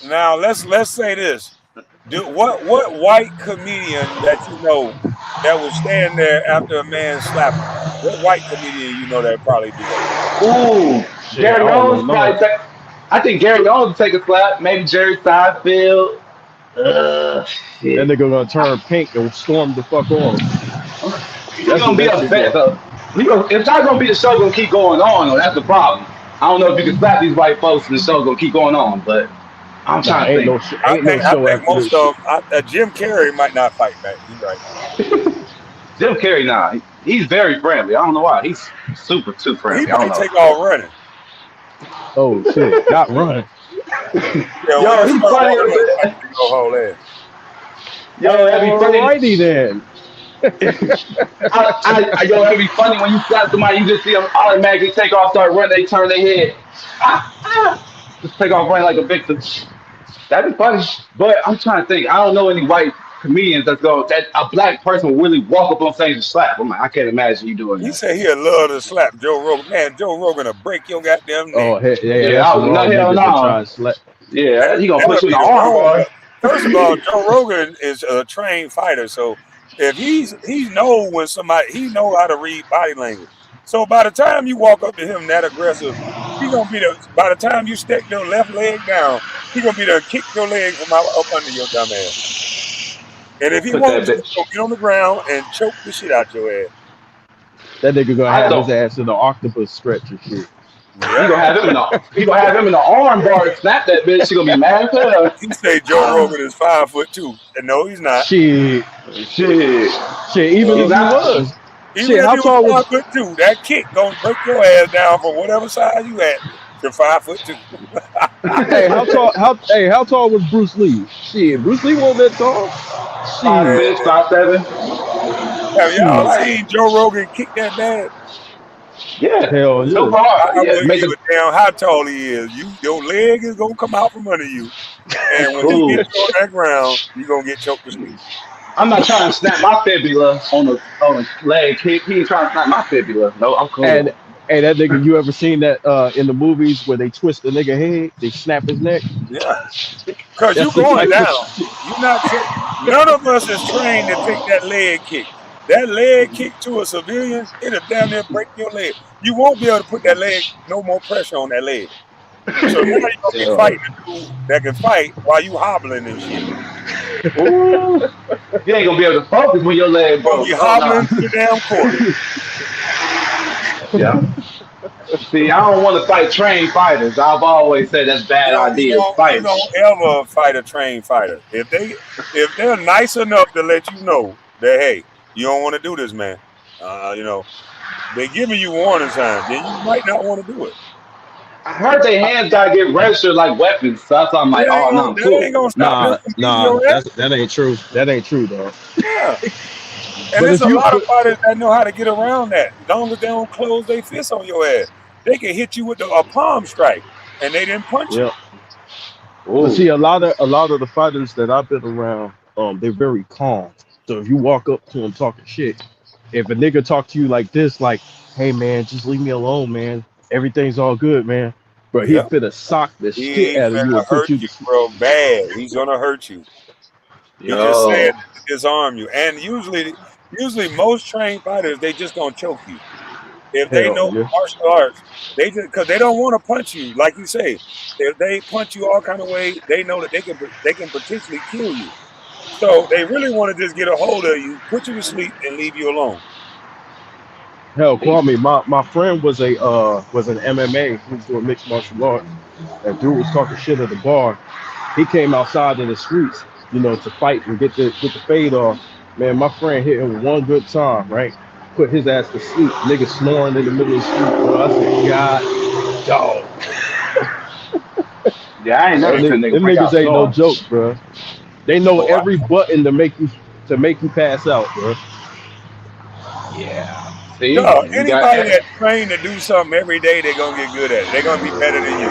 Now let's say this. What white comedian that you know that would stand there after a man slapped him? What white comedian you know that probably do that? Ooh, Gary Owens probably I think Gary Owens would take a slap. Maybe Jerry Seinfeld. That nigga gonna turn pink and storm the fuck off. He's gonna be upset though. If that's gonna be the show gonna keep going on, that's the problem. I don't know if you can slap these white folks and the show gonna keep going on, but I'm trying to think. I think most of them, Jim Carrey might not fight back. He's right. Jim Carrey, nah, he's very friendly. I don't know why. He's super friendly. He might take off running. Oh shit, not running. Yo, he's funny. Yo, that'd be funny. Alrighty then. Yo, it'd be funny when you slap somebody, you just see them automatically take off, start running, they turn their head. Just take off running like a victim. That'd be funny. But I'm trying to think. I don't know any white comedians that a black person will really walk up on stage and slap. I'm like, I can't imagine you doing that. He said he'd love to slap Joe Rogan. Man, Joe Rogan will break your goddamn neck. Oh, Yeah, hell no. Yeah, he gonna put you in the arm bar. First of all, Joe Rogan is a trained fighter, so if he know when he know how to read body language. So by the time you walk up to him that aggressive, by the time you stick your left leg down, he gonna be there kick your leg from up under your dumb ass. And if he wants to, he'll get on the ground and choke the shit out your ass. That nigga gonna have his ass in the octopus stretch and shit. Yeah. He gonna have him in the arm bar and snap that bitch. She gonna be mad as hell. He say Joe Rogan is 5'2", and no, he's not. Shit. Even if he was. Even if he was 5'2", that kick gonna break your ass down from whatever size you at to 5'2". Hey, how tall was Bruce Lee? Shit, Bruce Lee wasn't that tall. 5'6", 5'7". Have y'all seen Joe Rogan kick that bad? Yeah. Hell yeah. So hard. I wouldn't give a damn how tall he is. Your leg is gonna come out from under you, and when he gets on that ground, you gonna get choked to sleep. I'm not trying to snap my fibula on a leg kick. He ain't trying to snap my fibula. No, I'm cool. And hey, that nigga, you ever seen that in the movies where they twist the nigga head, they snap his neck? Yeah, because you going down. You're not. None of us is trained to take that leg kick. That leg kick to a civilian, it'll damn near break your leg. You won't be able to put that leg, no more pressure on that leg. So now you're gonna be fighting a dude that can fight while you hobbling and shit. Ooh. You ain't gonna be able to focus when your leg broke. You hobbling to the damn court. Yeah. See, I don't want to fight trained fighters. I've always said that's a bad idea. You don't ever fight a trained fighter. If they're nice enough to let you know that, hey, you don't want to do this, man. They're giving you warning signs. Then you might not want to do it. I heard their hands gotta get registered like weapons. So that's why I'm like, oh no, I'm That ain't cool. gonna stop them from beating your ass. That ain't true. That ain't true, dog. Yeah. And But there's if a you lot of but fighters that know how to get around that. As long as they don't close their fists on your ass, they can hit you with a palm strike, and they didn't punch you. yeah. But see, a lot of the fighters that I've been around, they're very calm. So if you walk up to them talking shit, if a nigga talk to you like this, like, hey man, just leave me alone, man. Everything's all good, man. But he'll Yep. finna sock the shit He out of you finna and put hurt you you, to sleep. bro. Bad. He's gonna hurt you. He just said Yo. to disarm you. And usually most trained fighters, they just gonna choke you. If they Hell know yeah. martial arts, they just because they don't want to punch you, like you say. If they punch you all kind of way, they know that they can potentially kill you. So they really want to just get a hold of you, put you to sleep, and leave you alone. Hell, Kwame, my friend was an MMA. He was doing mixed martial arts. That dude was talking shit at the bar. He came outside in the streets, to fight and get the fade off. Man, my friend hit him one good time, right? Put his ass to sleep. Nigga snoring in the middle of the street, bro. I said, God, dog. Yeah, I ain't never seen a nigga Them break niggas out ain't no sore. joke, bro. They know Oh, every button to make you pass out, bro. Yeah. See, dog, you got anybody that trained to do something every day, they're gonna get good at it. They're gonna be better than you.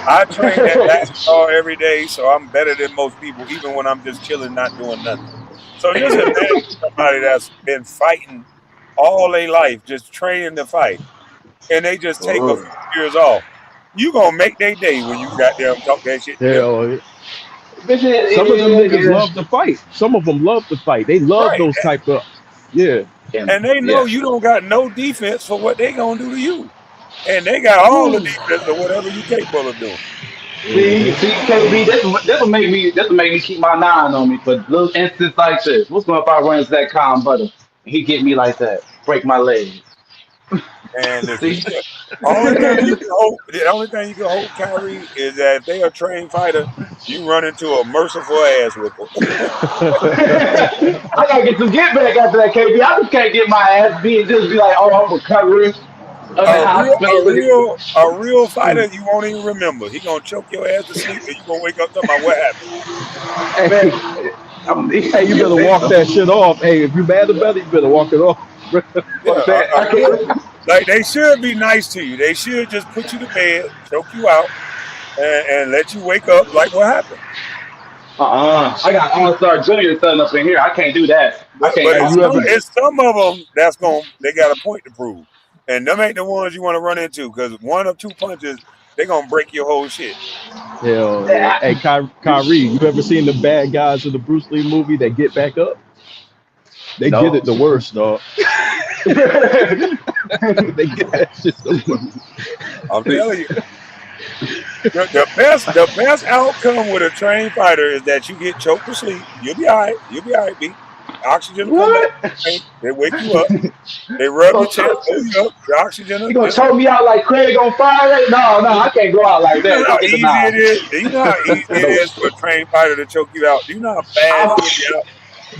I train at basketball every day, so I'm better than most people, even when I'm just chilling, not doing nothing. So just imagine somebody that's been fighting all their life, just training to fight, and they just take a oh, few years off. You gonna make their day when you goddamn talk that shit to them. Hell, bitch, some of them niggas yeah. love to fight. Some of them love to fight. They love Right. those type of, yeah. And And they know yeah. you don't got no defense for what they gonna do to you. And they got all the defense of whatever you capable of doing. See, KB, this will make me keep my nine on me for little instances like this. What's going if I run into that calm brother? He get me like that, break my legs. And listen, See, the only thing you can hope, Kyrie, is that if they are a trained fighter, you run into a merciful ass whoopper. I gotta get some get back after that, KB. I just can't get my ass beat and just be like, oh, I'm recovering. I'm in the hospital. A real fighter, you won't even remember. He gonna choke your ass to sleep, and you gonna wake up talking about what happened. Hey, hey, you better walk that shit off. Hey, if you mad about it, you better walk it off. Like they should be nice to you. They should just put you to bed, choke you out, and let you wake up. Like what happened? I got All-Star Junior son up in here. I can't do that. I But can't. it's some of them they got a point to prove, and them ain't the ones you want to run into because one or two punches they gonna break your whole shit. Hell yeah. Hey, Kyrie, you ever seen the bad guys in the Bruce Lee movie that get back up? They get it the worst, dog. They get that shit the worst. I'm telling you. The best outcome with a trained fighter is that you get choked to sleep. You'll be all right. You'll be all right, B. Oxygen will come back. They wake you up. They rub your chest, hold you up. The oxygen will You gonna choke me out like Craig on Friday? No, I can't go out like You know that. how It's a easy nah. it is? Do you know how easy it is for a trained fighter to choke you out? Do you know how fast you'll be out?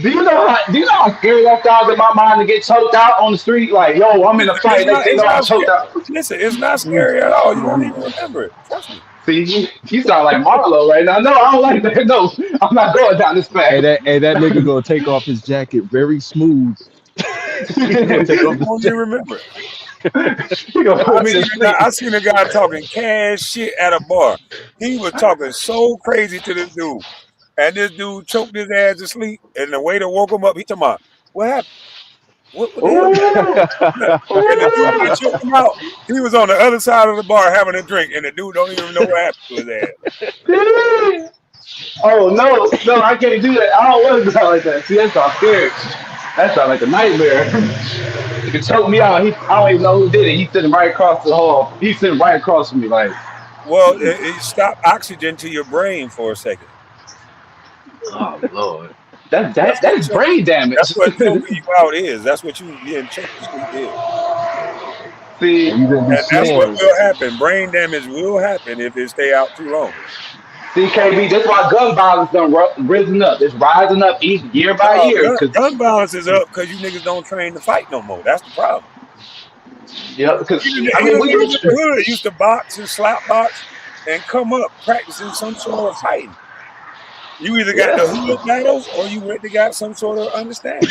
Do you know how scary that sounds in my mind to get choked out on the street? Like, yo, I'm in a fight. Next thing you know, I'm choked out. Listen, it's not scary at all. You won't even remember it. Trust me. See, you sound like Marlo right now. No, I don't like that. No, I'm not going down this path. Hey, that nigga gonna take off his jacket very smooth. You won't even remember it. I seen a guy talking cash shit at a bar. He was talking so crazy to this dude. And this dude choked his ass to sleep. And the waiter woke him up. He talking about, what happened? What the hell? And the dude that choked him out, he was on the other side of the bar having a drink. And the dude don't even know what happened to his ass. Oh, no, I can't do that. I don't want to sound like that. See, that sounds scary. That sounds like a nightmare. He can choke me out. I don't even know who did it. He's sitting right across the hall. He's sitting right across from me, like. Well, it stopped oxygen to your brain for a second. Oh Lord, that's brain damage. That's what choking you out is. That's what you getting choked to sleep is. See, and that's what will happen. Brain damage will happen if it stay out too long. CKB, that's why gun violence done risen up. It's rising up each year by No, year. gun violence is up because you niggas don't train to fight no more. That's the problem. Yeah, because Even I mean, we niggas in used the to. hood used to box and slap box and come up practicing some sort of fighting. You either got the hood battles or you really got some sort of understanding.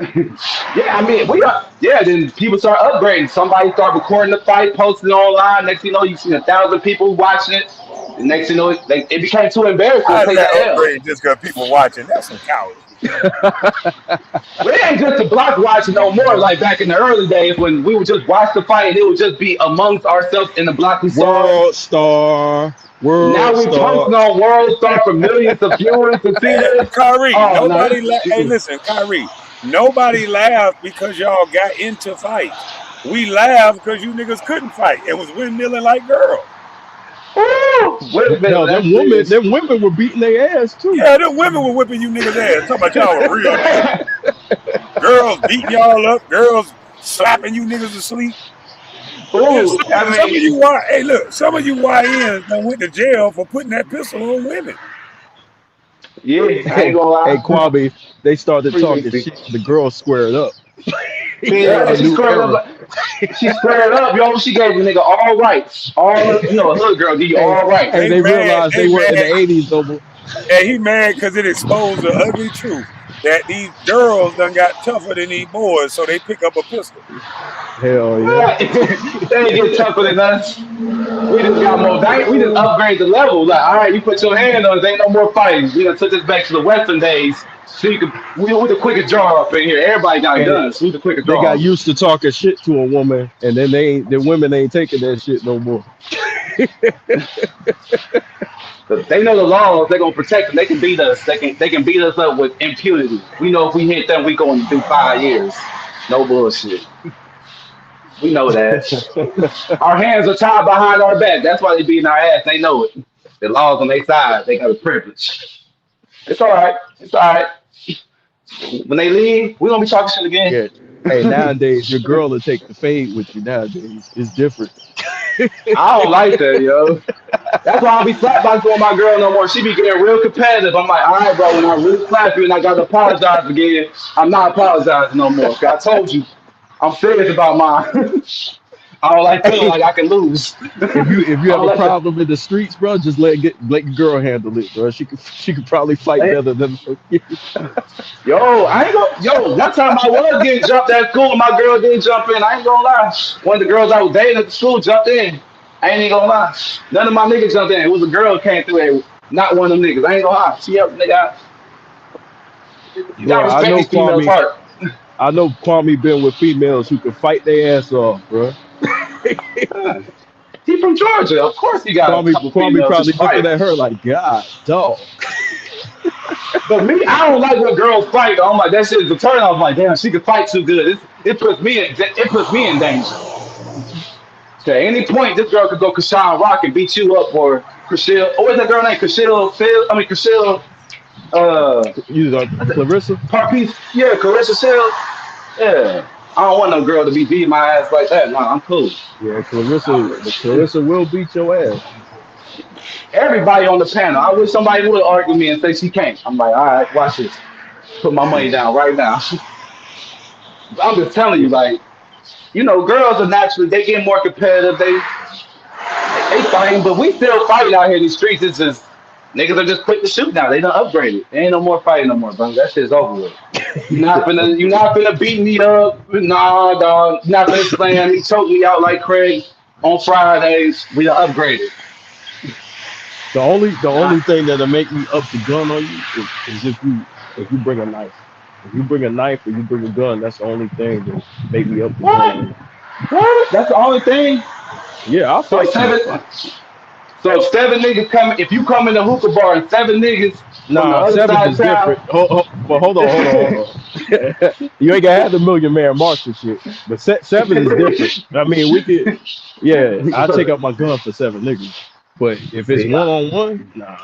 Yeah, I mean, then people start upgrading. Somebody start recording the fight, posting it online. Next thing you know, you see 1,000 people watching it. The next thing you know, it became too embarrassing to How's take that that L. upgrade just because people watching? That's some cowards. But it ain't just the block watching no more. Like back in the early days when we would just watch the fight and it would just be amongst ourselves in the block we saw. World Star. Now we posting on World Star for millions of viewers to see this. Kyrie, Oh, no. hey, listen, Kyrie, nobody laughed because y'all got into fights. We laughed because you niggas couldn't fight. It was windmilling like girls. Hell, them women were beating their ass too. Yeah, them women were whipping you niggas ass. Talking about y'all were real niggas. Girls beating y'all up. Girls slapping you niggas to sleep. Some of you YNs done went to jail for putting that pistol on women. Yeah, I ain't gonna lie. Hey, Kwame, they started talking shit. The girls squared up. Yeah, she squared up. She squared up, yo. She gave the nigga all rights. All a hood girl give you all rights. Hey, they realized they weren't in the 80s no more. And he mad because it exposed the ugly truth that these girls done got tougher than these boys, so they pick up a pistol. Hell yeah. They ain't get tougher than us. We just got more. We just upgrade the level. Like, all right, you put your hand on it. Ain't no more fighting. We done took this back to the Western days. So we the quickest draw up in here. Everybody got guns. We the quickest draw. They got used to talking shit to a woman, and then the women ain't taking that shit no more. They know the laws. They're gonna protect them. They can beat us. They can beat us up with impunity. We know if we hit them, we going to do 5 years. No bullshit. We know that. Our hands are tied behind our back. That's why they beating our ass. They know it. The laws on their side. They got a privilege. It's all right. It's all right. When they leave, we're gonna be talking shit again. Yeah. Hey, nowadays your girl will take the fade with you. Nowadays it's different. I don't like that, yo. That's why I don't be slapboxing with my girl no more. She be getting real competitive. I'm like, all right, bro, when I really slap you and I gotta apologize again, I'm not apologizing no more. I told you, I'm serious about mine. I don't like feeling like I can lose. If you have a problem in the streets, bro, just let your girl handle it, bro. She could probably fight better than Yo, I ain't gonna. Yo, one time I was getting jumped at school, and my girl didn't jump in. I ain't gonna lie. One of the girls I was dating at the school jumped in. I ain't even gonna lie. None of my niggas jumped in. It was a girl who came through there. Not one of them niggas. I ain't gonna lie. She helped nigga out. You bro, gotta respect these females' heart. I know Kwame been with females who can fight their ass off, bro. He from Georgia. Of course he got a couple Kwame females probably who fight. looking at her like, God, dog. But me, I don't like when girls fight. I'm like, that shit is a turn off. I'm like, damn, she can fight too good. It puts me in danger. So at any point, this girl could go Krishan Rock and beat you up, or Chriselle. Oh, what's that girl name? Chriselle. Clarissa? Parpiece. Yeah, Clarissa Shell. Yeah. I don't want no girl to be beating my ass like that. No, I'm cool. Yeah, Clarissa will beat your ass. Everybody on the panel. I wish somebody would argue me and say she can't. I'm like, all right, watch this. Put my money down right now. I'm just telling you, like, girls are naturally, they get more competitive. They fighting, but we still fighting out here in these streets. It's just niggas are just quick to shoot now. They done upgraded. There ain't no more fighting no more, bro. That shit's over with. You're not finna beat me up. Nah, dog. You're not finna slam me, choke me out like Craig on Fridays. We done upgraded. The only thing that'll make me up the gun on you is if you bring a knife. If you bring a knife or you bring a gun, that's the only thing that make me up the gun. What? That's the only thing? Yeah, I'll fight you. So if 7 niggas come, if you come in the hookah bar and 7 niggas from the other 7 side is of town, different. But hold on. You ain't gonna have the Millionaire Marshall shit. But 7 is different. I mean, we could. Yeah, I take out my gun for 7 niggas. But if it's 1-on-1, nah.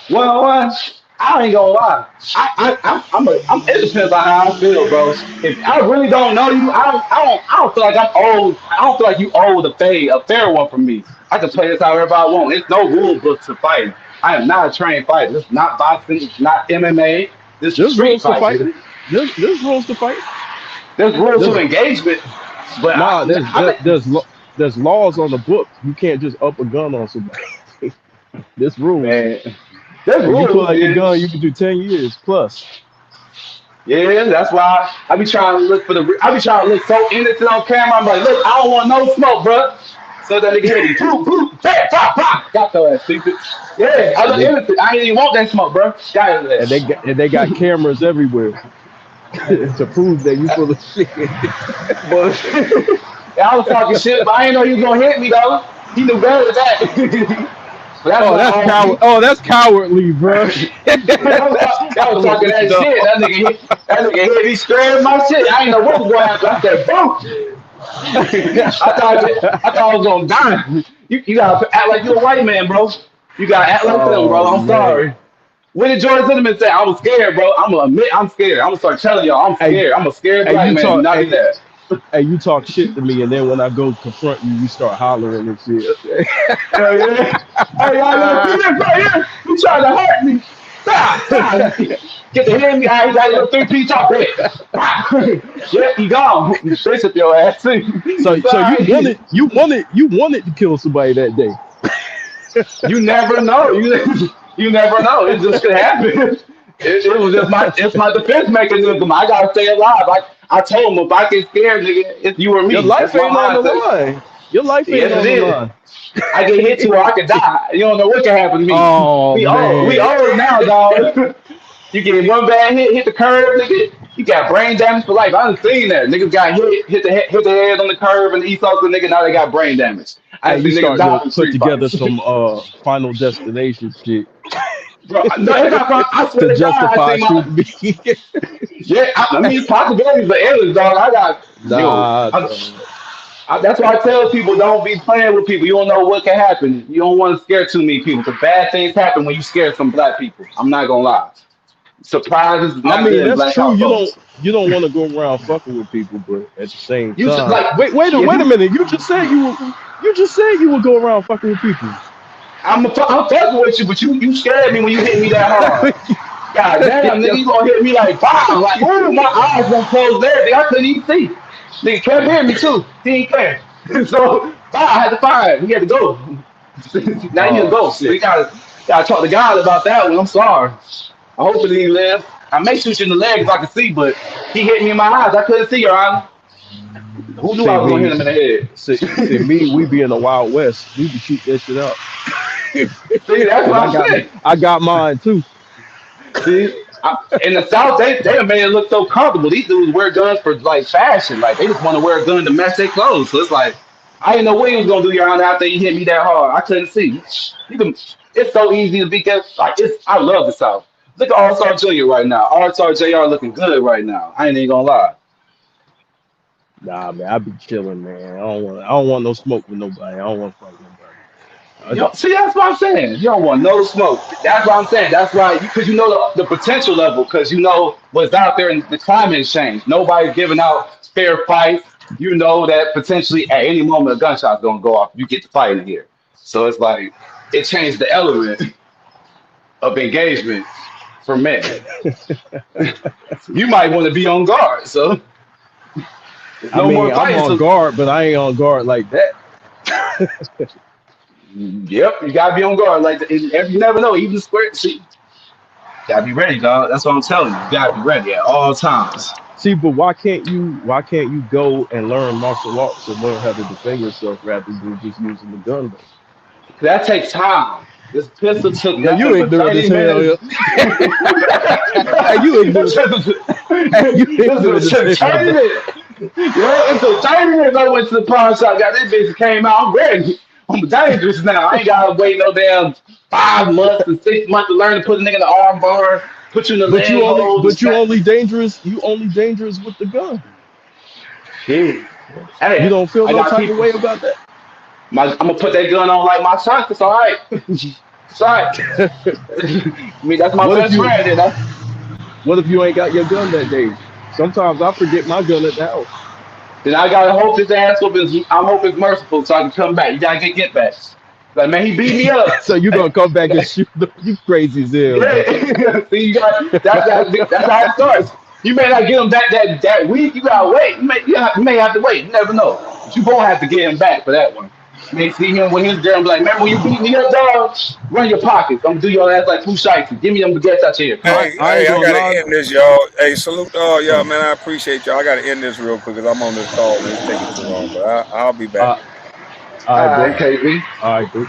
1-on-1. I ain't gonna lie. It depends on how I feel, bro. If I really don't know you, I don't feel like I'm old. I don't feel like you owe a fair one from me. I can play this however I want. It's no rule book to fight. I am not a trained fighter. This is not boxing. It's not MMA. This is There's street rules to fighting. fighting. There's rules to fight. There's rules to engagement, but Nah, there's laws on the books. You can't just up a gun on somebody. There's rules. Man, there's If you rules. pull out your gun, you can do 10 years plus. Yeah, that's why I be trying to look for the. I be trying to look so innocent on camera. I'm like, look, I don't want no smoke, bro. So that nigga hit me. Boom, boom, bam, pop, pop. Got your ass, stupid. Yeah, I look innocent. I ain't even want that smoke, bro. Got your ass. And they got cameras everywhere to prove that you full of shit. But I was talking shit, but I didn't know he was gonna hit me though. He knew better than that. That's cowardly, bro. I was talking that shit. That nigga hit me square in my shit. I didn't know what was going to happen. I said, boom. I thought I was gonna die. You gotta act like you're a white man, bro. You gotta act like them, bro. I'm sorry. What did Jordan Zimmerman say? I was scared, bro. I'm gonna admit I'm scared. I'm gonna start telling y'all I'm scared. I'm a scared black man. Do not do that. Hey, you talk shit to me, and then when I go confront you, you start hollering and shit. Hell yeah. Hey, y'all, you trying to hurt me. Get the hand me. I got a little 3-piece top head. Yeah, he gone. Face up your ass. So you wanted to kill somebody that day. You never know. You never know. It's just gonna happen. It was just my defense mechanism. I gotta stay alive. I told him if I get scared, nigga, it's you or me. Your life ain't on the line. Your life ain't on the line. I get hit to or I could die. You don't know what can happen to me. Oh, we man. old now, dog. You get one bad hit the curve, nigga. You got brain damage for life. I done seen that. Niggas got hit the head on the curve and the East Oakland nigga. Now they got brain damage. I Hey, you see niggas start die to from put street together fights. some Final Destination shit. Bro, no, I swear to to God, justify I see shooting me. Yeah, I mean possibilities, but aliens, dog. I got that's why I tell people don't be playing with people. You don't know what can happen. You don't want to scare too many people because bad things happen when you scare some black people. I'm not gonna lie. Surprises is not I good mean, in that's black true. households. You don't want to go around fucking with people, but at the same You should, time, like, wait a minute. You just said you would go around fucking with people. I'm fucking with you, but you scared me when you hit me that hard. God damn, nigga, you gonna hit me like bam, like ooh, my eyes gonna close there. Nigga, I couldn't even see. Nigga kept hearing me too. He ain't care. So I had to fire. He had to go. Now you go. So you gotta talk to God about that one. I'm sorry. I hope he lives. I may shoot you in the leg if I can see, but he hit me in my eyes. I couldn't see, Your Honor. Who knew I was gonna hit him in the head? See me, we be in the Wild West. We be shoot that shit up. See, that's what I'm saying. I got mine too. See, in the South, they done made it look so comfortable. These dudes wear guns for like fashion. Like they just want to wear a gun to match their clothes. So it's like I didn't know what he was gonna do, Your Honor, after he hit me that hard. I couldn't see. It's so easy to be kept. I love the South. Look at All-Star Junior right now. All-Star JR looking good right now. I ain't even gonna lie. Nah, man, I be chilling, man. I don't want no smoke with nobody. I don't want to fuck nobody. See, that's what I'm saying. You don't want no smoke. That's what I'm saying. That's why, because you know the potential level, because you know what's out there in the climate change. Nobody's giving out fair fights. You know that potentially at any moment a gunshot's gonna go off. You get to fight in here. So it's like it changed the element of engagement for men. You might want to be on guard. So I'm on guard, but I ain't on guard like that. Yep, you gotta be on guard. Like you never know, even square. See, gotta be ready, dog. That's what I'm telling you. You gotta be ready at all times. See, but why can't you go and learn martial arts and learn how to defend yourself rather than just using the gun? That takes time. This pistol took you ignorant as hell. You ignorant. Yeah, it's so 30 minutes I went to the pawn shop, got this bitch came out, I'm ready. I'm dangerous now. I ain't gotta wait no damn 5 months and 6 months to learn to put a nigga in the arm bar, put you in the leg hold. But you only dangerous with the gun. Hey, you don't feel no type of way about that? I'm gonna put that gun on like my socks. It's all right. Right. I mean, that's my What if best you friend, and that's what if you ain't got your gun that day? Sometimes I forget my gun at the house. then I gotta hope his ass I'm hoping it's merciful so I can come back. You gotta get back. Like, man, he beat me up. So you gonna come back and shoot them? You crazy as hell, bro. Yeah. See, you got that's how it starts. You may not get him back that week. You gotta wait. You may have to wait. You never know. But you gonna have to get him back for that one. You may see him when he's there and be like, remember when you beat me up, dog? Run your pockets. I'm gonna do your ass like two shites. Give me them baguettes out here. Hey, I ain't I gonna gotta lie. end this, y'all. Hey, salute to all y'all, man. I appreciate y'all. I gotta end this real quick because I'm on this call and it's taking too long. But I'll be back. All right, All bro. right, KB. All right, bro.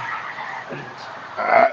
All right.